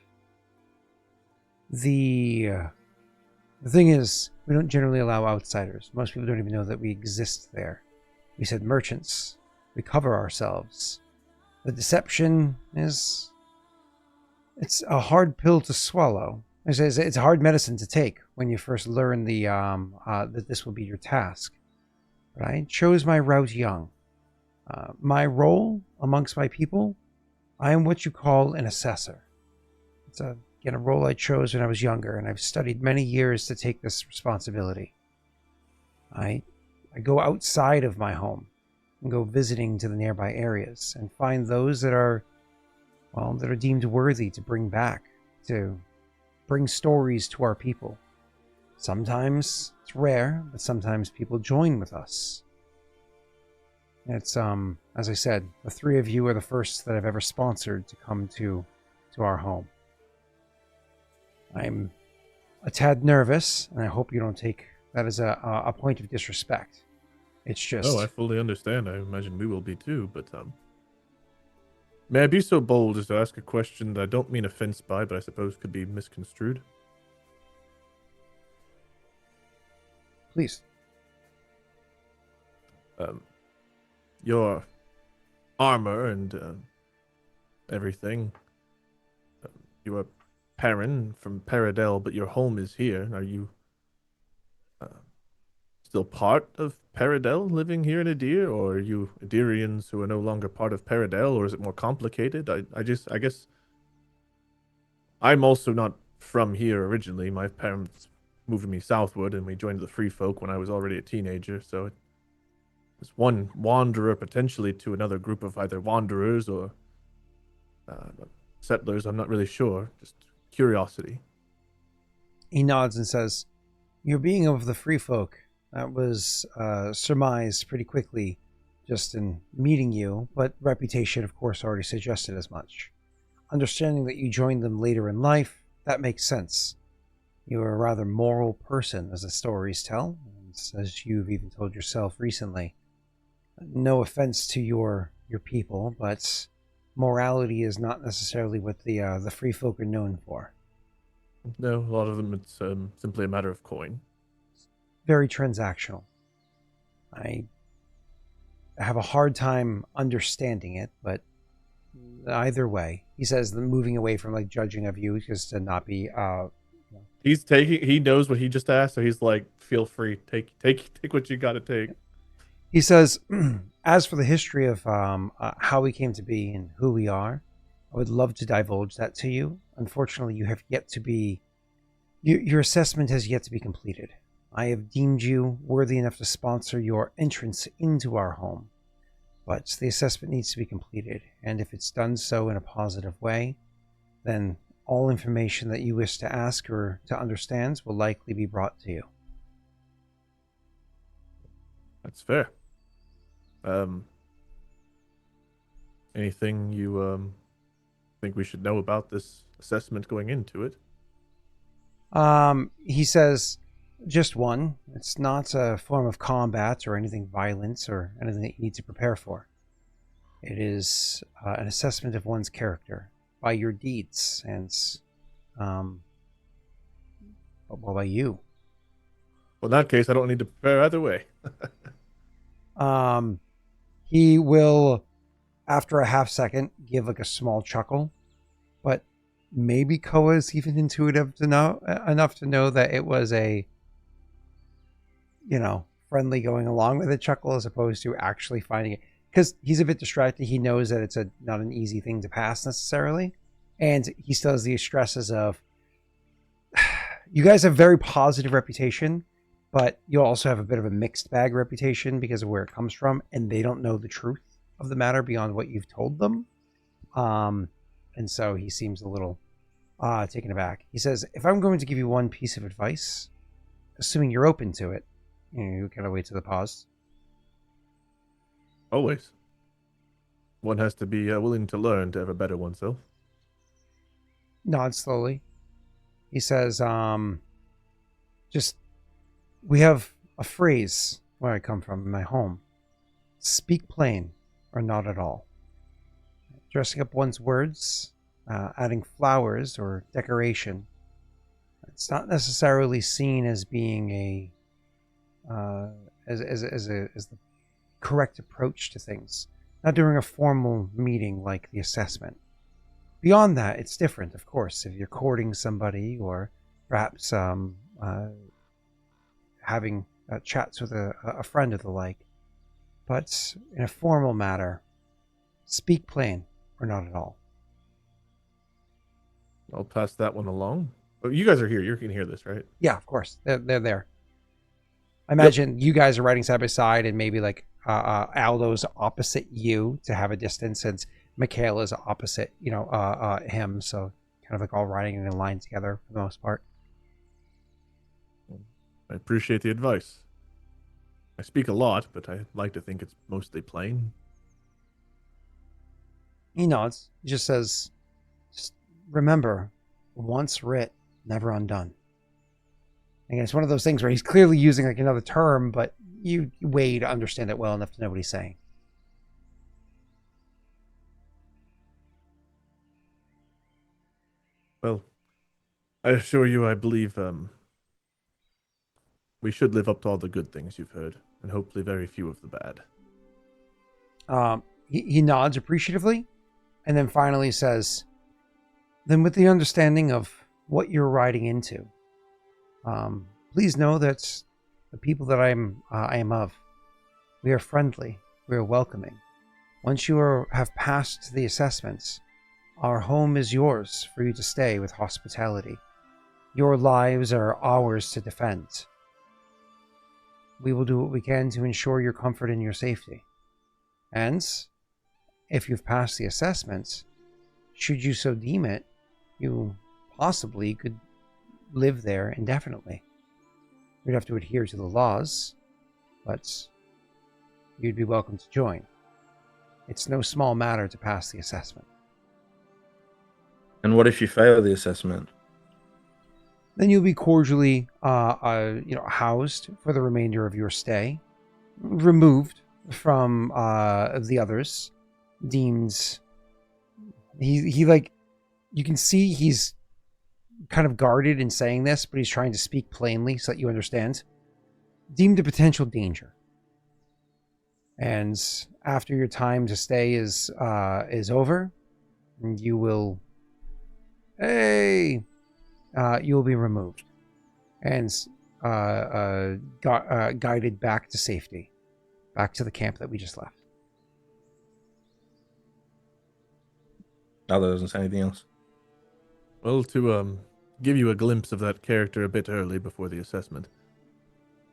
The thing is, we don't generally allow outsiders. Most people don't even know that we exist there. We said merchants. We cover ourselves. The deception is... It's a hard pill to swallow. It's a hard medicine to take when you first learn that this will be your task. But I chose my route young. My role amongst my people, I am what you call an assessor. It's a role I chose when I was younger, and I've studied many years to take this responsibility. I go outside of my home and go visiting to the nearby areas and find those that are deemed worthy to bring back, to bring stories to our people. Sometimes it's rare, but sometimes people join with us. It's, as I said, the three of you are the first that I've ever sponsored to come to our home. I'm a tad nervous, and I hope you don't take that as a point of disrespect. It's just... Oh, I fully understand. I imagine we will be too, but, may I be so bold as to ask a question that I don't mean offense by, but I suppose could be misconstrued? Please. Your armor and everything. You are Perrin from Paradel, but your home is here. Are you still part of Paradel, living here in Adir, or are you Adirians who are no longer part of Paradel, or is it more complicated? I guess I'm also not from here originally. My parents moved me southward, and we joined the Free Folk when I was already a teenager, so it's one wanderer potentially to another group of either wanderers or settlers. I'm not really sure. Just curiosity. He nods and says, "Your being of the Free Folk, that was surmised pretty quickly just in meeting you, but reputation, of course, already suggested as much. Understanding that you joined them later in life, that makes sense. You are a rather moral person, as the stories tell, and as you've even told yourself recently. No offense to your people, but morality is not necessarily what the Free Folk are known for. No, a lot of them, it's simply a matter of coin. Very transactional. I have a hard time understanding it, but either way," he says, moving away from like judging of you, just to not be. He knows what he just asked, so he's like, "Feel free, take what you got to take." He says, "As for the history of how we came to be and who we are, I would love to divulge that to you. Unfortunately, you have yet to be. Your assessment has yet to be completed. I have deemed you worthy enough to sponsor your entrance into our home, but the assessment needs to be completed, and if it's done so in a positive way, then all information that you wish to ask or to understand will likely be brought to you." That's fair. Anything you think we should know about this assessment going into it? He says, "Just one. It's not a form of combat or anything violent or anything that you need to prepare for. It is an assessment of one's character by your deeds and, by you." Well, in that case, I don't need to prepare either way. He will, after a half second, give like a small chuckle, but maybe Koa is even intuitive enough to know that it was a, friendly going along with a chuckle as opposed to actually finding it, because he's a bit distracted. He knows that it's not an easy thing to pass necessarily, and he still has the stresses of, you guys have very positive reputation, but you'll also have a bit of a mixed bag reputation because of where it comes from, and they don't know the truth of the matter beyond what you've told them. And so he seems a little taken aback. He says, "If I'm going to give you one piece of advice, assuming you're open to it," you gotta wait to the pause. Always. One has to be willing to learn to ever better oneself. Nod slowly. He says, we have a phrase where I come from in my home. Speak plain or not at all. Dressing up one's words, adding flowers or decoration, it's not necessarily seen as being as the correct approach to things. Not during a formal meeting like the assessment. Beyond that, it's different, of course. If you're courting somebody or perhaps having chats with a friend of the like, But in a formal matter, speak plain or not at all. I'll pass that one along. Oh, you guys are here. You can hear this, right? Yeah, of course. They're there. I imagine you guys are riding side by side, and maybe like Aldo's opposite you to have a distance, since Mikhail is opposite, him. So kind of like all riding in a line together for the most part. I appreciate the advice. I speak a lot, but I like to think it's mostly plain. He nods. He just says, just remember, once writ, never undone. And it's one of those things where he's clearly using like another term, but you Wade understand it well enough to know what he's saying. Well, I assure you, I believe we should live up to all the good things you've heard, and hopefully very few of the bad. He nods appreciatively, and then finally says, then with the understanding of what you're riding into, please know that the people that I am of, we are friendly, we are welcoming. Once you have passed the assessments, our home is yours for you to stay with hospitality. Your lives are ours to defend. We will do what we can to ensure your comfort and your safety. And if you've passed the assessments, should you so deem it, you possibly could live there indefinitely. You'd have to adhere to the laws, but you'd be welcome to join. It's no small matter to pass the assessment. And what if you fail the assessment? Then you'll be cordially, housed for the remainder of your stay, removed from the others, deemed. He like, you can see he's kind of guarded in saying this, but he's trying to speak plainly so that you understand. Deemed a potential danger. And after your time to stay is over, you will be removed and guided back to safety, back to the camp that we just left. Aldo doesn't say anything else. Well, to give you a glimpse of that character a bit early before the assessment,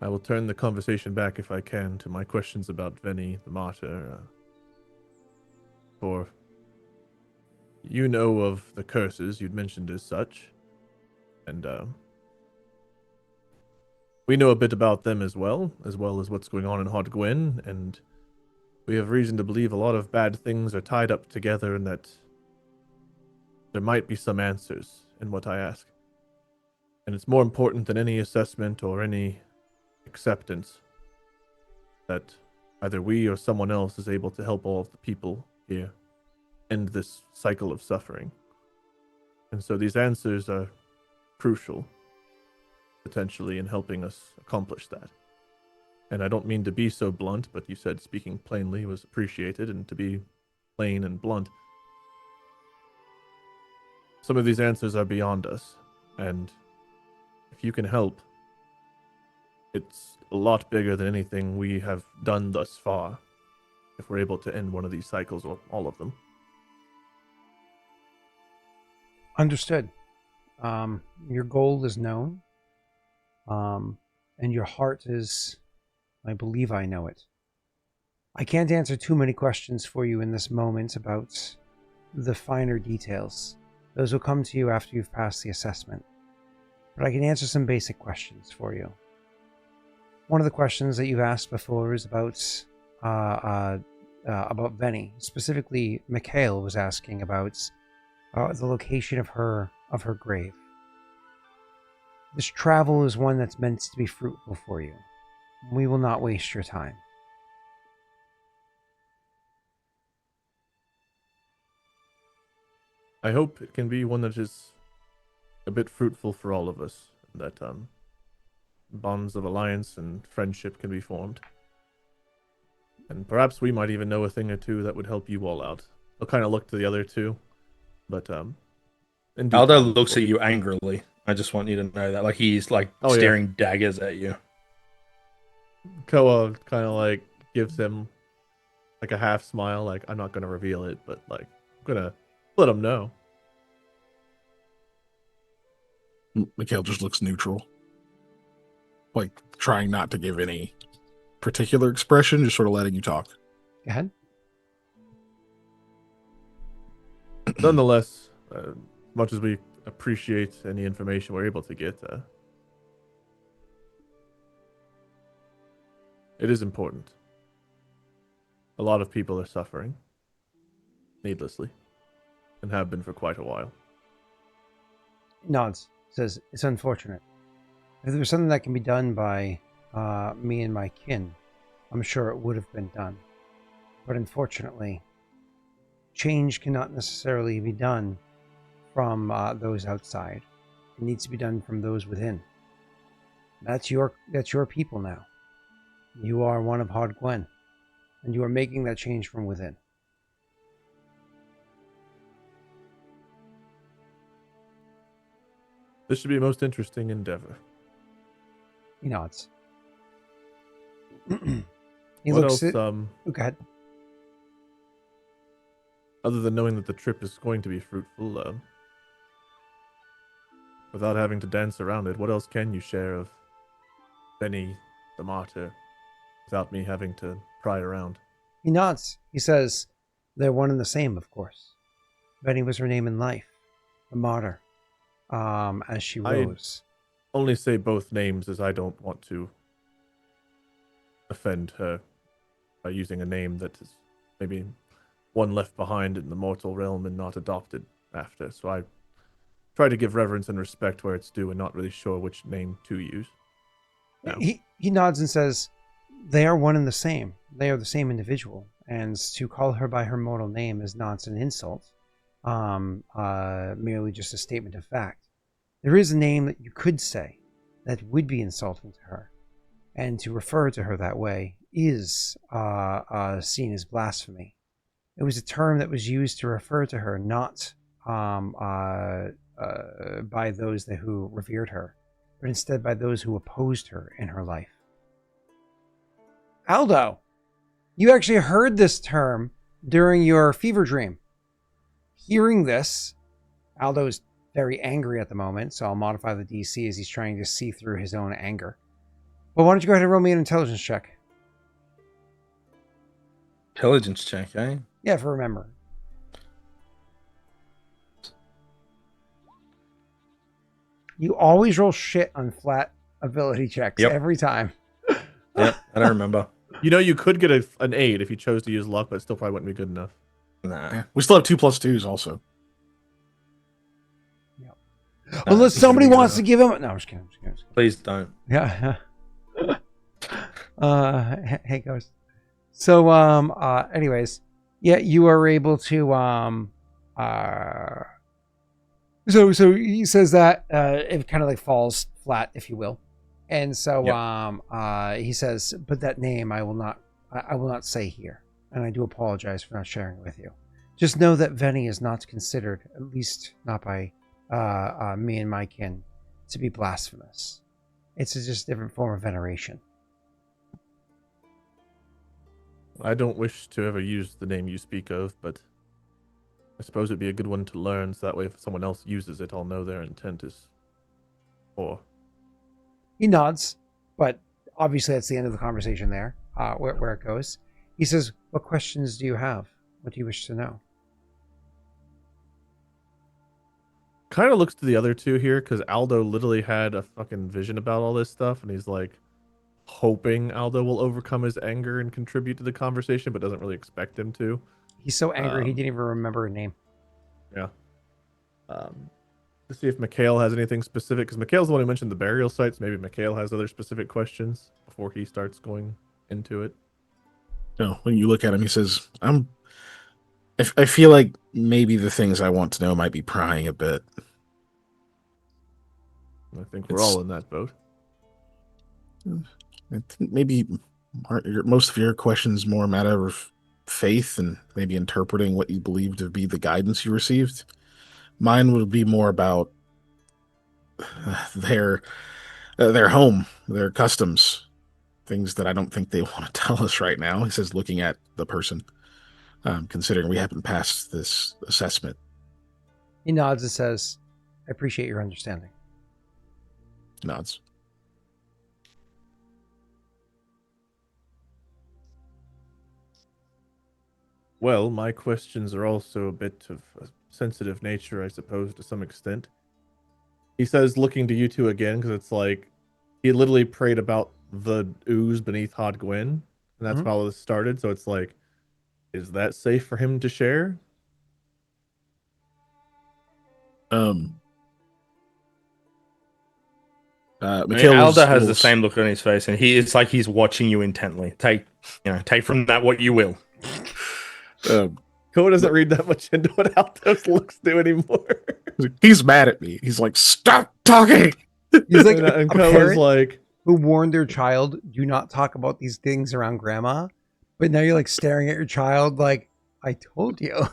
I will turn the conversation back, if I can, to my questions about Veni, the martyr. For you know of the curses you'd mentioned as such, and we know a bit about them as well as what's going on in Hot Gwyn, and we have reason to believe a lot of bad things are tied up together, and that there might be some answers in what I ask. And it's more important than any assessment or any acceptance that either we or someone else is able to help all of the people here end this cycle of suffering. And so these answers are crucial, potentially, in helping us accomplish that. And I don't mean to be so blunt, but you said speaking plainly was appreciated, and to be plain and blunt, some of these answers are beyond us, and if you can help, it's a lot bigger than anything we have done thus far, if we're able to end one of these cycles or all of them. Understood. Your goal is known, and your heart is, I believe I know it. I can't answer too many questions for you in this moment about the finer details. Those will come to you after you've passed the assessment. But I can answer some basic questions for you. One of the questions that you've asked before is about Veni. Specifically, Mikhail was asking about the location of her grave. This travel is one that's meant to be fruitful for you. We will not waste your time. I hope it can be one that is a bit fruitful for all of us, that bonds of alliance and friendship can be formed. And perhaps we might even know a thing or two that would help you all out. I'll kind of look to the other two, but Aldo looks at you angrily. I just want you to know that, like, he's like staring daggers at you. Koa kind of like gives him like a half smile, like I'm not gonna reveal it, but like I'm gonna let him know. Mikhail just looks neutral, like trying not to give any particular expression, just sort of letting you talk. Go ahead. Nonetheless, much as we appreciate any information we're able to get, it is important. A lot of people are suffering needlessly and have been for quite a while. Nods. Says, it's unfortunate. If there was something that can be done by me and my kin, I'm sure it would have been done. But unfortunately, change cannot necessarily be done from those outside. It needs to be done from those within. That's your people now. You are one of Hod Gwen, and you are making that change from within. This should be a most interesting endeavor. He nods. What else? Go ahead. Other than knowing that the trip is going to be fruitful, without having to dance around it, what else can you share of Benny the martyr without me having to pry around? He nods. He says, they're one and the same, of course. Benny was her name in life, the martyr, as she rose. I only say both names as I don't want to offend her by using a name that is maybe one left behind in the mortal realm and not adopted after. So I try to give reverence and respect where it's due and not really sure which name to use. No. He nods and says, they are one and the same. They are the same individual. And to call her by her mortal name is not an insult, merely just a statement of fact. There is a name that you could say that would be insulting to her. And to refer to her that way is seen as blasphemy. It was a term that was used to refer to her, not by those who revered her, but instead by those who opposed her in her life. Aldo, you actually heard this term during your fever dream. Hearing this, Aldo's very angry at the moment, so I'll modify the DC as he's trying to see through his own anger. But why don't you go ahead and roll me an intelligence check? Intelligence check, eh? Yeah, for remember. You always roll shit on flat ability checks every time. Yep, I don't remember. You know, you could get an 8 if you chose to use luck, but it still probably wouldn't be good enough. Nah. Yeah. We still have 2+2s also. Yep. Unless somebody wants to give him... No, I'm just kidding. Please don't. Yeah. Hey, Ghost. So, anyways, yeah, you are able to, so he says that, it kind of like falls flat, if you will. And so, he says, but that name I will not say here. And I do apologize for not sharing it with you. Just know that Venny is not considered, at least not by, me and my kin, to be blasphemous. It's just a different form of veneration. I don't wish to ever use the name you speak of, but I suppose it'd be a good one to learn, so that way if someone else uses it, I'll know their intent is for. He nods, but obviously that's the end of the conversation there, where it goes. He says, what questions do you have? What do you wish to know? Kind of looks to the other two here, because Aldo literally had a fucking vision about all this stuff, and he's like hoping Aldo will overcome his anger and contribute to the conversation, but doesn't really expect him to. He's so angry he didn't even remember her name. Yeah. To see if Mikhail has anything specific, because Mikhail's the one who mentioned the burial sites. Maybe Mikhail has other specific questions before he starts going into it. No, when you look at him, he says, I feel like maybe the things I want to know might be prying a bit. I think we're all in that boat. I think maybe most of your questions more a matter of faith and maybe interpreting what you believe to be the guidance you received. Mine would be more about their home, their customs, things that I don't think they want to tell us right now. He says, looking at the person, considering we haven't passed this assessment. He nods and says, I appreciate your understanding. Nods. Well, my questions are also a bit of a sensitive nature, I suppose, to some extent. He says, looking to you two again, because it's like he literally prayed about the ooze beneath Hod Gwyn, and that's how all this started. So it's like, is that safe for him to share? Mikhail Aldo has the same look on his face, and it's like he's watching you intently. Take from that what you will. Koa doesn't read that much into what Aldo's looks do anymore. He's mad at me. He's like, stop talking. He's like and Koa's like, who warned their child, do not talk about these things around grandma. But now you're like staring at your child like, I told you.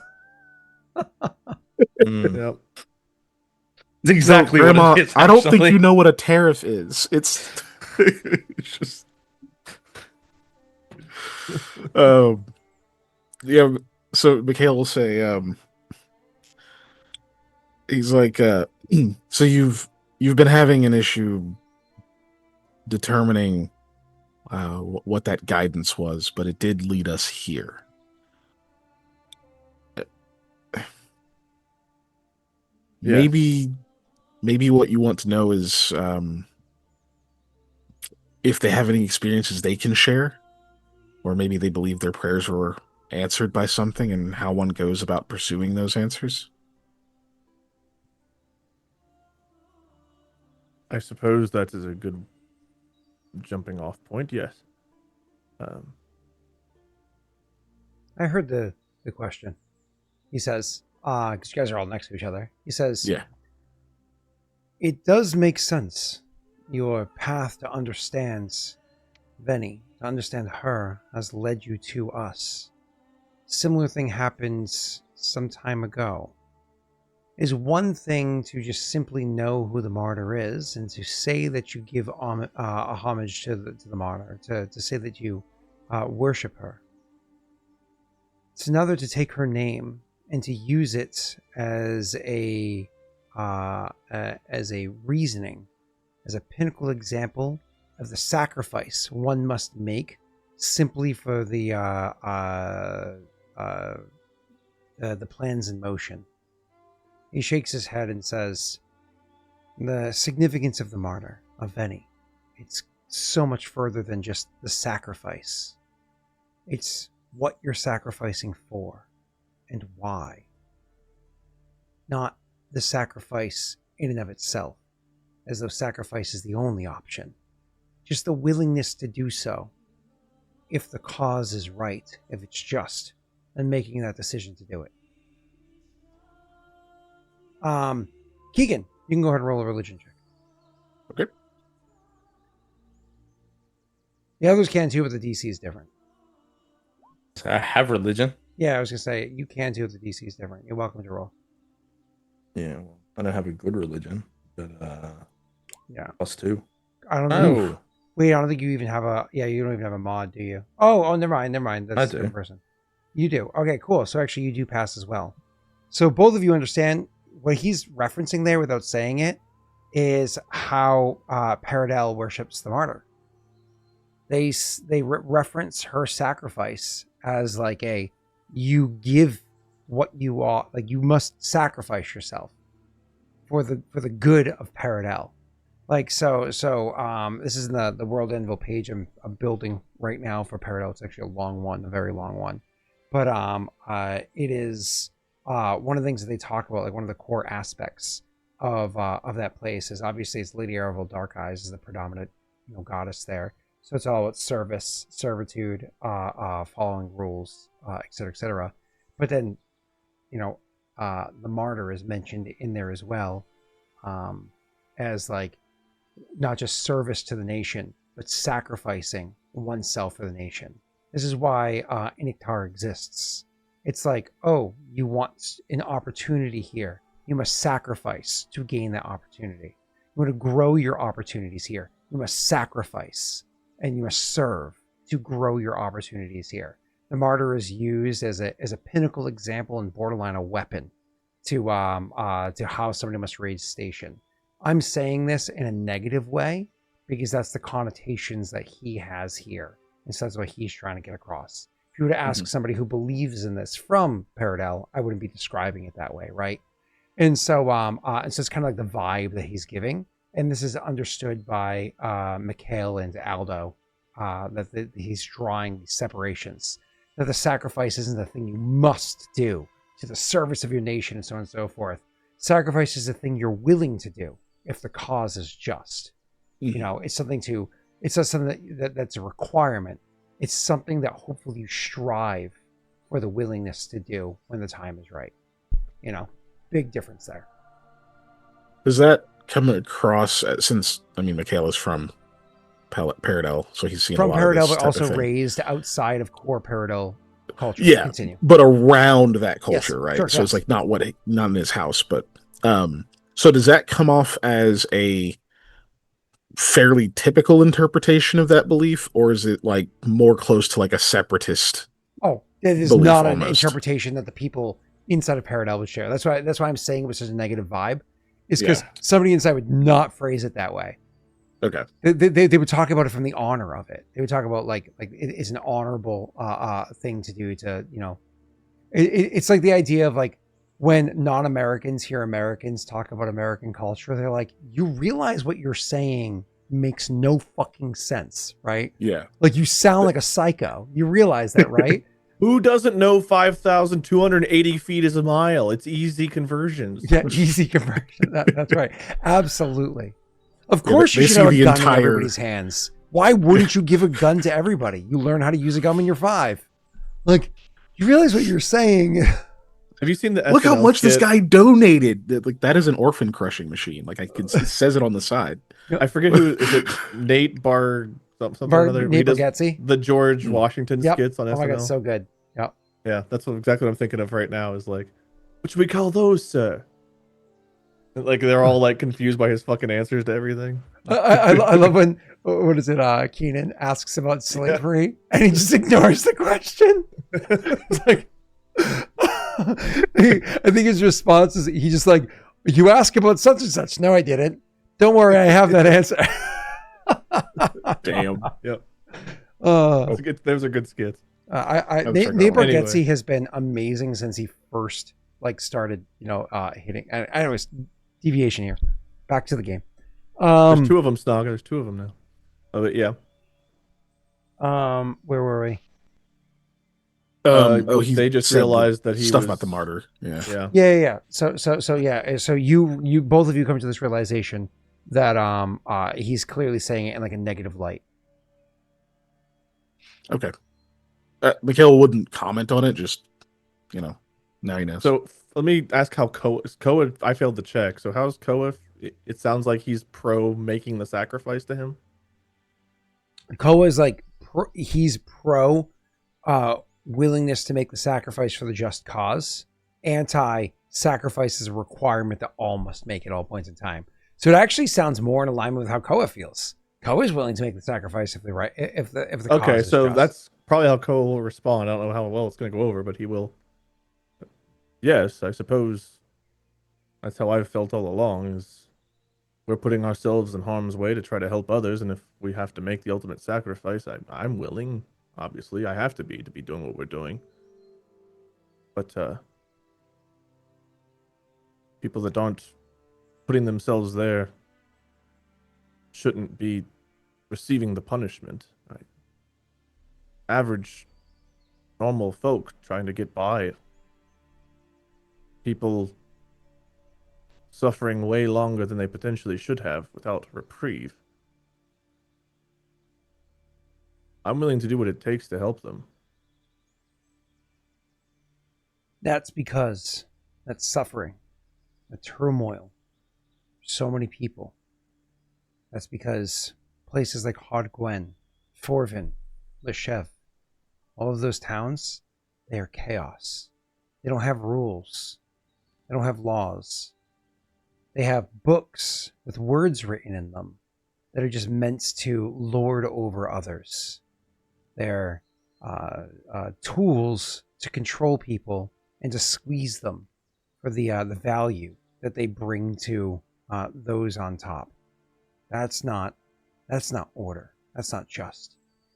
Yep. It's exactly Grandma, what it is. I don't think you know what a tariff is. It's just yeah. So Mikhail will say, he's like, so you've been having an issue determining what that guidance was, but it did lead us here. Maybe what you want to know is if they have any experiences they can share, or maybe they believe their prayers were answered by something, and how one goes about pursuing those answers. I suppose that is a good jumping off point, yes. I heard the question. He says, because you guys are all next to each other. He says, yeah. It does make sense. Your path to understand Veni, to understand her, has led you to us. Similar thing happens some time ago. Is one thing to just simply know who the martyr is and to say that you give a homage to the martyr, to say that you worship her. It's another to take her name and to use it as a reasoning, as a pinnacle example of the sacrifice one must make simply for the plans in motion. He shakes his head and says, the significance of the martyr, of Veni, it's so much further than just the sacrifice. It's what you're sacrificing for and why. Not the sacrifice in and of itself, as though sacrifice is the only option. Just the willingness to do so, if the cause is right, if it's just, and making that decision to do it. Keegan, you can go ahead and roll a religion check. Okay. The others can too, but the DC is different. I have religion. Yeah, I was gonna say you can too, but the DC is different. You're welcome to roll. Yeah, well, I don't have a good religion, but yeah, +2. I don't know. Wait, I don't think you even have a. Yeah, you don't even have a mod, do you? Oh, never mind. That's I a do. different person. You do. Okay, cool. So actually, you do pass as well. So both of you understand what he's referencing there without saying it is how Paradel worships the martyr. They reference her sacrifice as like you give what you are, like you must sacrifice yourself for the good of Paradel. Like so this is in the World Anvil page I'm building right now for Paradel. It's actually a long one, a very long one, but it is one of the things that they talk about, like one of the core aspects of that place is obviously it's Lady Arvel Dark Eyes is the predominant goddess there. So it's all about service, servitude, following rules, etc., etc. But then, the martyr is mentioned in there as well, as like not just service to the nation, but sacrificing oneself for the nation. This is why Iniktar exists. It's like, oh, you want an opportunity here. You must sacrifice to gain that opportunity. You want to grow your opportunities here. You must sacrifice. and you must serve to grow your opportunities here. The martyr is used as a pinnacle example and borderline a weapon to how somebody must raise station. I'm saying this in a negative way because that's the connotations that he has here, and so that's what he's trying to get across. If you were to ask somebody who believes in this from Paradel, I wouldn't be describing it that way, right? And so it's kind of like the vibe that he's giving, and this is understood by Mikhail and Aldo, that he's drawing these separations, that the sacrifice isn't the thing you must do to the service of your nation and so on and so forth. Sacrifice is the thing you're willing to do if the cause is just. You know, it's not something that's a requirement. It's something that hopefully you strive for the willingness to do when the time is right. You know, big difference there. Does that come across, since, I mean, Mikhail is from Paradel, so he's seen from a lot Paradel, of this but also raised outside of core Paradel culture. Yeah, continue. But around that culture, right? Sure, so it's like not in his house, but so does that come off as a fairly typical interpretation of that belief, or is it like more close to like a separatist? Oh, it is not an interpretation that the people inside of Paradel would share. That's why I'm saying it was just a negative vibe, is because somebody inside would not phrase it that way. Okay. They would talk about it from the honor of it. They would talk about like it's an honorable thing to do, to, you know, it's like the idea of like when non-Americans hear Americans talk about American culture, they're like, you realize what you're saying makes no fucking sense, right? Yeah. Like you sound like a psycho. You realize that, right? Who doesn't know 5,280 feet is a mile? It's easy conversions. Yeah, easy conversion. That's right. Absolutely. Of course you should have a gun in everybody's hands. Why wouldn't you give a gun to everybody? You learn how to use a gun when you're 5. Like, you realize what you're saying. Have you seen the Look how much this guy donated. Like, that is an orphan crushing machine. Like, it says it on the side. I forget who is it. Nate something or other. Nate Bargatze? The George Washington skits on SNL. Oh my god, so good. Yep. Yeah, that's exactly what I'm thinking of right now. Is like, what should we call those, sir? Like they're all like confused by his fucking answers to everything. I love when, what is it? Keenan asks about slavery and he just ignores the question. It's like, I think his response is he just like, you ask about such and such. No, I didn't. Don't worry, I have that answer. Damn. Yep. Those are good skits. Nate Bargatze has been amazing since he first like started, you know, hitting. Anyways, deviation here. Back to the game. There's 2 of them, Snog. There's 2 of them now. Oh, but yeah. Where were we? They just realized that he stuff was... about the martyr. Yeah. So you both of you come to this realization that he's clearly saying it in like a negative light. Okay. Mikhail wouldn't comment on it. Just, you know, now he knows. So let me ask how Koa. I failed the check. So how's Koa? It sounds like he's pro making the sacrifice to him. Koa is like he's pro willingness to make the sacrifice for the just cause. Anti-sacrifice is a requirement that all must make at all points in time. So it actually sounds more in alignment with how Koa feels. Koa is willing to make the sacrifice if the okay, cause is so just. that's probably how Koa will respond. I don't know how well it's going to go over, but he will. Yes, I suppose that's how I've felt all along. Is we're putting ourselves in harm's way to try to help others, and if we have to make the ultimate sacrifice, I'm willing. Obviously, I have to be doing what we're doing. But people that aren't putting themselves there shouldn't be receiving the punishment. Right? Average, normal folk trying to get by. People suffering way longer than they potentially should have without reprieve. I'm willing to do what it takes to help them. That's because that suffering, the turmoil, so many people. That's because places like Hodgwen, Forvin, Leshev, all of those towns, they are chaos. They don't have rules. They don't have laws. They have books with words written in them, that are just meant to lord over others. They're tools to control people and to squeeze them for the value that they bring to those on top. That's not order. That's not just.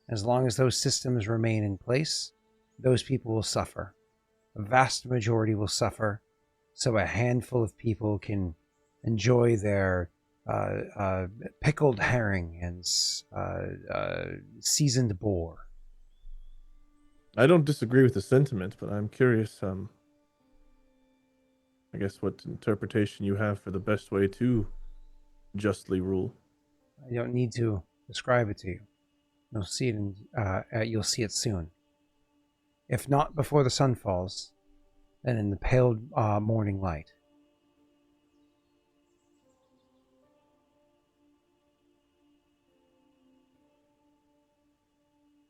As long as those systems remain in place, those people will suffer. A vast majority will suffer, so a handful of people can enjoy their pickled herring and seasoned boar. I don't disagree with the sentiment, but I'm curious, I guess, what interpretation you have for the best way to justly rule. I don't need to describe it to you. You'll see it you'll see it soon. If not before the sun falls, then in the pale morning light.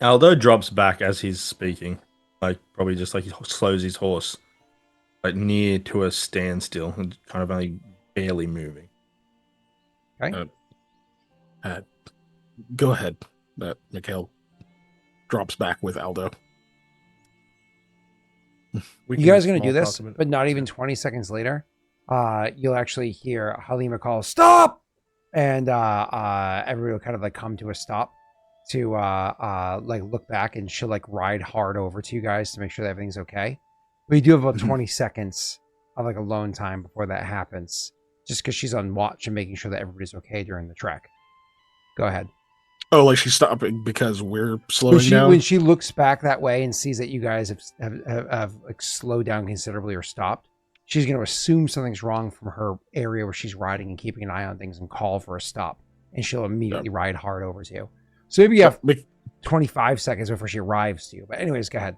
Aldo drops back as he's speaking, like probably just like he slows his horse, like near to a standstill and kind of only barely moving. Okay. Go ahead. Mikhail drops back with Aldo. You guys are going to do this, but not even 20 seconds later, you'll actually hear Halima call, "Stop!" And everybody will kind of like come to a stop to like look back, and she'll like ride hard over to you guys to make sure that everything's okay. But you do have about 20 seconds of like alone time before that happens, just because she's on watch and making sure that everybody's okay during the trek. Go ahead. Oh, like she's stopping because we're slowing down? When she looks back that way and sees that you guys have like slowed down considerably or stopped, she's going to assume something's wrong from her area where she's riding and keeping an eye on things and call for a stop. And she'll immediately ride hard over to you. So maybe you have 25 seconds before she arrives to you. But anyways, go ahead.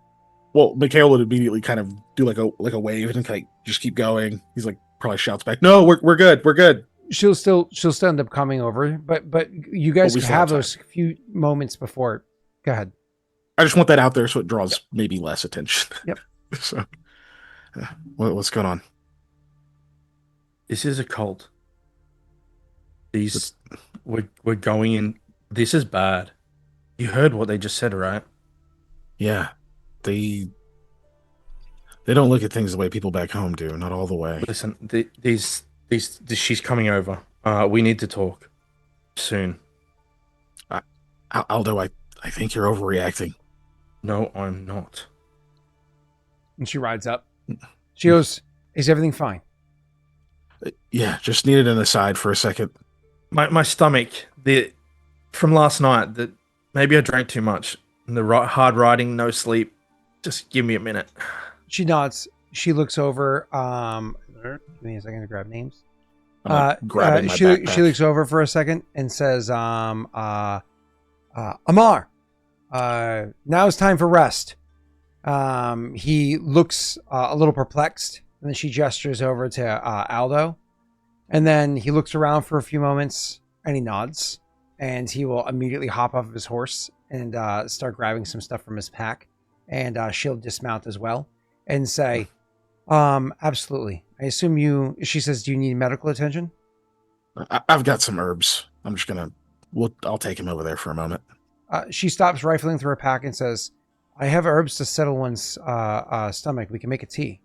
Well, Mikhail would immediately kind of do like a wave and like just keep going. He's like probably shouts back, "No, we're good. We're good." She'll still end up coming over, but you guys have those few moments before. Go ahead. I just want that out there so it draws maybe less attention. Yep. So, what's going on? This is a cult. We're going in. This is bad. You heard what they just said, right? Yeah, they don't look at things the way people back home do. Not all the way. Listen, she's coming over. We need to talk soon. Aldo, I think you're overreacting. No, I'm not. And she rides up. She goes, "Is everything fine?" Yeah, just needed an aside for a second. My stomach, from last night, that maybe I drank too much. And the hard riding, no sleep. Just give me a minute. She nods. She looks over. Give me a second to grab names. She looks over for a second and says, Amar, now it's time for rest. He looks a little perplexed, and then she gestures over to Aldo. And then he looks around for a few moments, and he nods. And he will immediately hop off of his horse and start grabbing some stuff from his pack. And she'll dismount as well and say, absolutely. I assume she says, "Do you need medical attention?" I've got some herbs. I'm just I'll take him over there for a moment. She stops rifling through her pack and says, "I have herbs to settle one's stomach. We can make a tea."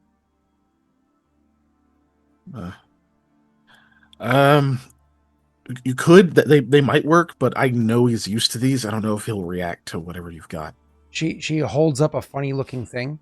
You could. They might work, but I know he's used to these. I don't know if he'll react to whatever you've got. She holds up a funny looking thing.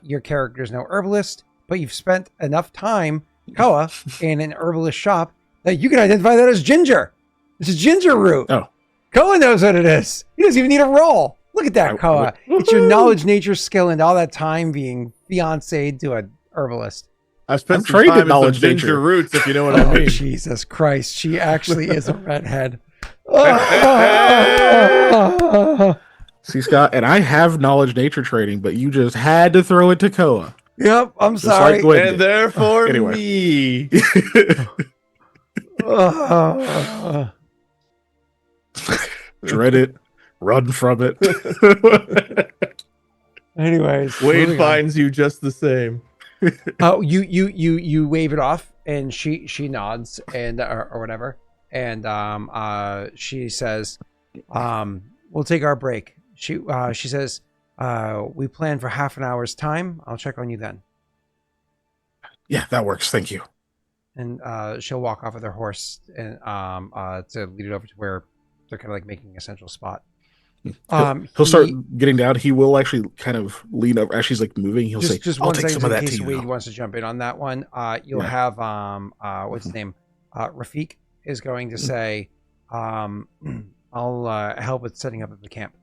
Your character's no herbalist, but you've spent enough time, Koa, in an herbalist shop that you can identify that as ginger. It's a ginger root. Oh. Koa knows what it is. He doesn't even need a roll. Look at that, Koa. It's your knowledge, nature, skill, and all that time being fiancéed to an herbalist. I've spent some time in ginger roots, if you know what I mean. Jesus Christ. She actually is a redhead. See, Scott, and I have knowledge nature trading, but you just had to throw it to Koa. Yep, I'm sorry. And therefore me. Dread it. Run from it. Anyways. Wade finds you just the same. Oh, you wave it off, and she nods and or whatever, and she says, "We'll take our break." She says, "We plan for half an hour's time. I'll check on you then." Yeah, that works. Thank you. And she'll walk off with her horse and to lead it over to where they're kind of like making a central spot. He'll start getting down. He will actually kind of lean over as she's like moving. He'll say, just "I'll one take second some of in that case tea." Wade wants to jump in on that one. You'll have what's his name? Rafik is going to say, "I'll help with setting up at the camp.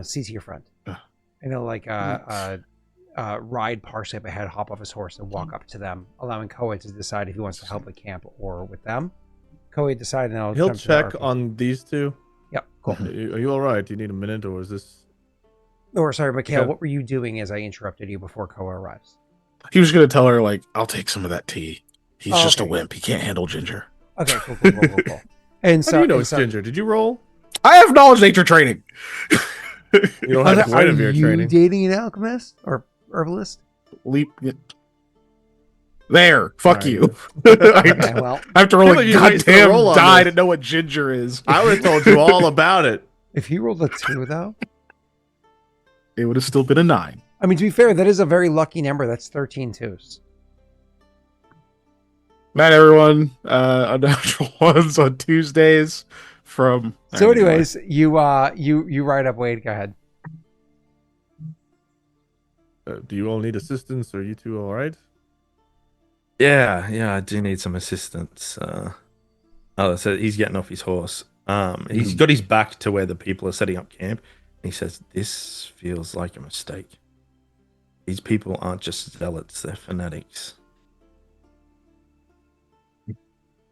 See to your friend." And he'll like ride partially up ahead, hop off his horse, and walk up to them, allowing Koa to decide if he wants to help the camp or with them. Koa decide, and he'll check on these two. Yep, cool. Are you all right? Do you need a minute, or is this? Or sorry, Mikhail, what were you doing as I interrupted you before Koa arrives? He was going to tell her, like, "I'll take some of that tea. He's just a wimp. He can't handle ginger." Okay, cool. And so, how do you know it's ginger? Did you roll? I have knowledge nature training. You don't have quite of your training. Are you dating an alchemist or herbalist? There, fuck you. Okay, well, I have to roll a goddamn die to know what ginger is. I would have told you all about it. If you rolled a 2, though, it would have still been a 9. I mean, to be fair, that is a very lucky number. That's 13 twos. Not everyone. Unnatural ones on Tuesdays. From so, anyways, you ride up. Wade, go ahead. Do you all need assistance? Are you two all right? Yeah, I do need some assistance. So he's getting off his horse. He's got his back to where the people are setting up camp. And he says, "This feels like a mistake. These people aren't just zealots; they're fanatics."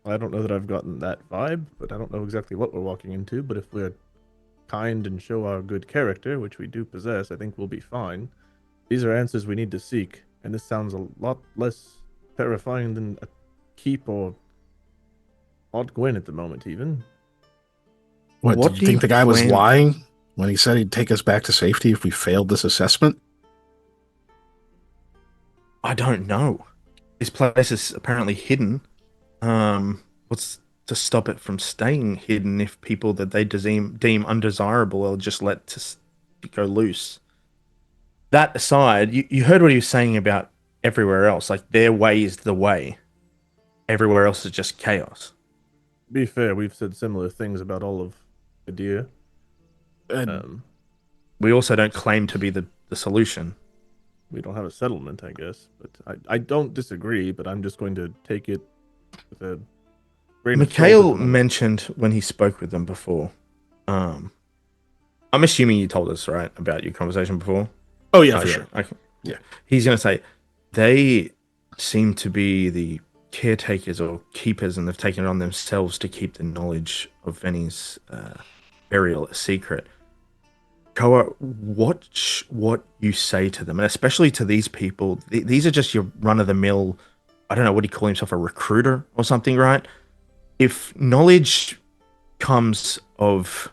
I don't know that I've gotten that vibe, but I don't know exactly what we're walking into. But if we're kind and show our good character, which we do possess, I think we'll be fine. These are answers we need to seek, and this sounds a lot less terrifying than a keep or Odd Gwyn at the moment, even. What do you think the guy was lying when he said he'd take us back to safety if we failed this assessment? I don't know. This place is apparently hidden. What's to stop it from staying hidden if people that they deem undesirable are just let to go loose? That aside, you heard what he was saying about everywhere else. Like, their way is the way. Everywhere else is just chaos. To be fair, we've said similar things about all of Adir. We also don't claim to be the solution. We don't have a settlement, I guess. But I don't disagree, but I'm just going to take it with a grain of salt. Mikhail mentioned when he spoke with them before. I'm assuming you told us, right, about your conversation before? Oh, yeah, for sure. Okay. Yeah. He's going to say, they seem to be the caretakers or keepers, and they've taken it on themselves to keep the knowledge of Venny's burial a secret. Koa, what you say to them, and especially to these people, these are just your run-of-the-mill, I don't know, what do you call himself, a recruiter or something, right? If knowledge comes of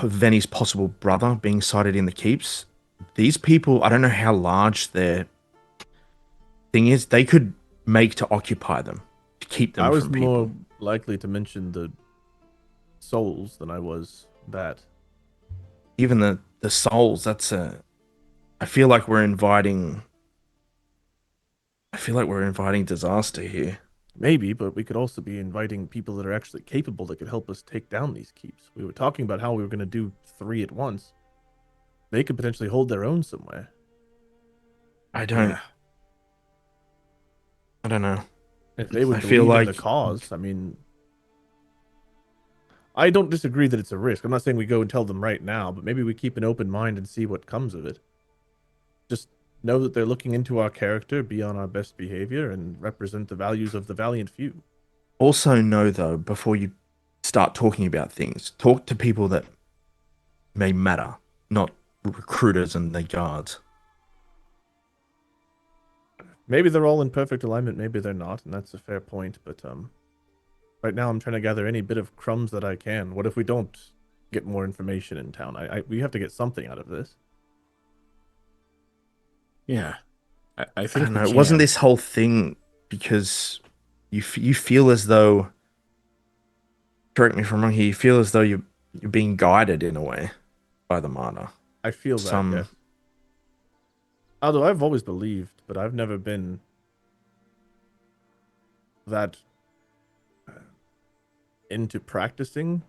Venny's possible brother being sighted in the keeps, these people, I don't know how large their thing is, they could make to occupy them, to keep them from people. I was more likely to mention the souls than I was that. Even the souls, that's I feel like we're inviting disaster here. Maybe, but we could also be inviting people that are actually capable that could help us take down these keeps. We were talking about how we were going to do 3 at once. They could potentially hold their own somewhere. I don't know. If they would believe in the cause, I mean, I don't disagree that it's a risk. I'm not saying we go and tell them right now, but maybe we keep an open mind and see what comes of it. Just know that they're looking into our character, be on our best behavior, and represent the values of the valiant few. Also know, though, before you start talking about things, talk to people that may matter, not recruiters and their guards. Maybe they're all in perfect alignment, maybe they're not, and that's a fair point, but right now I'm trying to gather any bit of crumbs that I can. What if we don't get more information in town? We have to get something out of this. Yeah. I think I don't know. Wasn't this whole thing because you feel as though, correct me if I'm wrong here, you feel as though you're being guided in a way by the martyr. I feel that, yes. Although I've always believed, but I've never been that into practicing.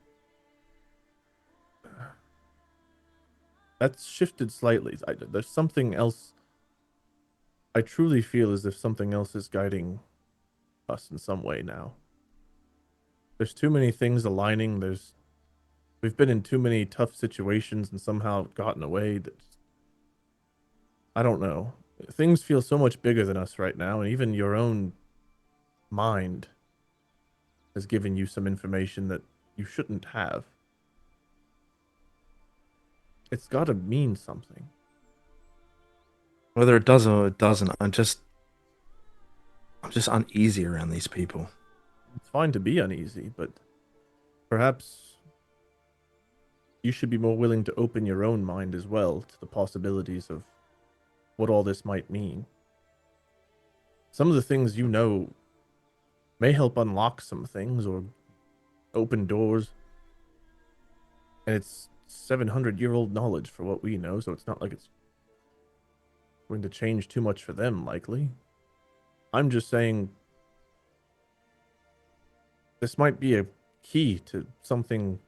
That's shifted slightly. There's something else. I truly feel as if something else is guiding us in some way now. There's too many things aligning. We've been in too many tough situations and somehow gotten away. I don't know. Things feel so much bigger than us right now, and even your own mind has given you some information that you shouldn't have. It's got to mean something. Whether it does or it doesn't, I'm just uneasy around these people. It's fine to be uneasy, but perhaps you should be more willing to open your own mind as well to the possibilities of what all this might mean. Some of the things you know may help unlock some things or open doors. And it's 700-year-old knowledge for what we know, so it's not like it's going to change too much for them, likely. I'm just saying this might be a key to something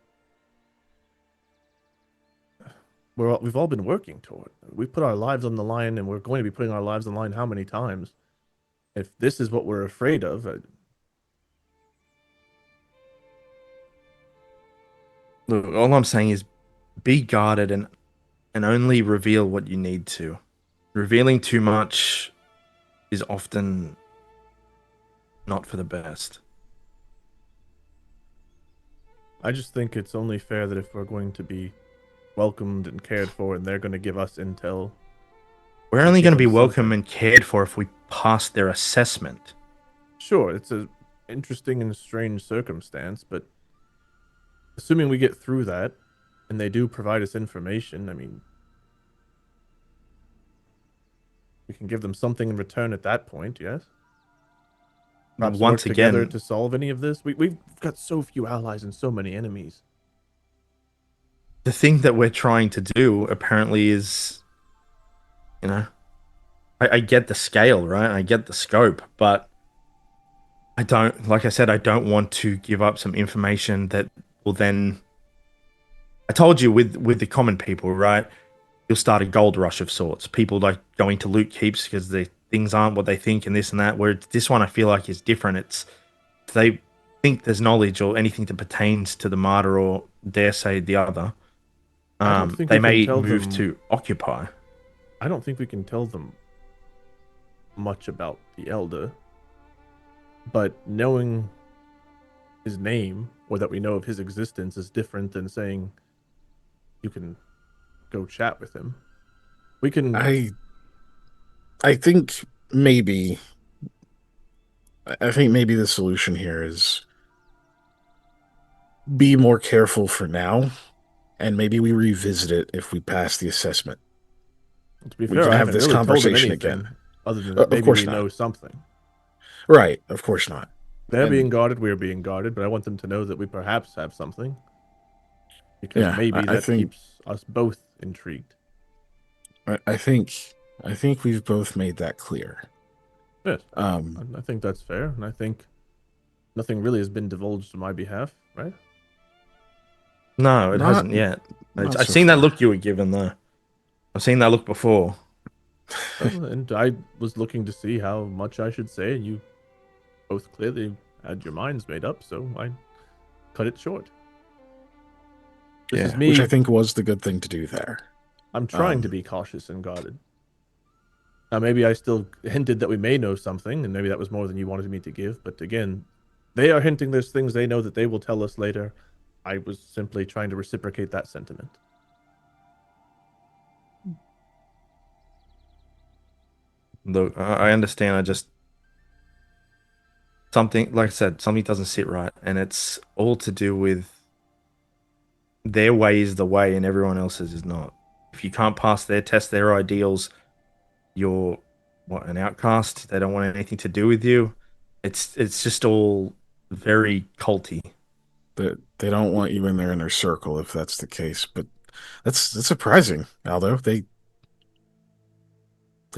we've all been working toward. We put our lives on the line, and we're going to be putting our lives on the line how many times? If this is what we're afraid of, Look, all I'm saying is be guarded and only reveal what you need to. Revealing too much is often not for the best. I just think it's only fair that if we're going to be welcomed and cared for and they're going to give us intel, we're only going to be welcome and cared for if we pass their assessment. Sure, it's an interesting and strange circumstance, but assuming we get through that and they do provide us information, I mean, we can give them something in return at that point, yes? Perhaps once work together to solve any of this. We've got so few allies and so many enemies. The thing that we're trying to do apparently is, you know, I get the scale, right? I get the scope, but I don't, like I said, I don't want to give up some information that will then, I told you with the common people, right? You'll start a gold rush of sorts. People like going to loot keeps because the things aren't what they think and this and that. Where this one I feel like is different. It's they think there's knowledge or anything that pertains to the martyr or dare say the other. They may move to occupy. I don't think we can tell them much about the elder, but knowing his name or that we know of his existence is different than saying you can go chat with him. We can. I think maybe the solution here is be more careful for now, and maybe we revisit it if we pass the assessment. To be fair, we can have this really conversation again. Other than that, maybe we know something. Right, of course not. They're being guarded, we're being guarded, but I want them to know that we perhaps have something. Because maybe that keeps us both intrigued. I think we've both made that clear. Yes. I think that's fair, and I think nothing really has been divulged on my behalf, right? No, it hasn't yet. I've seen that look you were given, though. I've seen that look before. And I was looking to see how much I should say, and you both clearly had your minds made up, so I cut it short. This is me, which I think was the good thing to do there. I'm trying to be cautious and guarded. Now, maybe I still hinted that we may know something, and maybe that was more than you wanted me to give, but again, they are hinting there's things they know that they will tell us later. I was simply trying to reciprocate that sentiment. Look, I understand. I just something, like I said, something doesn't sit right, and it's all to do with their way is the way, and everyone else's is not. If you can't pass their test, their ideals, you're an outcast. They don't want anything to do with you. It's just all very culty. They don't want you in their inner circle if that's the case. But that's surprising, Aldo. They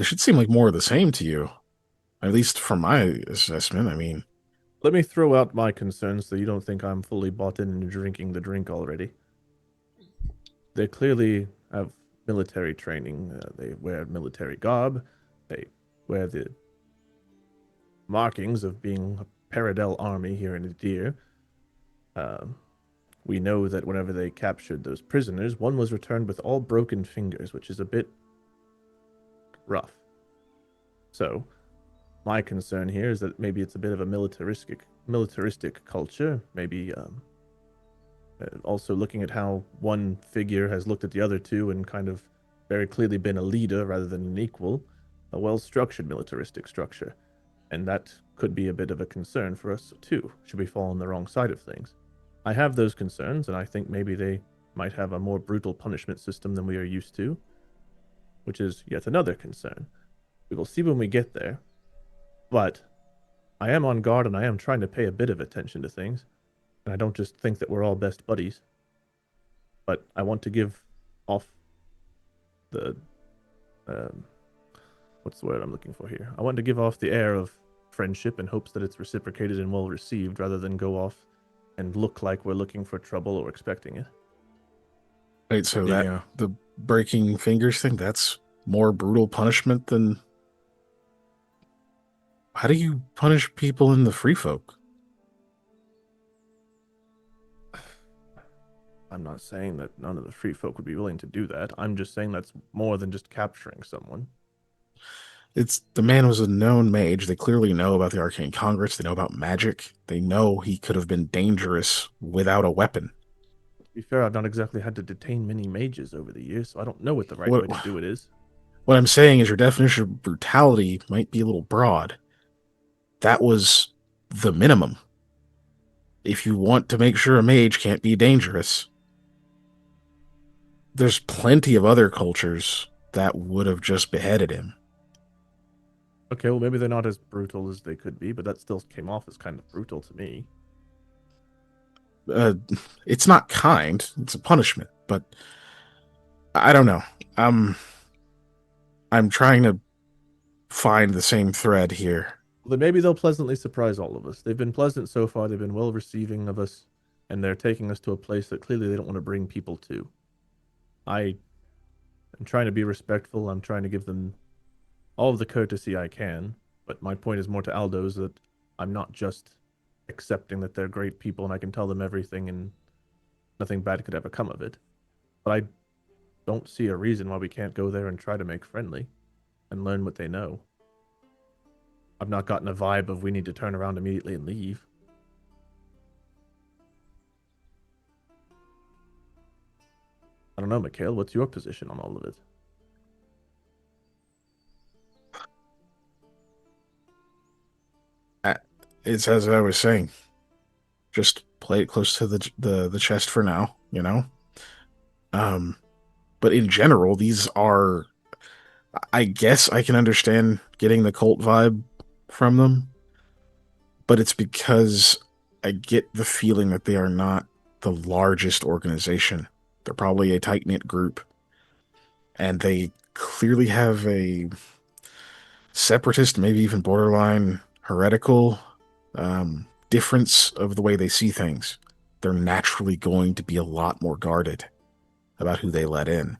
should seem like more of the same to you, at least from my assessment. I mean, let me throw out my concerns so you don't think I'm fully bought in and drinking the drink already. They clearly have military training. They wear military garb. They wear the markings of being a Paradel army here in Adir. We know that whenever they captured those prisoners, one was returned with all broken fingers, which is a bit rough. So, my concern here is that maybe it's a bit of a militaristic culture. Maybe also looking at how one figure has looked at the other two and kind of very clearly been a leader rather than an equal, a well-structured militaristic structure. And that could be a bit of a concern for us too, should we fall on the wrong side of things. I have those concerns, and I think maybe they might have a more brutal punishment system than we are used to, which is yet another concern. We will see when we get there, but I am on guard and I am trying to pay a bit of attention to things, and I don't just think that we're all best buddies, but I want to give off the what's the word I'm looking for here? I want to give off the air of friendship in hopes that it's reciprocated and well received rather than go off and look like we're looking for trouble or expecting it. Wait, so that the breaking fingers thing, that's more brutal punishment than... How do you punish people in the free folk? I'm not saying that none of the free folk would be willing to do that. I'm just saying that's more than just capturing someone. The man was a known mage. They clearly know about the Arcane Congress. They know about magic. They know he could have been dangerous without a weapon. To be fair, I've not exactly had to detain many mages over the years, so I don't know what the right way to do it is. What I'm saying is your definition of brutality might be a little broad. That was the minimum. If you want to make sure a mage can't be dangerous, there's plenty of other cultures that would have just beheaded him. Okay, well, maybe they're not as brutal as they could be, but that still came off as kind of brutal to me. It's not kind. It's a punishment, but I don't know. I'm trying to find the same thread here. Well, then maybe they'll pleasantly surprise all of us. They've been pleasant so far. They've been well receiving of us, and they're taking us to a place that clearly they don't want to bring people to. I am trying to be respectful. I'm trying to give them all of the courtesy I can, but my point is more to Aldo's that I'm not just accepting that they're great people and I can tell them everything and nothing bad could ever come of it. But I don't see a reason why we can't go there and try to make friendly and learn what they know. I've not gotten a vibe of we need to turn around immediately and leave. I don't know, Mikhail, what's your position on all of it? It's as I was saying. Just play it close to the chest for now, you know? But in general, these are... I guess I can understand getting the cult vibe from them, but it's because I get the feeling that they are not the largest organization. They're probably a tight-knit group, and they clearly have a separatist, maybe even borderline heretical difference of the way they see things. They're naturally going to be a lot more guarded about who they let in.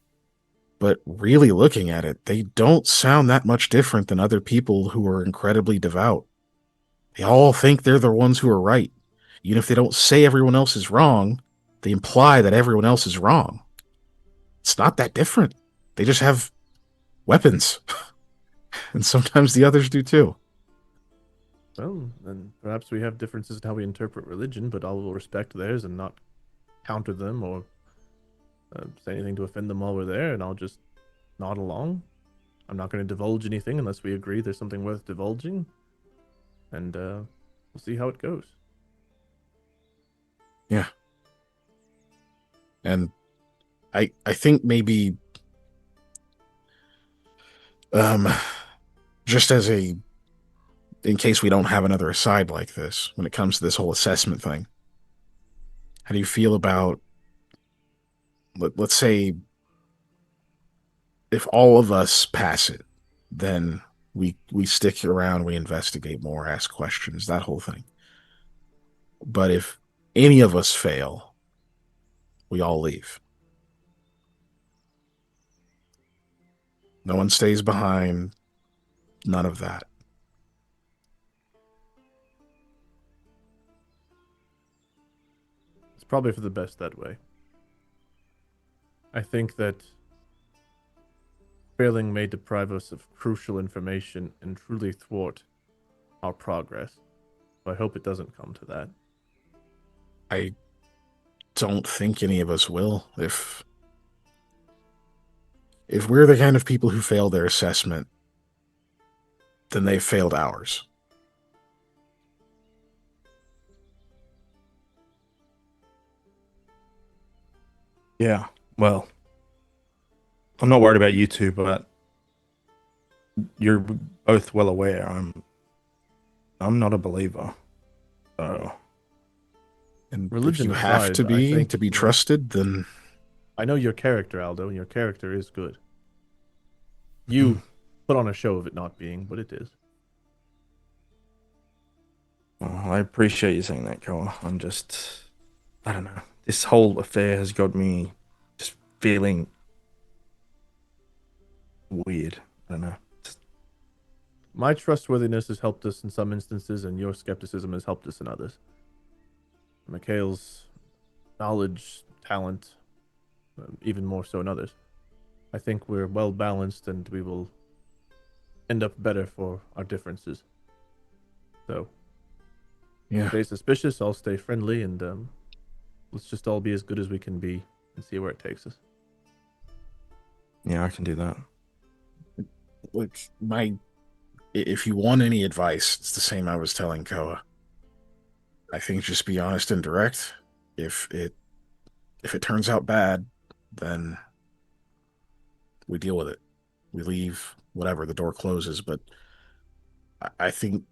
But really looking at it, they don't sound that much different than other people who are incredibly devout. They all think they're the ones who are right. Even if they don't say everyone else is wrong, they imply that everyone else is wrong. It's not that different. They just have weapons. And sometimes the others do too. Well, then perhaps we have differences in how we interpret religion, but I will respect theirs and not counter them or say anything to offend them while we're there, and I'll just nod along. I'm not going to divulge anything unless we agree there's something worth divulging, and we'll see how it goes. Yeah. And I think maybe just as a in case we don't have another aside like this, when it comes to this whole assessment thing, how do you feel about, let's say, if all of us pass it, then we stick around, we investigate more, ask questions, that whole thing. But if any of us fail, we all leave. No one stays behind. None of that. It's probably for the best that way. I think that failing may deprive us of crucial information and truly thwart our progress. So I hope it doesn't come to that. I don't think any of us will. If we're the kind of people who fail their assessment, then they've failed ours. Yeah, well, I'm not worried about you two, but you're both well aware I'm not a believer. So, and religion if you have aside, to be trusted, then I know your character, Aldo, and your character is good. You put on a show of it not being, but it is. well, I appreciate you saying that, Koa. I don't know. This whole affair has got me just feeling weird. I don't know. My trustworthiness has helped us in some instances, and your skepticism has helped us in others. Mikhail's knowledge, talent, even more so in others. I think we're well balanced, and we will end up better for our differences. So, yeah, stay suspicious, I'll stay friendly, and let's just all be as good as we can be and see where it takes us. Yeah, I can do that. look, if you want any advice, it's the same I was telling Koa. I think just be honest and direct. If it turns out bad, then we deal with it. We leave, whatever, the door closes. But I think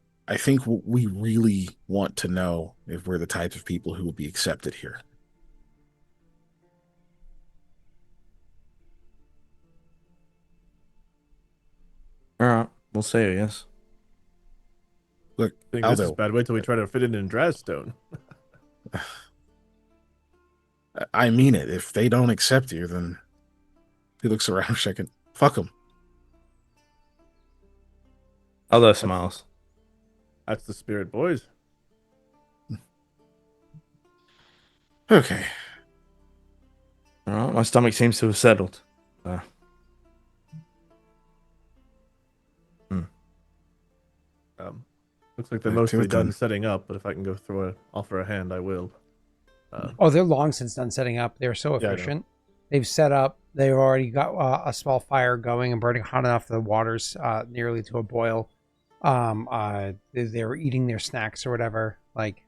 we really want to know if we're the type of people who will be accepted here. All right, we'll say it, yes. Look, I think Aldo, this is bad. Wait till we try to fit it in Drazstone. I mean it. If they don't accept you, then he looks around a second. Fuck them. Aldo smiles. That's the spirit, boys. Okay. All right, my stomach seems to have settled. Looks like they're mostly done setting up, but if I can go offer a hand, I will. They're long since done setting up. They're so efficient. They've set up. They've already got a small fire going and burning hot enough. The water's nearly to a boil. They're eating their snacks or whatever. Like,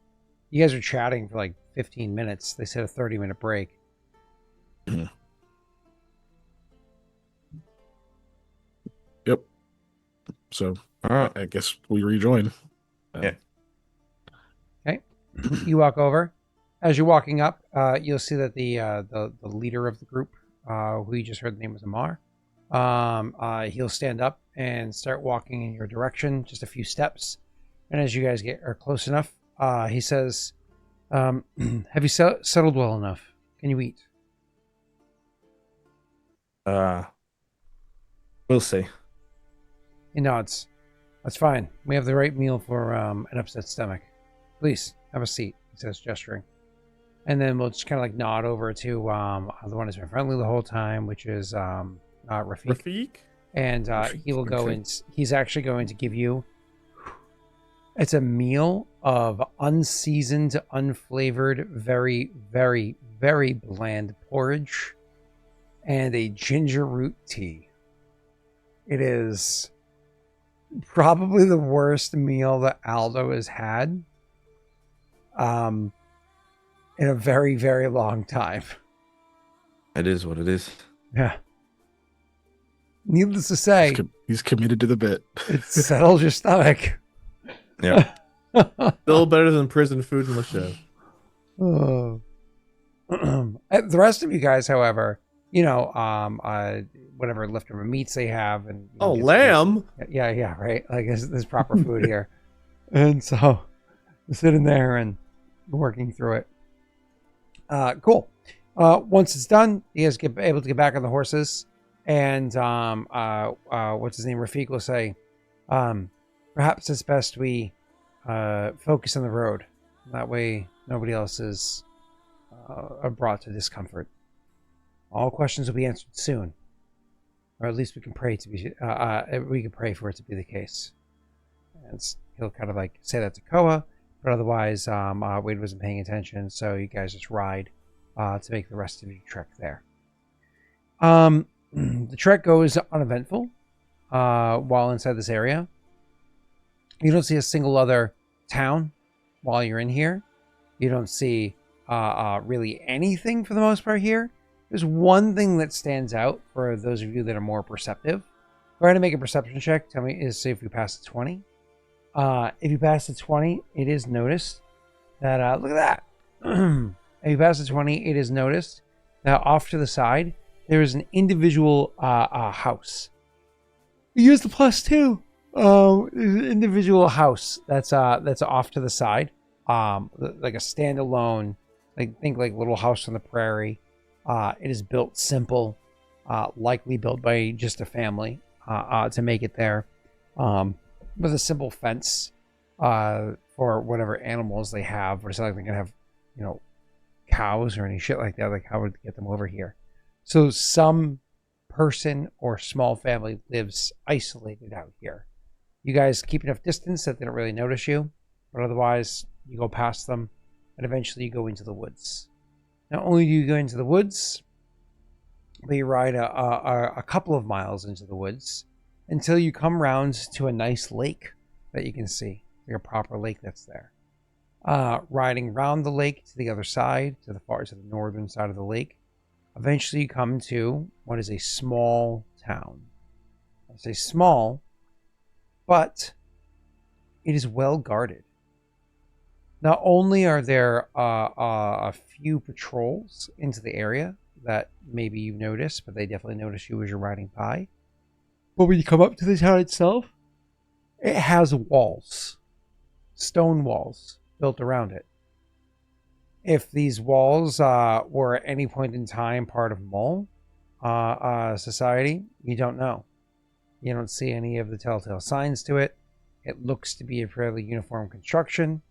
you guys are chatting for like 15 minutes. They said a 30-minute break. Yep. So, all right, I guess we rejoin. Yeah. Okay. You walk over. As you're walking up, you'll see that the leader of the group, who you just heard the name was Amar, he'll stand up and start walking in your direction, just a few steps. And as you guys are close enough, he says, have you settled well enough? Can you eat? We'll see. He nods. That's fine. We have the right meal for an upset stomach. Please, have a seat, he says, gesturing. And then we'll just kind of like nod over to the one that's been friendly the whole time, which is Rafik. Rafik? And he will go and he's actually going to give you, it's a meal of unseasoned, unflavored, very, very, very bland porridge and a ginger root tea. It is probably the worst meal that Aldo has had in a very, very long time. It is what it is. Yeah. Needless to say, he's committed to the bit. It settles your stomach. Yeah. Still better than prison food and Lachef. Oh. The rest of you guys, however, whatever leftover meats they have, and lamb. Yeah, right. Like there's proper food here, and so we're sitting there and working through it. Cool. Once it's done, you guys able to get back on the horses, and what's his name? Rafik will say, perhaps it's best we focus on the road. That way, nobody else is brought to discomfort. All questions will be answered soon, or at least we can pray to be. We can pray for it to be the case. And he'll kind of like say that to Koa, but otherwise, Wade wasn't paying attention, so you guys just ride to make the rest of your trek there. The trek goes uneventful while inside this area. You don't see a single other town while you're in here. You don't see really anything for the most part here. There's one thing that stands out for those of you that are more perceptive. Go ahead and make a perception check. Tell me, see if you pass the 20. If you pass the 20, it is noticed that, look at that. If you pass the 20, it is noticed that off to the side, there is an individual house. You use the +2. Individual house that's off to the side, like a standalone, like think like little house on the prairie. It is built simple, likely built by just a family to make it there, with a simple fence for whatever animals they have, or something like they can have, cows or any shit like that. Like how would get them over here? So some person or small family lives isolated out here. You guys keep enough distance that they don't really notice you, but otherwise you go past them, and eventually you go into the woods. Not only do you go into the woods, but you ride a couple of miles into the woods until you come round to a nice lake that you can see, like a proper lake that's there. Riding round the lake to the other side, to the northern side of the lake, eventually you come to what is a small town. I say small, but it is well guarded. Not only are there a few patrols into the area that maybe you notice, but they definitely notice you as you're riding by. But when you come up to the town itself, it has walls, stone walls built around it. If these walls were at any point in time part of Mole society, you don't know. You don't see any of the telltale signs to it. It looks to be a fairly uniform construction.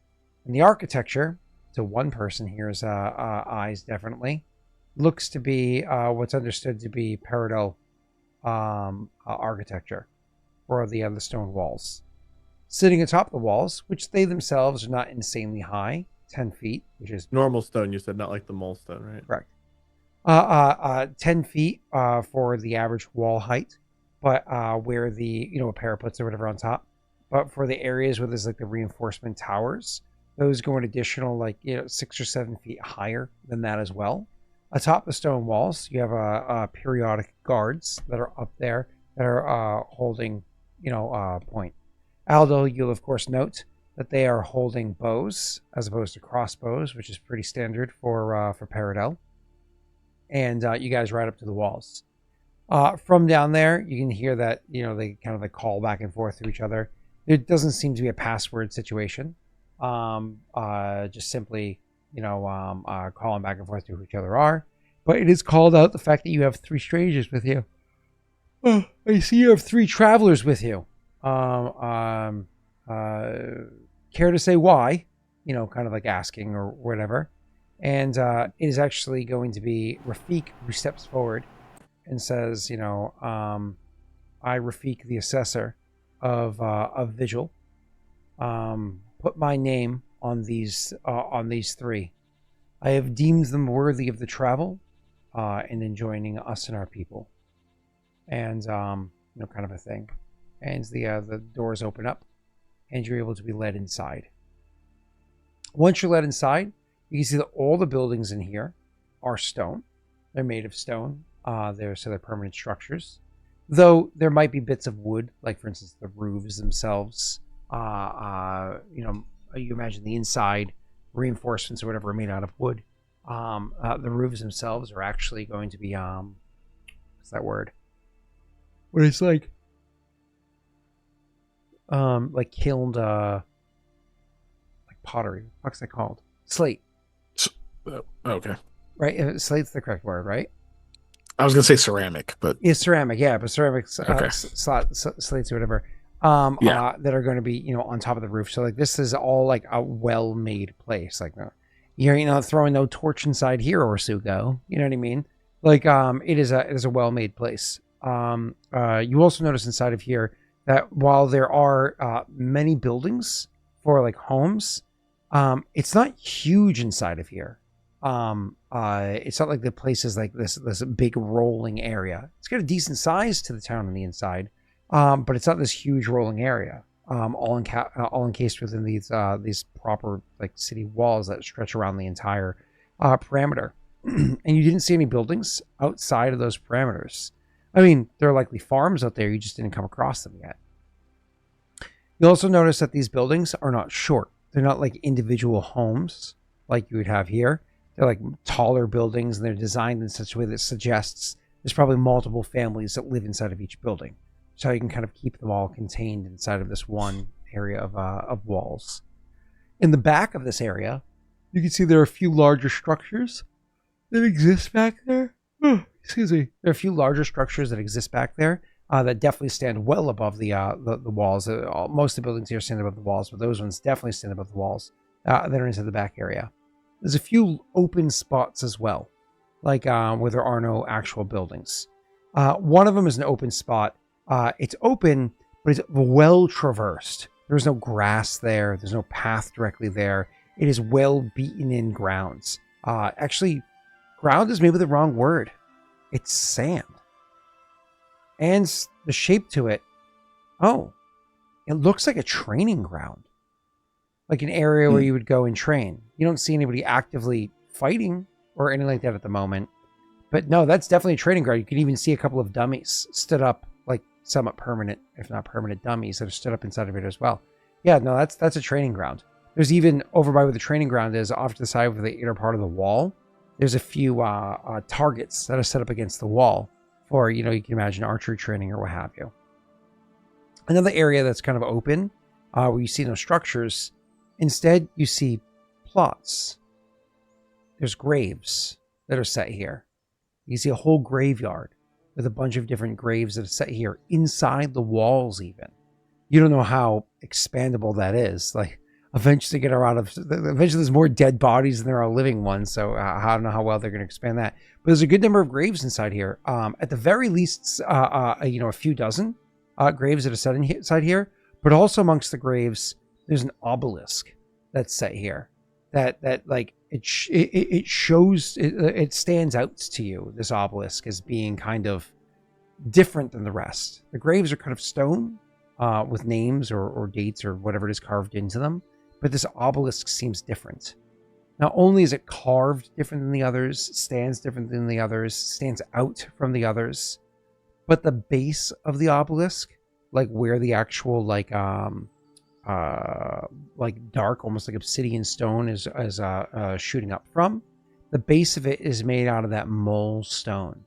And the architecture, to one person here's eyes definitely, looks to be what's understood to be parallel architecture for the other stone walls. Sitting atop the walls, which they themselves are not insanely high, 10 feet, which is normal stone, you said, not like the mole stone, right? Correct. 10 feet for the average wall height, but where the parapets or whatever on top. But for the areas where there's like the reinforcement towers, those go an additional 6 or 7 feet higher than that as well. Atop the stone walls, you have periodic guards that are up there that are holding point. Aldo, you'll of course note that they are holding bows as opposed to crossbows, which is pretty standard for Paradel. And you guys ride up to the walls. From down there, you can hear that they kind of like call back and forth to each other. There doesn't seem to be a password situation. Just simply calling back and forth to who each other are. But it is called out the fact that you have 3 strangers with you. I see you have 3 travelers with you. Care to say why? Kind of like asking or whatever. And it is actually going to be Rafik who steps forward and says, I, Rafik, the assessor of Vigil, put my name on these 3. I have deemed them worthy of the travel and in joining us and our people. And kind of a thing. And the doors open up, and you're able to be led inside. Once you're led inside, you can see that all the buildings in here are stone. They're made of stone. They're permanent structures. Though there might be bits of wood, like for instance the roofs themselves, you imagine the inside reinforcements or whatever are made out of wood. The roofs themselves are actually going to be what's that word? What it's like kilned like pottery. What's that called? Slate. Okay. Right? Slate's the correct word, right? I was gonna say ceramic, but it's ceramic, yeah, but ceramic okay. slates or whatever. That are going to be, on top of the roof. So like this is all like a well-made place. Like you're not throwing no torch inside here or Sugo. You know what I mean? Like it is a well-made place. You also notice inside of here that while there are many buildings for like homes, it's not huge inside of here. It's not like the place is like this big rolling area. It's got a decent size to the town on the inside. But it's not this huge rolling area, all encased within these proper like city walls that stretch around the entire parameter. And you didn't see any buildings outside of those parameters. I mean, there are likely farms out there. You just didn't come across them yet. You'll also notice that these buildings are not short. They're not like individual homes like you would have here. They're like taller buildings, and they're designed in such a way that suggests there's probably multiple families that live inside of each building. So you can kind of keep them all contained inside of this one area of walls. In the back of this area, you can see there are a few larger structures that exist back there. Excuse me. There are a few larger structures that exist back there that definitely stand well above the walls. Most of the buildings here stand above the walls, but those ones definitely stand above the walls that are into the back area. There's a few open spots as well, like where there are no actual buildings. One of them is an open spot. It's open, but it's well traversed. There's no grass there. There's no path directly there. It is well beaten in grounds. Actually, ground is maybe the wrong word. It's sand. And the shape to it, it looks like a training ground. Like an area where you would go and train. You don't see anybody actively fighting or anything like that at the moment. But no, that's definitely a training ground. You can even see a couple of dummies stood up, like somewhat permanent, if not permanent dummies that are stood up inside of it as well. Yeah, no, that's a training ground. There's even over by where the training ground is, off to the side of the inner part of the wall, there's a few targets that are set up against the wall for, you can imagine archery training or what have you. Another area that's kind of open, where you see no structures, instead you see plots. There's graves that are set here. You see a whole graveyard with a bunch of different graves that are set here inside the walls even. You don't know how expandable that is. Like, eventually there's more dead bodies than there are living ones, so I don't know how well they're going to expand that. But there's a good number of graves inside here. At the very least, a few dozen graves that are set inside here. But also amongst the graves, there's an obelisk that's set here. That like it shows, it stands out to you, this obelisk, as being kind of different than the rest. The graves are kind of stone with names or dates or whatever it is carved into them. But this obelisk seems different. Not only is it carved different than the others, stands different than the others, stands out from the others, but the base of the obelisk, like where the actual like dark, almost like obsidian stone is shooting up from, the base of it is made out of that mole stone,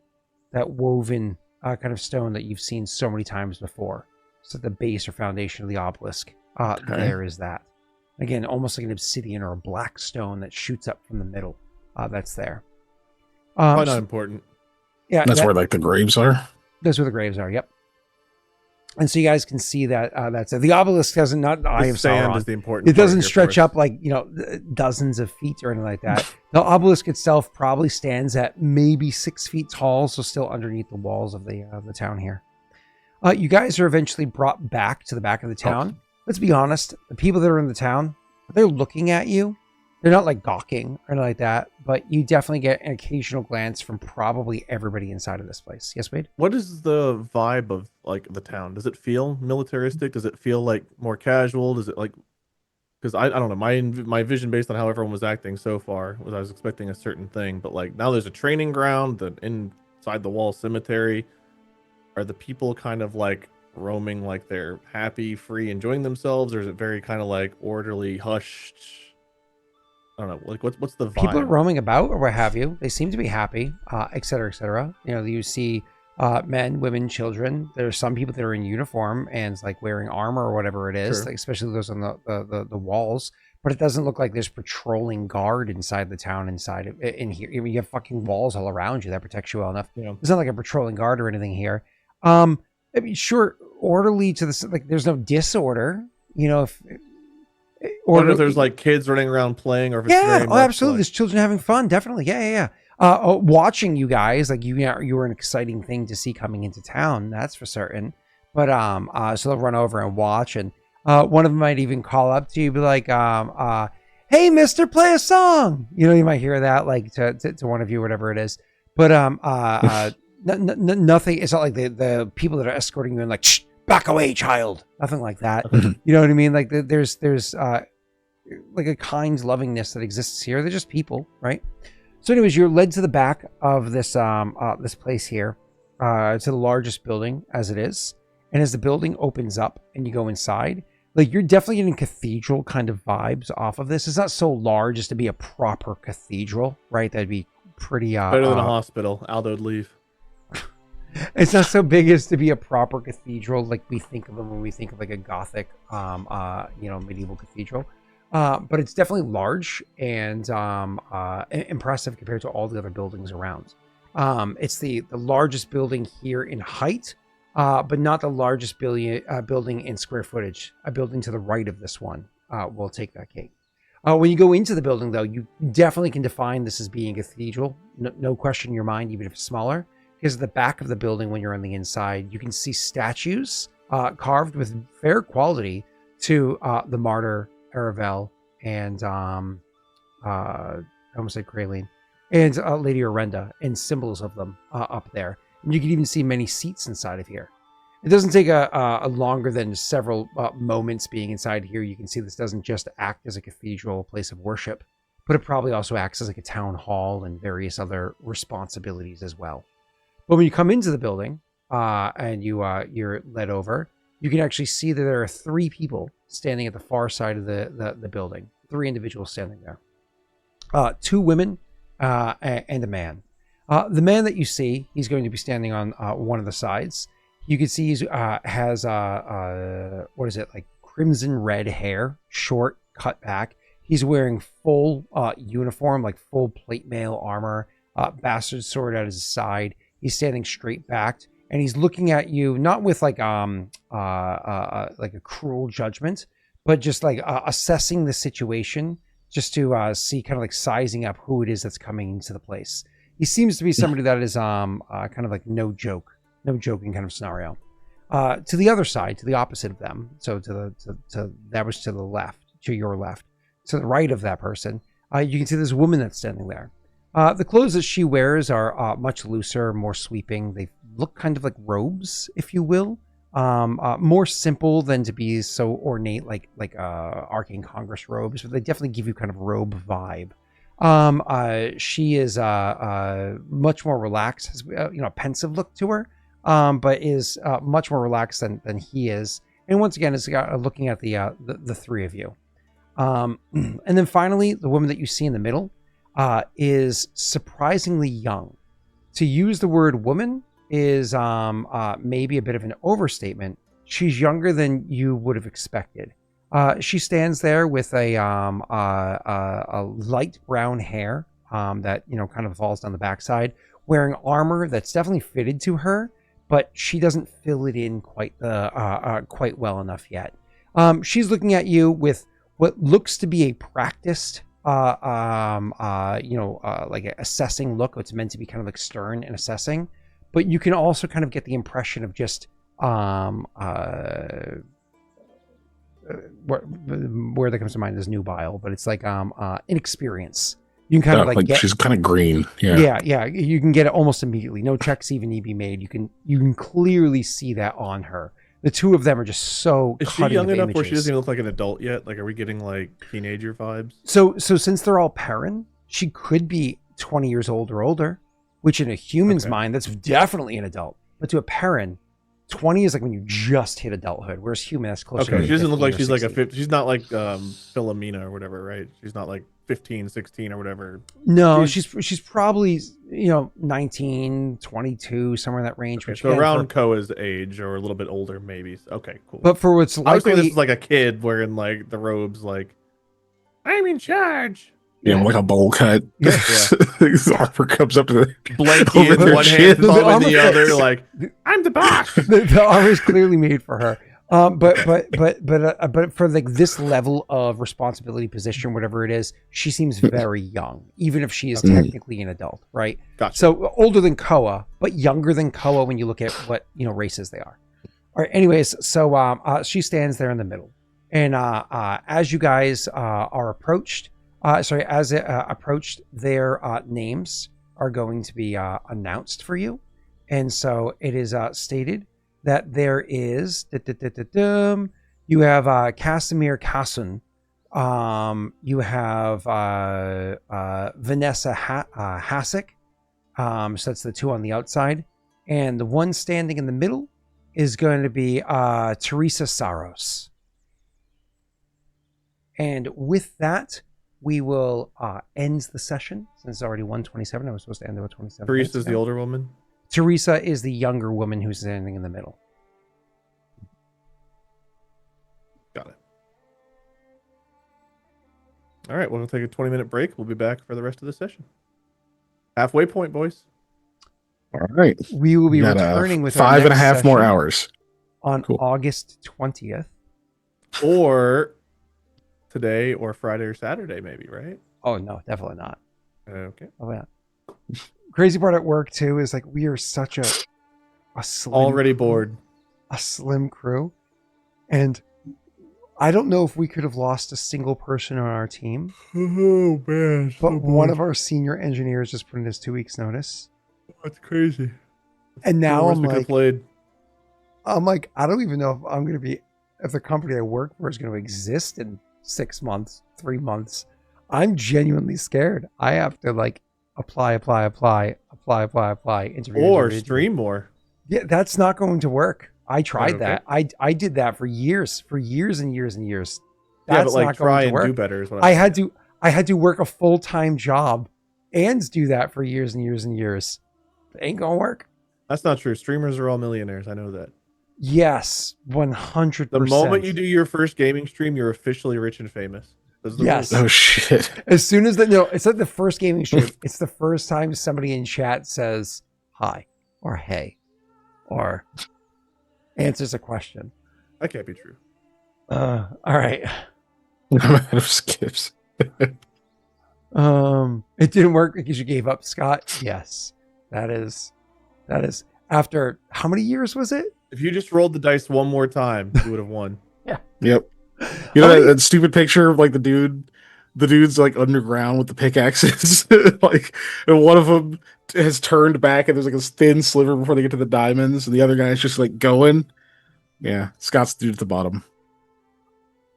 that woven kind of stone that you've seen so many times before. So the base or foundation of the obelisk, there is that. Again, almost like an obsidian or a black stone that shoots up from the middle. That's there. Probably not important. Yeah, that's where like the graves are. That's where the graves are. Yep. And so you guys can see that that's it. The obelisk doesn't Eye of sand Sauron. Is the important. It doesn't stretch up like dozens of feet or anything like that. The obelisk itself probably stands at maybe 6 feet tall, so still underneath the walls of the town here. You guys are eventually brought back to the back of the town. Let's be honest, the people that are in the town, they're looking at you. They're not like gawking or anything like that, but you definitely get an occasional glance from probably everybody inside of this place. Yes, Wade? What is the vibe of like the town? Does it feel militaristic? Does it feel like more casual? Does it like, because I don't know, my vision based on how everyone was acting so far was I was expecting a certain thing, but like now there's a training ground, the inside the wall cemetery. Are the people kind of like roaming like they're happy, free, enjoying themselves, or is it very kind of like orderly, hushed? I don't know. Like, what's the vibe? People are roaming about or what have you. They seem to be happy, et cetera, et cetera. You know, you see men, women, children. There are some people that are in uniform and like wearing armor or whatever it is, like, especially those on the walls. But it doesn't look like there's patrolling guard inside the town. In here, you have fucking walls all around you that protects you well enough. Yeah. It's not like a patrolling guard or anything here. I mean, sure, orderly to the like. There's no disorder. You know, or if there's like kids running around playing, or if it's very much absolutely. Like... There's children having fun, definitely. Yeah. Watching you guys, like you were an exciting thing to see coming into town, that's for certain. But so they'll run over and watch, and one of them might even call up to you, be like, "Hey, Mister, play a song." You know, you might hear that like to one of you, whatever it is. But nothing. It's not like the people that are escorting you in, like, shh, back away, child. Nothing like that. You know what I mean? Like there's like a kind lovingness that exists here. They're just people, right? So anyways, you're led to the back of this this place here, to the largest building as it is. And as the building opens up and you go inside, like you're definitely getting cathedral kind of vibes off of this. It's not so large as to be a proper cathedral, right? That'd be pretty better than a hospital. Aldo'd leave. It's not so big as to be a proper cathedral like we think of them when we think of like a Gothic, medieval cathedral. But it's definitely large and impressive compared to all the other buildings around. It's the largest building here in height, but not the largest building in square footage. A building to the right of this one will take that cake. When you go into the building, though, you definitely can define this as being a cathedral. No question in your mind, even if it's smaller. Because at the back of the building, when you're on the inside, you can see statues carved with fair quality to the martyr, Aravel, and I almost said Kraline, and Lady Orenda, and symbols of them up there. And you can even see many seats inside of here. It doesn't take a longer than several moments being inside here. You can see this doesn't just act as a cathedral, place of worship, but it probably also acts as like a town hall and various other responsibilities as well. But when you come into the building and you're led over, you can actually see that there are 3 people standing at the far side of the building. 3 individuals standing there. 2 women and a man. The man that you see, he's going to be standing on one of the sides. You can see he has what is it, like crimson red hair, short, cut back. He's wearing full uniform, like full plate mail armor, bastard sword at his side. He's standing straight backed, and he's looking at you not with like a cruel judgment, but just like assessing the situation, just to see, kind of like sizing up who it is that's coming into the place. He seems to be somebody that is kind of like no joking kind of scenario. To the other side, to the opposite of them, so to that was to the left, to your left, to the right of that person, you can see this woman that's standing there. The clothes that she wears are much looser, more sweeping. They look kind of like robes, if you will. More simple than to be so ornate like Arcane Congress robes, but they definitely give you kind of robe vibe. She is much more relaxed, has a pensive look to her, but is much more relaxed than he is. And once again, is looking at the 3 of you. And then finally, the woman that you see in the middle is surprisingly young. To use the word woman is maybe a bit of an overstatement. She's younger than you would have expected. She stands there with a light brown hair that kind of falls down the backside, wearing armor that's definitely fitted to her, but she doesn't fill it in quite well enough yet. She's looking at you with what looks to be a practiced like an assessing look. It's meant to be kind of like stern and assessing, but you can also kind of get the impression of just where that comes to mind is nubile, but it's like inexperience. You can kind of like she's kind of green. Yeah. You can get it almost immediately. No checks even need to be made. You can clearly see that on her. The 2 of them are just so. Is she young enough where she doesn't even look like an adult yet? Like, are we getting like teenager vibes? So since they're all Perrin, she could be 20 years old or older, which in a human's mind, that's definitely an adult. But to a Perrin, 20 is like when you just hit adulthood, whereas human is closer. Okay, to she doesn't look like 15 or she's 16. like she's not like Philomena or whatever, right? She's not like 15, 16 or whatever. No, she's probably 19, 22, somewhere in that range. Okay, Which so around Koa's age or a little bit older, maybe. Okay, cool. But for what's likely, I was thinking this is like a kid wearing like the robes, like I'm in charge. Yeah, like a bowl cut. Yeah. Harper comes up to the blankie in one hand, thumb in the other, like I'm the boss. The armor is clearly made for her. But for like this level of responsibility position, whatever it is, she seems very young, even if she is technically an adult, right? Gotcha. So older than Koa, but younger than Koa when you look at what races they are. All right. Anyways, so she stands there in the middle, and as you guys are approached, as it approached, their names are going to be announced for you, and so it is stated that there is you have Casimir Kasun, you have Vanessa Hasek, so that's the two on the outside, and the one standing in the middle is going to be Teresa Saros. And with that, we will end the session since it's already 1:27. I was supposed to end at 1:27. Teresa's the older woman. Teresa is the younger woman who's standing in the middle. Got it. All right, we'll take a 20-minute break. We'll be back for the rest of the session. Halfway point, boys. All right. We will be returning with 5.5 more hours on August 20th. Or today or Friday or Saturday, maybe, right? Oh, no, definitely not. Okay. Oh, yeah. Crazy part at work, too, is like we are such a slim already crew, bored. A slim crew. And I don't know if we could have lost a single person on our team. Oh, man. But one of our senior engineers just put in his 2 weeks notice. That's crazy. And now I'm like, I don't even know if I'm going to be, if the company I work for is going to exist in 6 months, 3 months. I'm genuinely scared. I have to like apply, interview. Or stream more. Yeah, that's not going to work. I tried that. I did that for years and years. That's but like not try going to and do work. better is what I had to work a full-time job and do that for years and years and years. It ain't gonna work. That's not true. Streamers are all millionaires. I know that. Yes, 100%. The moment you do your first gaming stream, you're officially rich and famous. Yes. Oh shit. As soon as it's not the first gaming stream. It's the first time somebody in chat says hi or hey or answers a question. That can't be true. All right. I'm out of skips. It didn't work because you gave up, Scott. Yes. That is after how many years was it? If you just rolled the dice one more time, you would have won. Yeah. Yep. You know that stupid picture of like the dude's like underground with the pickaxes, like, and one of them has turned back and there's like a thin sliver before they get to the diamonds, and the other guy's just like going. Yeah, Scott's the dude at the bottom.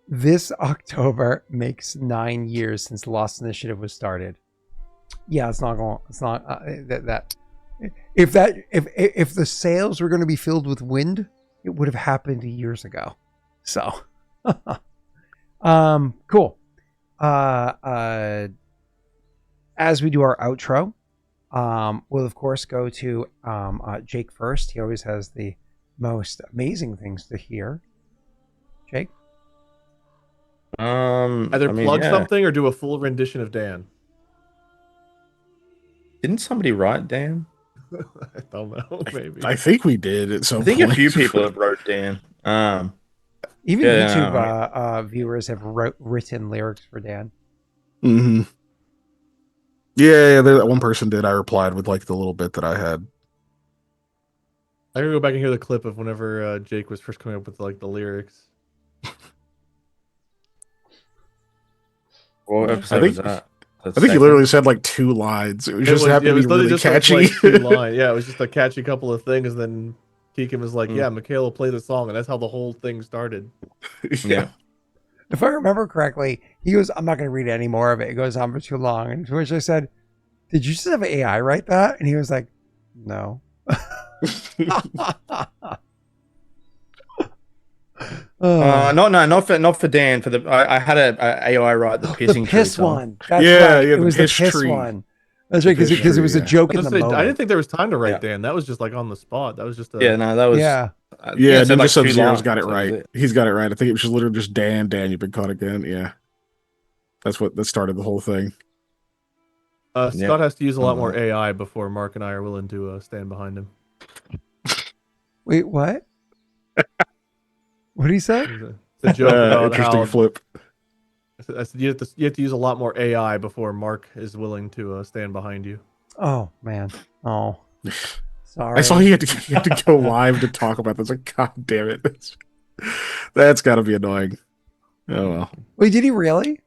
This October makes 9 years since the Lost Initiative was started. Yeah, it's not going. It's not that. If the sails were going to be filled with wind, it would have happened years ago. So, cool. As we do our outro, we'll of course go to Jake first. He always has the most amazing things to hear. Jake? Either plug something or do a full rendition of Dan. Didn't somebody write Dan? I don't know. Maybe. I think we did at some point. I think a few people have wrote Dan. Even YouTube viewers have written lyrics for Dan. Mm-hmm. Yeah, that one person did. I replied with like the little bit that I had. I'm gonna go back and hear the clip of whenever Jake was first coming up with like the lyrics. What episode was that? I think he literally said like 2 lines. It just happened to be really catchy. Yeah, it was just a catchy couple of things, and then Keegan was like, "Yeah, Mikhail will play the song," and that's how the whole thing started. Yeah. If I remember correctly, he goes, "I'm not going to read any more of it. It goes on for too long." And to which I said, "Did you just have AI write that?" And he was like, "No." Not for Dan. For I had a AI write the pissing the piss tree song. one. That's right. Yeah, It was the piss tree. one. That's right, because it was a joke in the moment. I didn't think there was time to write Yeah. Dan. That was just like on the spot. That was just a... Yeah, no, that was Yeah. Yeah, so Ninja like 2 Sub-Zero's got it lines, right. He's got it right. I think it was literally just Dan, you've been caught again. Yeah. That started the whole thing. Scott has to use a lot more AI before Mark and I are willing to stand behind him. Wait, what? What did he say? It's a joke about interesting how flip. you have to use a lot more AI before Mark is willing to stand behind you. Oh man. Oh. Sorry. I saw you had to go live to talk about this. Like, God damn it. That's got to be annoying. Oh well. Wait, did he really?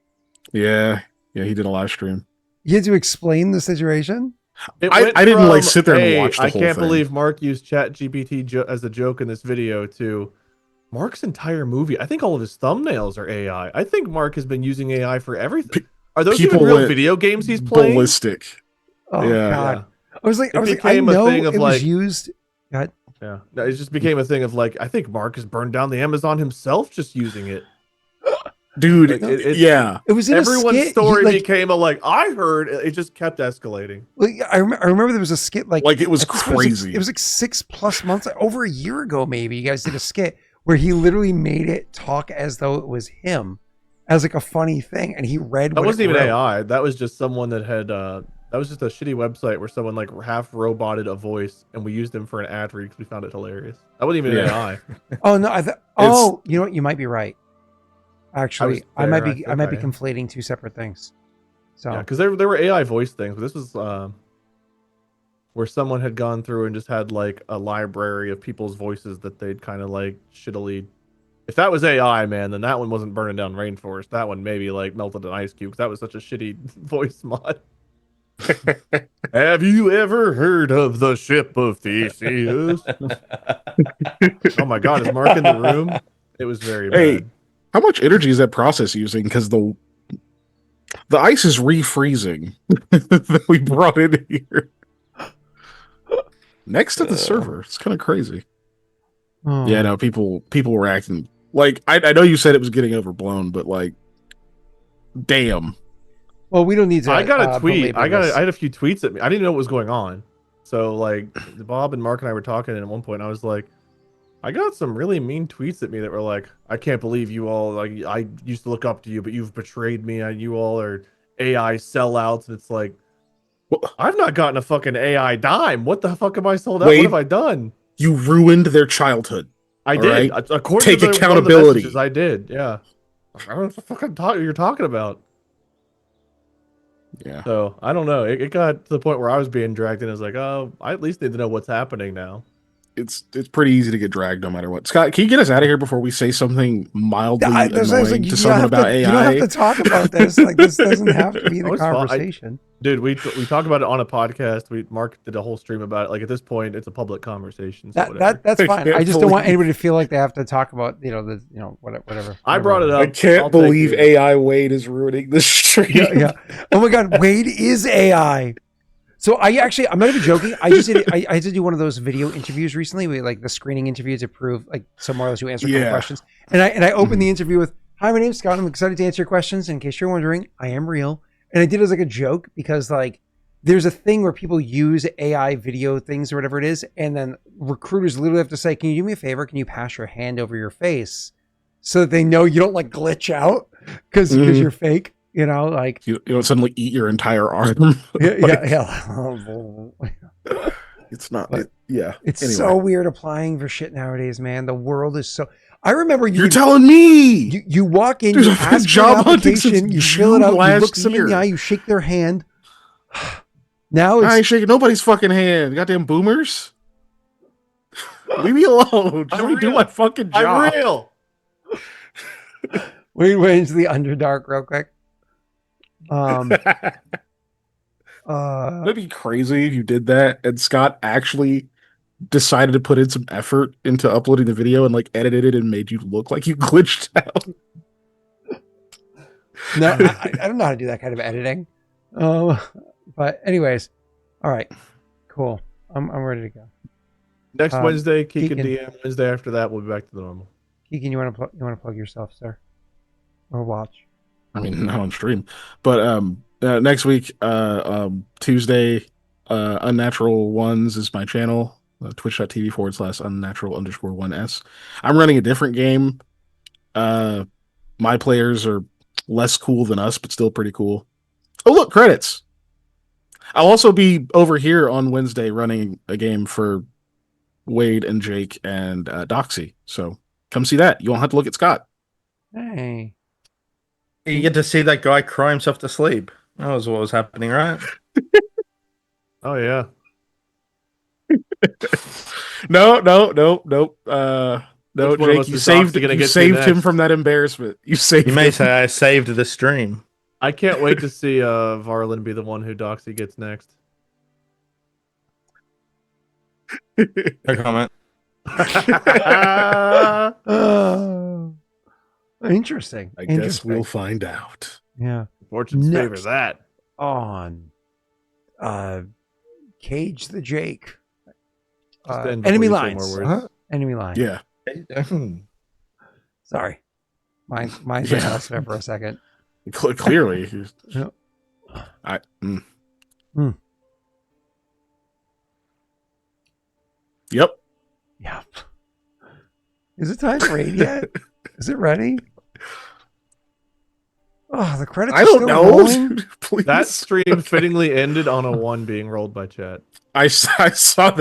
Yeah, he did a live stream. You had to explain the situation? I didn't like sit there and watch the whole thing. I can't believe Mark used ChatGPT as a joke in this video to Mark's entire movie. I think all of his thumbnails are AI. I think Mark has been using AI for everything. Are those even real video games he's playing? Ballistic. Oh Yeah. God. Yeah. I was like, I became a know thing of it like- was used. God. Yeah, no, it just became a thing of like, I think Mark has burned down the Amazon himself just using it. Dude, Like, It was in everyone's a skit. story Like, became a like, I heard it just kept escalating. I remember there was a skit like it was I think crazy. It was like 6+ months, over a year ago, maybe. You guys did a skit where he literally made it talk as though it was him, as like a funny thing, and he read. That wasn't even wrote. AI. That was just someone that had. That was just a shitty website where someone like half roboted a voice, and we used him for an ad read because we found it hilarious. That wasn't even AI. Oh no! You know what? You might be right. Actually, I might be Okay. conflating two separate things. So Yeah, because there were AI voice things, but this was where someone had gone through and just had like a library of people's voices that they'd kind of like shittily. If that was AI, man, then that one wasn't burning down rainforest. That one maybe like melted an ice cube because that was such a shitty voice mod. Have you ever heard of the ship of Theseus? Oh my God, is Mark in the room? It was very bad. How much energy is that process using? Because the ice is refreezing that we brought in here next to the server. It's kind of crazy. Yeah, no, people were acting like I know you said it was getting overblown, but like, damn. Well, we don't need to. I got a tweet. I this. had a few tweets at me. I didn't know what was going on. So like, Bob and Mark and I were talking, and at one point I was like, I got some really mean tweets at me that were like, I can't believe you all, like, I used to look up to you, but you've betrayed me, and you all are AI sellouts. And it's like, I've not gotten a fucking AI dime. What the fuck am I sold out? What have I done? You ruined their childhood. I did. Right? According to accountability. one of the messages, I did. Yeah. I don't know what the fuck you're talking about. Yeah. So I don't know. It got to the point where I was being dragged in. I was like, oh, I at least need to know what's happening now. It's pretty easy to get dragged no matter what. Scott, can you get us out of here before we say something mildly annoying to someone about AI? You don't have to talk about this. Like, this doesn't have to be the conversation. Dude, we talk about it on a podcast. Mark did a whole stream about it. Like, at this point, it's a public conversation. So That's fine. I just don't want anybody to feel like they have to talk about whatever. I brought it up. I can't believe AI Wade is ruining this stream. Yeah. Oh my God, Wade is AI. So I'm not even joking. I had to do one of those video interviews recently, like the screening interview to prove like some more or less you answer questions. And I opened the interview with, "Hi, my name's Scott. I'm excited to answer your questions. In case you're wondering, I am real." And I did it as like a joke because like there's a thing where people use AI video things or whatever it is, and then recruiters literally have to say, "Can you do me a favor? Can you pass your hand over your face so that they know you don't like glitch out because you're fake?" You know, like you don't suddenly eat your entire arm. yeah. It's not. It's so weird applying for shit nowadays, man. The world is so. I remember you're telling me you walk in, you ask for an application, you fill it out, you look someone in the eye, you shake their hand. Now I ain't shaking nobody's fucking hand. Goddamn boomers. Leave me alone. Just let me do my fucking job. I'm real. Wait into the Underdark real quick. That'd be crazy if you did that and Scott actually decided to put in some effort into uploading the video and like edited it and made you look like you glitched out. No, I don't know how to do that kind of editing. But anyways, all right, cool. I'm ready to go. Next Wednesday, Keegan Keegan. DM. Wednesday after that, we'll be back to the normal. Keegan, you want to plug yourself, sir, or watch? I mean, not on stream, but next week, Tuesday, Unnatural Ones is my channel. Twitch.tv/unnatural_1s. I'm running a different game. My players are less cool than us, but still pretty cool. Oh, look, credits. I'll also be over here on Wednesday running a game for Wade and Jake and Doxy. So come see that. You won't have to look at Scott. Hey. You get to see that guy cry himself to sleep. That was what was happening, right? Oh, yeah. No, Jake, you saved him from that embarrassment. You may him. say I saved the stream. I can't wait to see Varlin be the one who Doxy gets next. No comment. Interesting. I guess we'll find out. Yeah. Fortune's favor that. On Cage the Jake. Enemy lines. Enemy lines. Yeah. Sorry. Mine's went elsewhere for a second. Clearly. Yep. Yep. Yep. Is it time for raid yet? Is it ready? Oh, the credits. I don't know. Please. That stream fittingly ended on a 1 being rolled by chat. I saw